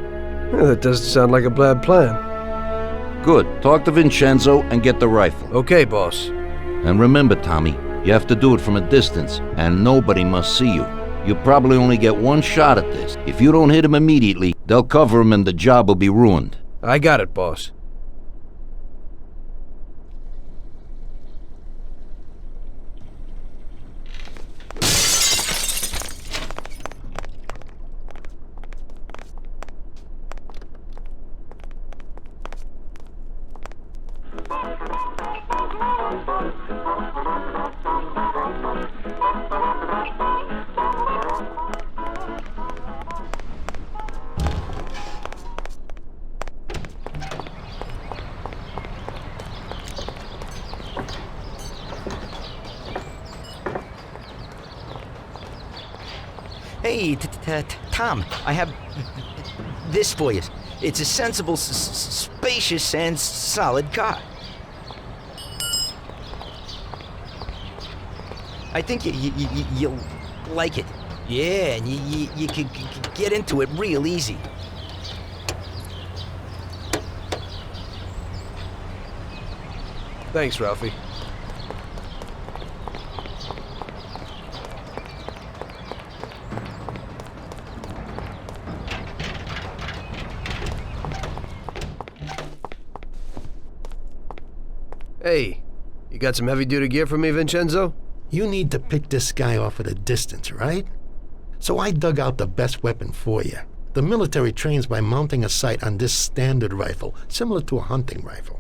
Well, that doesn't sound like a bad plan. Good. Talk to Vincenzo and get the rifle. Okay, boss. And remember, Tommy, you have to do it from a distance, and nobody must see you. You probably only get one shot at this. If you don't hit him immediately, they'll cover him and the job will be ruined. I got it, boss. Hey, Tom, I have this for you. It's a sensible, spacious, and solid car. I think you'll like it. Yeah, and you can get into it real easy. Thanks, Ralphie. Hey, you got some heavy-duty gear for me, Vincenzo? You need to pick this guy off at a distance, right? So I dug out the best weapon for you. The military trains by mounting a sight on this standard rifle, similar to a hunting rifle.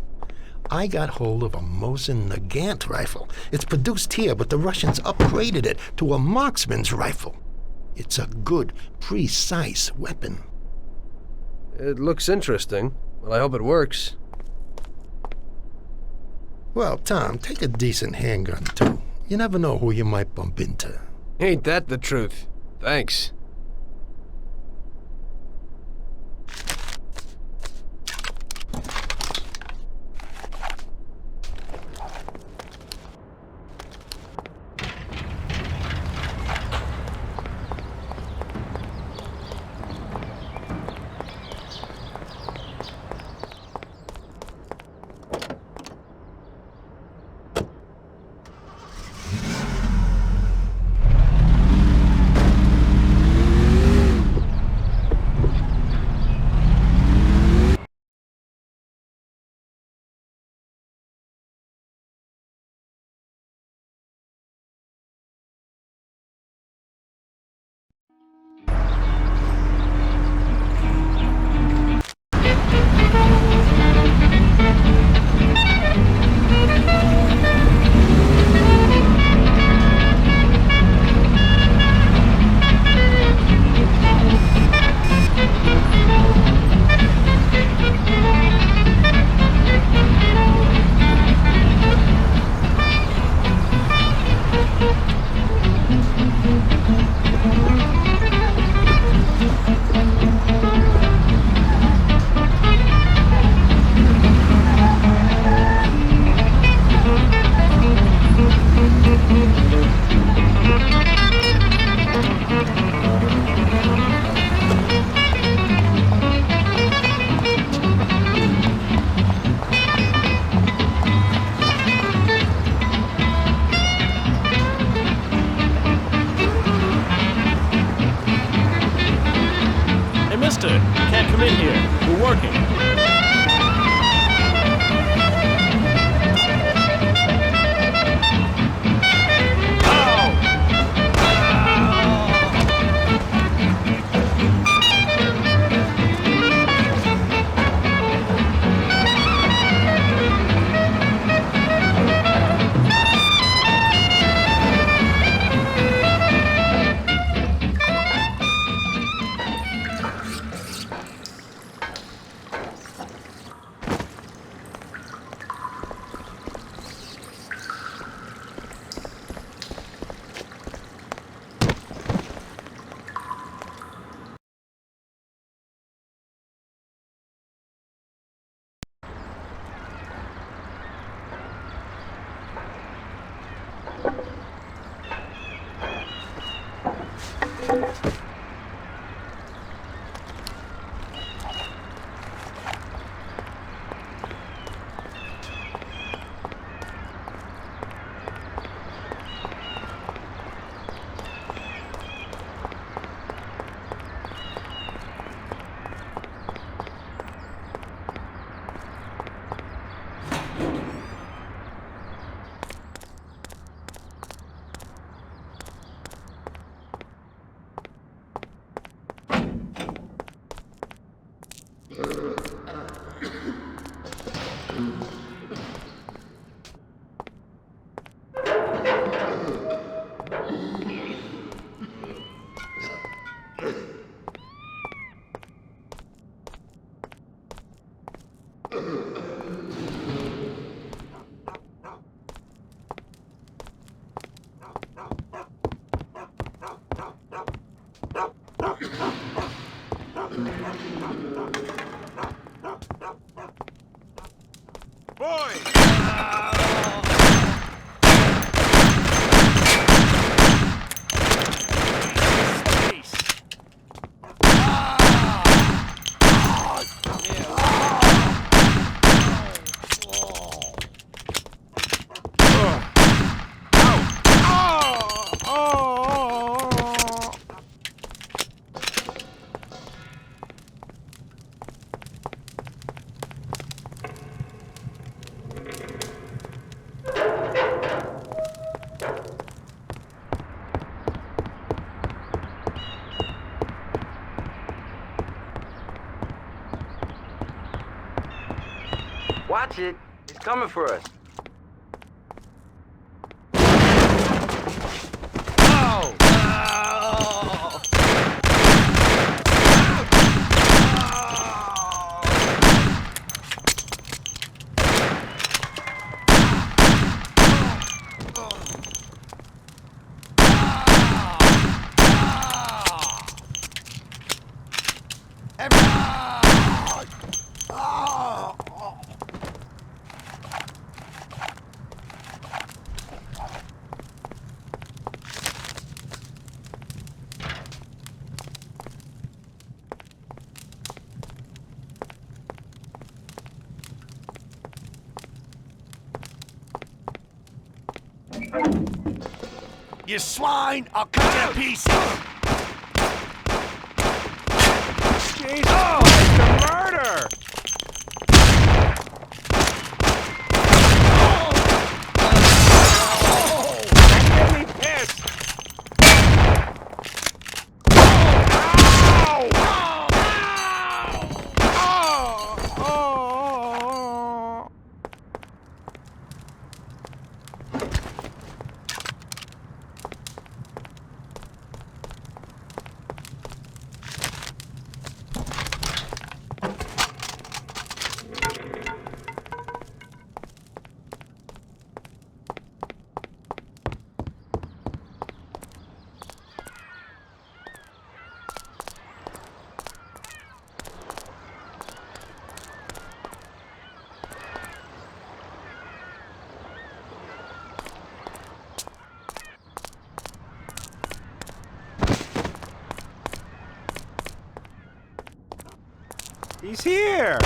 I got hold of a Mosin Nagant rifle. It's produced here, but the Russians upgraded it to a marksman's rifle. It's a good, precise weapon. It looks interesting. Well, I hope it works. Well, Tom, take a decent handgun, too. You never know who you might bump into. Ain't that the truth? Thanks. Come in here. We're working. Watch it. He's coming for us. Oh! You swine! I'll cut you to pieces! Jesus! Oh, it's a murder! That made me pissed! Ow! He's here!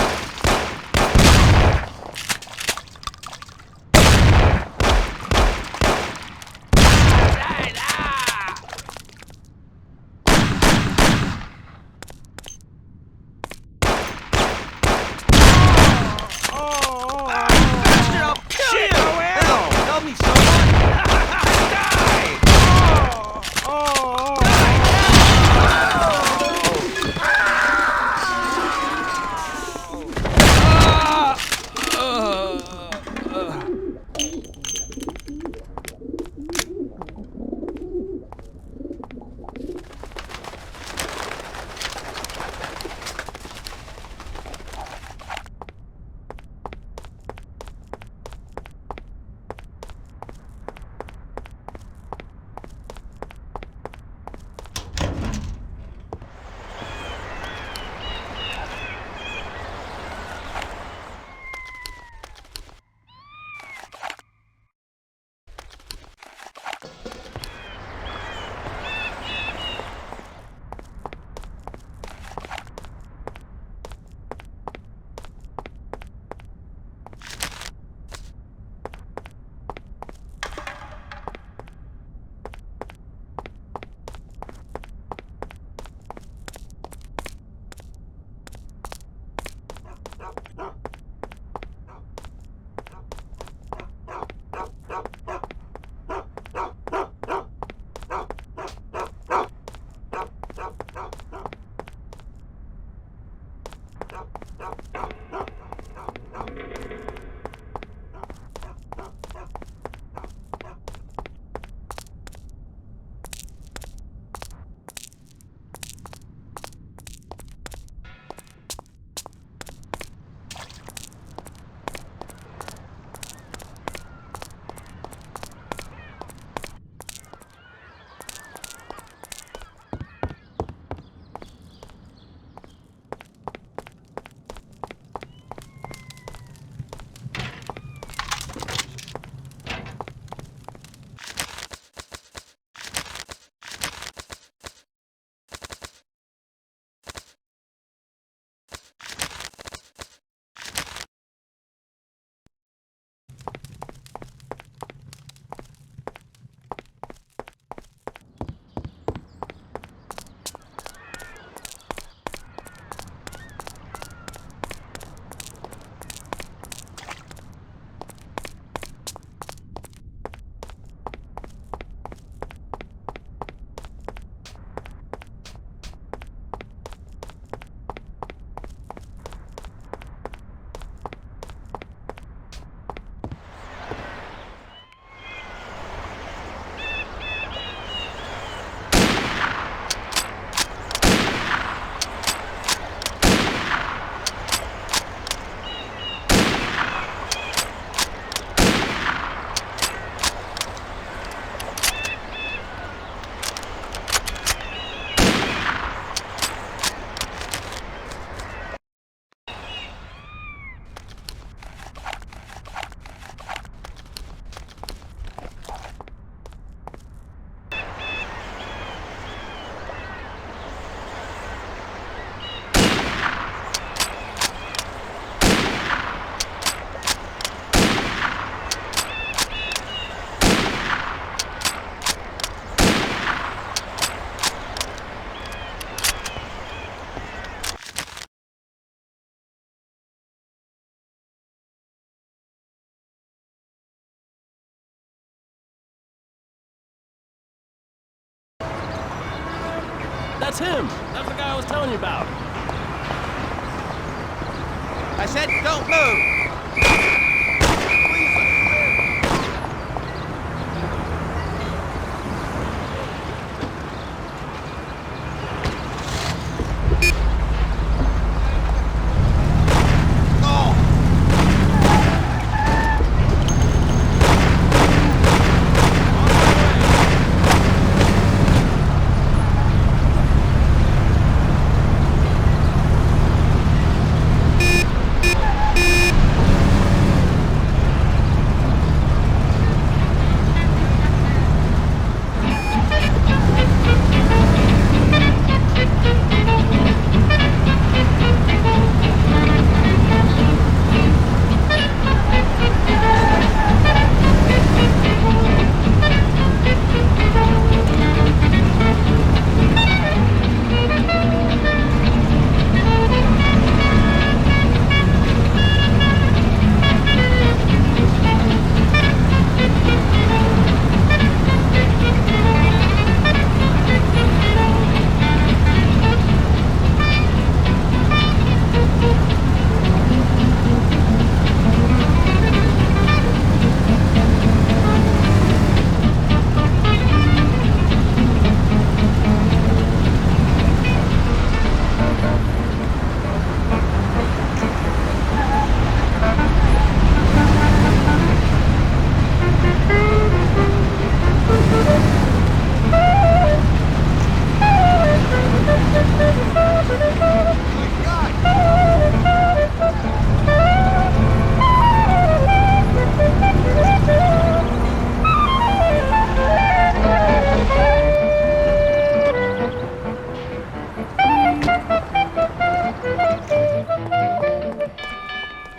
That's him. That's the guy I was telling you about. I said don't move!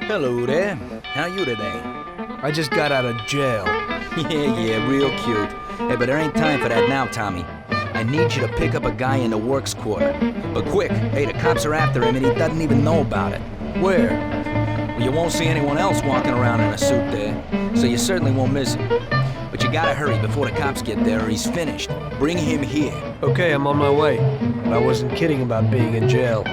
Hello there. How you today? I just got out of jail. Yeah, real cute. Hey, but there ain't time for that now, Tommy. I need you to pick up a guy in the works quarter. But quick, hey, the cops are after him and he doesn't even know about it. Where? Well, you won't see anyone else walking around in a suit there, so you certainly won't miss him. But you gotta hurry before the cops get there or he's finished. Bring him here. Okay, I'm on my way. But I wasn't kidding about being in jail.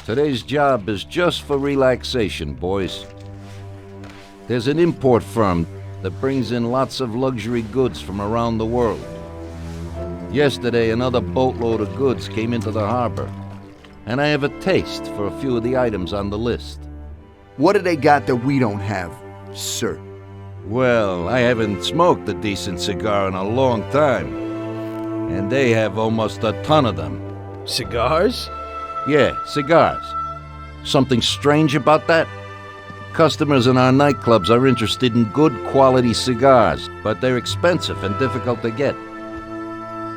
Today's job is just for relaxation, boys. There's an import firm that brings in lots of luxury goods from around the world. Yesterday, another boatload of goods came into the harbor, and I have a taste for a few of the items on the list. What do they got that we don't have, sir? Well, I haven't smoked a decent cigar in a long time, and they have almost a ton of them. Cigars? Yeah, cigars. Something strange about that? Customers in our nightclubs are interested in good quality cigars, but they're expensive and difficult to get.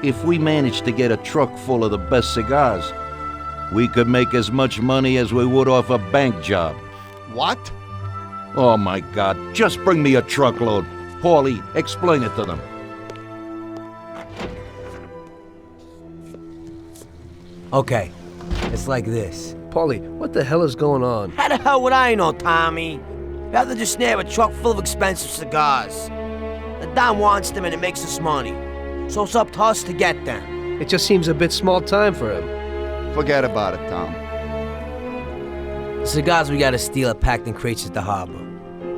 If we managed to get a truck full of the best cigars, we could make as much money as we would off a bank job. What? Oh my God, just bring me a truckload. Paulie, explain it to them. Okay, it's like this. Paulie, what the hell is going on? How the hell would I know, Tommy? Rather just snare a truck full of expensive cigars. The Don wants them and it makes us money. So it's up to us to get them. It just seems a bit small time for him. Forget about it, Tom. The cigars we gotta steal are packed in crates at the harbor.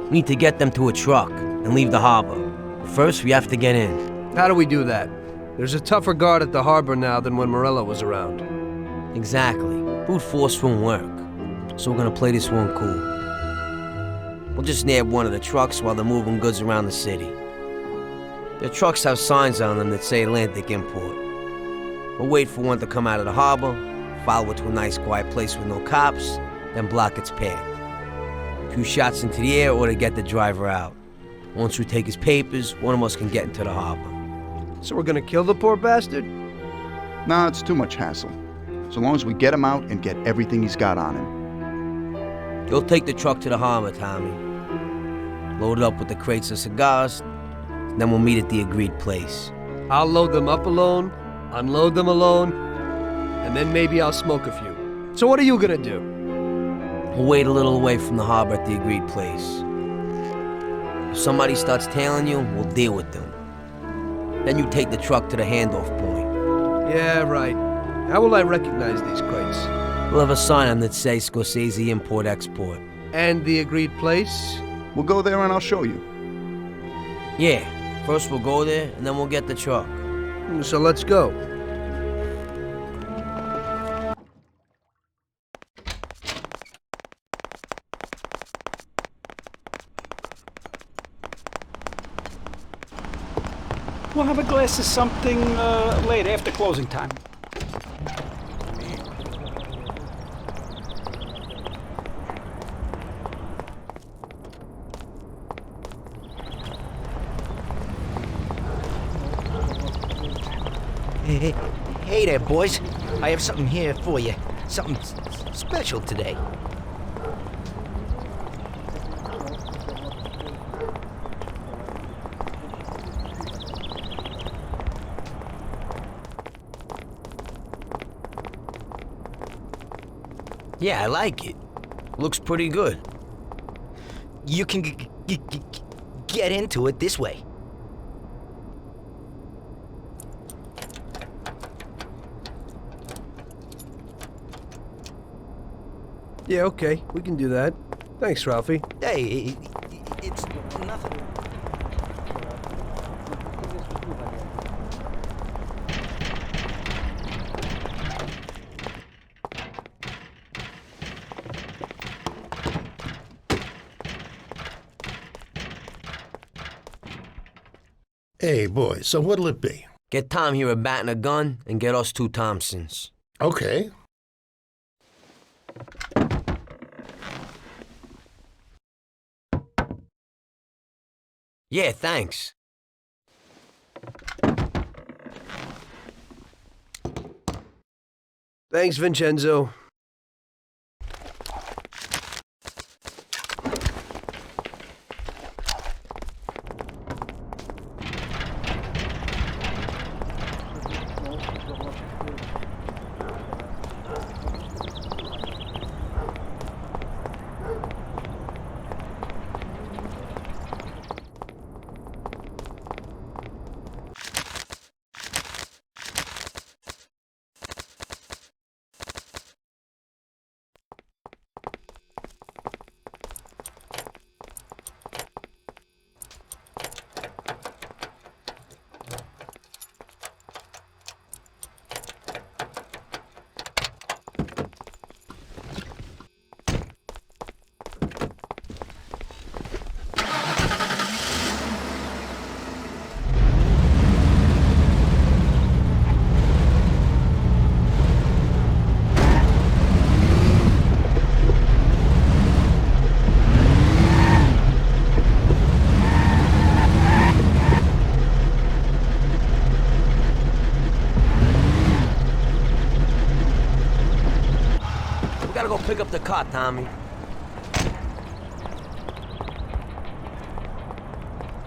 We need to get them to a truck and leave the harbor. But first, we have to get in. How do we do that? There's a tougher guard at the harbor now than when Morello was around. Exactly. Brute force won't work. So we're gonna play this one cool. We'll just nab one of the trucks while they're moving goods around the city. Their trucks have signs on them that say Atlantic Import. We'll wait for one to come out of the harbor, follow it to a nice quiet place with no cops, then block its path. A few shots into the air or to get the driver out. Once we take his papers, one of us can get into the harbor. So we're gonna kill the poor bastard? Nah, it's too much hassle. So long as we get him out and get everything he's got on him. You'll take the truck to the harbor, Tommy. Load it up with the crates of cigars, then we'll meet at the agreed place. I'll load them up alone, unload them alone, and then maybe I'll smoke a few. So what are you gonna do? We'll wait a little away from the harbor at the agreed place. If somebody starts tailing you, we'll deal with them. Then you take the truck to the handoff point. Yeah, right. How will I recognize these crates? We'll have a sign on that says Scorsese Import-Export. And the agreed place? We'll go there and I'll show you. Yeah, first we'll go there and then we'll get the truck. So let's go. We'll have a glass of something later, after closing time. Hey there, boys. I have something here for you. Something special today. Yeah, I like it. Looks pretty good. You can get into it this way. Yeah, okay, we can do that. Thanks, Ralphie. Hey, it's nothing. Hey, boys, so what'll it be? Get Tom here a bat and a gun, and get us 2 Thompsons. Okay. Yeah, thanks. Thanks, Vincenzo. gotta go pick up the car, Tommy.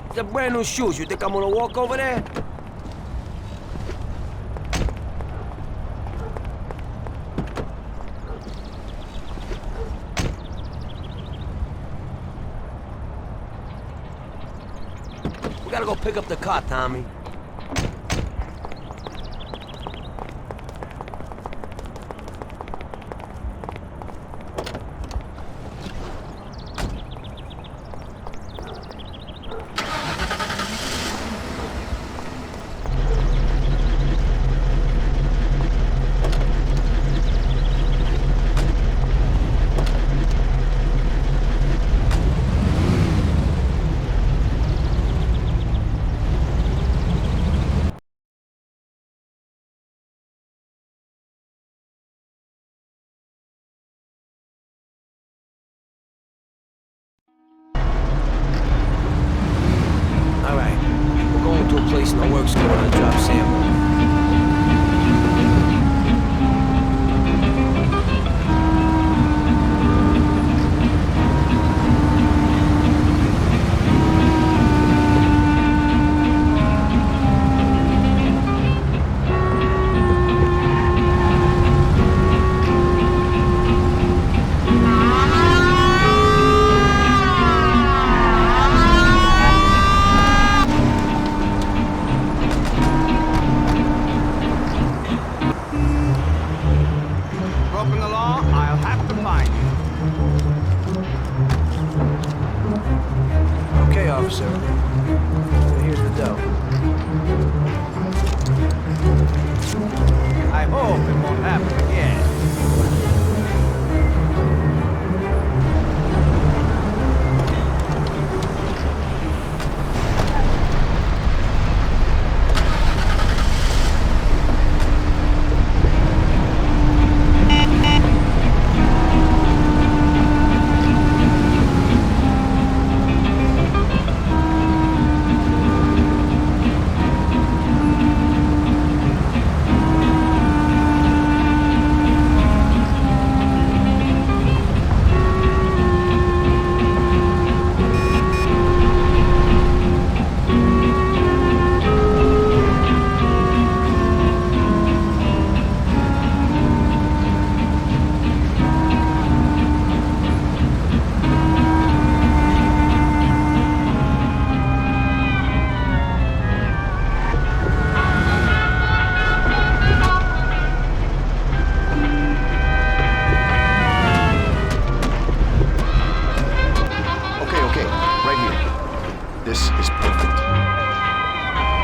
These are brand new shoes. You think I'm gonna walk over there? We gotta go pick up the car, Tommy. Place in the works going to drop sample. Officer. Here's the dough. I hope it won't happen again.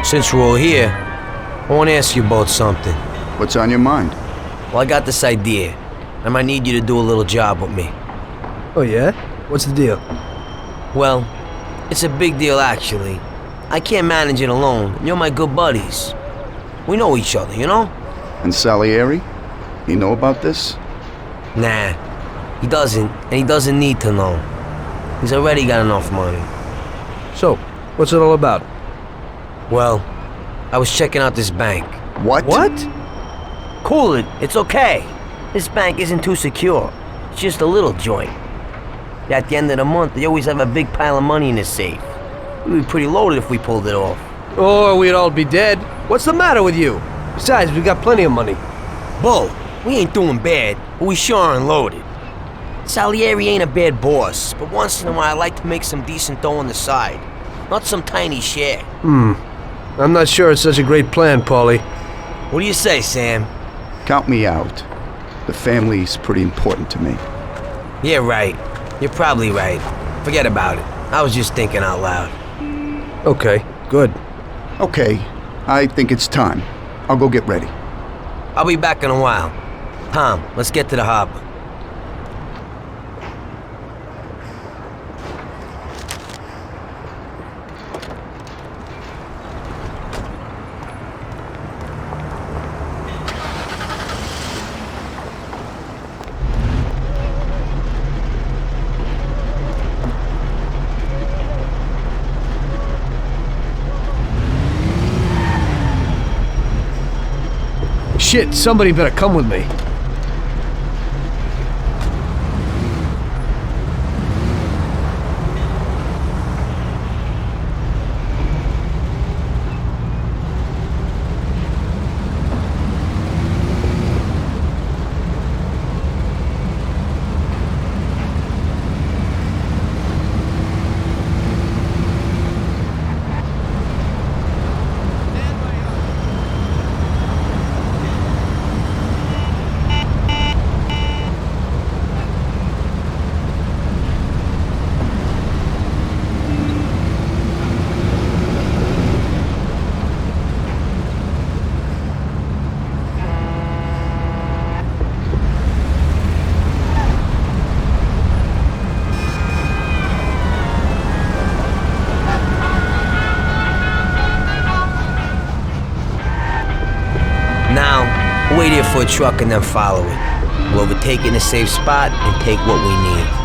Since we're all here, I want to ask you both something. What's on your mind? Well, I got this idea. I might need you to do a little job with me. Oh yeah? What's the deal? Well, it's a big deal actually. I can't manage it alone, and you're my good buddies. We know each other, you know? And Salieri? You know about this? Nah, he doesn't, and he doesn't need to know. He's already got enough money. So, what's it all about? Well, I was checking out this bank. What? What? Cool it, it's okay. This bank isn't too secure. It's just a little joint. At the end of the month, they always have a big pile of money in the safe. We'd be pretty loaded if we pulled it off. Or we'd all be dead. What's the matter with you? Besides, we got plenty of money. Bull, we ain't doing bad, but we sure aren't loaded. Salieri ain't a bad boss, but once in a while I like to make some decent dough on the side. Not some tiny share. I'm not sure it's such a great plan, Paulie. What do you say, Sam? Count me out. The family's pretty important to me. Yeah, right. You're probably right. Forget about it. I was just thinking out loud. Okay, good. Okay, I think it's time. I'll go get ready. I'll be back in a while. Tom, let's get to the harbor. Shit, somebody better come with me. a truck and then follow it. We'll overtake it in a safe spot and take what we need.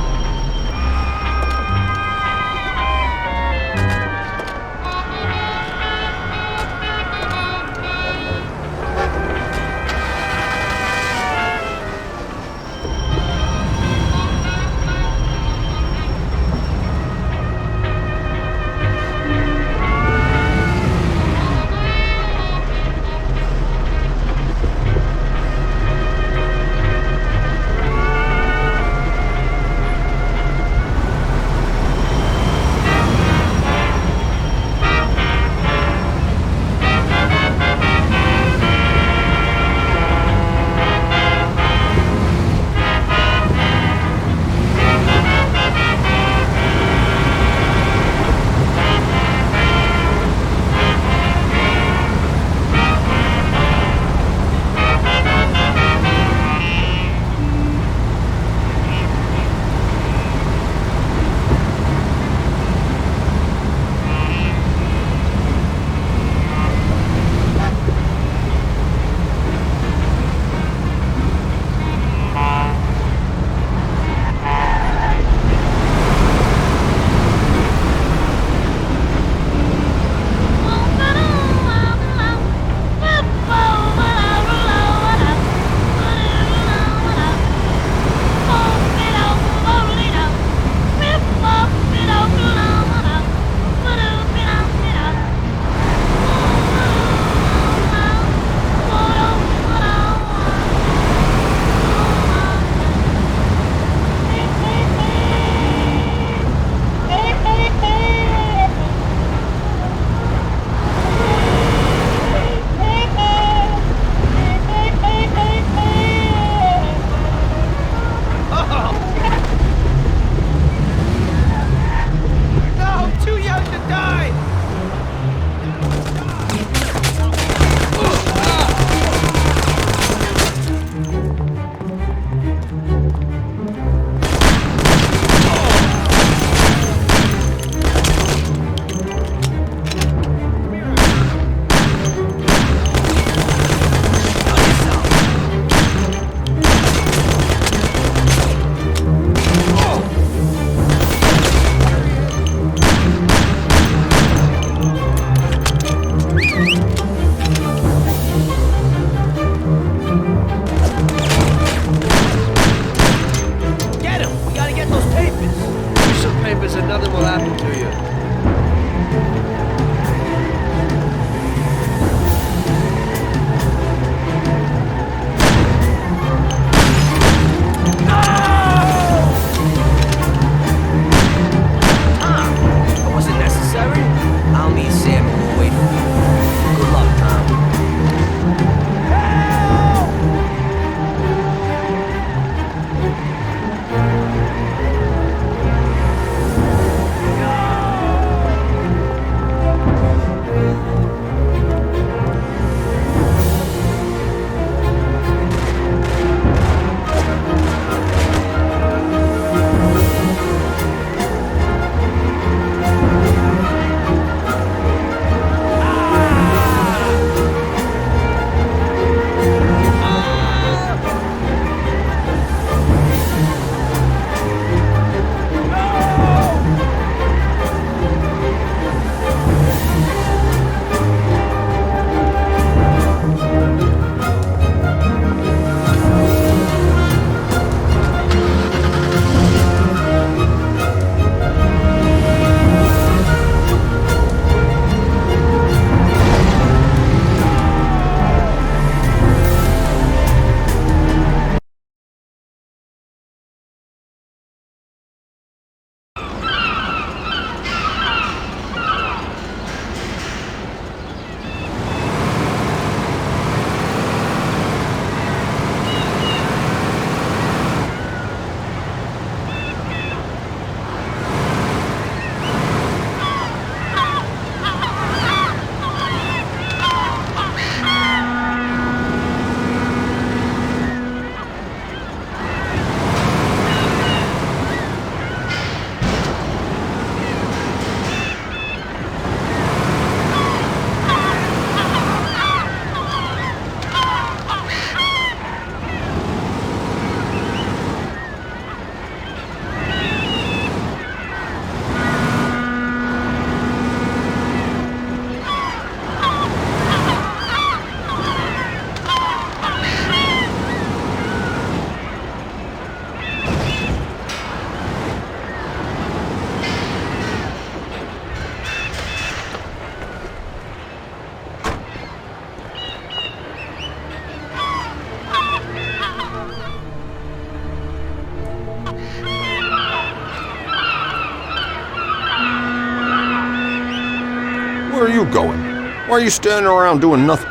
Where are you going? Why are you standing around doing nothing?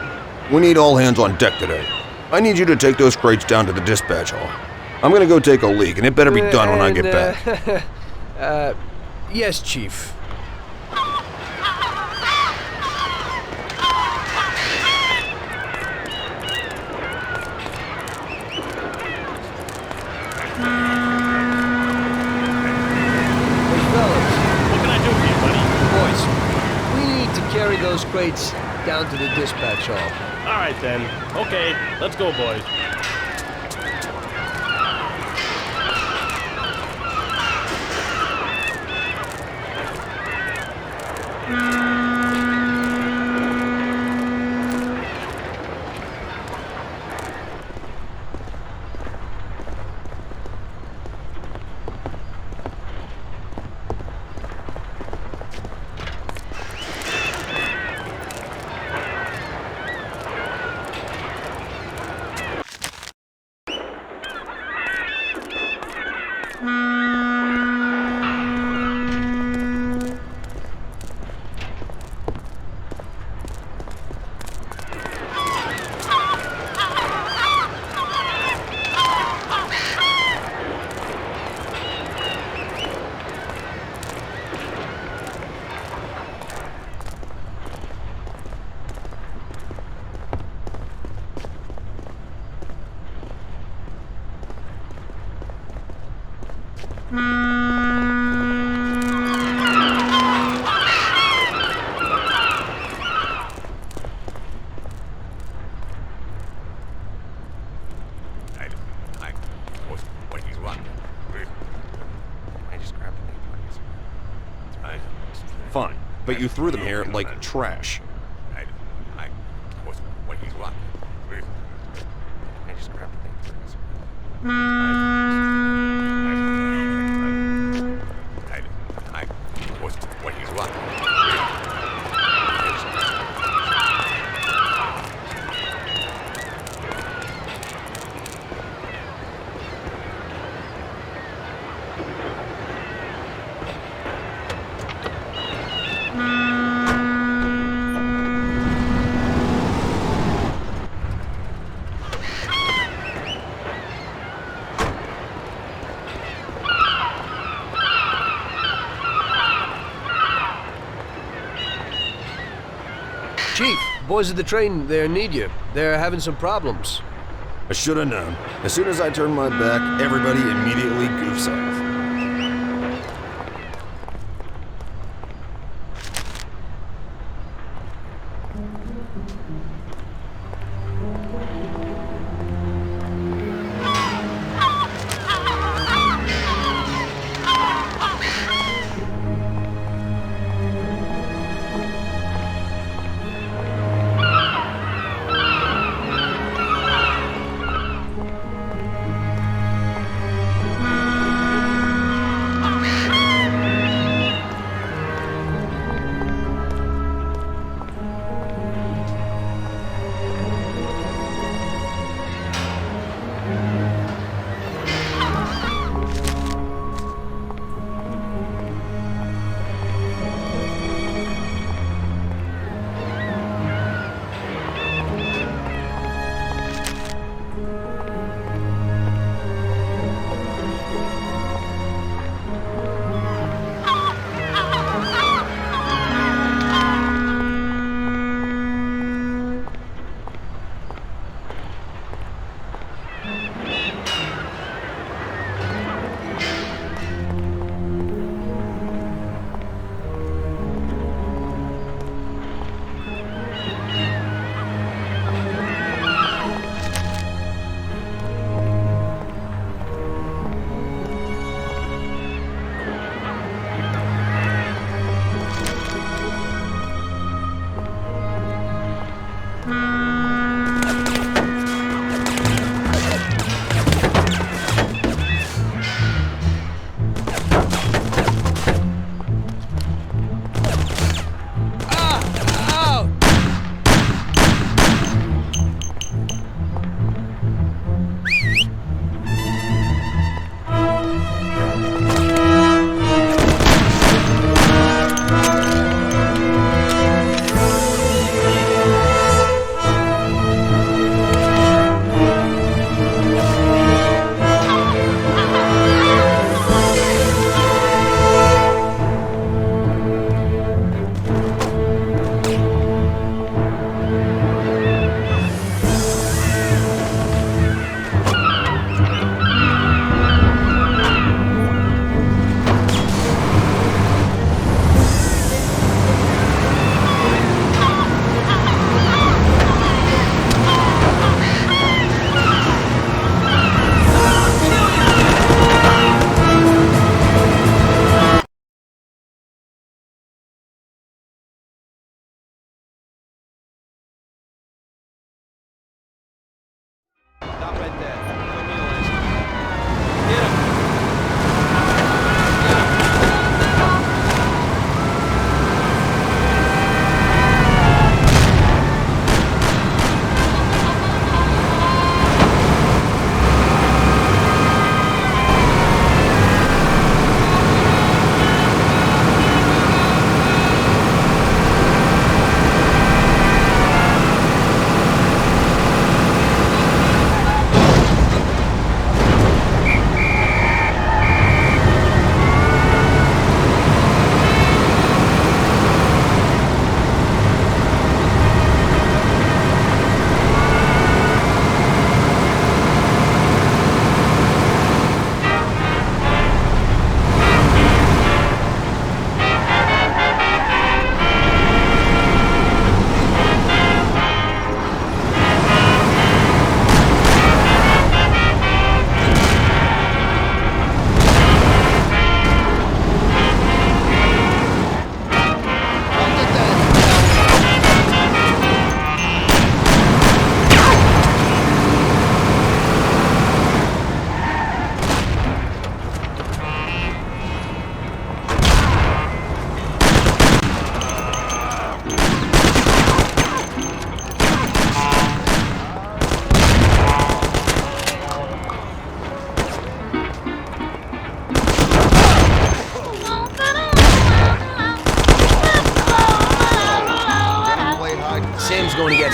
We need all hands on deck today. I need you to take those crates down to the dispatch hall. I'm gonna go take a leak, and it better be done when I get back. Yes, Chief. Carry those crates down to the dispatch hall. All right, then. Okay, let's go, boys. Fine, but you threw them here like trash. Chief, boys at the train there need you. They're having some problems. I should have known. As soon as I turn my back, everybody immediately goofs off.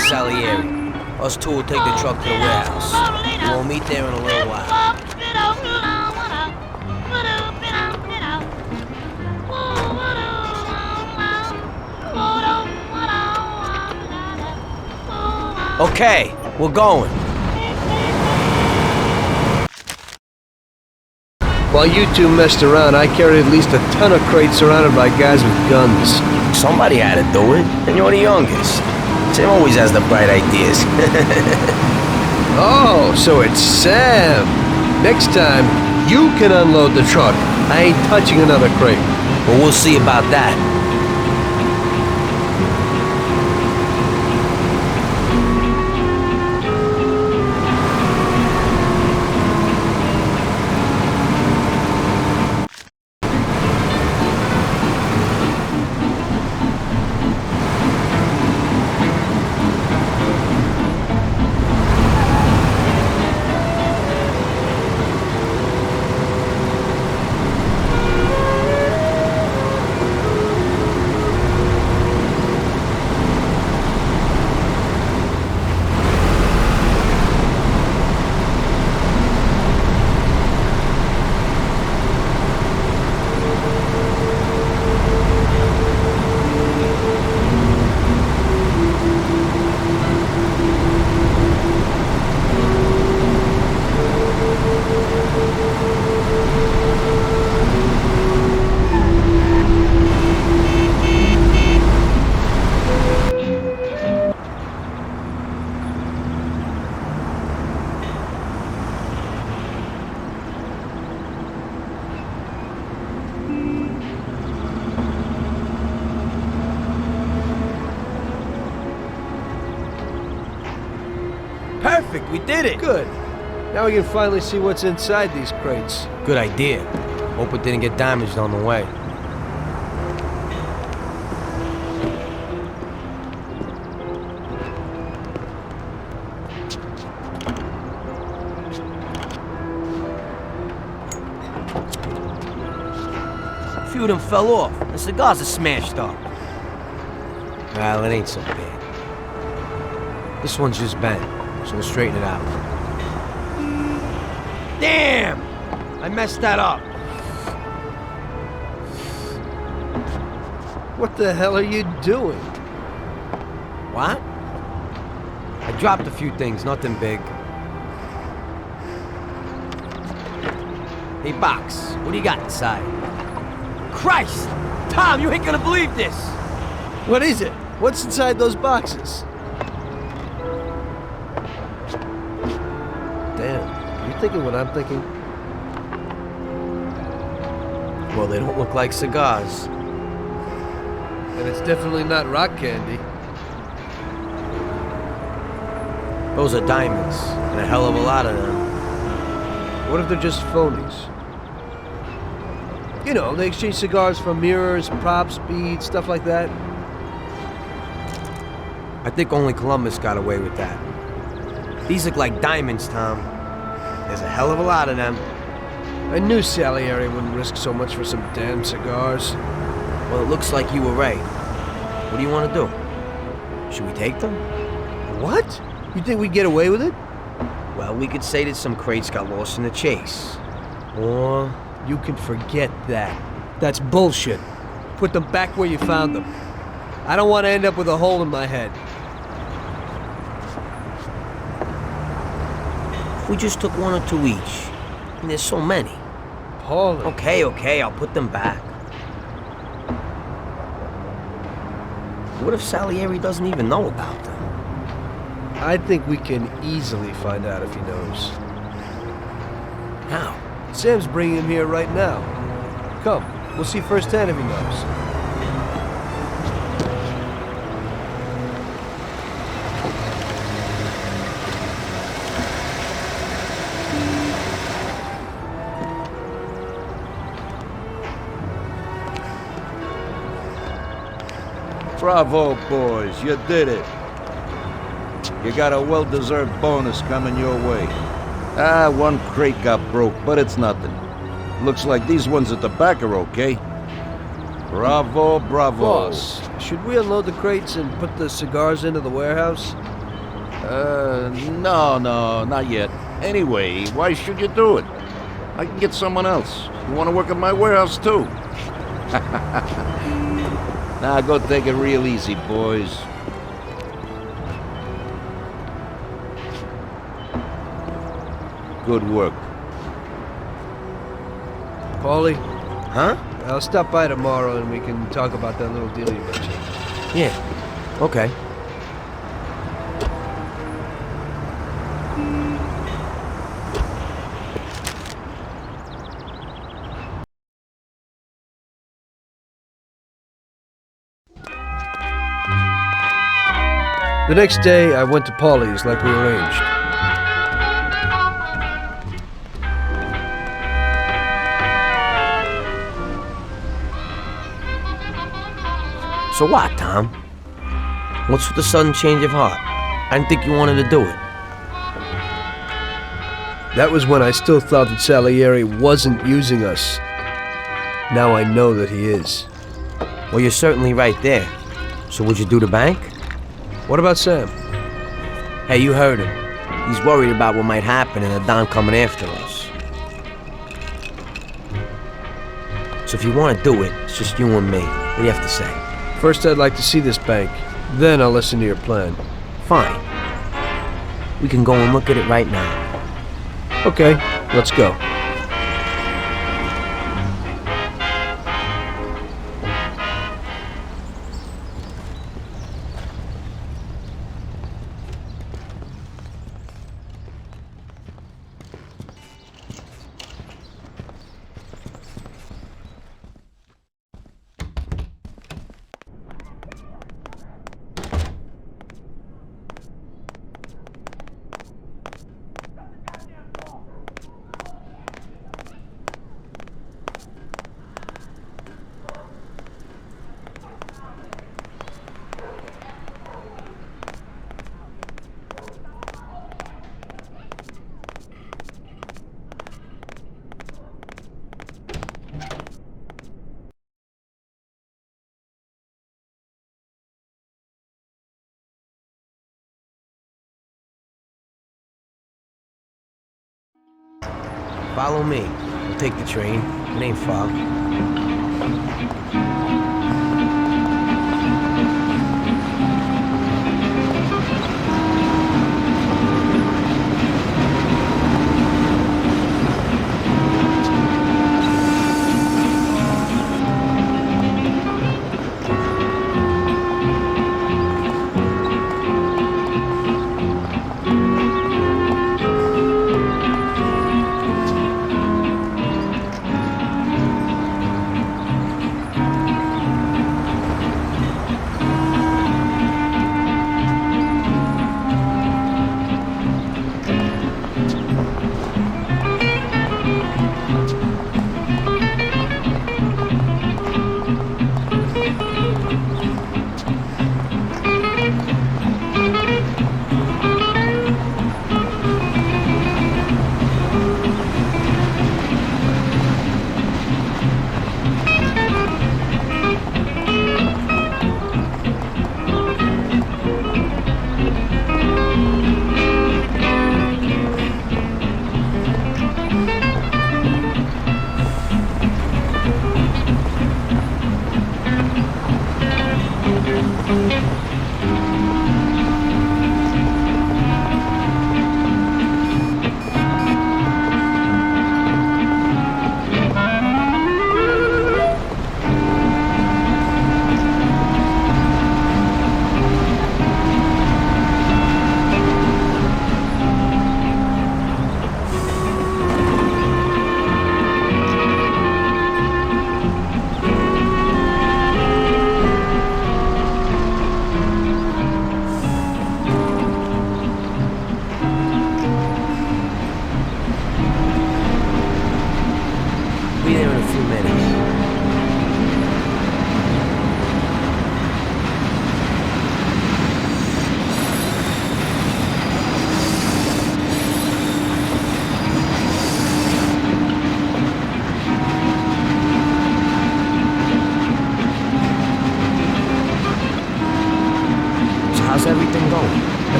Salieri. Us two will take the truck to the warehouse. We'll meet there in a little while. Okay, we're going. While you two messed around, I carried at least a ton of crates surrounded by guys with guns. Somebody had to do it, and you're the youngest. Sam always has the bright ideas. Oh, so it's Sam. Next time, you can unload the truck. I ain't touching another crate. Well, we'll see about that. Perfect, we did it! Good. Now we can finally see what's inside these crates. Good idea. Hope it didn't get damaged on the way. A few of them fell off. The cigars are smashed up. Well, it ain't so bad. This one's just bent, so we'll straighten it out. Damn! I messed that up. What the hell are you doing? What? I dropped a few things, nothing big. Hey, Box, what do you got inside? Christ! Tom, you ain't gonna believe this! What is it? What's inside those boxes? Damn, you thinking what I'm thinking? Well, they don't look like cigars. And it's definitely not rock candy. Those are diamonds, and a hell of a lot of them. What if they're just phonies? You know, they exchange cigars for mirrors, props, beads, stuff like that. I think only Columbus got away with that. These look like diamonds, Tom. There's a hell of a lot of them. I knew Salieri wouldn't risk so much for some damn cigars. Well, it looks like you were right. What do you want to do? Should we take them? What? You think we'd get away with it? Well, we could say that some crates got lost in the chase. Or... You can forget that. That's bullshit. Put them back where you found them. I don't want to end up with a hole in my head. If we just took one or two each. I mean, there's so many. Paulie. Okay, I'll put them back. What if Salieri doesn't even know about them? I think we can easily find out if he knows. How? Sam's bringing him here right now. Come, we'll see firsthand if he knows. Bravo, boys, you did it. You got a well-deserved bonus coming your way. One crate got broke, but it's nothing. Looks like these ones at the back are okay. Bravo, bravo. Boss, should we unload the crates and put the cigars into the warehouse? No, not yet. Anyway, why should you do it? I can get someone else. You want to work at my warehouse, too? Now go take it real easy, boys. Good work. Paulie? Huh? I'll stop by tomorrow and we can talk about that little deal you mentioned. Yeah. Okay. The next day, I went to Paulie's like we arranged. So what, Tom? What's with the sudden change of heart? I didn't think you wanted to do it. That was when I still thought that Salieri wasn't using us. Now I know that he is. Well, you're certainly right there. So would you do the bank? What about Sam? Hey, you heard him. He's worried about what might happen and the Don coming after us. So if you want to do it, it's just you and me. What do you have to say? First, I'd like to see this bank. Then I'll listen to your plan. Fine. We can go and look at it right now. Okay, let's go. Follow me. We'll take the train. It ain't far.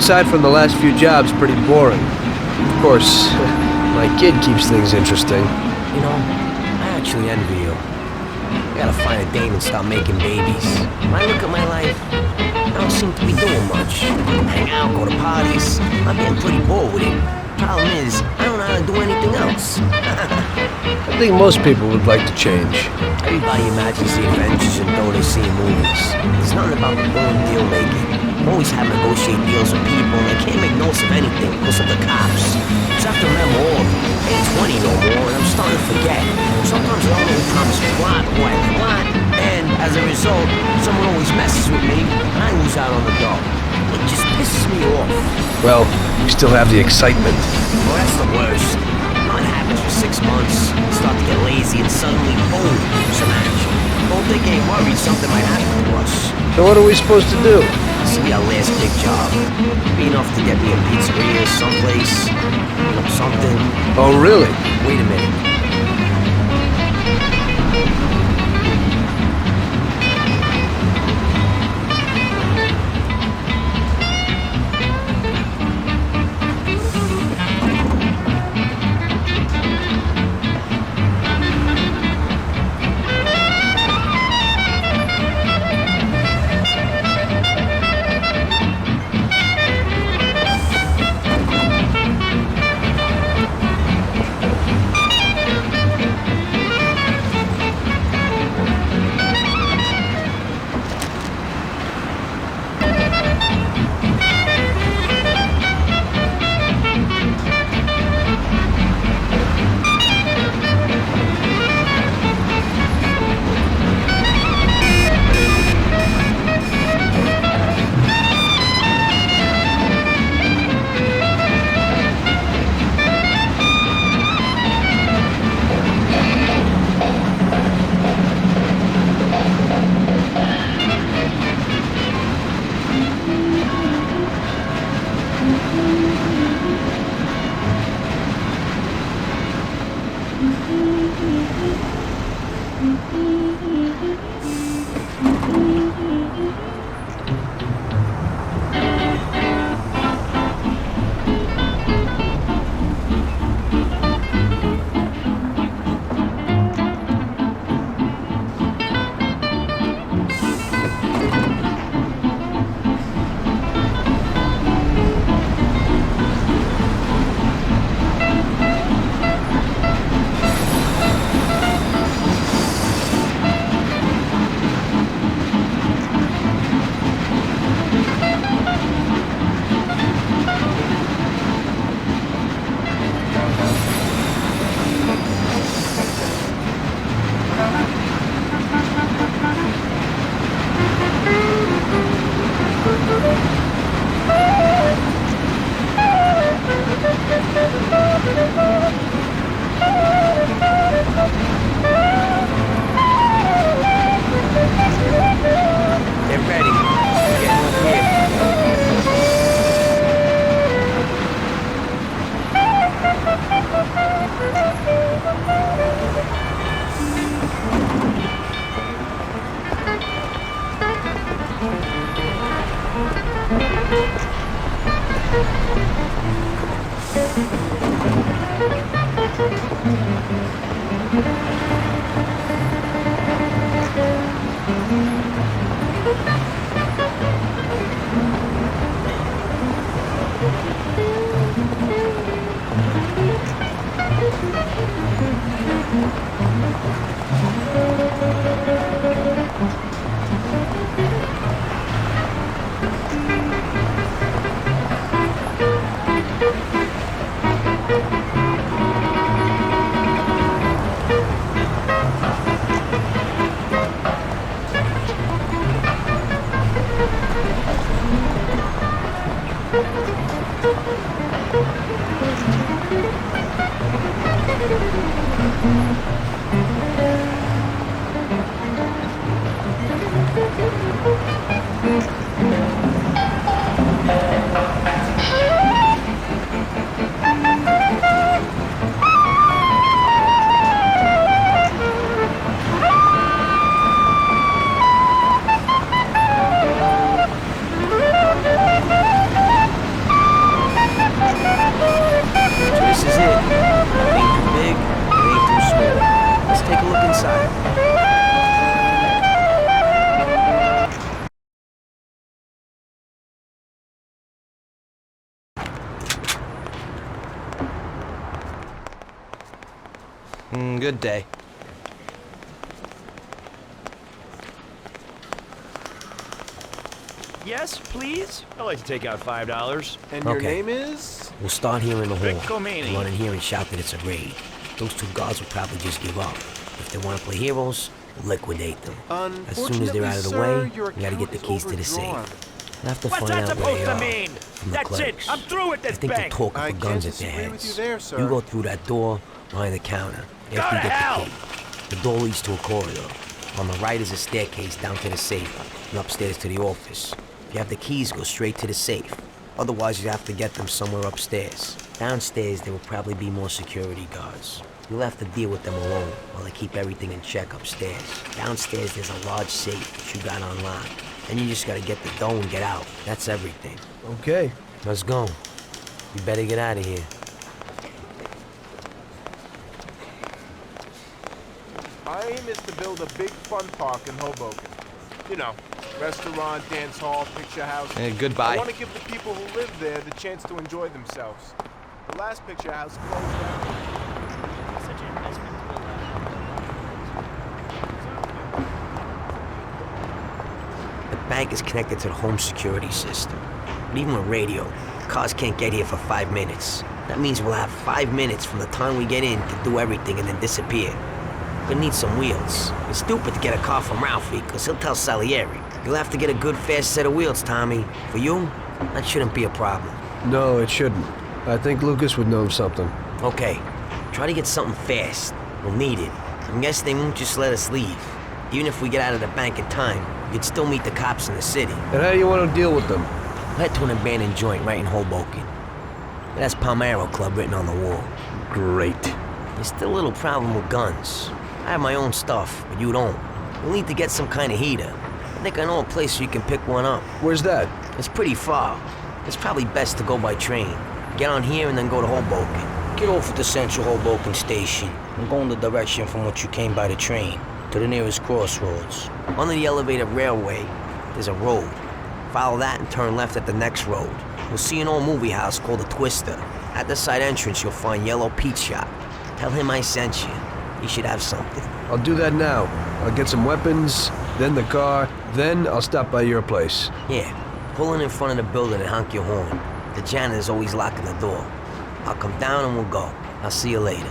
aside from the last few jobs, pretty boring. Of course, my kid keeps things interesting. You know, I actually envy you. I gotta find a dame and start making babies. When I look at my life, I don't seem to be doing much. Hang out, go to parties. I'm getting pretty bored with it. Problem is, I don't know how to do anything else. I think most people would like to change. Everybody imagines the adventures and though they see in movies. It's nothing about the boom deal making. I'm always having to negotiate deals with people and I can't make notes of anything because of the cops. So I have to remember all of them. I ain't 20 no more and I'm starting to forget. Sometimes I don't know who promised me what or what I want. And as a result, someone always messes with me and I lose out on the dough. It just pisses me off. Well, you still have the excitement. Well, that's the worst. Nothing happens for 6 months. You start to get lazy and suddenly, boom, some action. Don't think ain't worried something might happen to us. So what are we supposed to do? This will be our last big job. Be enough to get me a pizzeria someplace. You know, something. Oh, really? Wait a minute. Good day. Yes, please? I'd like to take out $5. And your name is? We'll start here in the hall. Rickomini. Run in here and shout that it's a raid. Those two guards will probably just give up. If they want to play heroes, we'll liquidate them. As soon as they're out of the way, we gotta get the keys to the safe. We'll have to What's find that out where supposed they to are mean? from the That's clerks. it. I'm through with I this think they'll bank. talk up gons at their heads. You go through that door behind the counter after you get the key. The door leads to a corridor. On the right is a staircase down to the safe and upstairs to the office. If you have the keys, go straight to the safe. Otherwise, you have to get them somewhere upstairs. Downstairs, there will probably be more security guards. You'll have to deal with them alone while they keep everything in check upstairs. Downstairs, there's a large safe that you got unlocked. Then you just gotta get the dough and get out. That's everything. Okay. Let's go. You better get out of here. My aim is to build a big fun park in Hoboken. You know, restaurant, dance hall, picture house. Hey, goodbye. I want to give the people who live there the chance to enjoy themselves. The last picture house closed down. The bank is connected to the home security system. But even with radio, cars can't get here for 5 minutes. That means we'll have 5 minutes from the time we get in to do everything and then disappear. We'll need some wheels. It's stupid to get a car from Ralphie, because he'll tell Salieri. You'll have to get a good, fast set of wheels, Tommy. For you, that shouldn't be a problem. No, it shouldn't. I think Lucas would know something. Okay, try to get something fast. We'll need it. I'm guessing they won't just let us leave. Even if we get out of the bank in time, you'd still meet the cops in the city. And how do you want to deal with them? Head to an abandoned joint right in Hoboken. It has Palmero Club written on the wall. Great. There's still a little problem with guns. I have my own stuff, but you don't. We'll need to get some kind of heater. I think I know a place where you can pick one up. Where's that? It's pretty far. It's probably best to go by train. Get on here and then go to Hoboken. Get off at the central Hoboken station and go in the direction from which you came by the train to the nearest crossroads. Under the elevated railway, there's a road. Follow that and turn left at the next road. You'll see an old movie house called the Twister. At the side entrance, you'll find Yellow Pete Shop. Tell him I sent you. He should have something. I'll do that now. I'll get some weapons, then the car, then I'll stop by your place. Yeah, pull in front of the building and honk your horn. The janitor's always locking the door. I'll come down and we'll go. I'll see you later.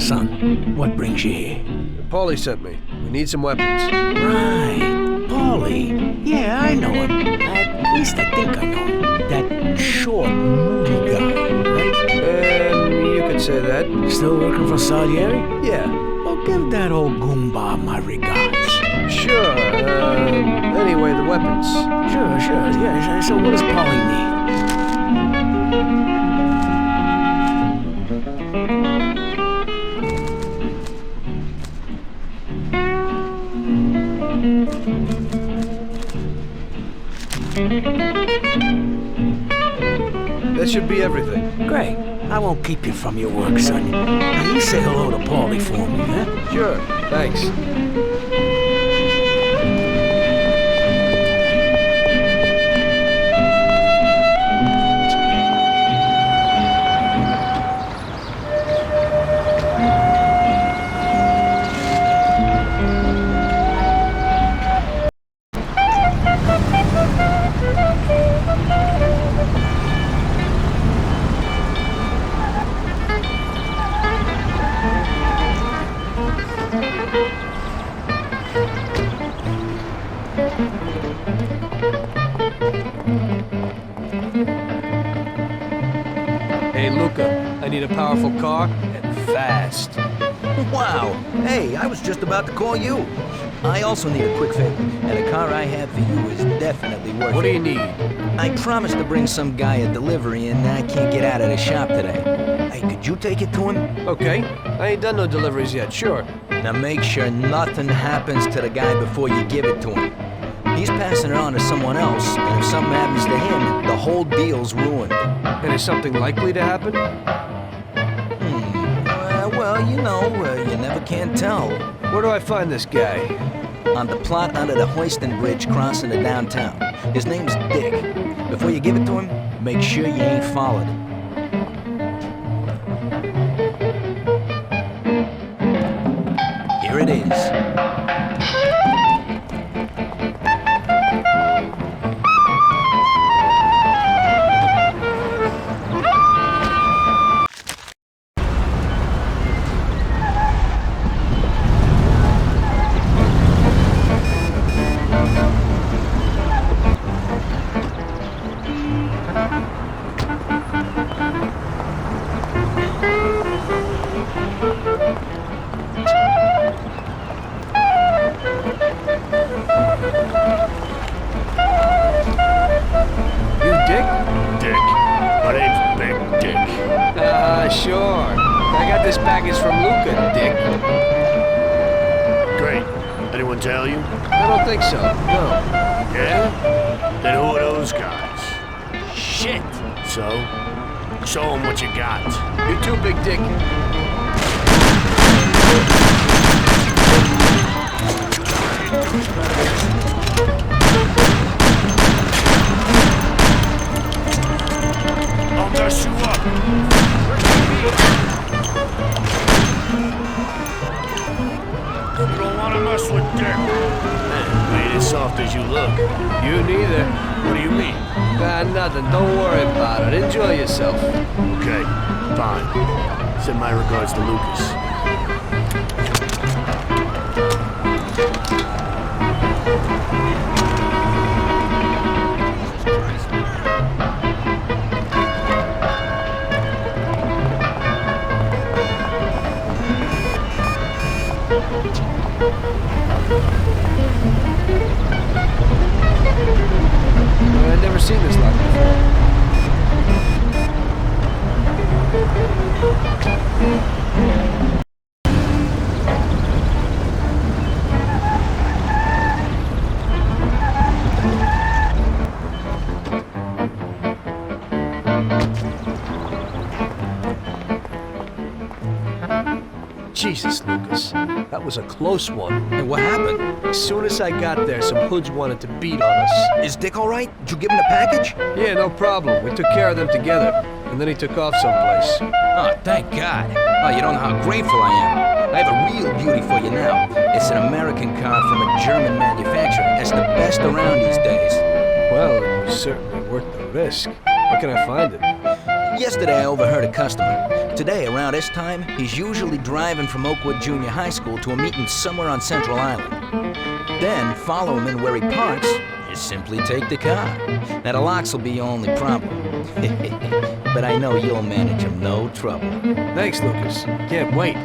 Son, what brings you here? Paulie sent me. We need some weapons. Right. Paulie. Yeah, I know him. At least I think I know him. That short, moody guy, right? You could say that. Still working for Salieri? Yeah. Well, give that old Goomba my regards. Sure. Anyway, the weapons. Sure. Yeah, so what does Paulie need? That should be everything. Great. I won't keep you from your work, son. Now you say hello to Paulie for me, huh? Sure. Thanks. I need a powerful car, and fast. Wow. Hey, I was just about to call you. I also need a quick favor, and the car I have for you is definitely worth it. What do you need? I promised to bring some guy a delivery, and I can't get out of the shop today. Hey, could you take it to him? Okay. I ain't done no deliveries yet, sure. Now make sure nothing happens to the guy before you give it to him. He's passing it on to someone else, and if something happens to him, the whole deal's ruined. And is something likely to happen? Well, you know, you never can tell. Where do I find this guy? On the plot under the Hoiston Bridge crossing the downtown. His name's Dick. Before you give it to him, make sure you ain't followed. Here it is. Sure. I got this package from Luca, Dick. Great. Anyone tell you? I don't think so, no. Yeah? Then who are those guys? Shit! So? Show them what you got. You too, Big Dick. I'll dust you up. You don't want to mess with Dick. Man, ain't as soft as you look. You neither. What do you mean? Nothing. Don't worry about it. Enjoy yourself. Okay, fine. Send my regards to Lucas. I've never seen this lot before. Jesus, Lucas. That was a close one. Hey, what happened? As soon as I got there, some hoods wanted to beat on us. Is Dick all right? Did you give him the package? Yeah, no problem. We took care of them together. And then he took off someplace. Oh, thank God. Oh, you don't know how grateful I am. I have a real beauty for you now. It's an American car from a German manufacturer. It's the best around these days. Well, it was certainly worth the risk. Where can I find it? Yesterday I overheard a customer. Today, around this time, he's usually driving from Oakwood Junior High School to a meeting somewhere on Central Island. Then, follow him in where he parks, and simply take the car. Now, the locks will be your only problem. But I know you'll manage him no trouble. Thanks, Lucas. Can't wait.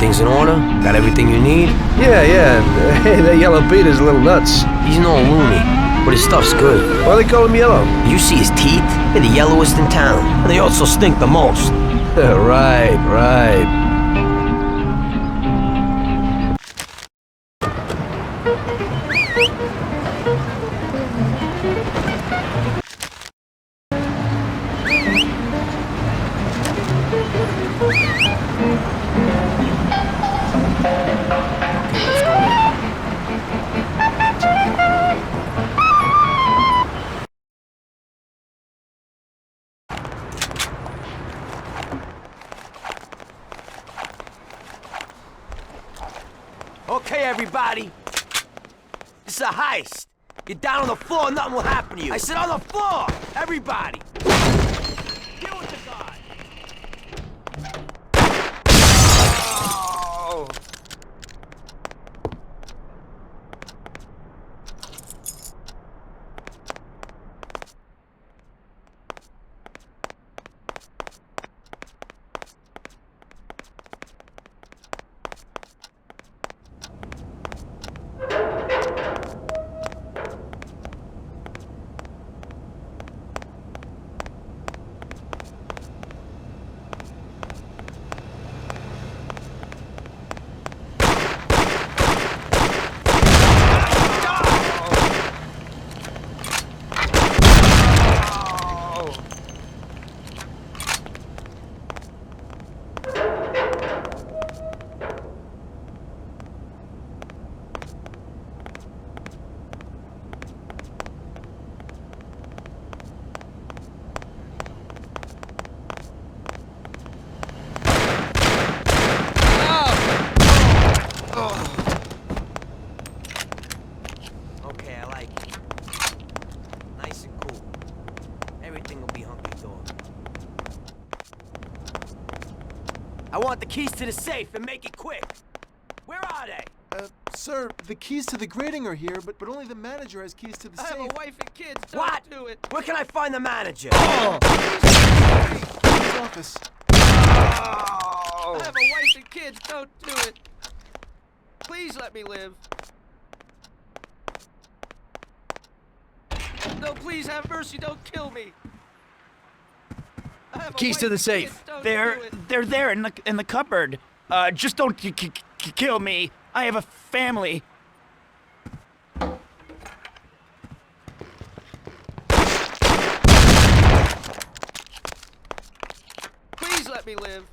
Everything's in order? Got everything you need? Yeah, and hey, that yellow Peter's a little nuts. He's no loony, but his stuff's good. Why they call him yellow? You see his teeth? They're the yellowest in town. And they also stink the most. Right. Okay, everybody. This is a heist. You're down on the floor, nothing will happen to you. I said on the floor! Everybody! Deal with the guy! Oh. I want the keys to the safe and make it quick. Where are they? Sir, the keys to the grating are here, but only the manager has keys to the safe. I have a wife and kids. Don't do it. Where can I find the manager? Oh! His office. I have a wife and kids. Don't do it. Please let me live. No, please have mercy. Don't kill me. Keys to the safe. They're there in the cupboard. Just don't kill me. I have a family. Please let me live.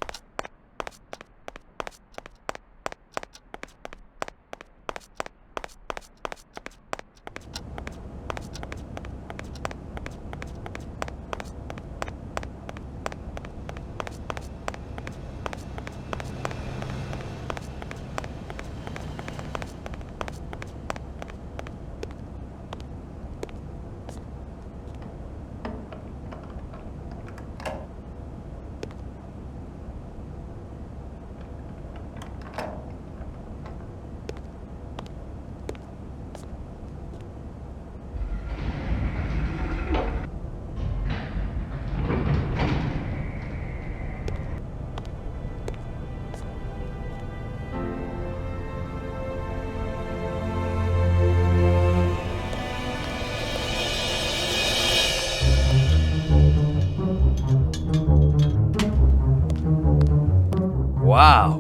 Wow.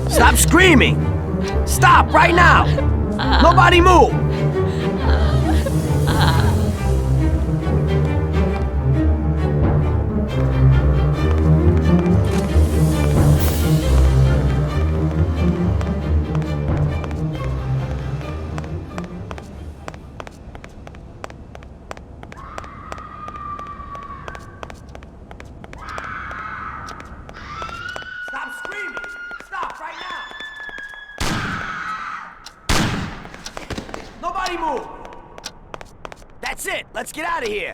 Stop screaming! Stop right now! Nobody move! Move! That's it! Let's get out of here!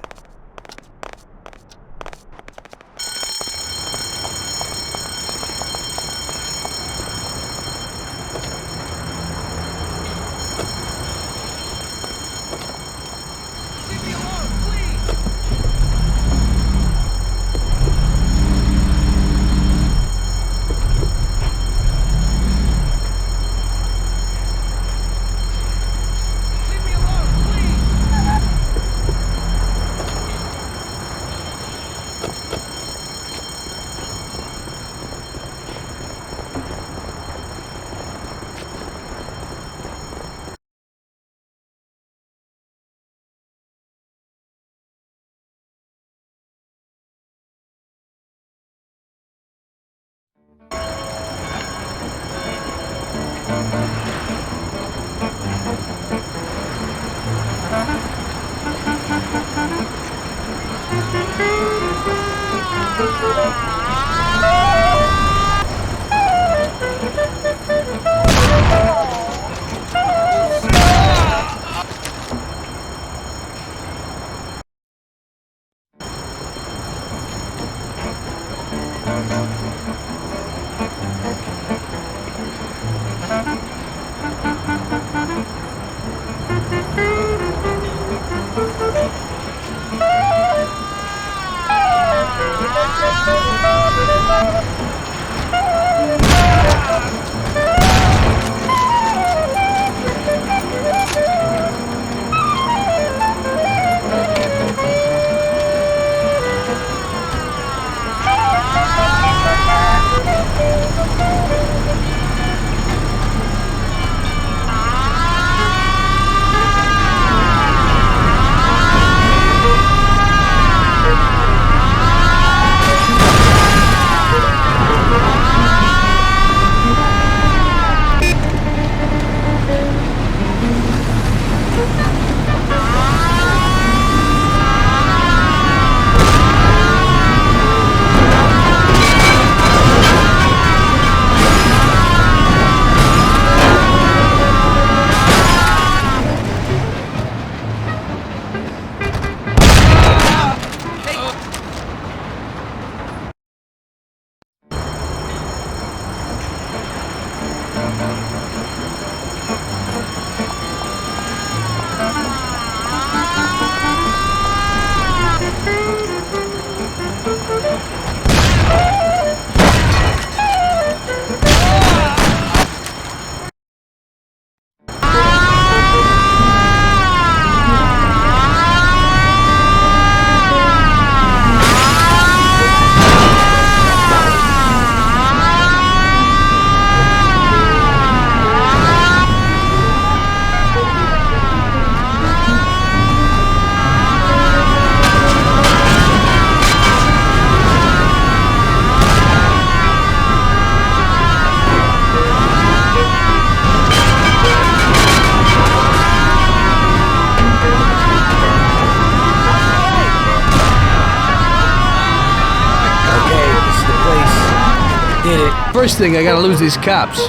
First thing, I gotta lose these cops.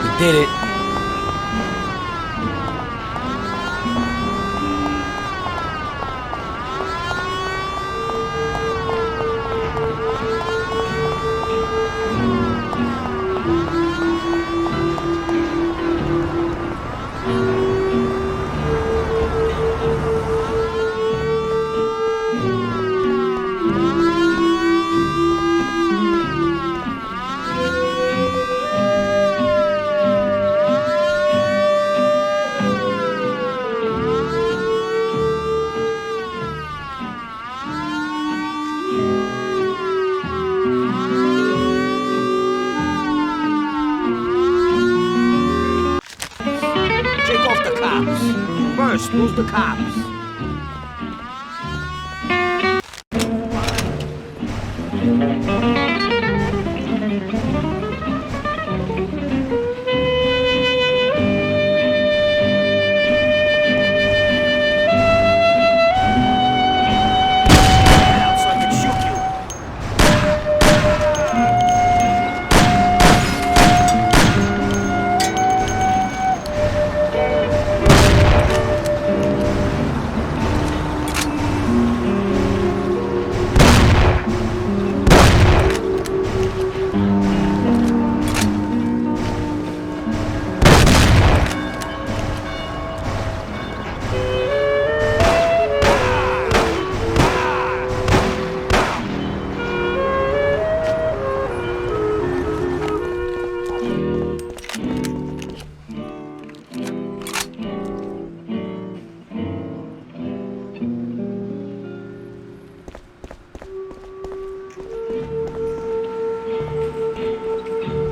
We did it. First, lose the cops.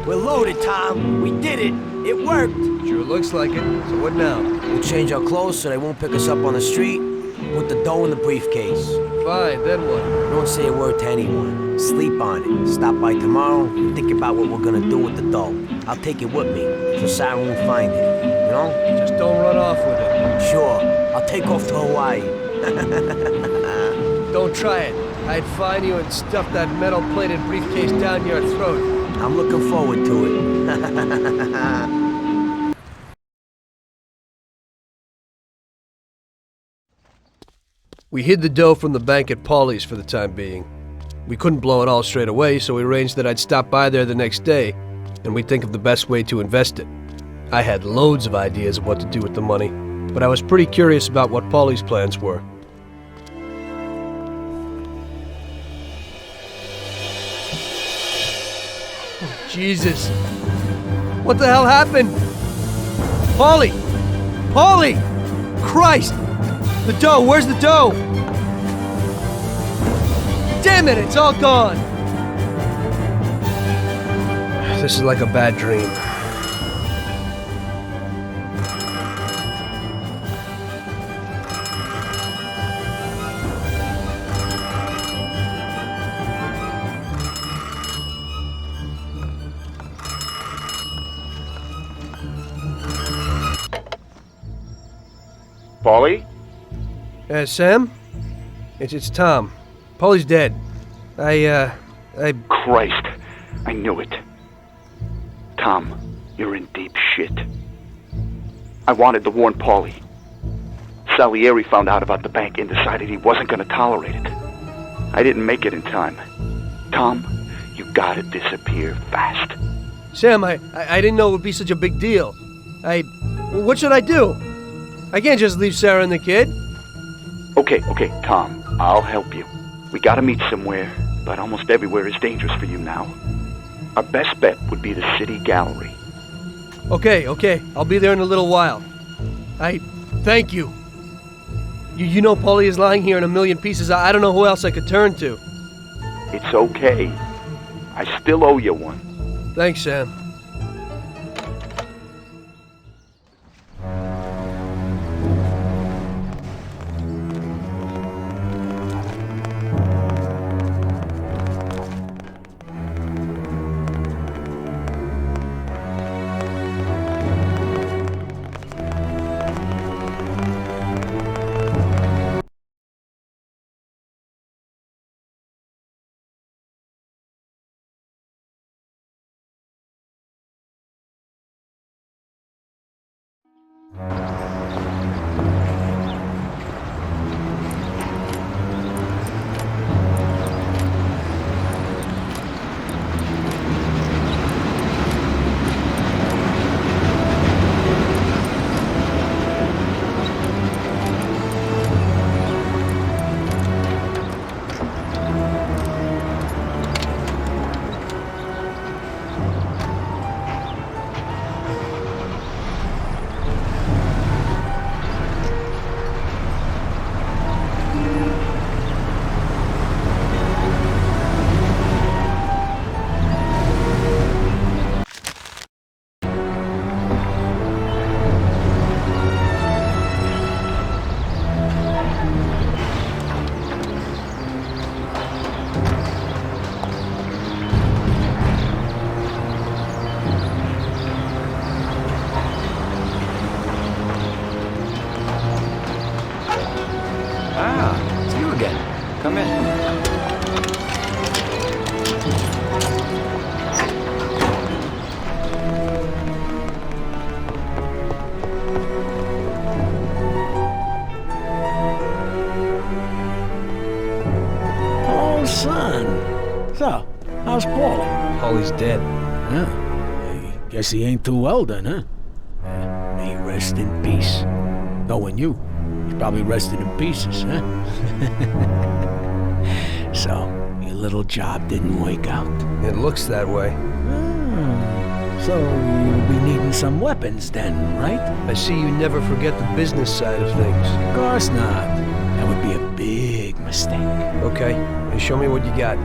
We're loaded, Tom. We did it. It worked. Sure looks like it. So what now? We'll change our clothes so they won't pick us up on the street. Put the dough in the briefcase. Fine, then what? Don't say a word to anyone. Sleep on it. Stop by tomorrow and think about what we're gonna do with the dough. I'll take it with me, so Sarah won't find it. You know? Just don't run off with it. Sure. I'll take off to Hawaii. Don't try it. I'd find you and stuff that metal-plated briefcase down your throat. I'm looking forward to it. We hid the dough from the bank at Paulie's for the time being. We couldn't blow it all straight away, so we arranged that I'd stop by there the next day, and we'd think of the best way to invest it. I had loads of ideas of what to do with the money, but I was pretty curious about what Paulie's plans were. Oh, Jesus. What the hell happened? Paulie! Paulie! Christ! The dough! Where's the dough? Damn it! It's all gone! This is like a bad dream. Paulie? Sam? It's Tom. Paulie's dead. Christ, I knew it. Tom, you're in deep shit. I wanted to warn Paulie. Salieri found out about the bank and decided he wasn't going to tolerate it. I didn't make it in time. Tom, you gotta disappear fast. Sam, I didn't know it would be such a big deal. What should I do? I can't just leave Sarah and the kid. Okay, Tom, I'll help you. We gotta meet somewhere, but almost everywhere is dangerous for you now. Our best bet would be the city gallery. Okay, I'll be there in a little while. Thank you. You know Paulie is lying here in a million pieces. I don't know who else I could turn to. It's okay. I still owe you one. Thanks, Sam. So, how's Paulie? Paulie's dead. Huh. I guess he ain't too well then, huh? May he rest in peace. Knowing you, he's probably rested in pieces, huh? So, your little job didn't work out. It looks that way. So, you'll be needing some weapons then, right? I see you never forget the business side of things. Of course not. That would be a big mistake. Okay, show me what you got.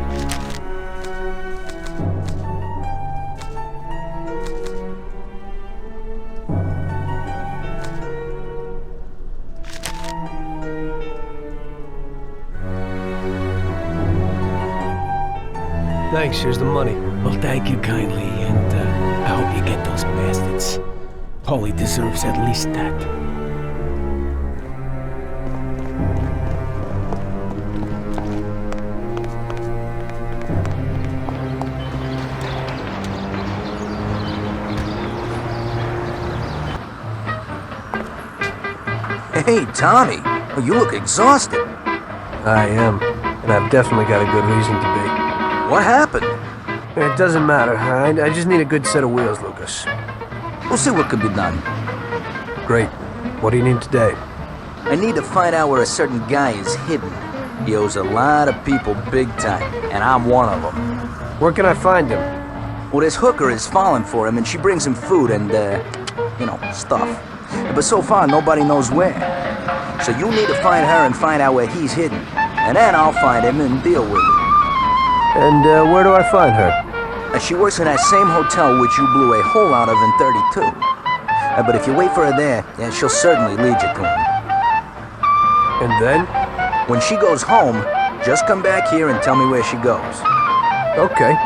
Thanks, here's the money. Well, thank you kindly, and I hope you get those bastards. Paulie deserves at least that. Hey, Tommy. Oh, you look exhausted. I am, and I've definitely got a good reason to be. What happened? It doesn't matter. I just need a good set of wheels, Lucas. We'll see what can be done. Great. What do you need today? I need to find out where a certain guy is hidden. He owes a lot of people big time, and I'm one of them. Where can I find him? Well, this hooker is falling for him, and she brings him food and, stuff. But so far, nobody knows where. So you need to find her and find out where he's hidden. And then I'll find him and deal with it. And where do I find her? She works in that same hotel which you blew a hole out of in 32. But if you wait for her there, she'll certainly lead you to him. And then? When she goes home, just come back here and tell me where she goes. Okay.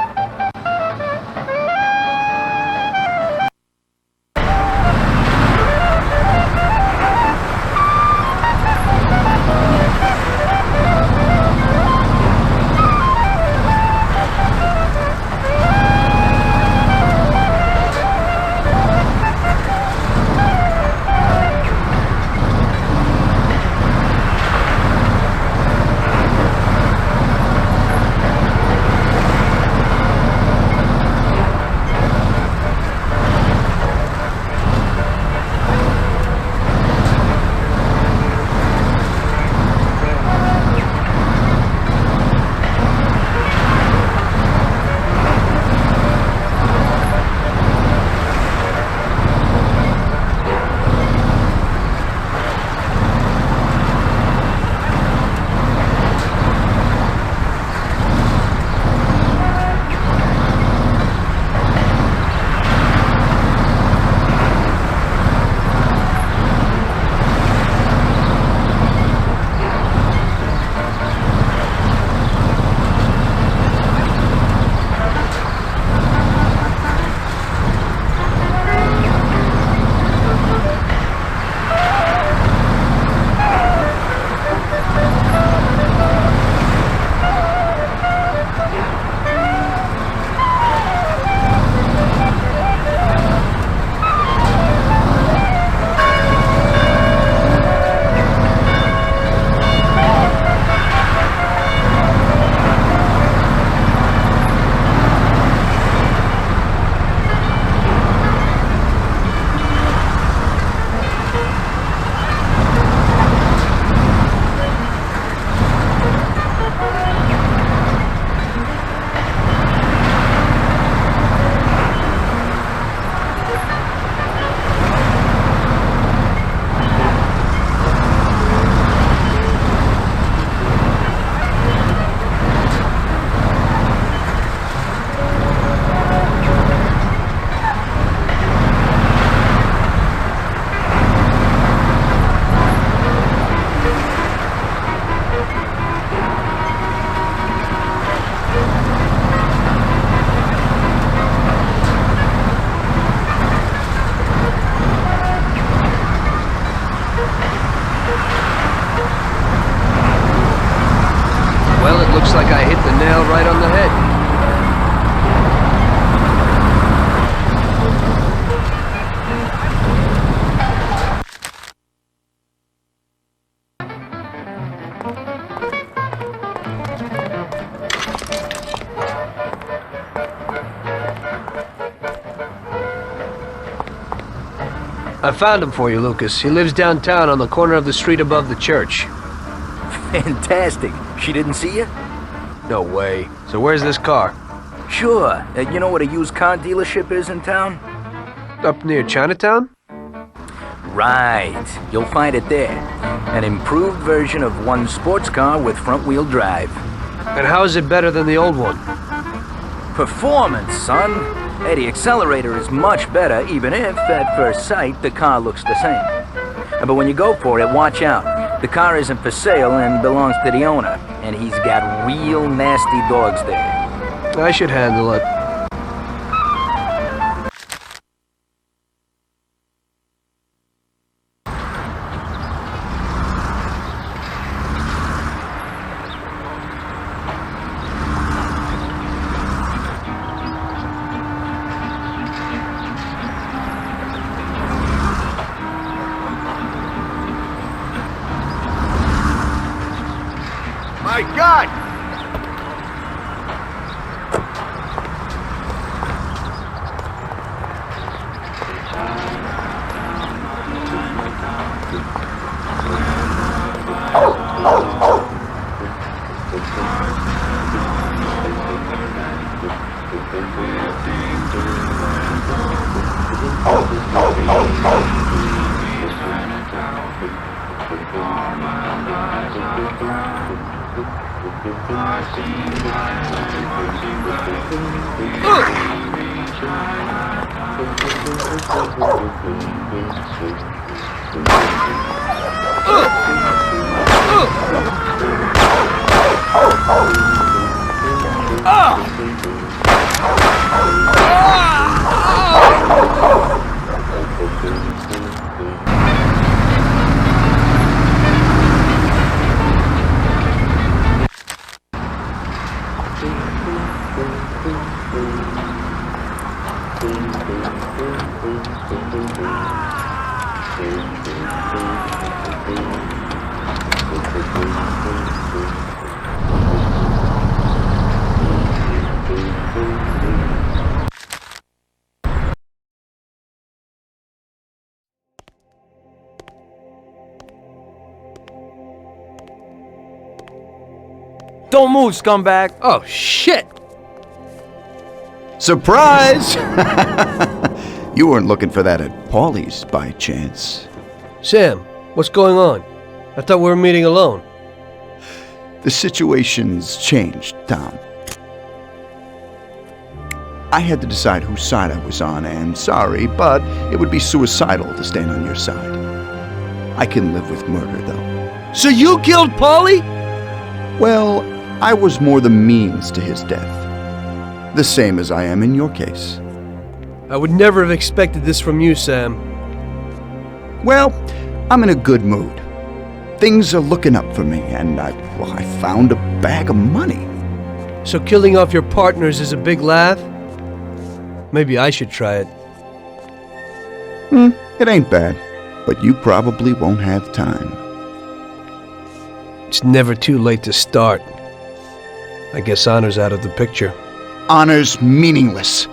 Looks like I hit the nail right on the head. I found him for you, Lucas. He lives downtown on the corner of the street above the church. Fantastic. She didn't see you? No way. So where's this car? Sure. You know what a used car dealership is in town? Up near Chinatown? Right. You'll find it there. An improved version of one sports car with front-wheel drive. And how is it better than the old one? Performance, son. Hey, the accelerator is much better, even if, at first sight, the car looks the same. But when you go for it, watch out. The car isn't for sale and belongs to the owner, and he's got real nasty dogs there. I should handle it. My God! Don't move, scumbag! Oh, shit! Surprise! You weren't looking for that at Paulie's by chance. Sam, what's going on? I thought we were meeting alone. The situation's changed, Tom. I had to decide whose side I was on, and sorry, but it would be suicidal to stand on your side. I can live with murder, though. So you killed Paulie? Well, I was more the means to his death. The same as I am in your case. I would never have expected this from you, Sam. Well, I'm in a good mood. Things are looking up for me, and I found a bag of money. So killing off your partners is a big laugh? Maybe I should try it. It ain't bad, but you probably won't have time. It's never too late to start. I guess honor's out of the picture. Honor's meaningless.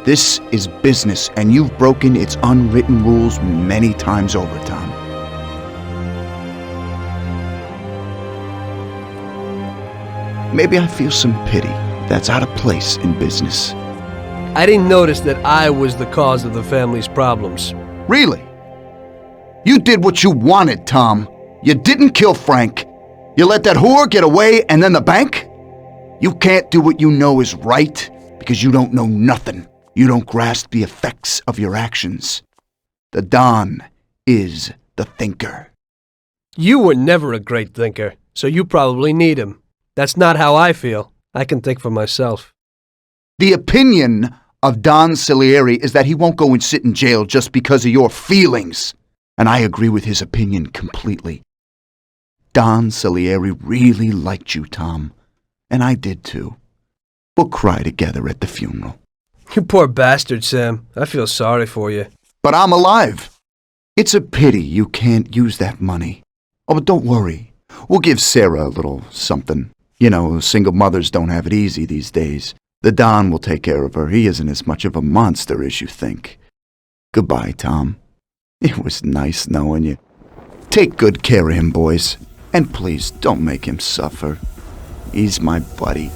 This is business, and you've broken its unwritten rules many times over, Tom. Maybe I feel some pity. That's out of place in business. I didn't notice that I was the cause of the family's problems. Really? You did what you wanted, Tom. You didn't kill Frank. You let that whore get away, and then the bank? You can't do what you know is right because you don't know nothing. You don't grasp the effects of your actions. The Don is the thinker. You were never a great thinker, so you probably need him. That's not how I feel. I can think for myself. The opinion of Don Salieri is that he won't go and sit in jail just because of your feelings. And I agree with his opinion completely. Don Salieri really liked you, Tom. And I did too. We'll cry together at the funeral. You poor bastard, Sam. I feel sorry for you. But I'm alive. It's a pity you can't use that money. Oh, but don't worry. We'll give Sarah a little something. You know, single mothers don't have it easy these days. The Don will take care of her. He isn't as much of a monster as you think. Goodbye, Tom. It was nice knowing you. Take good care of him, boys. And please, don't make him suffer. He's my buddy.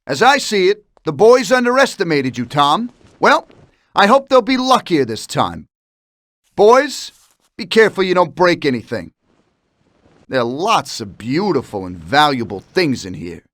As I see it, the boys underestimated you, Tom. Well, I hope they'll be luckier this time. Boys, be careful you don't break anything. There are lots of beautiful and valuable things in here.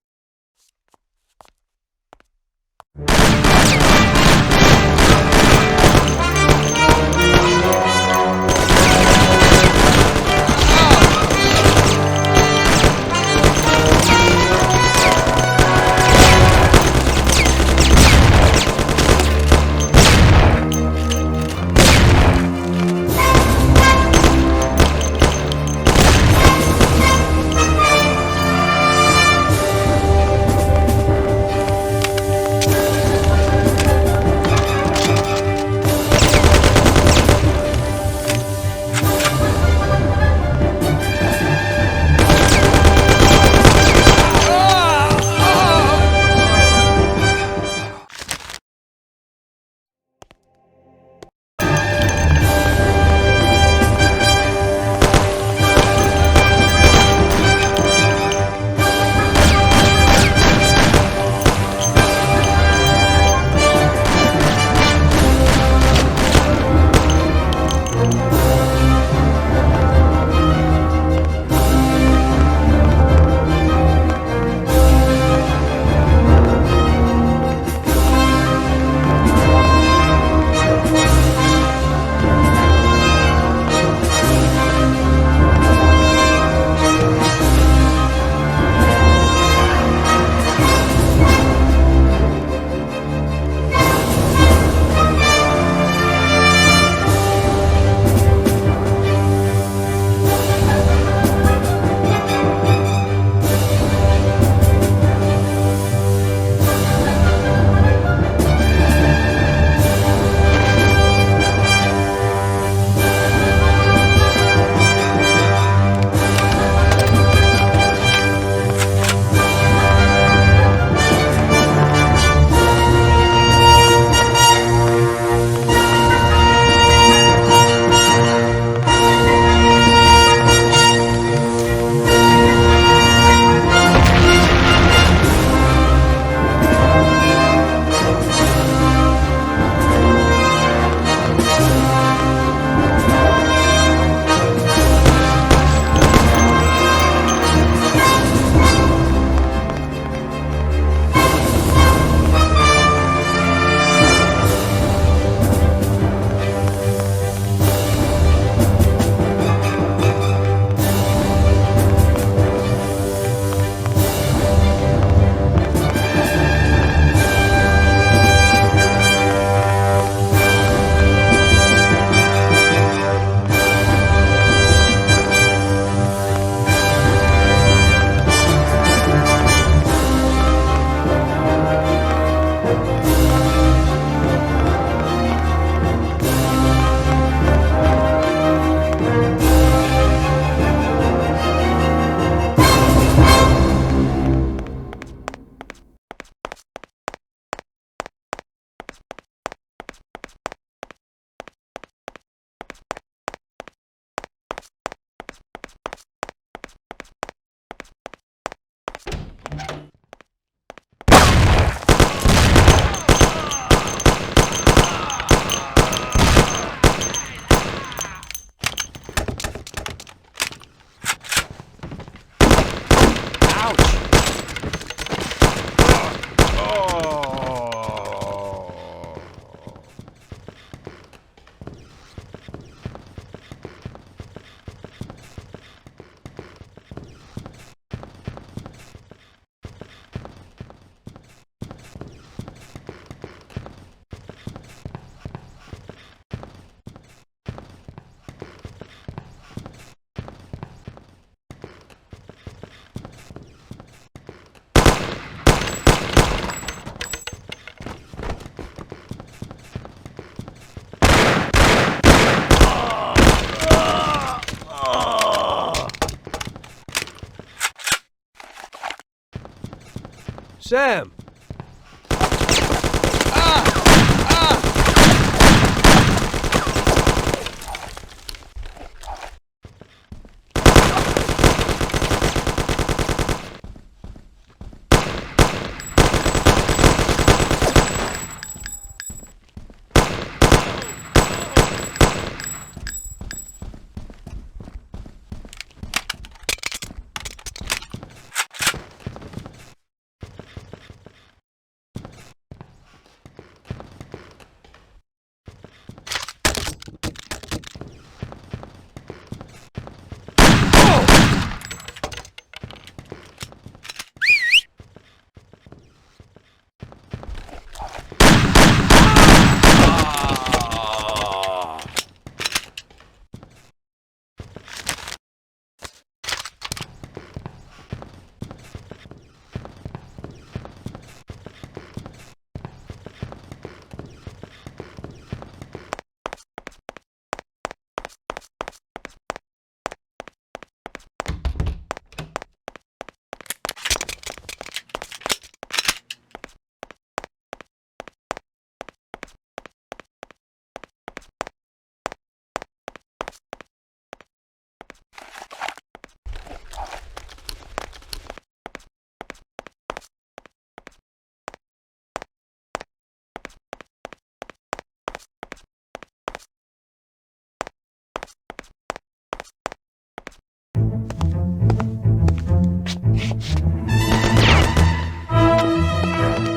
Sam!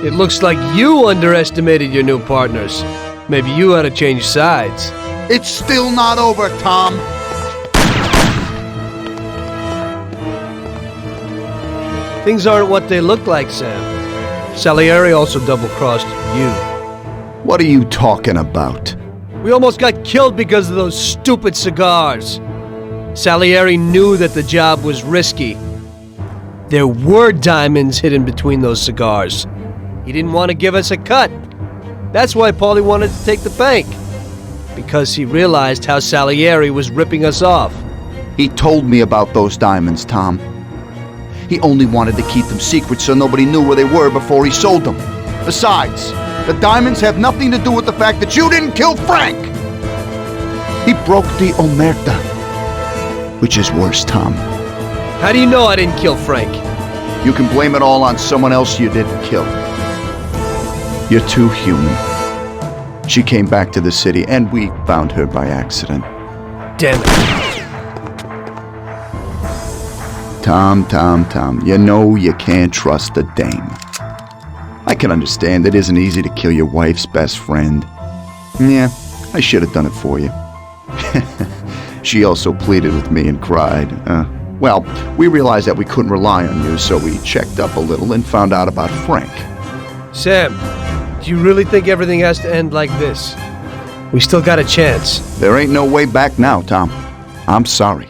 It looks like you underestimated your new partners. Maybe you ought to change sides. It's still not over, Tom. Things aren't what they look like, Sam. Salieri also double-crossed you. What are you talking about? We almost got killed because of those stupid cigars. Salieri knew that the job was risky. There were diamonds hidden between those cigars. He didn't want to give us a cut. That's why Paulie wanted to take the bank. Because he realized how Salieri was ripping us off. He told me about those diamonds, Tom. He only wanted to keep them secret so nobody knew where they were before he sold them. Besides, the diamonds have nothing to do with the fact that you didn't kill Frank! He broke the omerta. Which is worse, Tom. How do you know I didn't kill Frank? You can blame it all on someone else you didn't kill. You're too human. She came back to the city, and we found her by accident. Damn it. Tom, you know you can't trust a dame. I can understand it isn't easy to kill your wife's best friend. Yeah, I should have done it for you. She also pleaded with me and cried. Well, we realized that we couldn't rely on you, so we checked up a little and found out about Frank. Sam, do you really think everything has to end like this? We still got a chance. There ain't no way back now, Tom. I'm sorry.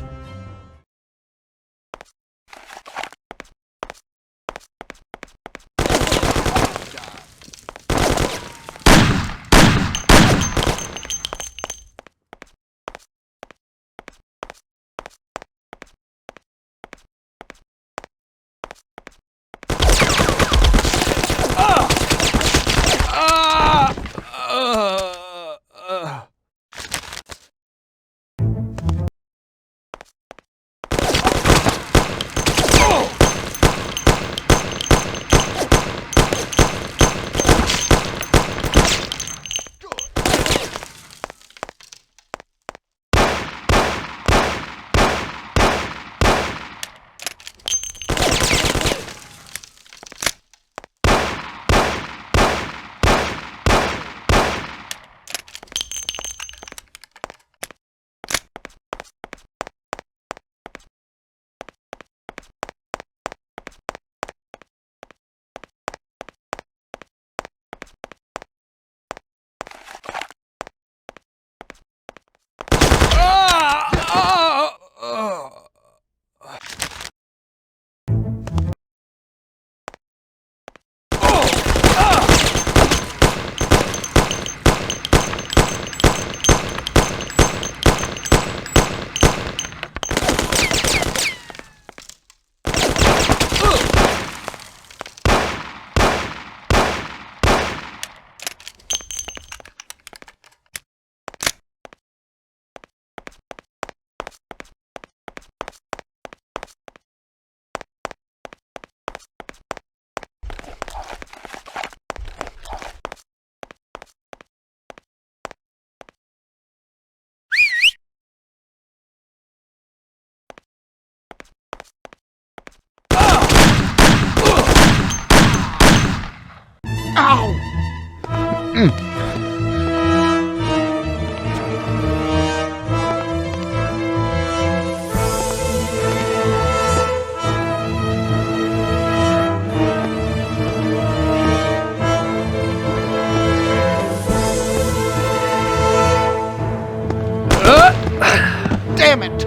Damn it!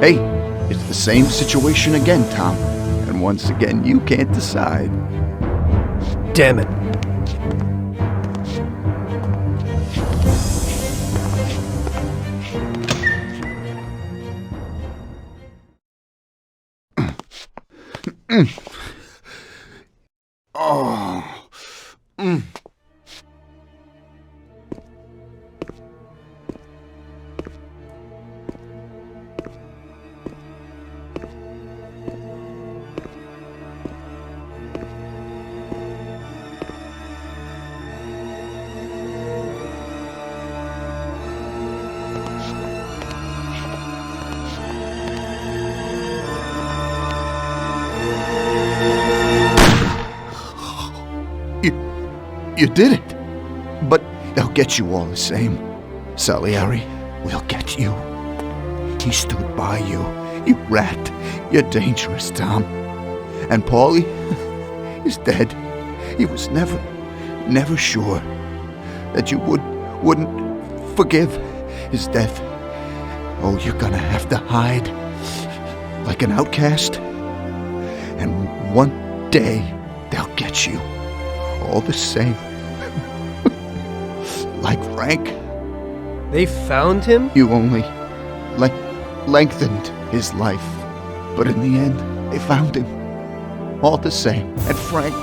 Hey, it's the same situation again, Tom. And once again, you can't decide. Damn it. Oh. You did it. But they'll get you all the same. Salieri will get you. He stood by you. You rat. You're dangerous, Tom. And Paulie is dead. He was never sure that you wouldn't forgive his death. Oh, you're gonna have to hide like an outcast. And one day they'll get you all the same. Like Frank. They found him? You only lengthened his life. But in the end, they found him. All the same. And Frank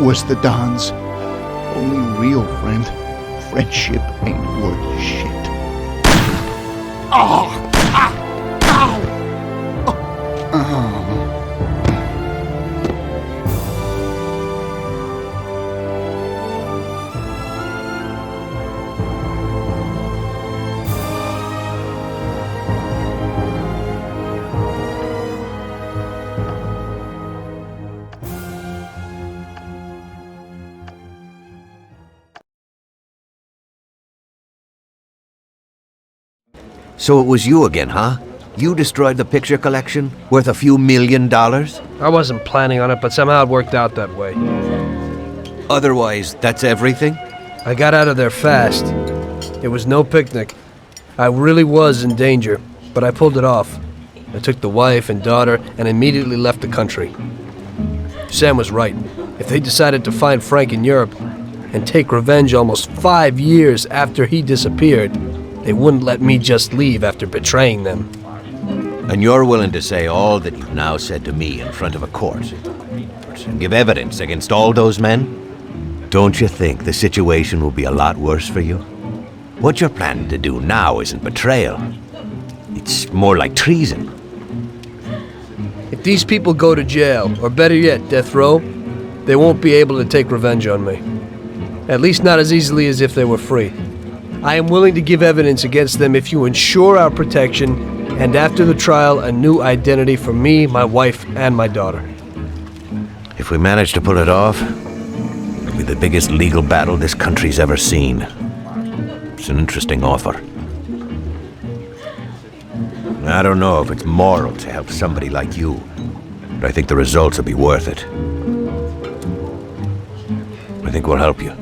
was the Don's only real friend. Friendship ain't worth shit. Oh! So it was you again, huh? You destroyed the picture collection, worth a few $1 million? I wasn't planning on it, but somehow it worked out that way. Otherwise, that's everything? I got out of there fast. It was no picnic. I really was in danger, but I pulled it off. I took the wife and daughter and immediately left the country. Sam was right. If they decided to find Frank in Europe and take revenge almost 5 years after he disappeared, they wouldn't let me just leave after betraying them. And you're willing to say all that you've now said to me in front of a court? And give evidence against all those men? Don't you think the situation will be a lot worse for you? What you're planning to do now isn't betrayal. It's more like treason. If these people go to jail, or better yet, death row, they won't be able to take revenge on me. At least not as easily as if they were free. I am willing to give evidence against them if you ensure our protection, and after the trial, a new identity for me, my wife, and my daughter. If we manage to pull it off, it'll be the biggest legal battle this country's ever seen. It's an interesting offer. I don't know if it's moral to help somebody like you, but I think the results will be worth it. I think we'll help you.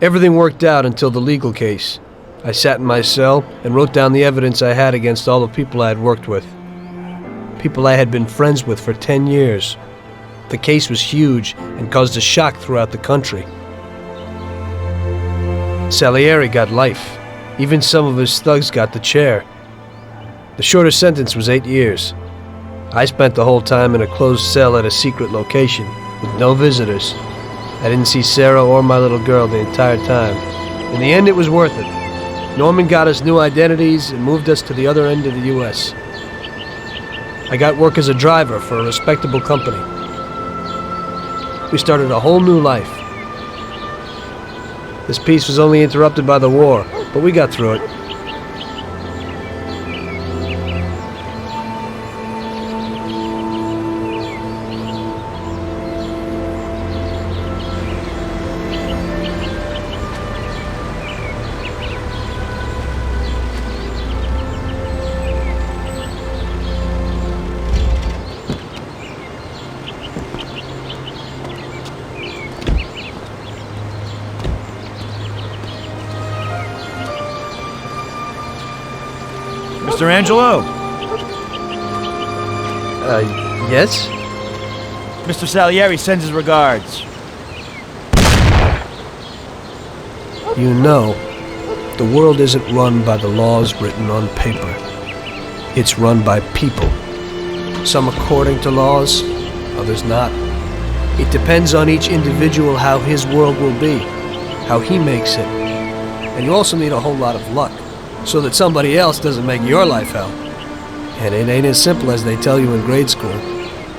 Everything worked out until the legal case. I sat in my cell and wrote down the evidence I had against all the people I had worked with. People I had been friends with for 10 years. The case was huge and caused a shock throughout the country. Salieri got life. Even some of his thugs got the chair. The shortest sentence was 8 years. I spent the whole time in a closed cell at a secret location, with no visitors. I didn't see Sarah or my little girl the entire time. In the end, it was worth it. Norman got us new identities and moved us to the other end of the U.S. I got work as a driver for a respectable company. We started a whole new life. This peace was only interrupted by the war, but we got through it. Mr. Angelo? Yes? Mr. Salieri sends his regards. You know, the world isn't run by the laws written on paper. It's run by people. Some according to laws, others not. It depends on each individual how his world will be, how he makes it. And you also need a whole lot of luck, so that somebody else doesn't make your life hell. And it ain't as simple as they tell you in grade school.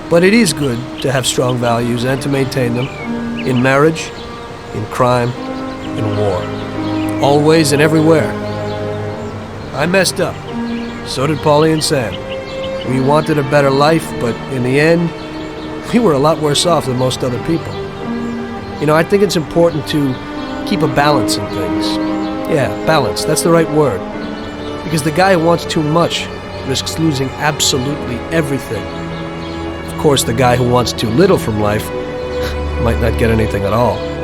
But it is good to have strong values and to maintain them, in marriage in crime, in war. Always and everywhere. I messed up. So did Paulie and Sam. We wanted a better life, but in the end, we were a lot worse off than most other people. You know, I think it's important to keep a balance in things. Yeah, balance, that's the right word. Because the guy who wants too much risks losing absolutely everything. Of course, the guy who wants too little from life might not get anything at all.